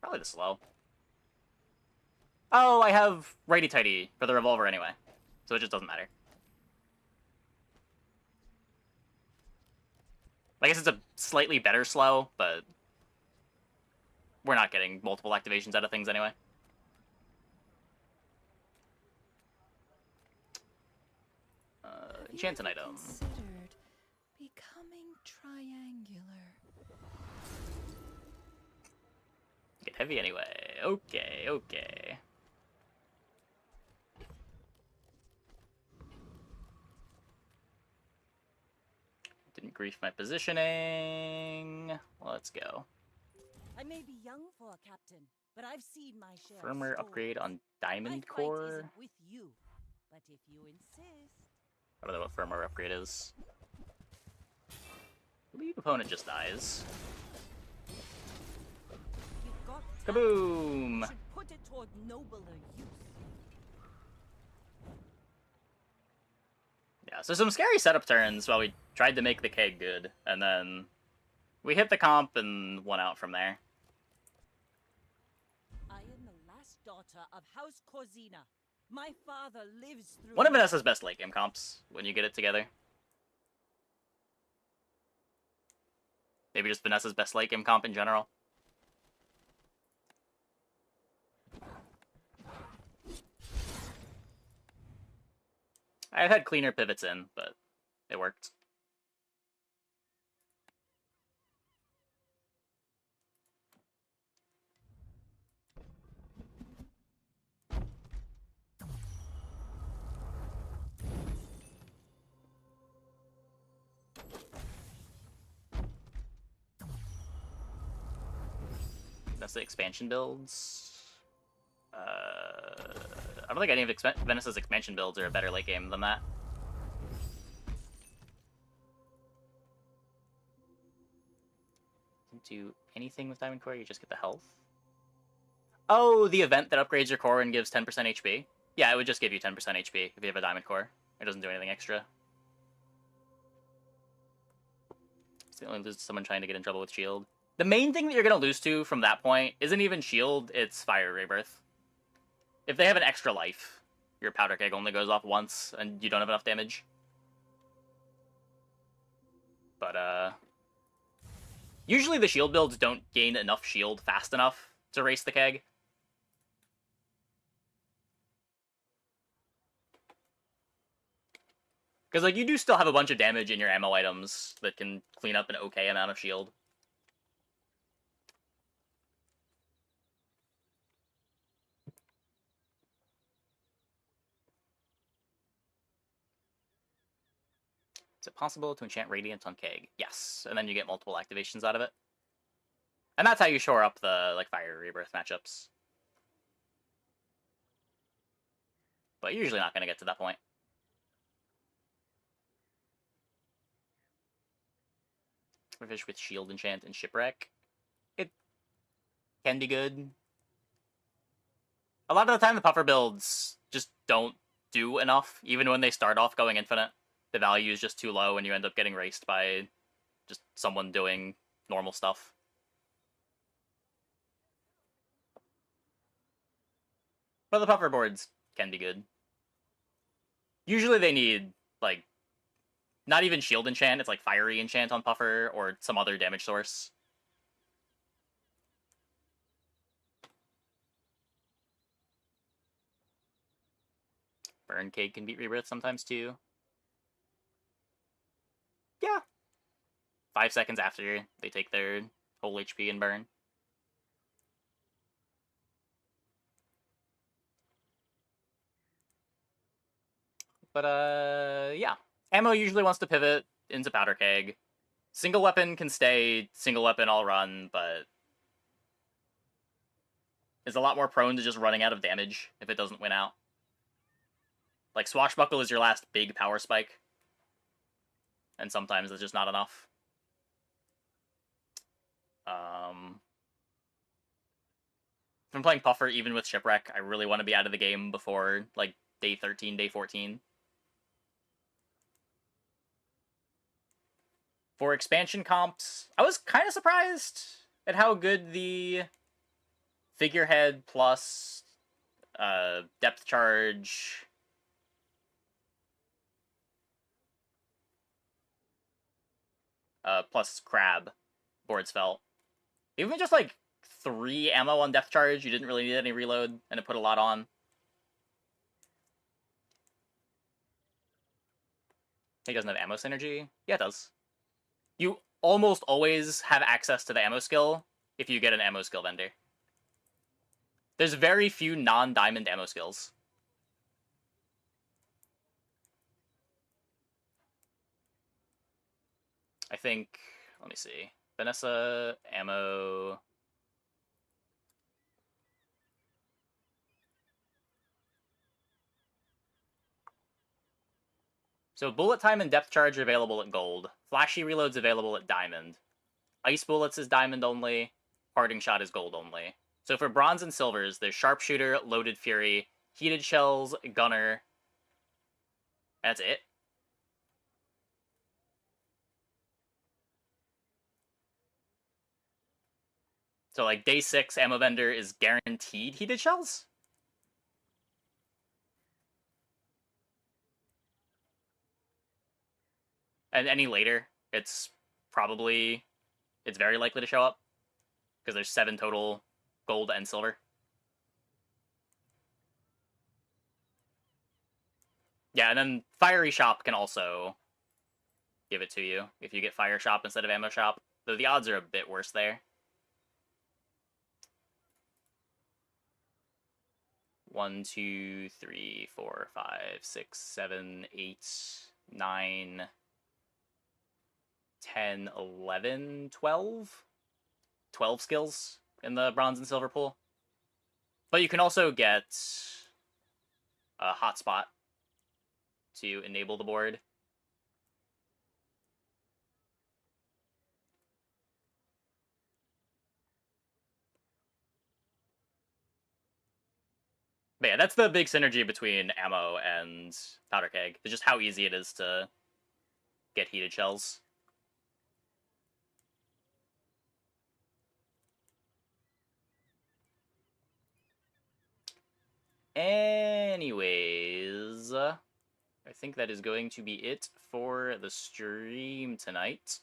Probably the slow. Oh, I have righty-tighty for the revolver anyway. So it just doesn't matter. I guess it's a slightly better slow, but we're not getting multiple activations out of things anyway. Enchant an item. Considered becoming triangular. Get heavy anyway. Okay, okay. Didn't grief my positioning. Let's go. I may be young for a captain, but I've seen my share. Firmware upgrade on Diamond Core. With you, but if you insist. I don't know what firmware upgrade is. I believe opponent just dies. Kaboom! Should put it toward nobler use. Yeah, so some scary setup turns while we tried to make the keg good, and then we hit the comp and won out from there. I am the last daughter of House Corzina. My father lives through. One of Vanessa's best late game comps when you get it together. Maybe just Vanessa's best late game comp in general. I've had cleaner pivots in, but it worked. That's the expansion builds. I don't think any of Vanessa's expansion builds are a better late game than that. Didn't do anything with Diamond Core, you just get the health. Oh, the event that upgrades your core and gives 10% HP? Yeah, it would just give you 10% HP if you have a Diamond Core. It doesn't do anything extra. It's the only lose to someone trying to get in trouble with shield. The main thing that you're going to lose to from that point isn't even shield, it's Fire Rebirth. If they have an extra life, your powder keg only goes off once, and you don't have enough damage. But, usually the shield builds don't gain enough shield fast enough to race the keg. Because, like, you do still have a bunch of damage in your ammo items that can clean up an okay amount of shield. Is it possible to enchant Radiant on Keg? Yes, and then you get multiple activations out of it. And that's how you shore up the, like, Fire Rebirth matchups. But you're usually not going to get to that point. Fish with Shield Enchant and Shipwreck. It can be good. A lot of the time the puffer builds just don't do enough, even when they start off going infinite. The value is just too low and you end up getting raced by just someone doing normal stuff. But the puffer boards can be good. Usually they need, like, not even shield enchant, it's like fiery enchant on puffer or some other damage source. Burn Cake can beat Rebirth sometimes too. Yeah. 5 seconds after they take their whole HP and burn. But yeah. Ammo usually wants to pivot into powder keg. Single weapon can stay single weapon all run, but is a lot more prone to just running out of damage if it doesn't win out. Like, Swashbuckle is your last big power spike, and sometimes it's just not enough. If I'm playing Puffer, even with Shipwreck, I really want to be out of the game before, like, day 13, day 14. For expansion comps, I was kind of surprised at how good the Figurehead plus depth charge plus crab boards felt. Even just like 3 ammo on depth charge, you didn't really need any reload, and it put a lot on. He doesn't have ammo synergy? Yeah, it does. You almost always have access to the ammo skill if you get an ammo skill vendor. There's very few non-diamond ammo skills. I think, let me see. Vanessa, ammo... So bullet time and depth charge are available at gold. Flashy reload's available at diamond. Ice bullets is diamond only. Parting shot is gold only. So for bronze and silvers, there's sharpshooter, loaded fury, heated shells, gunner. That's it. So like day 6 ammo vendor is guaranteed heated shells? And any later, it's very likely to show up. Because there's 7 total gold and silver. Yeah, and then Fiery Shop can also give it to you if you get Fire Shop instead of Ammo Shop. Though the odds are a bit worse there. 1, 2, 3, 4, 5, 6, 7, 8, 9, 10, 11, 12? 12 skills in the bronze and silver pool. But you can also get a hotspot to enable the board. But yeah, that's the big synergy between ammo and powder keg. It's just how easy it is to get heated shells. Anyways, I think that is going to be it for the stream tonight.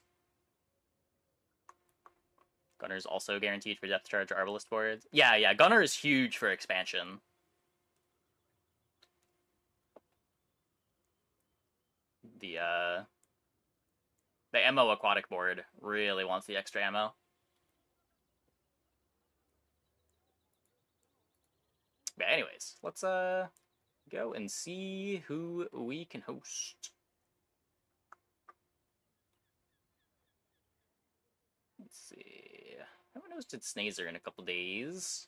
Gunner's also guaranteed for depth charge or Arbalist boards. Yeah, Gunner is huge for expansion. The ammo aquatic board really wants the extra ammo. But anyways, let's go and see who we can host. Let's see. I haven't hosted Snazer in a couple days.